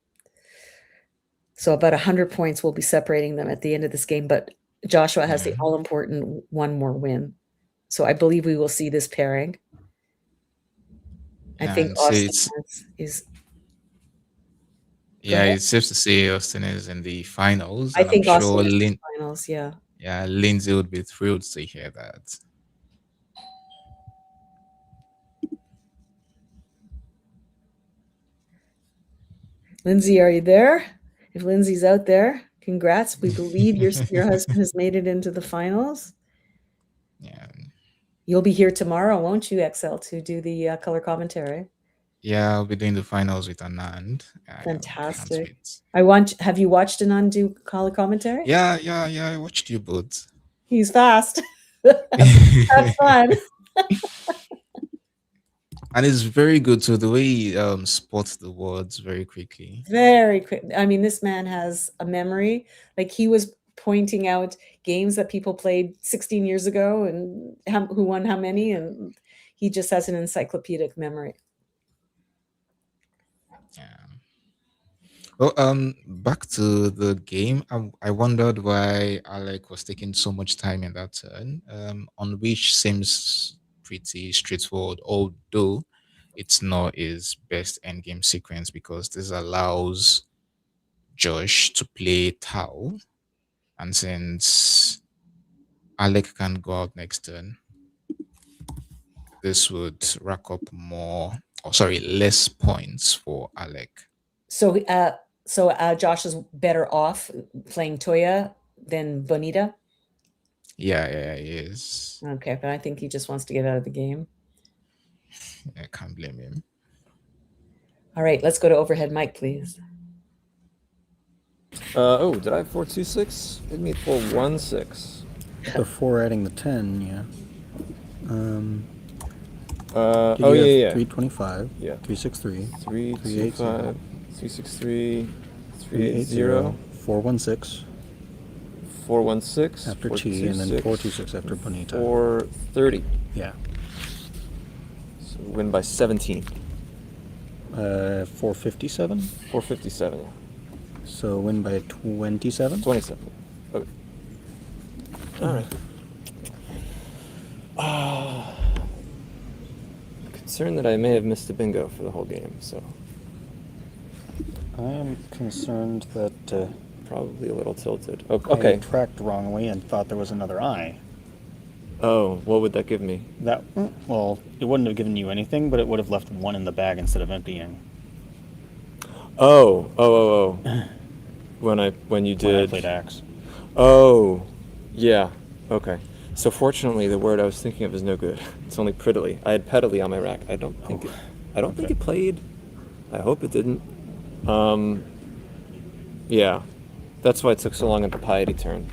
So about 100 points will be separating them at the end of this game. But Joshua has the all-important one more win. So I believe we will see this pairing. I think And so Austin it's is. yeah, it's safe to say Austin is in the finals. I And think I'm sure Austin is in the finals, yeah. yeah, Lindsay would be thrilled to hear that. Lindsay, are you there? If Lindsay's out there, congrats. We believe your husband has made it into the finals. Yeah. You'll be here tomorrow, won't you, XL, to do the color commentary? Yeah, I'll be doing the finals with Anand. Fantastic. Have you watched Anand do color commentary? Yeah, I watched you both. He's fast. Have fun. And it's very good. So the way he spots the words very quickly. Very quick. I mean, this man has a memory. Like, he was pointing out games that people played 16 years ago and who won how many, and he just has an encyclopedic memory. Yeah. Well, back to the game. I wondered why Alec was taking so much time in that turn, on which seems pretty straightforward, although it's not his best endgame sequence because this allows Josh to play Tau. And since Alec can go out next turn, this would rack up less points for Alec. So Josh is better off playing Toya than Bonita? Yeah, he is. Okay, but I think he just wants to get out of the game. I can't blame him. All right, let's go to overhead mic, please. Did I have 426? Didn't mean 416. Before adding the 10, yeah. Oh yeah. 325. Yeah. 363. 325. 363. 380. 416 416. after T, and then 426 after Bonita. 430. Yeah. So win by 17. 457. 457. Yeah. So win by 27. 27. Okay. All right. Concerned that I may have missed a bingo for the whole game, so I am concerned that probably a little tilted. Oh, I okay. tracked wrongly and thought there was another I. Oh, what would that give me? Well, it wouldn't have given you anything, but it would have left one in the bag instead of emptying. Oh. When you When I did. played axe. Oh, yeah. Okay. So fortunately, the word I was thinking of is no good. It's only prettily. I had pettily on my rack. I don't think it played. I hope it didn't. Yeah. That's why it took so long at the piety turn.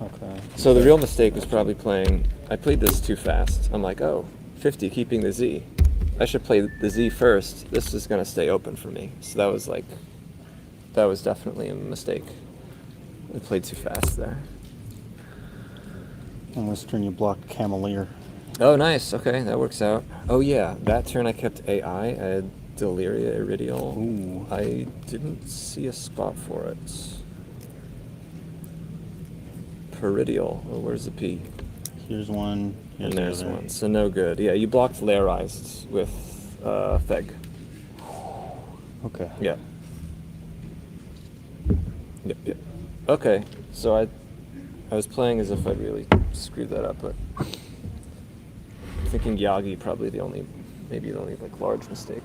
Okay. So the real mistake was probably I played this too fast. I'm like, 50, keeping the Z. I should play the Z first. This is going to stay open for me. So that was definitely a mistake. I played too fast there. On this turn, you blocked Camelier. Oh, nice. Okay, that works out. Oh, yeah. That turn I kept AI. I had Deliria Iridial. Ooh. I didn't see a spot for it. Peridial. Oh, where's the P? Here's one. Here's And there's the other. one. So no good. Yeah, you blocked Lairized with Feg. Okay. Yeah. Yep. Okay, so I was playing as if I really screwed that up, but I'm thinking Yagi probably the only like large mistake.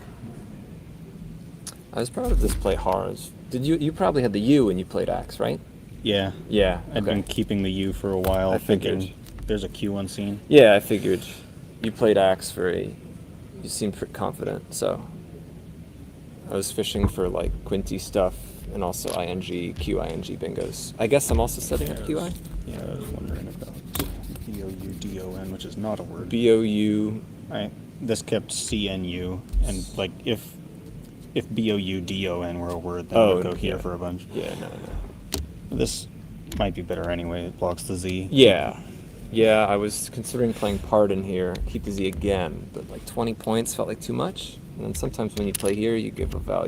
I was proud of this play Hars. Did you probably had the U when you played Axe, right? Yeah. Yeah. I'd been keeping the U for a while. I figured. Thinking there's a Q unseen. Yeah, I figured. You played Axe you seemed pretty confident, so I was fishing for like Quinty stuff and also ing, QING bingos. I guess I'm also setting up QI. Yeah, I was wondering about BOUDON, which is not a word. BOU. Right. This kept CNU, and like if BOUDON were a word, then it would go here for a bunch. Yeah, no. This might be better anyway. It blocks the Z. Yeah. Yeah, I was considering playing Pardon here, keep the Z again, but like 20 points felt like too much. And then sometimes when you play here, you give another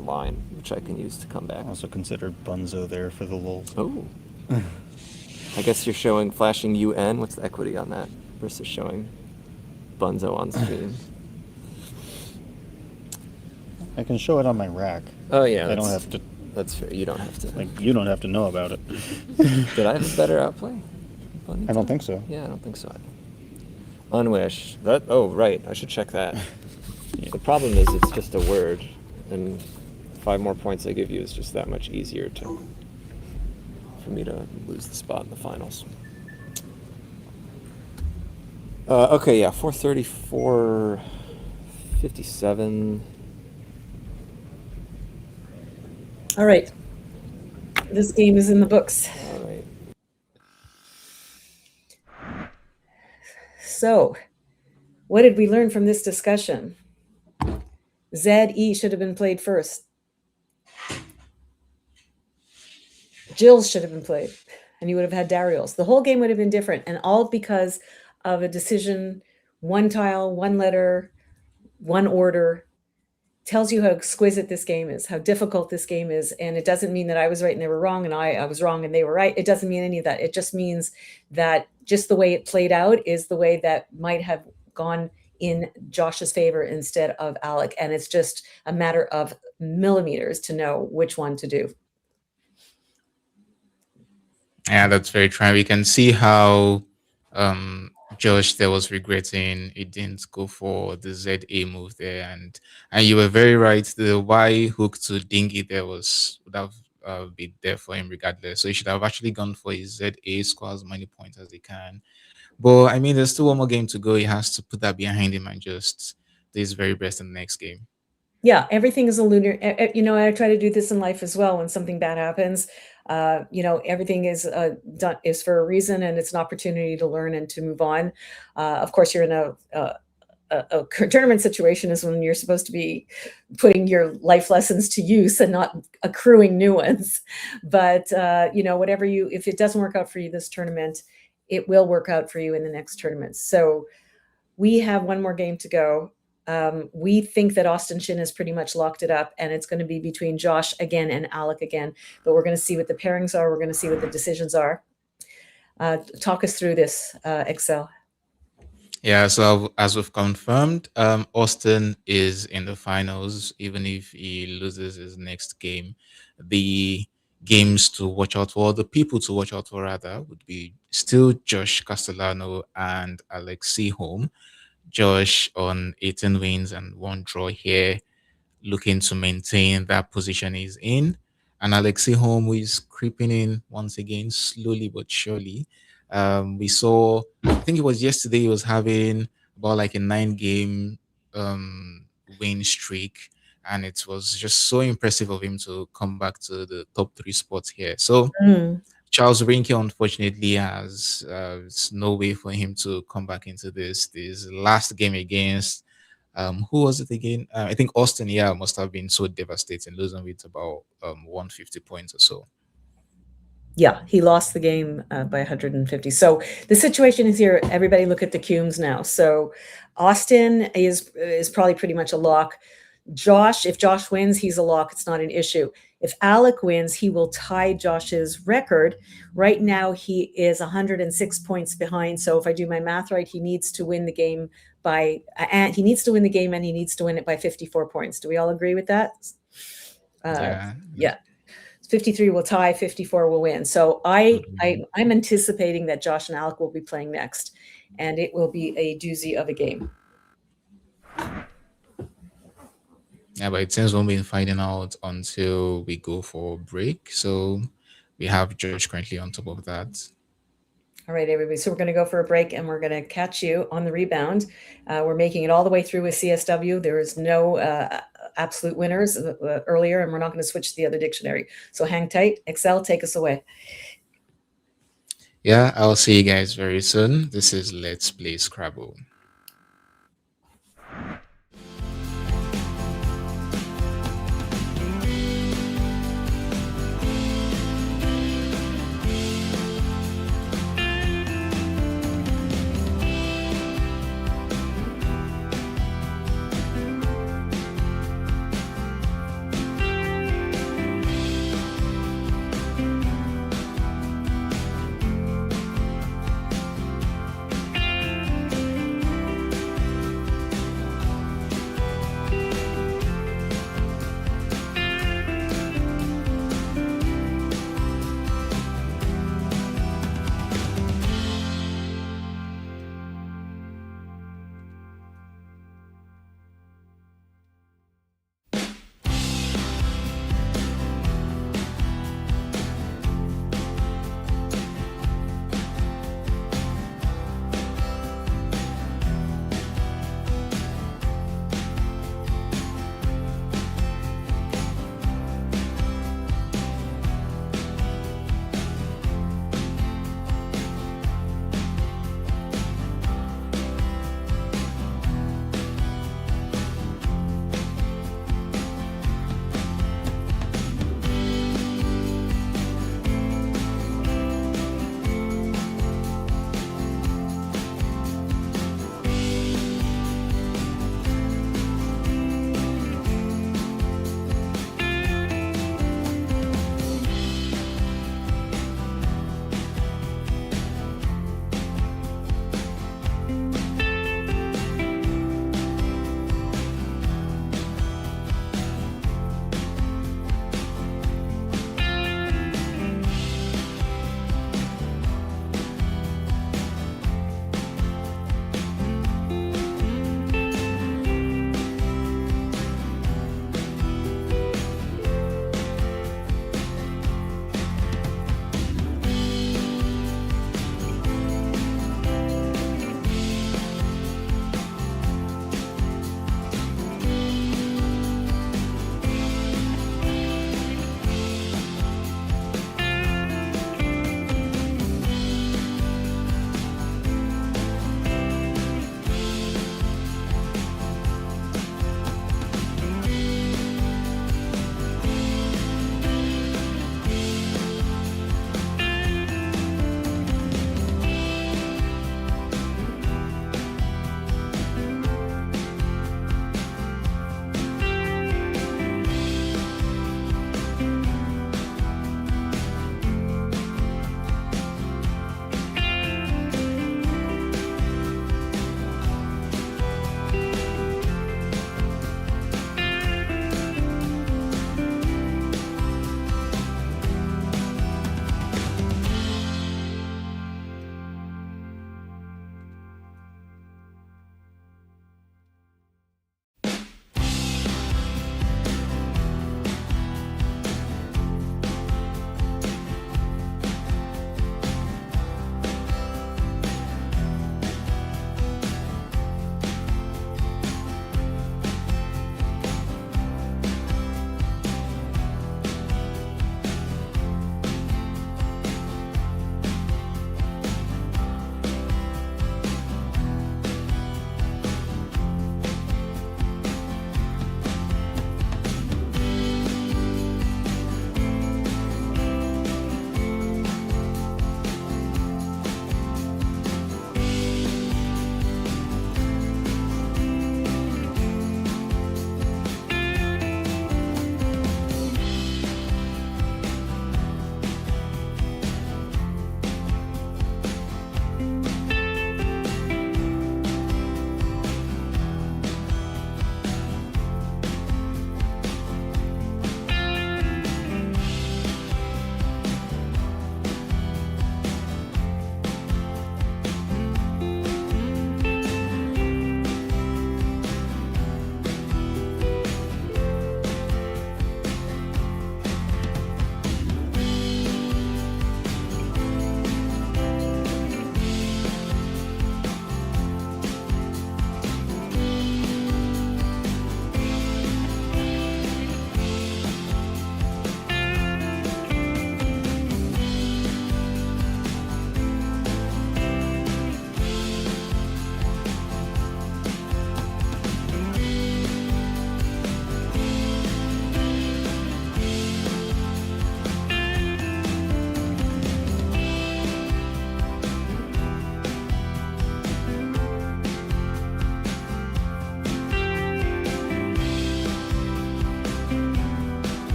line, which I can use to come back. Also considered Bunzo there for the lulz. Oh. I guess you're showing flashing UN. What's the equity on that versus showing Bunzo on screen? I can show it on my rack. Oh yeah, I don't have to. That's fair. You don't have to. Like, you don't have to know about it. Did I have a better outplay? I don't think so. Yeah, I don't think so. Unwish. That. Oh, right. I should check that. Yeah. The problem is it's just a word, and 5 more points I give you is just that much easier for me to lose the spot in the finals. Okay, yeah, 434, 57. All right. This game is in the books. All right. So, what did we learn from this discussion? ZE should have been played first. Jill's should have been played, and you would have had Dariel's. The whole game would have been different, and all because of a decision, one tile, one letter, one order. Tells you how exquisite this game is, how difficult this game is. And it doesn't mean that I was right and they were wrong, and I was wrong and they were right. It doesn't mean any of that. It just means that just the way it played out is the way that might have gone in Josh's favor instead of Alec. And it's just a matter of millimeters to know which one to do. Yeah, that's very true. We can see how Josh there was regretting he didn't go for the ZA move there, and you were very right. The Y hook to Dingy there would have been there for him regardless. So he should have actually gone for his ZA, score as many points as he can. But I mean, there's still one more game to go. He has to put that behind him and just do his very best in the next game. Yeah, everything is a lunar. I try to do this in life as well. When something bad happens, everything is done is for a reason, and it's an opportunity to learn and to move on. Of course, you're in a tournament situation is when you're supposed to be putting your life lessons to use and not accruing new ones. But if it doesn't work out for you this tournament, it will work out for you in the next tournament. So we have one more game to go. We think that Austin Shin has pretty much locked it up, and it's going to be between Josh again and Alec again. But we're going to see what the pairings are. We're going to see what the decisions are. Talk us through this, Excel. Yeah, so as we've confirmed, Austin is in the finals. Even if he loses his next game, the games to watch out for, the people to watch out for rather, would be still Josh Castellano and Alexi Home. Josh on 18 wins and 1 draw here, looking to maintain that position he's in. And Alexi Home, who is creeping in once again, slowly but surely. We saw, I think it was yesterday, he was having about like a 9-game win streak. And it was just so impressive of him to come back to the top 3 spots here. So Charles Rinke, unfortunately, has no way for him to come back into this last game against who was it again? I think Austin. Yeah, must have been so devastating, losing with about 150 points or so. Yeah, he lost the game by 150. So the situation is here. Everybody look at the cumes now. So Austin is probably pretty much a lock. Josh, if Josh wins, he's a lock. It's not an issue. If Alec wins, he will tie Josh's record. Right now, he is 106 points behind. So if I do my math right, he needs to win the game and he needs to win it by 54 points. Do we all agree with that? Yeah. 53 will tie, 54 will win. So I'm anticipating that Josh and Alec will be playing next, and it will be a doozy of a game. Yeah, but it seems we won't be finding out until we go for break. So we have Josh currently on top of that. All right, everybody. So we're going to go for a break and we're going to catch you on the rebound. We're making it all the way through with CSW. There is no absolute winners earlier, and we're not going to switch to the other dictionary. So hang tight. Excel, take us away. Yeah, I'll see you guys very soon. This is Let's Play Scrabble.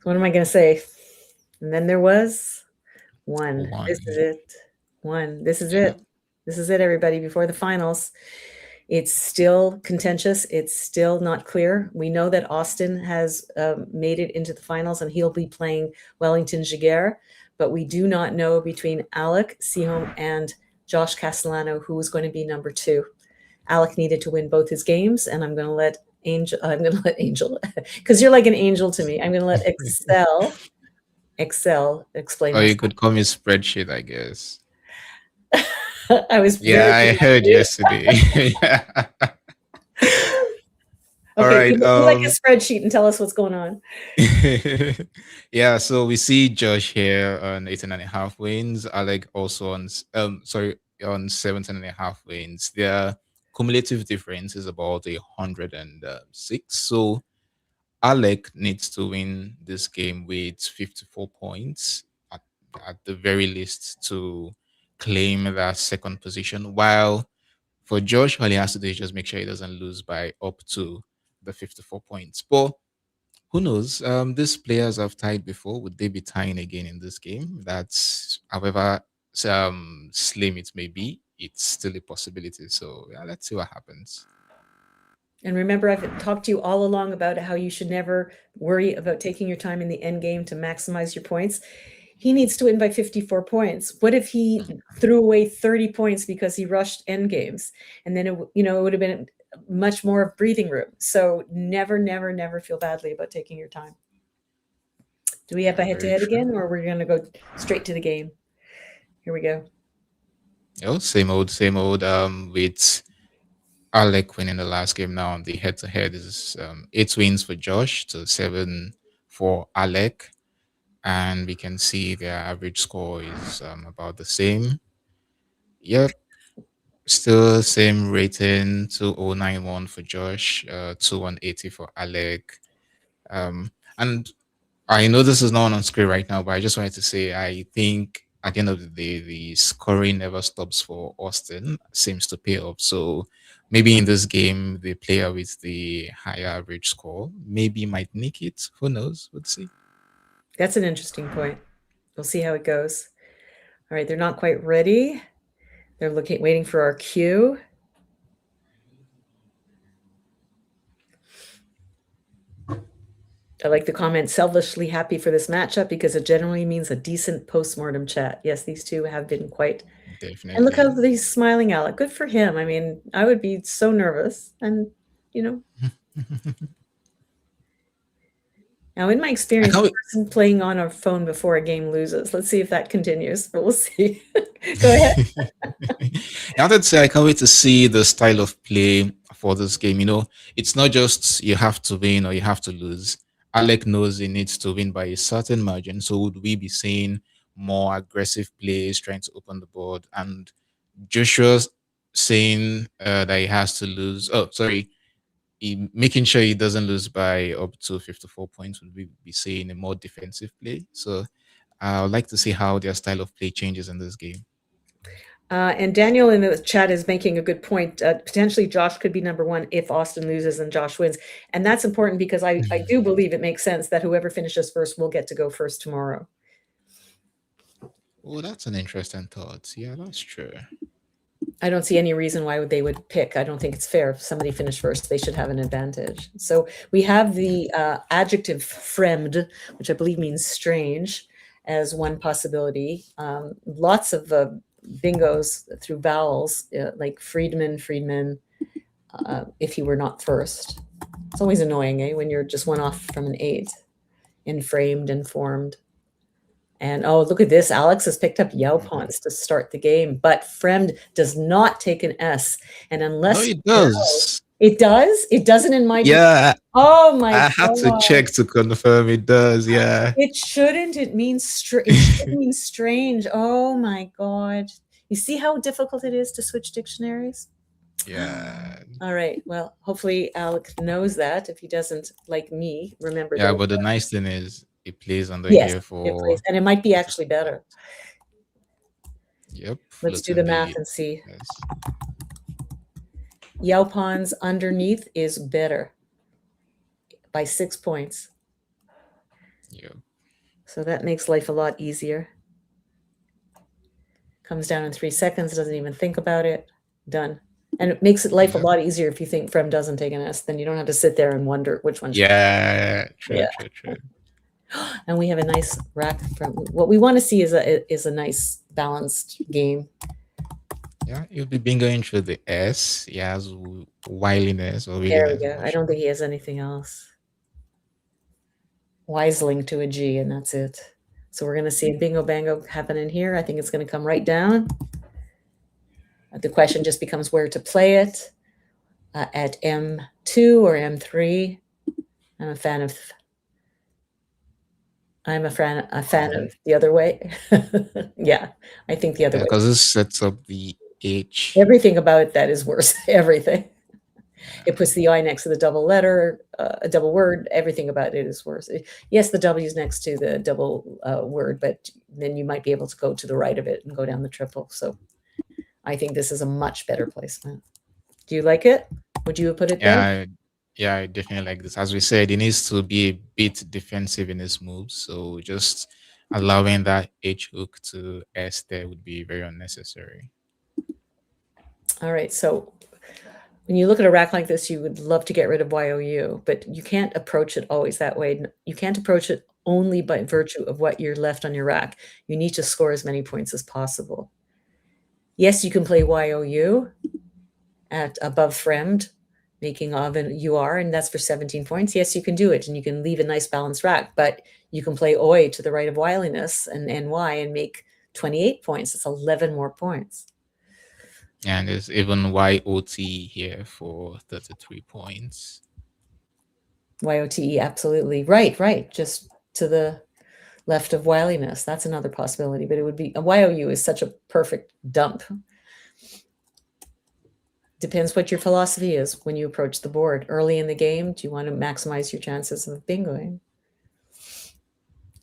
What am I going to say? And then there was one. One. This is it. One. This is Yeah. it. This is it, everybody, before the finals. It's still contentious. It's still not clear. We know that Austin has made it into the finals, and he'll be playing Wellington Giguère. But we do not know between Alec Sihom and Josh Castellano who is going to be number 2. Alec needed to win both his games, and I'm going to let Angel, because you're like an angel to me. I'm going to let Excel explain. Or you could call me spreadsheet, I guess. I was. Yeah, I heard yesterday. Yeah. All Okay, right. be like a spreadsheet and tell us what's going on. Yeah, so we see Josh here on 18.5 wins. Alec also on on 17.5 wins. Their cumulative difference is about 106. So Alec needs to win this game with 54 points at the very least to claim that second position. While for Josh, all he has to do is just make sure he doesn't lose by up to the 54 points. But who knows? These players have tied before. Would they be tying again in this game? That's, however slim it may be, it's still a possibility. So yeah, let's see what happens. And remember, I've talked to you all along about how you should never worry about taking your time in the end game to maximize your points. He needs to win by 54 points. What if he threw away 30 points because he rushed end games? And then it would have been much more of breathing room. So never, never, never feel badly about taking your time. Do we have a head-to-head again, or we're going to go straight to the game? Here we go. Oh, same old. With Alec winning the last game now on the head-to-head is 8 wins for Josh to 7 for Alec. And we can see their average score is about the same. Yep. Still same rating, 2091 for Josh, 2180 for Alec. And I know this is not on screen right now, but I just wanted to say I think at the end of the day, the scoring never stops for Austin. Seems to pay off. So maybe in this game, the player with the higher average score maybe might nick it. Who knows? We'll see. That's an interesting point. We'll see how it goes. All right, they're not quite ready. They're waiting for our cue. I like the comment, selfishly happy for this matchup because it generally means a decent postmortem chat. Yes, these two have been quite. Definitely. And look how he's smiling, Alec. Good for him. I mean, I would be so nervous. And, Now, in my experience, the person playing on a phone before a game loses. Let's see if that continues, but we'll see. Go ahead. I would say I can't wait to see the style of play for this game. It's not just you have to win or you have to lose. Alec knows he needs to win by a certain margin. So would we be seeing more aggressive plays, trying to open the board, and Joshua saying that he has to lose? Oh, sorry. Making sure he doesn't lose by up to 54 points, would we be seeing a more defensive play? So I would like to see how their style of play changes in this game. And Daniel in the chat is making a good point. Potentially Josh could be number 1 if Austin loses and Josh wins. And that's important because I do believe it makes sense that whoever finishes first will get to go first tomorrow. Oh, that's an interesting thought. Yeah, that's true. I don't see any reason why they would pick. I don't think it's fair. If somebody finished first, they should have an advantage. So we have the adjective fremd, which I believe means strange, as one possibility. Lots of bingos through vowels, like Friedman, if you were not first. It's always annoying, when you're just one off from an 8. Inframed, informed. And oh, look at this. Alex has picked up Yaupons to start the game, but Fremd does not take an S. And unless it does. It does? It doesn't in my Oh my God. I had to check to confirm it does, yeah. It shouldn't. It should mean strange. Oh my God. You see how difficult it is to switch dictionaries? Yeah. All right. Well, hopefully Alex knows that. If he doesn't, like me, remember that. But the nice thing is it plays under here for it plays, and it might be actually better. Yep. Let's do the math and see. Yes. Yaupons underneath is better by 6 points. Yep. So that makes life a lot easier. Comes down in 3 seconds, doesn't even think about it. Done. And it makes life a Yeah. lot easier if you think Frem doesn't take an S. Then you don't have to sit there and wonder which one. Yeah, true, Yeah. true. And we have a nice rack. From what we want to see is a nice balanced game. Yeah, you'll be bingoing through the S. He has wiliness or There we willingness. go. I don't think he has anything else. Wiseling to a G, and that's it. So we're going to see a bingo bango happening here. I think it's going to come right down. The question just becomes where to play it at M2 or M3. I'm a fan of the other way. Yeah, I think the other way. Because this sets up the H. Everything about that is worse. Everything. It puts the I next to the double letter, a double word. Everything about it is worse. Yes, the W is next to the double word, but then you might be able to go to the right of it and go down the triple. So I think this is a much better placement. Do you like it? Would you have put it there? Yeah, I definitely like this. As we said, it needs to be a bit defensive in his moves. So just allowing that H hook to S there would be very unnecessary. All right. So when you look at a rack like this, you would love to get rid of YOU, but you can't approach it always that way. You can't approach it only by virtue of what you're left on your rack. You need to score as many points as possible. Yes, you can play YOU at above Fremd, making of an UR, and that's for 17 points. Yes, you can do it, and you can leave a nice balanced rack, but you can play OI to the right of wiliness and NY and make 28 points. It's 11 more points. And there's even YOT here for 33 points. YOTE, absolutely. Right. Just to the left of wiliness. That's another possibility, but it would be a YOU is such a perfect dump. Depends what your philosophy is when you approach the board. Early in the game, do you want to maximize your chances of bingoing?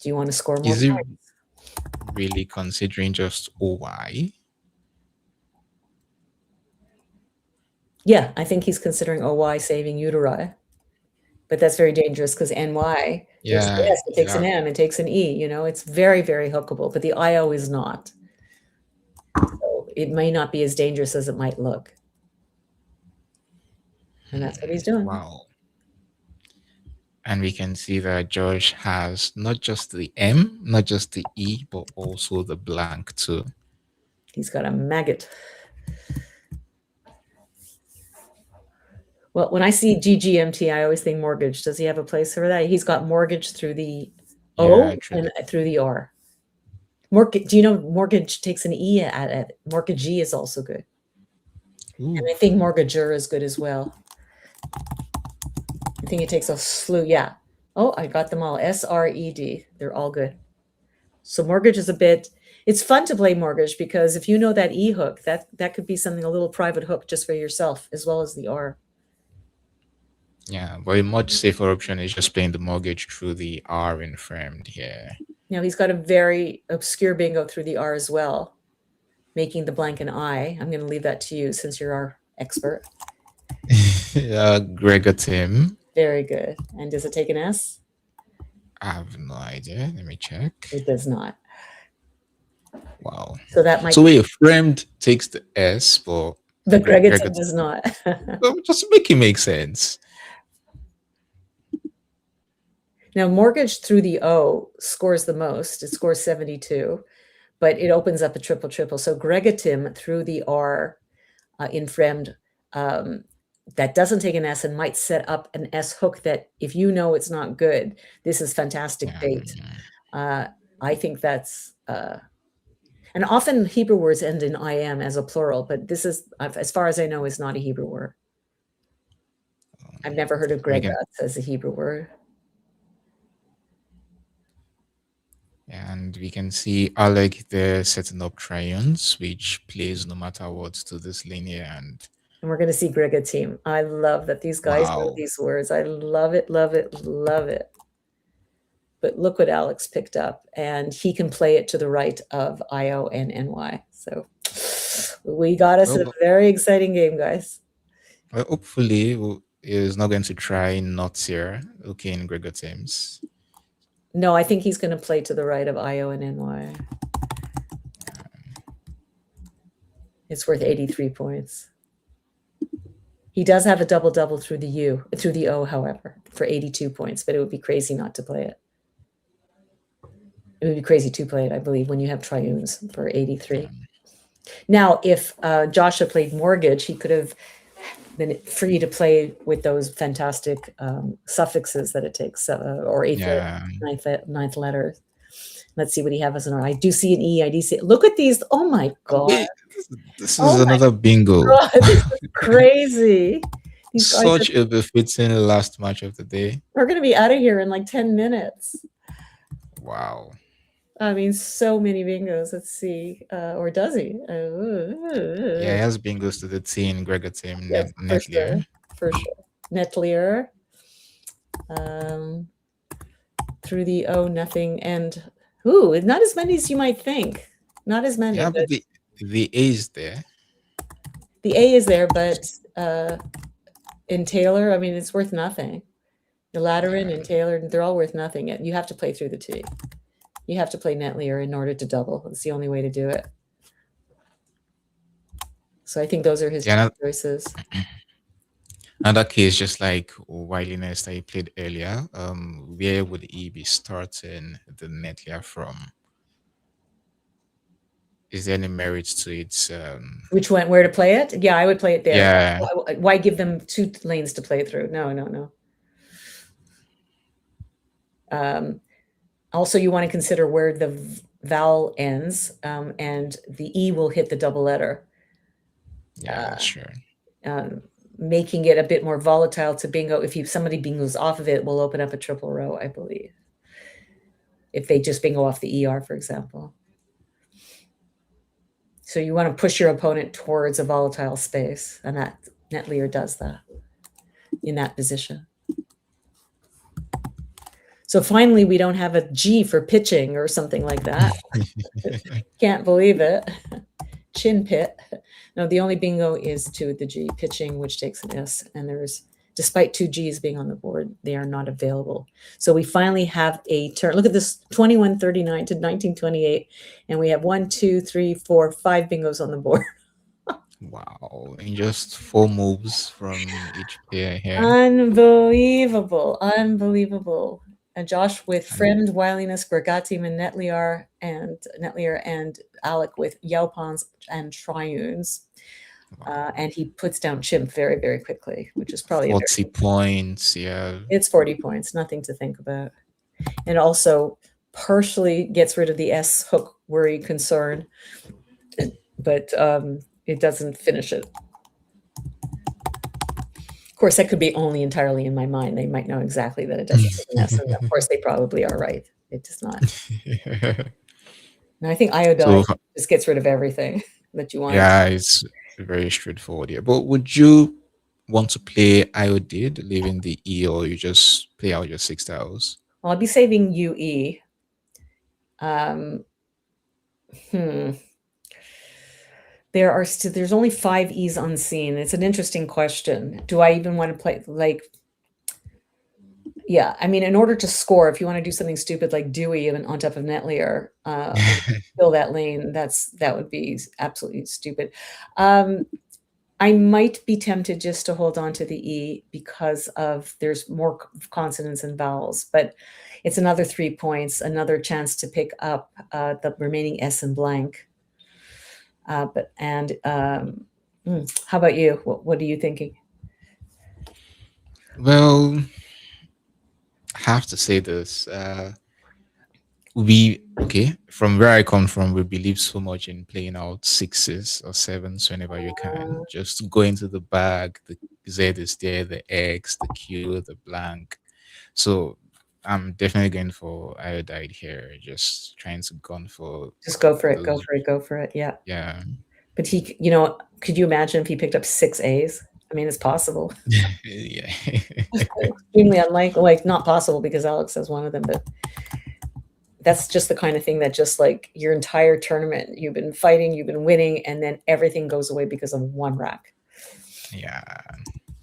Do you want to score more Is he points? really considering just OY? Yeah, I think he's considering OY saving uteri. But that's very dangerous because NY takes an S, it takes an M, it takes an E. You know, it's very, very hookable, but the IO is not. So it may not be as dangerous as it might look. And that's what he's doing. Wow. And we can see that Josh has not just the M, not just the E, but also the blank too. He's got a maggot. Well, when I see GGMT, I always think mortgage. Does he have a place for that? He's got mortgage through the O and through the R. Mortgage. Do you know mortgage takes an E at it? Mortgagee is also good. Ooh. And I think mortgager is good as well. I think it takes a slew. Yeah. Oh, I got them all. SRED. They're all good. So mortgage is a bit, it's fun to play mortgage because if you know that E hook, that could be something, a little private hook just for yourself as well as the R. Yeah, but a much safer option is just playing the mortgage through the R in Fremd here. Now he's got a very obscure bingo through the R as well, making the blank an I. I'm going to leave that to you since you're our expert. Gregor Tim. Very good. And does it take an S? I have no idea. Let me check. It does not. Wow. So that might. So wait, Fremd takes the S, but the Gregor Tim does not. Just make it make sense. Now, mortgage through the O scores the most. It scores 72, but it opens up a triple. So Gregatim through the R in Fremd, that doesn't take an S and might set up an S hook that if you know it's not good, this is fantastic bait. I think that's, and often Hebrew words end in IM as a plural, but this is, as far as I know, is not a Hebrew word. I've never heard of Gregatz as a Hebrew word. And we can see Alec there setting up trions, which plays no matter what to this linear. And we're going to see Gregor team. I love that these guys know these words. I love it. But look what Alex picked up. And he can play it to the right of IO and NY. So we got us a very exciting game, guys. Well, hopefully he's not going to try nuts here. Okay, in Gregor teams. No, I think he's going to play to the right of IO and NY. It's worth 83 points. He does have a double-double through the O, however, for 82 points, but it would be crazy not to play it. It would be crazy to play it, I believe, when you have triunes for 83. Now, if Joshua played Mortgage, he could have been free to play with those fantastic suffixes that it takes, or ninth letters. Let's see what he has in our. I do see an E. I do see. Look at these. Oh my God. Wait, this is another bingo. God, this is crazy. These guys Such a befitting last match of the day. we're going to be out of here in like 10 minutes. Wow. I mean, so many bingos. Let's see. Or does he? Yeah, he has bingos to the team, Gregor team, Yes, Netlier. for sure. Netlier. Through the O, nothing. And, not as many as you might think. Not as many. Yeah, but the A is there. The A is there, but in Taylor, I mean, it's worth nothing. The Lateran and Taylor, they're all worth nothing. You have to play through the T. You have to play Netlier in order to double. It's the only way to do it. So I think those are his choices. Another case, just like Wiliness that he played earlier, where would he be starting the Netlier from? Is there any merit to it? Which one? Where to play it? Yeah, I would play it there. Yeah. Why give them 2 lanes to play through? No. Also, you want to consider where the vowel ends, and the E will hit the double letter. Yeah, sure. Making it a bit more volatile to bingo. If somebody bingos off of it, will open up a triple row, I believe. If they just bingo off the ER, for example. So you want to push your opponent towards a volatile space, and that Netlier does that in that position. So finally, we don't have a G for pitching or something like that. Can't believe it. Chin pit. No, the only bingo is to the G, pitching, which takes an S. And despite 2 Gs being on the board, they are not available. So we finally have a turn. Look at this, 2139 to 1928. And we have 1, 2, 3, 4, 5 bingos on the board. Wow. And just 4 moves from each player here. Unbelievable. And Josh with Friend, Wiliness, Gregatim, and Netlier, and Alec with Yaupons and Triunes. And he puts down Chimp very, very quickly, which is probably 40 points. Yeah. It's 40 points, nothing to think about. And also partially gets rid of the S hook worry concern, but it doesn't finish it. Of course, that could be only entirely in my mind. They might know exactly that it doesn't take an S, and of course, they probably are right. It does not. And I think iodine just gets rid of everything that you want. Yeah, it's very straightforward here. But would you want to play iodide, leaving the E, or you just play out your 6 tiles? Well, I'll be saving UE. There's only 5 E's unseen. It's an interesting question. Do I even want to play yeah, I mean, in order to score, if you want to do something stupid like Dewey on top of Netlier, fill that lane, that would be absolutely stupid. I might be tempted just to hold on to the E because there's more consonants and vowels, but it's another 3 points, another chance to pick up the remaining S and blank. How about you? What are you thinking? Well, I have to say this. From where I come from, we believe so much in playing out 6s or 7s whenever you can. Just go into the bag. The Z is there, the X, the Q, the blank. So I'm definitely going for iodide here. Just trying to gun for. Just go for it. Go for it. Yeah. Yeah. But could you imagine if he picked up 6 A's? I mean, it's possible. Yeah. Extremely unlikely, not possible because Alex has one of them, but that's just the kind of thing that just like your entire tournament, you've been fighting, you've been winning, and then everything goes away because of one rack. Yeah.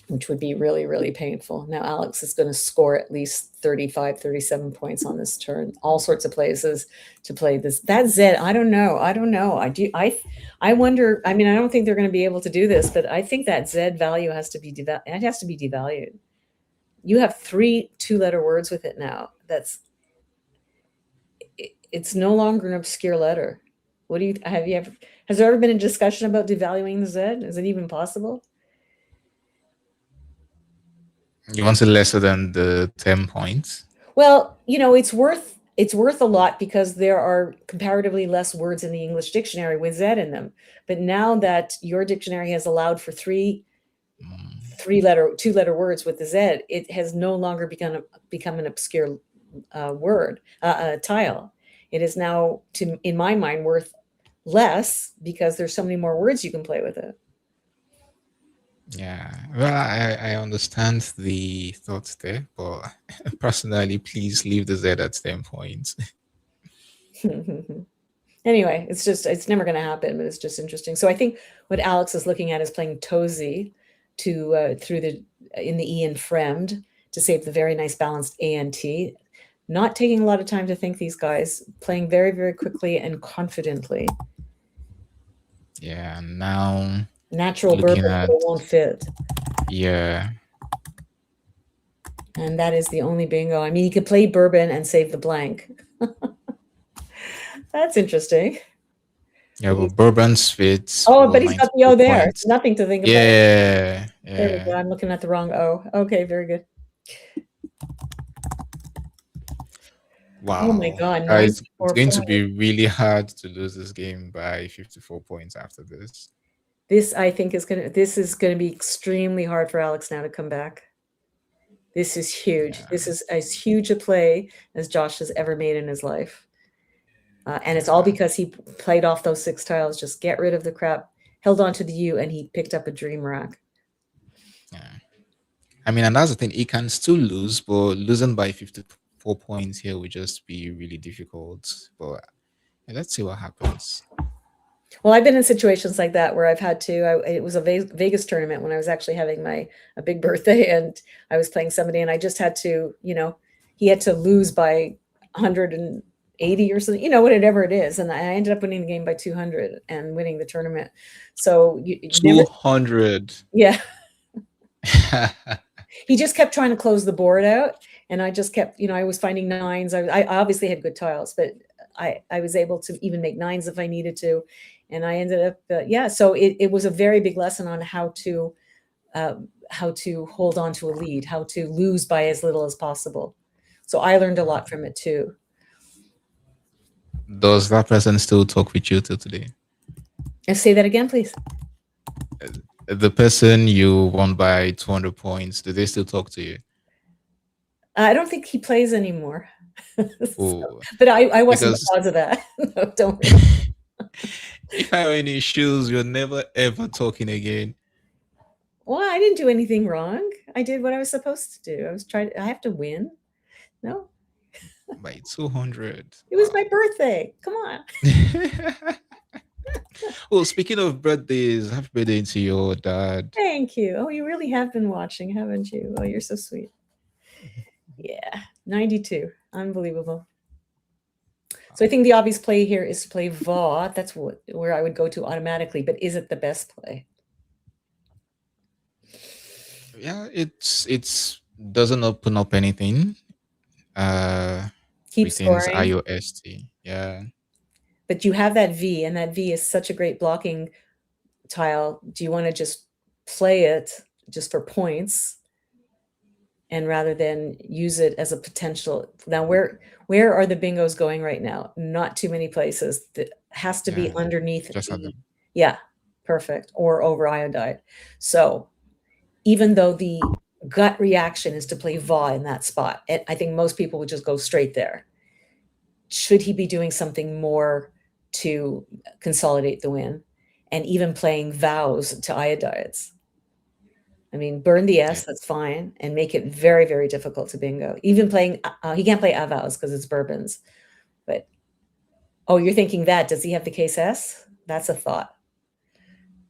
which would be really, really painful. Now Alex is going to score at least 35, 37 points on this turn. All sorts of places to play this. That Z, I don't know. I wonder, I mean, I don't think they're going to be able to do this, but I think that Z value has to be devalued. You have 3 2-letter words with it now. It's no longer an obscure letter. Has there ever been a discussion about devaluing the Z? Is it even possible? You want it lesser than the 10 points? Well, it's worth a lot because there are comparatively less words in the English dictionary with Z in them. But now that your dictionary has allowed for 2-letter words with the Z, it has no longer become an obscure word tile. It is now, in my mind, worth less because there's so many more words you can play with it. Yeah, well, I understand the thoughts there, but personally, please leave the Z at 10 points. Anyway, it's never going to happen, but it's just interesting. So I think what Alex is looking at is playing Tozy in the E and Fremd to save the very nice balanced A and T. Not taking a lot of time to think, these guys, playing very, very quickly and confidently. Yeah, now Natural looking bourbon, at, but it won't fit. yeah, And that is the only bingo. I mean, you could play bourbon and save the blank. That's interesting. yeah, but Bourbon's fits. Oh, but he's got the O there. Points. Nothing to think about. Yeah, There we go. I'm looking at the wrong O. Okay, very good. Wow. Oh my God. It's going to be really hard to lose this game by 54 points after this. This, I think, is going to be extremely hard for Alex now to come back. This is huge. Yeah. This is as huge a play as Josh has ever made in his life. And it's all because he played off those 6 tiles, just get rid of the crap, held on to the U, and he picked up a dream rack. Yeah. I mean, and that's the thing. He can still lose, but losing by 54 points here would just be really difficult. But let's see what happens. Well, I've been in situations like that where I've had to, it was a Vegas tournament when I was actually having a big birthday, and I was playing somebody, and I just had to, he had to lose by 180 or something, whatever it is. And I ended up winning the game by 200 and winning the tournament. So 200. Yeah. He just kept trying to close the board out. And I just kept, I was finding 9s. I obviously had good tiles, but I was able to even make 9s if I needed to. And I ended up, so it was a very big lesson on how to hold on to a lead, how to lose by as little as possible. So I learned a lot from it too. Does that person still talk with you till today? And say that again, please. The person you won by 200 points, do they still talk to you? I don't think he plays anymore. But I wasn't the cause of that. No, don't worry. If I have any issues, you're never ever talking again. Well, I didn't do anything wrong. I did what I was supposed to do. I have to win. No. By 200. It was my birthday. Come on. Well, speaking of birthdays, happy birthday to your dad. Thank you. Oh, you really have been watching, haven't you? Oh, you're so sweet. Yeah, 92. Unbelievable. So I think the obvious play here is to play Va. That's where I would go to automatically. But is it the best play? Yeah, it's doesn't open up anything. Keep scoring. IOST. Yeah. But you have that V, and that V is such a great blocking tile. Do you want to just play it just for points, and rather than use it as a potential? Now, where are the bingos going right now? Not too many places. That has to be underneath. Yeah, perfect. Or over iodide. So even though the gut reaction is to play Va in that spot, and I think most people would just go straight there. Should he be doing something more to consolidate the win, and even playing vows to iodides? I mean, burn the S, that's fine, and make it very, very difficult to bingo. Even playing, he can't play avows because it's bourbons. But, oh, you're thinking that. Does he have the case S? That's a thought.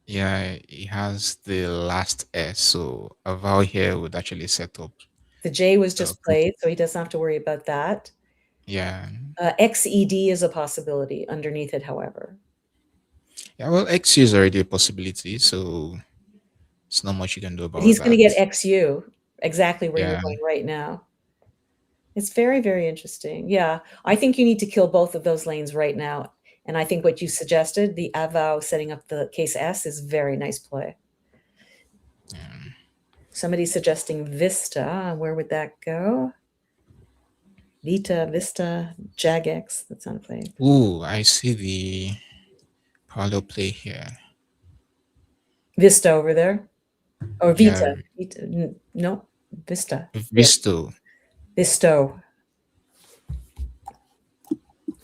Yeah, he has the last S, so a vowel here would actually set up. The J was just Pretty, played, so he doesn't have to worry about that. yeah. XED is a possibility underneath it, however. Yeah, well, XU is already a possibility, so it's not much you can do But about he's going to get that. XU, exactly where you're Yeah. going right now. It's very, very interesting. Yeah, I think you need to kill both of those lanes right now. And I think what you suggested, the Avao setting up the case S, is very nice play. Yeah. Somebody's suggesting Vista. Where would that go? Vita, Vista, Jagex. That's not a play. Ooh, I see the parallel play here. Vista over there. Or Yeah, Vita. No, Vista. Yeah. Visto. Visto.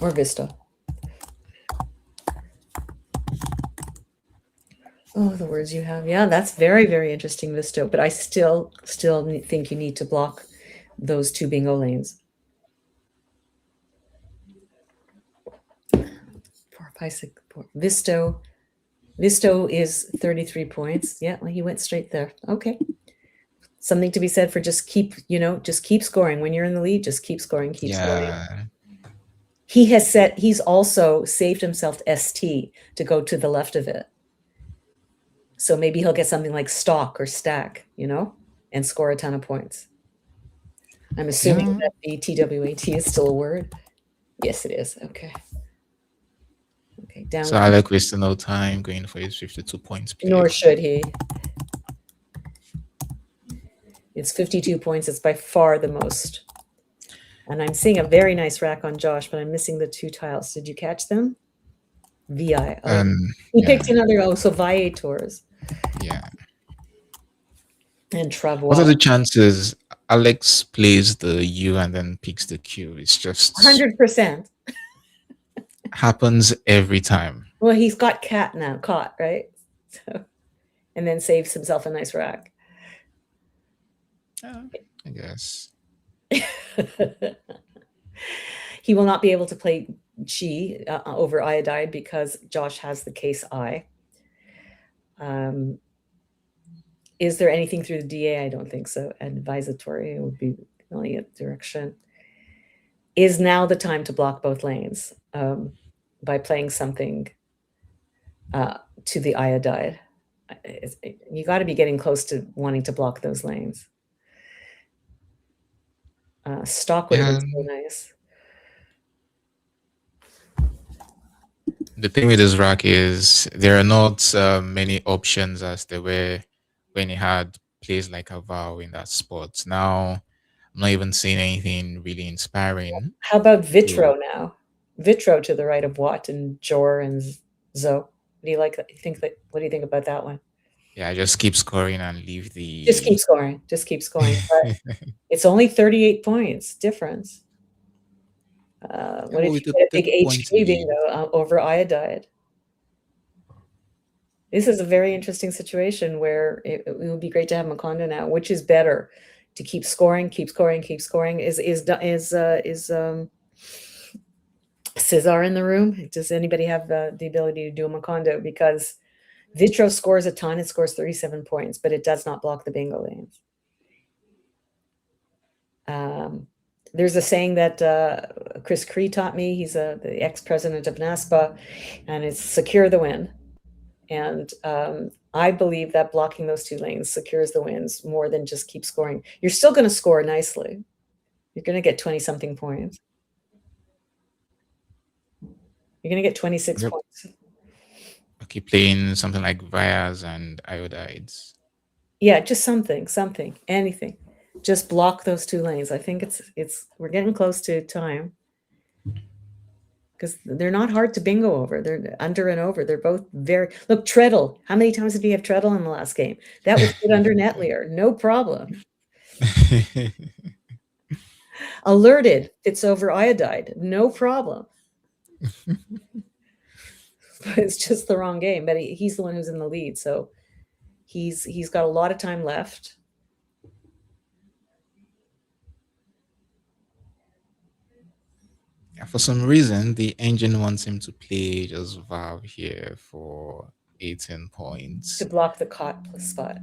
Or Vista. Oh, the words you have. Yeah, that's very, very interesting, Visto. But I still think you need to block those two bingo lanes. 4, 5, 6, 4. Visto. Visto is 33 points. Yeah, well, he went straight there. Okay. Something to be said for just keep scoring. When you're in the lead, just keep scoring, keep scoring. Yeah. He's also saved himself ST to go to the left of it. So maybe he'll get something like stock or stack, and score a ton of points. I'm assuming that the TWAT is still a word. Yes, it is. Okay. Okay, down. So Alec wasted no time going for his 52 points. Nor should he. It's 52 points. It's by far the most. And I'm seeing a very nice rack on Josh, but I'm missing the 2 tiles. Did you catch them? VI. Oh, he picked another. So Viators. Yeah. And Travois. What are the chances Alex plays the U and then picks the Q? It's just 100%. happens every time. Well, he's got caught, right? So, and then saves himself a nice rack. I guess. He will not be able to play Chi over iodide because Josh has the case I. Is there anything through the DA? I don't think so. Advisatory would be the only direction. Is now the time to block both lanes by playing something to the iodide? You got to be getting close to wanting to block those lanes. Stock would have been so nice. The thing with this rack is there are not many options as there were when he had plays like a vow in that spot. Now I'm not even seeing anything really inspiring. How about Vitro now? Vitro to the right of Watt and Jor and Zo. What do you like? What do you think about that one? Yeah, just keep scoring and leave the. Just keep scoring. Just keep scoring. But it's only 38 points difference. What if you get a big HG bingo over iodide? This is a very interesting situation where it would be great to have Macondo now. Which is better, to keep scoring, keep scoring, keep scoring? Is Cesar in the room? Does anybody have the ability to do a Macondo? Because Vitro scores a ton. It scores 37 points, but it does not block the bingo lanes. There's a saying that Chris Cree taught me. He's the ex-president of NASPA, and it's secure the win. And I believe that blocking those 2 lanes secures the wins more than just keep scoring. You're still going to score nicely. You're going to get 20-something points. You're going to get 26 points. I keep playing something like Vias and Iodides. Yeah, just something, anything. Just block those 2 lanes. I think we're getting close to time. Because they're not hard to bingo over. They're under and over. They're both look, Treadle. How many times did we have Treadle in the last game? That was good under Netlier. No problem. Alerted. It's over iodide. No problem. It's just the wrong game. But he's the one who's in the lead. So he's got a lot of time left. For some reason, the engine wants him to play just Valve here for 18 points. To block the cot spot.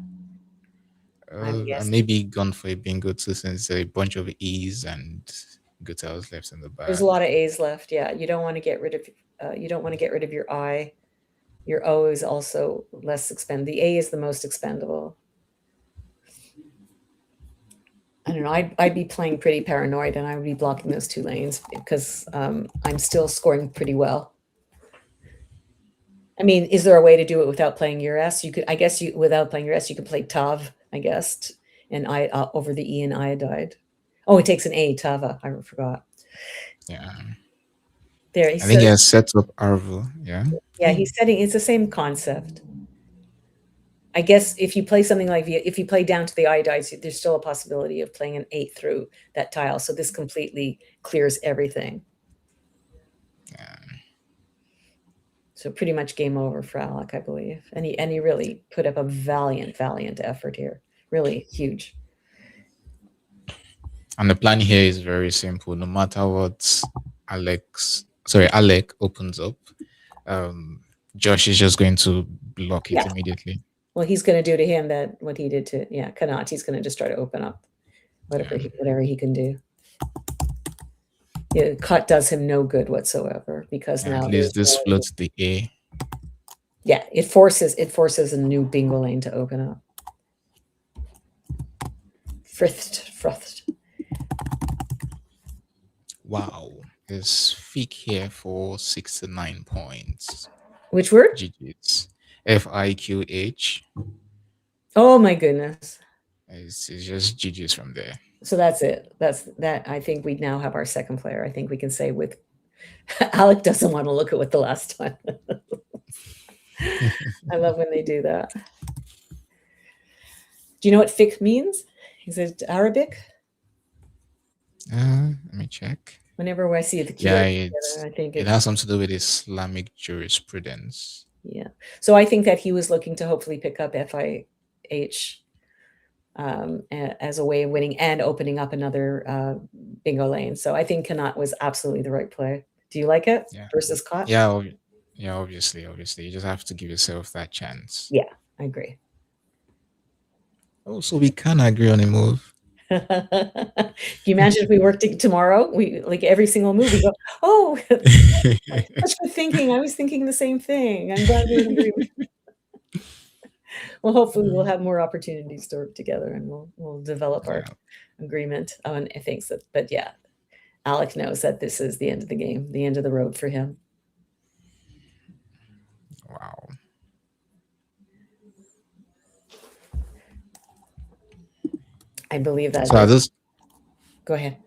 I'm I guessing. maybe gone for a bingo too, since a bunch of E's and Gutels left in the back. There's a lot of A's left. Yeah, you don't want to get rid of your I. Your O is also less expendable. The A is the most expendable. I don't know. I'd be playing pretty paranoid, and I would be blocking those 2 lanes because I'm still scoring pretty well. I mean, is there a way to do it without playing your S? You could, I guess, without playing your S, you could play Tav, I guess, and I over the E and iodide. Oh, it takes an A, Tava. I forgot. Yeah. There, I think he has set up Arvo. Yeah. Yeah, he's setting. It's the same concept. I guess if you play something like if you play down to the iodides, there's still a possibility of playing an 8 through that tile. So this completely clears everything. Yeah. So pretty much game over for Alec, I believe. And he really put up a valiant effort here. Really huge. And the plan here is very simple. No matter what Alec opens up, Josh is just going to block it immediately. Well, he's going to do to him what he did to Kanat. He's going to just try to open up whatever he can do. Yeah, cut does him no good whatsoever because now at least this floats the A. Yeah, it forces a new bingo lane to open up. Frothed. Wow, there's Fick here for 69 points. Which word? GG's. FIQH. Oh my goodness. It's just GG's from there. So that's it. I think we now have our second player. I think we can say with Alec doesn't want to look at what the last time. I love when they do that. Do you know what fiqh means? Is it Arabic? Let me check. Whenever I see the keyword, I think it has something to do with Islamic jurisprudence. Yeah. So I think that he was looking to hopefully pick up FIH as a way of winning and opening up another bingo lane. So I think Kanat was absolutely the right play. Do you like it versus Cot? Yeah, obviously. You just have to give yourself that chance. Yeah, I agree. Oh, so we can agree on a move. Can you imagine if we worked tomorrow? We like every single move. We go, oh, such good thinking. I was thinking the same thing. I'm glad we agree. Well, hopefully we'll have more opportunities to work together, and we'll develop our agreement on things. But yeah, Alec knows that this is the end of the game, the end of the road for him. Wow. I believe that. So go ahead.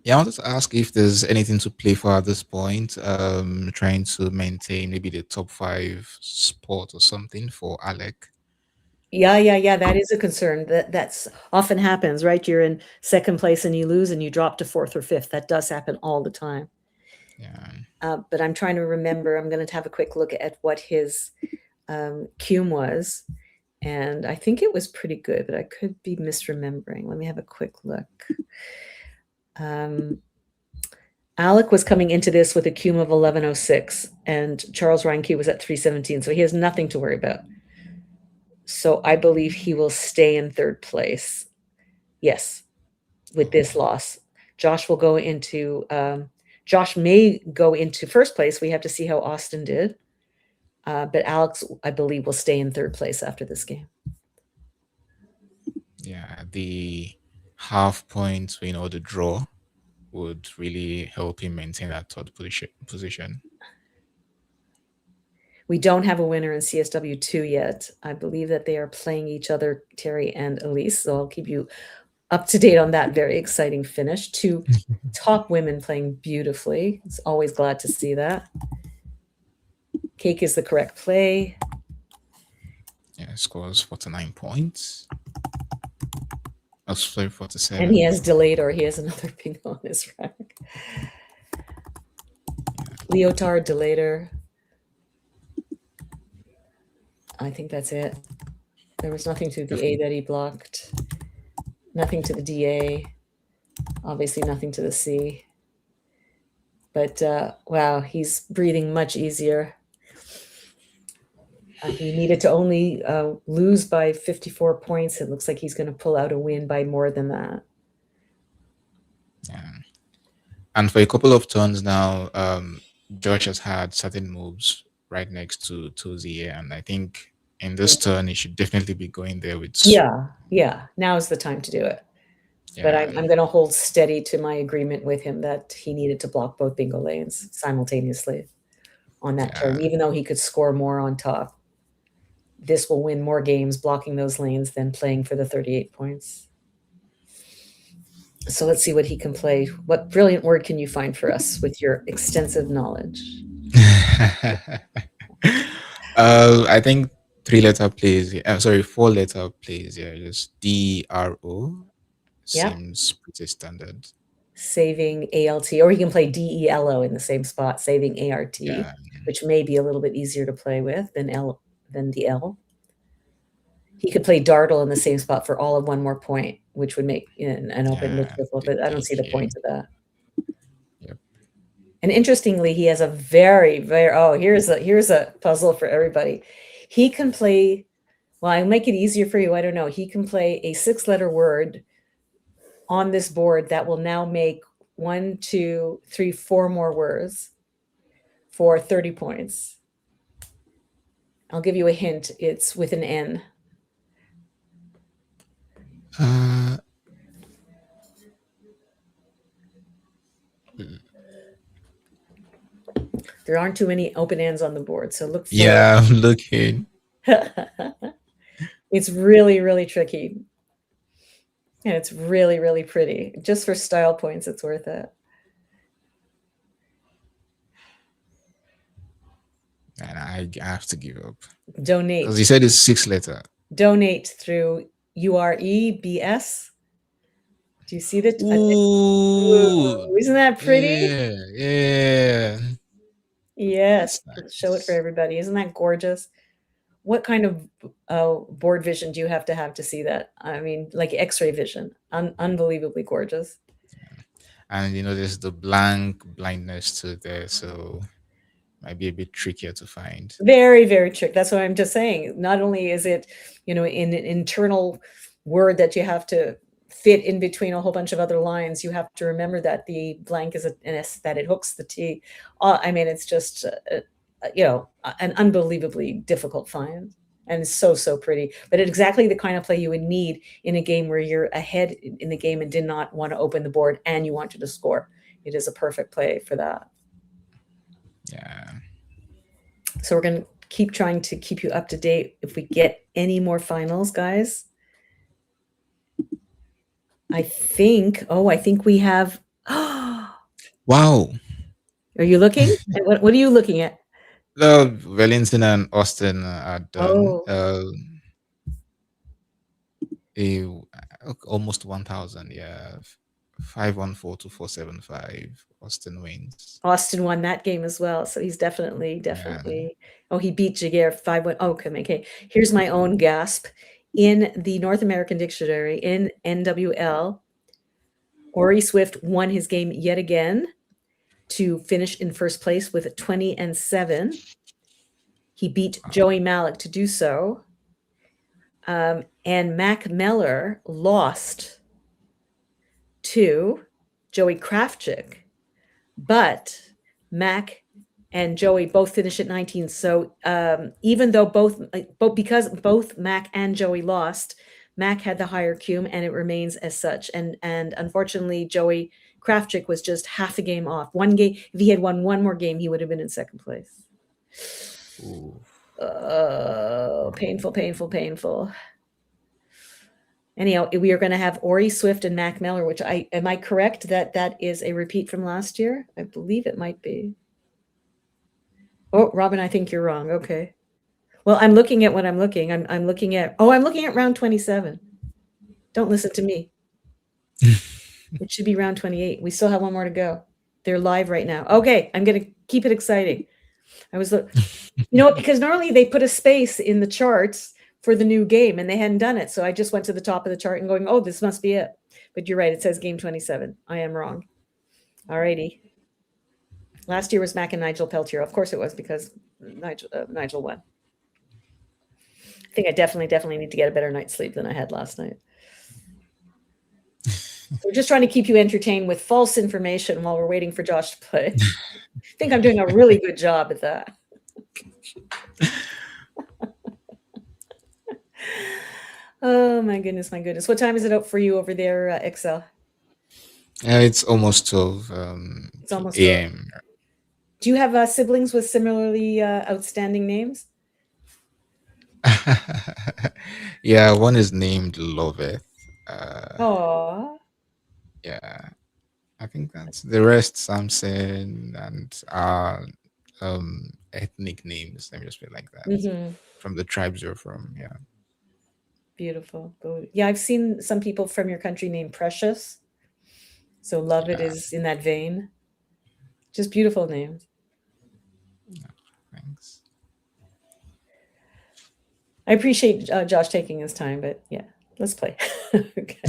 Yeah, I wanted to ask if there's anything to play for at this point. Trying to maintain maybe the top 5 spot or something for Alec. Yeah. That is a concern. That's often happens, right? You're in second place and you lose and you drop to 4th or 5th. That does happen all the time. Yeah. But I'm trying to remember. I'm going to have a quick look at what his cum was. And I think it was pretty good, but I could be misremembering. Let me have a quick look. Alec was coming into this with a cum of 1106, and Charles Reinke was at 317, so he has nothing to worry about. So I believe he will stay in 3rd place. Yes, with this loss. Josh will go into, Josh may go into 1st place. We have to see how Austin did. But Alex, I believe, will stay in 3rd place after this game. Yeah, the half points, the draw would really help him maintain that 3rd position. We don't have a winner in CSW 2 yet. I believe that they are playing each other, Terry and Elise. So I'll keep you up to date on that very exciting finish. 2 top women playing beautifully. It's always glad to see that. Cake is the correct play. Yeah, scores 49 points. Oh, sorry, 47. And he has delayed, or he has another bingo on his rack. Leotard, delator. I think that's it. There was nothing to the A that he blocked. Nothing to the DA. Obviously nothing to the C. But wow, he's breathing much easier. He needed to only lose by 54 points. It looks like he's going to pull out a win by more than that. Yeah. And for a couple of turns now, George has had certain moves right next to Tozy, and I think in this turn he should definitely be going there with. Yeah. Now is the time to do it. But Yeah, I'm going to hold steady to my agreement with him that he needed to block both bingo lanes simultaneously on that turn, even though he could score more on top. This will win more games blocking those lanes than playing for the 38 points. So let's see what he can play. What brilliant word can you find for us with your extensive knowledge? I think 3-letter plays. Sorry, 4-letter plays. Yeah, just DRO Yeah. seems pretty standard. Saving ALT, or he can play DELO in the same spot, saving ART, which may be a little bit easier to play with than the L. He could play Dartle in the same spot for all of one more point, which would make an open look difficult, but I don't see the point of that. Yep. And interestingly, he has a very, very, here's a puzzle for everybody. He can play, well, I'll make it easier for you. I don't know. He can play a 6-letter word on this board that will now make 1, 2, 3, 4 more words for 30 points. I'll give you a hint. It's with an N. There aren't too many open ends on the board, so look for Yeah, I'm looking. It's really, really tricky. And it's really, really pretty. Just for style points, it's worth it. And I have to give up. Donate. Because he said it's 6-letter. Donate through UREBS. Do you see that? Ooh, isn't that pretty? Yeah. Yes. Nice. Show it for everybody. Isn't that gorgeous? What kind of board vision do you have to see that? I mean, like X-ray vision. Unbelievably gorgeous. And there's the blindness to there, so might be a bit trickier to find. Very, very tricky. That's what I'm just saying. Not only is it, in an internal word that you have to fit in between a whole bunch of other lines, you have to remember that the blank is an S, that it hooks the T. I mean, it's just, an unbelievably difficult find. And it's so, so pretty. But it's exactly the kind of play you would need in a game where you're ahead in the game and did not want to open the board and you wanted to score. It is a perfect play for that. Yeah. So we're going to keep trying to keep you up to date if we get any more finals, guys. I think we have. Wow. Are you looking? What are you looking at? Wellington and Austin are done. Almost 1,000. Yeah. 514 to 475. Austin wins. Austin won that game as well, so he's definitely. Yeah. Oh, he beat Jaguar 5-1. Oh, okay. Here's my own gasp. In the North American Dictionary, in NWL, Ori Swift won his game yet again to finish in first place with a 20-7. He beat Joey Malik to do so. And Mac Meller lost to Joey Kravchuk, but Mac and Joey both finished at 19. So even though because both Mac and Joey lost, Mac had the higher cum, and it remains as such. And unfortunately, Joey Kravchuk was just half a game off. One game, if he had won one more game, he would have been in second place. Ooh. Painful. Anyhow, we are going to have Ori Swift and Mac Meller, which am I correct that is a repeat from last year? I believe it might be. Oh, Robin, I think you're wrong. Okay. Well, I'm looking at what I'm looking. I'm looking at round 27. Don't listen to me. It should be round 28. We still have one more to go. They're live right now. Okay, I'm going to keep it exciting. Because normally they put a space in the charts for the new game, and they hadn't done it. So I just went to the top of the chart and going, oh, this must be it. But you're right. It says game 27. I am wrong. All righty. Last year was Mac and Nigel Peltier. Of course it was, because Nigel won. I think I definitely need to get a better night's sleep than I had last night. We're just trying to keep you entertained with false information while we're waiting for Josh to play. I think I'm doing a really good job at that. Oh my goodness, my goodness. What time is it up for you over there, Excel? It's almost 12 It's almost a.m. Do you have siblings with similarly outstanding names? Yeah, one is named Loveth. Oh, Yeah, I think that's the rest. Samson and ethnic names. Let me just put it like that. From the tribes you're from. Yeah. beautiful. Yeah, I've seen some people from your country named Precious. So love it is in that vein. Just beautiful names. Thanks. I appreciate Josh taking his time, but yeah, let's play. Okay.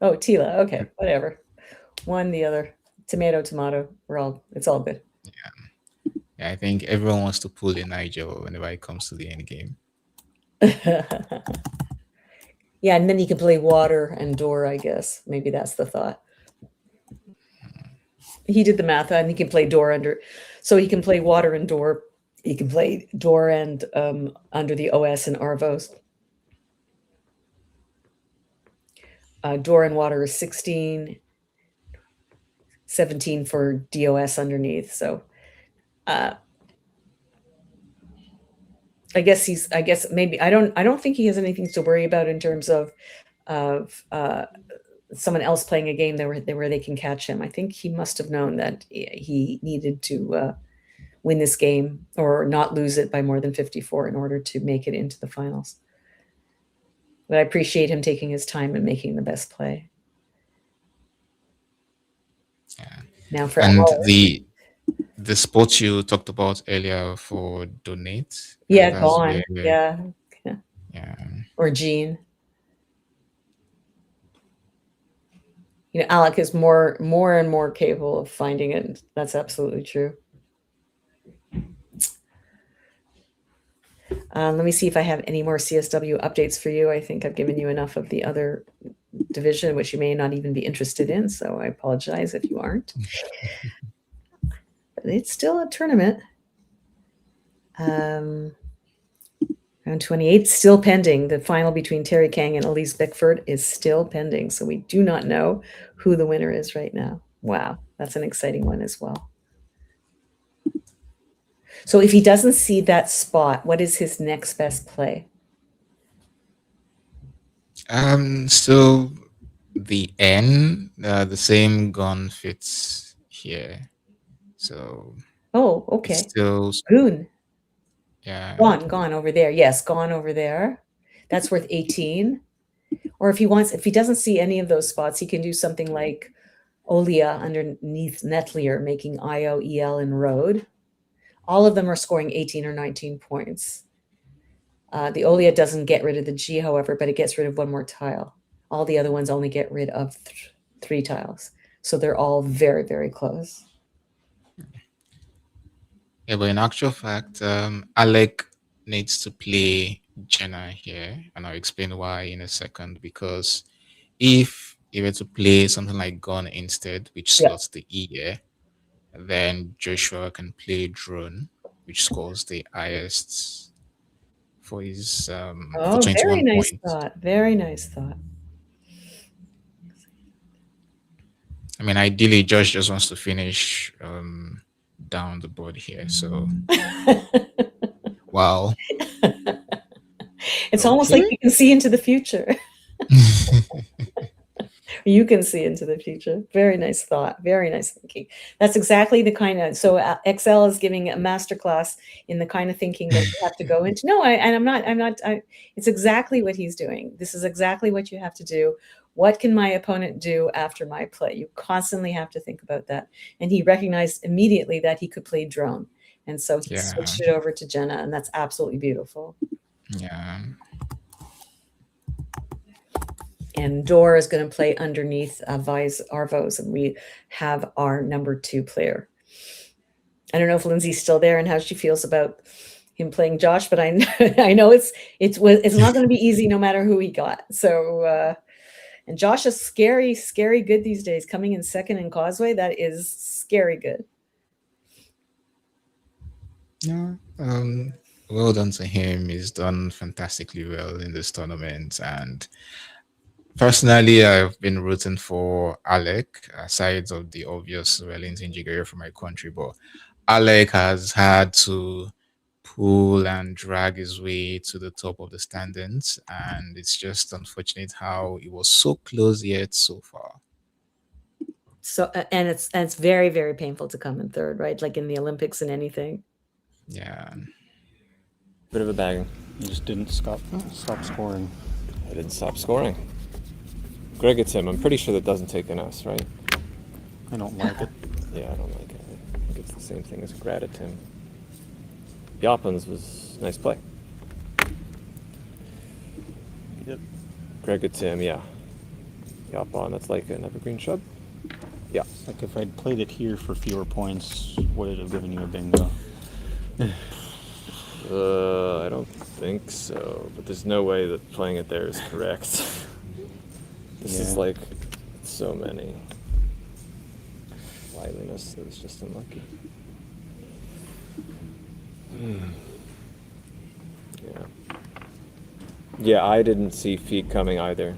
Oh, Tila. Okay, whatever. One, the other. Tomato, tomato. It's all good. Yeah, I think everyone wants to pull in Nigel whenever it comes to the end game. Yeah, and then he can play water and door, I guess. Maybe that's the thought. He did the math, and he can play door under. So he can play water and door. He can play door and under the OS and Arvos. Door and water is 16, 17 for DOS underneath. So I guess maybe I don't think he has anything to worry about in terms of someone else playing a game where they can catch him. I think he must have known that he needed to win this game or not lose it by more than 54 in order to make it into the finals. But I appreciate him taking his time and making the best play. Yeah. Now for And Alex. the spot you talked about earlier for donate. Yeah, that's gone. where- Yeah. Or Jean. You know, Alec is more and more capable of finding it. That's absolutely true. Let me see if I have any more CSW updates for you. I think I've given you enough of the other division, which you may not even be interested in. So I apologize if you aren't. But it's still a tournament. Round 28 still pending. The final between Terry Kang and Elise Bickford is still pending. So we do not know who the winner is right now. Wow, that's an exciting one as well. So if he doesn't see that spot, what is his next best play? So the N, the same gun fits here. So Oh, okay. it's still, Goon. yeah. Gone over there. Yes, gone over there. That's worth 18. Or if he doesn't see any of those spots, he can do something like Olia underneath Netlier, making IO, EL, and Road. All of them are scoring 18 or 19 points. The Olia doesn't get rid of the G, however, but it gets rid of one more tile. All the other ones only get rid of 3 tiles. So they're all very, very close. Yeah, but in actual fact, Alec needs to play Jenna here, and I'll explain why in a second. Because if he were to play something like Gun instead, which slots the E here, then Joshua can play Drone, which scores the highest for his for 21 very nice points. thought. Very nice thought. I mean, ideally, Josh just wants to finish down the board here. So, wow. It's almost like you can see into the future. You can see into the future. Very nice thought. Very nice thinking. That's exactly the kind of, so Excel is giving a masterclass in the kind of thinking that you have to go into. No, it's exactly what he's doing. This is exactly what you have to do. What can my opponent do after my play? You constantly have to think about that. And he recognized immediately that he could play drone. And so he switched it over to Jenna, and that's absolutely beautiful. Yeah. And Dor is going to play underneath Arvos, and we have our number 2 player. I don't know if Lindsay's still there and how she feels about him playing Josh, but I know it's not going to be easy no matter who he got. So and Josh is scary good these days, coming in second in Causeway. That is scary good. Yeah. Well done to him. He's done fantastically well in this tournament. And personally, I've been rooting for Alec, aside of the obvious Wellington Jigere for my country. But Alec has had to pull and drag his way to the top of the standings. And it's just unfortunate how it was so close yet so far. So and it's very, very painful to come in third, right? Like in the Olympics and anything. Yeah. Bit of a bagging. You just didn't stop scoring. I didn't stop scoring. Greg, it's him. I'm pretty sure that doesn't take an S, right? I don't like it. Yeah, I don't like it. I think it's the same thing as Gratitim. Yoppins was nice play. Yep. Greg, it's him, yeah. Yoppon, that's like an evergreen shrub. Yeah. It's like if I'd played it here for fewer points, would it have given you a bingo? I don't think so, but there's no way that playing it there is correct. This is Yeah. like so many. Liveliness is just unlucky. Yeah. Yeah, I didn't see feet coming either.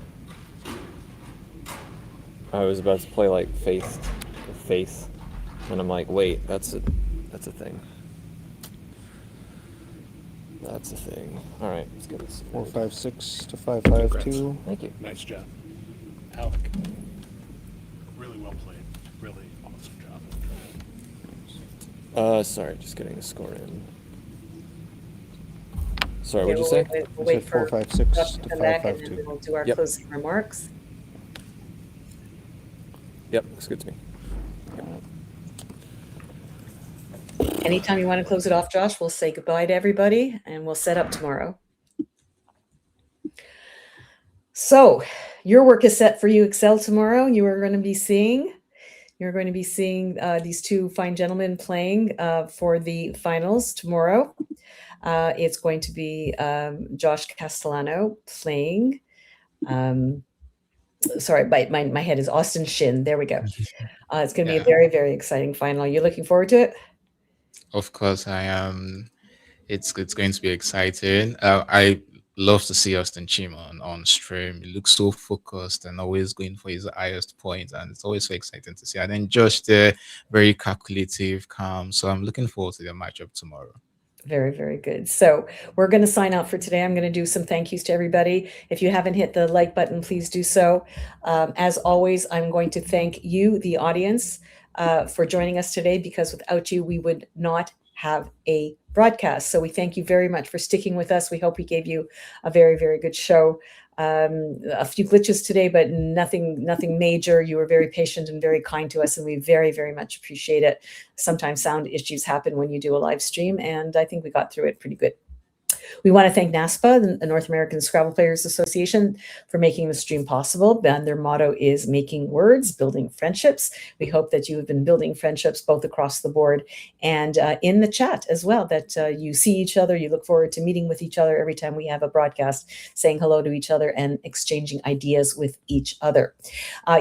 I was about to play like faith, and I'm like, wait, that's a thing. That's a thing. All right, let's get this. 4-5-6 to 5-5-2. Thank you. Nice job, Alec. Really well played. Really awesome job. Sorry, just getting the score in. Sorry, Okay, what'd you say? We'll wait said for 4-5-6 Josh to to come back, and 5-5-2. then we'll do our Yep. closing remarks. Yep, looks good to me. Anytime you want to close it off, Josh, we'll say goodbye to everybody and we'll set up tomorrow. So your work is set for you, Excel, tomorrow. You're going to be seeing these two fine gentlemen playing for the finals tomorrow. It's going to be Josh Castellano playing. Sorry, my head is Austin Shin. There we go. It's going to be a very, very exciting final. Are you looking forward to it? Of course, I am. It's going to be exciting. I love to see Austin Chima on stream. He looks so focused and always going for his highest point, and it's always so exciting to see. And then Josh there, very calculative, calm. So I'm looking forward to the matchup tomorrow. Very, very good. So we're going to sign out for today. I'm going to do some thank yous to everybody. If you haven't hit the like button, please do so. As always, I'm going to thank you, the audience, for joining us today, because without you, we would not have a broadcast. So we thank you very much for sticking with us. We hope we gave you a very, very good show. A few glitches today, but nothing major. You were very patient and very kind to us, and we very, very much appreciate it. Sometimes sound issues happen when you do a live stream, and I think we got through it pretty good. We want to thank NASPA, the North American Scrabble Players Association, for making the stream possible. And their motto is making words, building friendships. We hope that you have been building friendships both across the board and in the chat as well, that you see each other. You look forward to meeting with each other every time we have a broadcast, saying hello to each other and exchanging ideas with each other.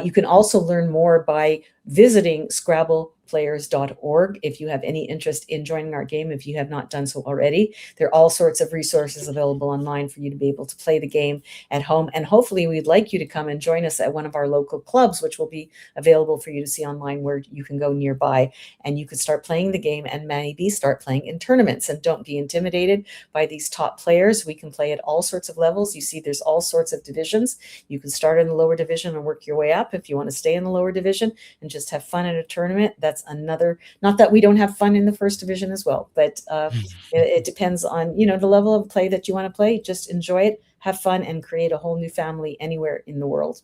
You can also learn more by visiting scrabbleplayers.org if you have any interest in joining our game, if you have not done so already. There are all sorts of resources available online for you to be able to play the game at home. And hopefully we'd like you to come and join us at one of our local clubs, which will be available for you to see online, where you can go nearby and you could start playing the game and maybe start playing in tournaments. And don't be intimidated by these top players. We can play at all sorts of levels. You see, there's all sorts of divisions. You can start in the lower division and work your way up if you want to stay in the lower division and just have fun at a tournament. That's another, not that we don't have fun in the first division as well, but it depends on, the level of play that you want to play. Just enjoy it, have fun, and create a whole new family anywhere in the world.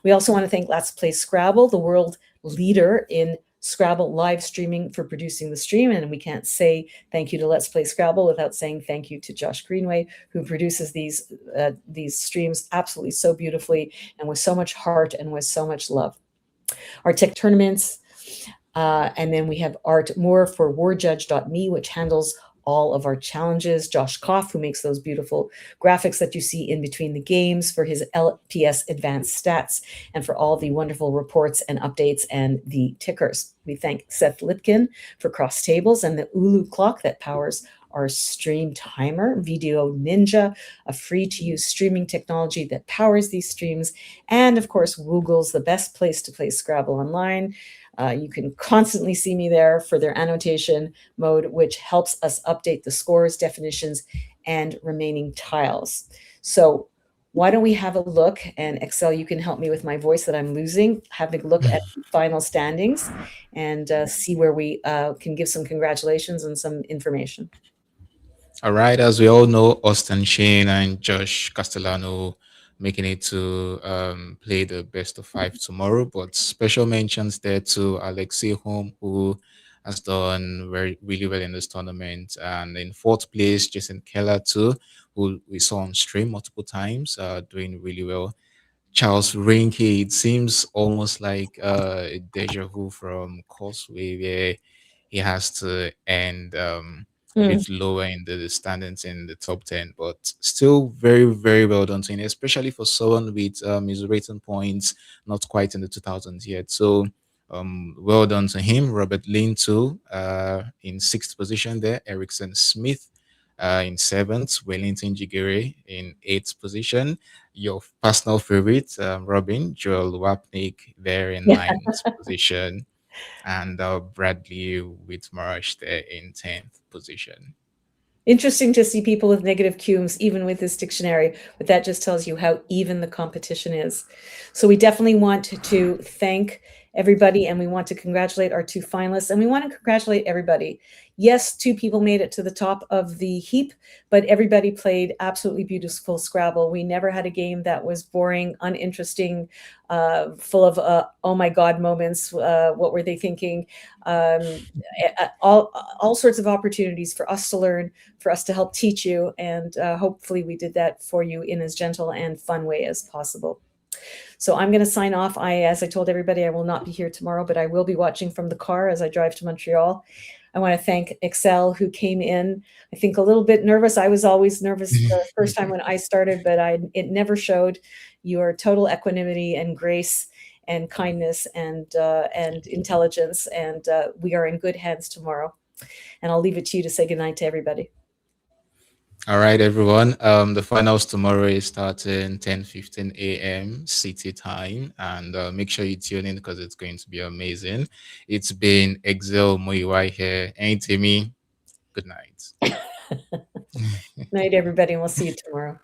We also want to thank Let's Play Scrabble, the world leader in Scrabble live streaming, for producing the stream. And we can't say thank you to Let's Play Scrabble without saying thank you to Josh Greenway, who produces these streams absolutely so beautifully and with so much heart and with so much love. Our tech tournaments, and then we have Art Moore for warjudge.me, which handles all of our challenges. Josh Koff, who makes those beautiful graphics that you see in between the games, for his LPS advanced stats, and for all the wonderful reports and updates and the tickers. We thank Seth Lipkin for Cross Tables and the Ulu clock that powers our stream timer, Video Ninja, a free-to-use streaming technology that powers these streams, and of course, Woogle's the best place to play Scrabble online. You can constantly see me there for their annotation mode, which helps us update the scores, definitions, and remaining tiles. So why don't we have a look, and Excel, you can help me with my voice that I'm losing, have a look at the final standings and see where we can give some congratulations and some information. All right, as we all know, Austin Shane and Josh Castellano making it to play the best of 5 tomorrow. But special mentions there to Alexei Home, who has done really well in this tournament. And in fourth place, Jason Keller too, who we saw on stream multiple times, doing really well. Charles Rinke, it seems almost like a deja vu from Causeway, where he has to end a bit lower in the standings in the top 10, but still very, very well done to him, especially for someone with his rating points not quite in the 2000s yet. So well done to him. Robert Lin too, in sixth position there. Erickson Smith in seventh. Wellington Jigere in eighth position. Your personal favorite, Robin, Joel Wapnick there in ninth position. And Bradley Whitmarsh there in 10th position. Interesting to see people with negative cumes, even with this dictionary, but that just tells you how even the competition is. So we definitely want to thank everybody, and we want to congratulate our two finalists, and we want to congratulate everybody. Yes, 2 people made it to the top of the heap, but everybody played absolutely beautiful Scrabble. We never had a game that was boring, uninteresting, full of oh my God moments. What were they thinking? All sorts of opportunities for us to learn, for us to help teach you, and hopefully we did that for you in as gentle and fun way as possible. So I'm going to sign off. As I told everybody, I will not be here tomorrow, but I will be watching from the car as I drive to Montreal. I want to thank Excel, who came in, I think, a little bit nervous. I was always nervous the first time when I started, but it never showed. Your total equanimity and grace and kindness and intelligence, and we are in good hands tomorrow. And I'll leave it to you to say goodnight to everybody. All right, everyone. The finals tomorrow is starting 10:15 a.m. City time, and make sure you tune in because it's going to be amazing. It's been Excel Muiwai here, and Timmy. Good night. Night, everybody, and we'll see you tomorrow.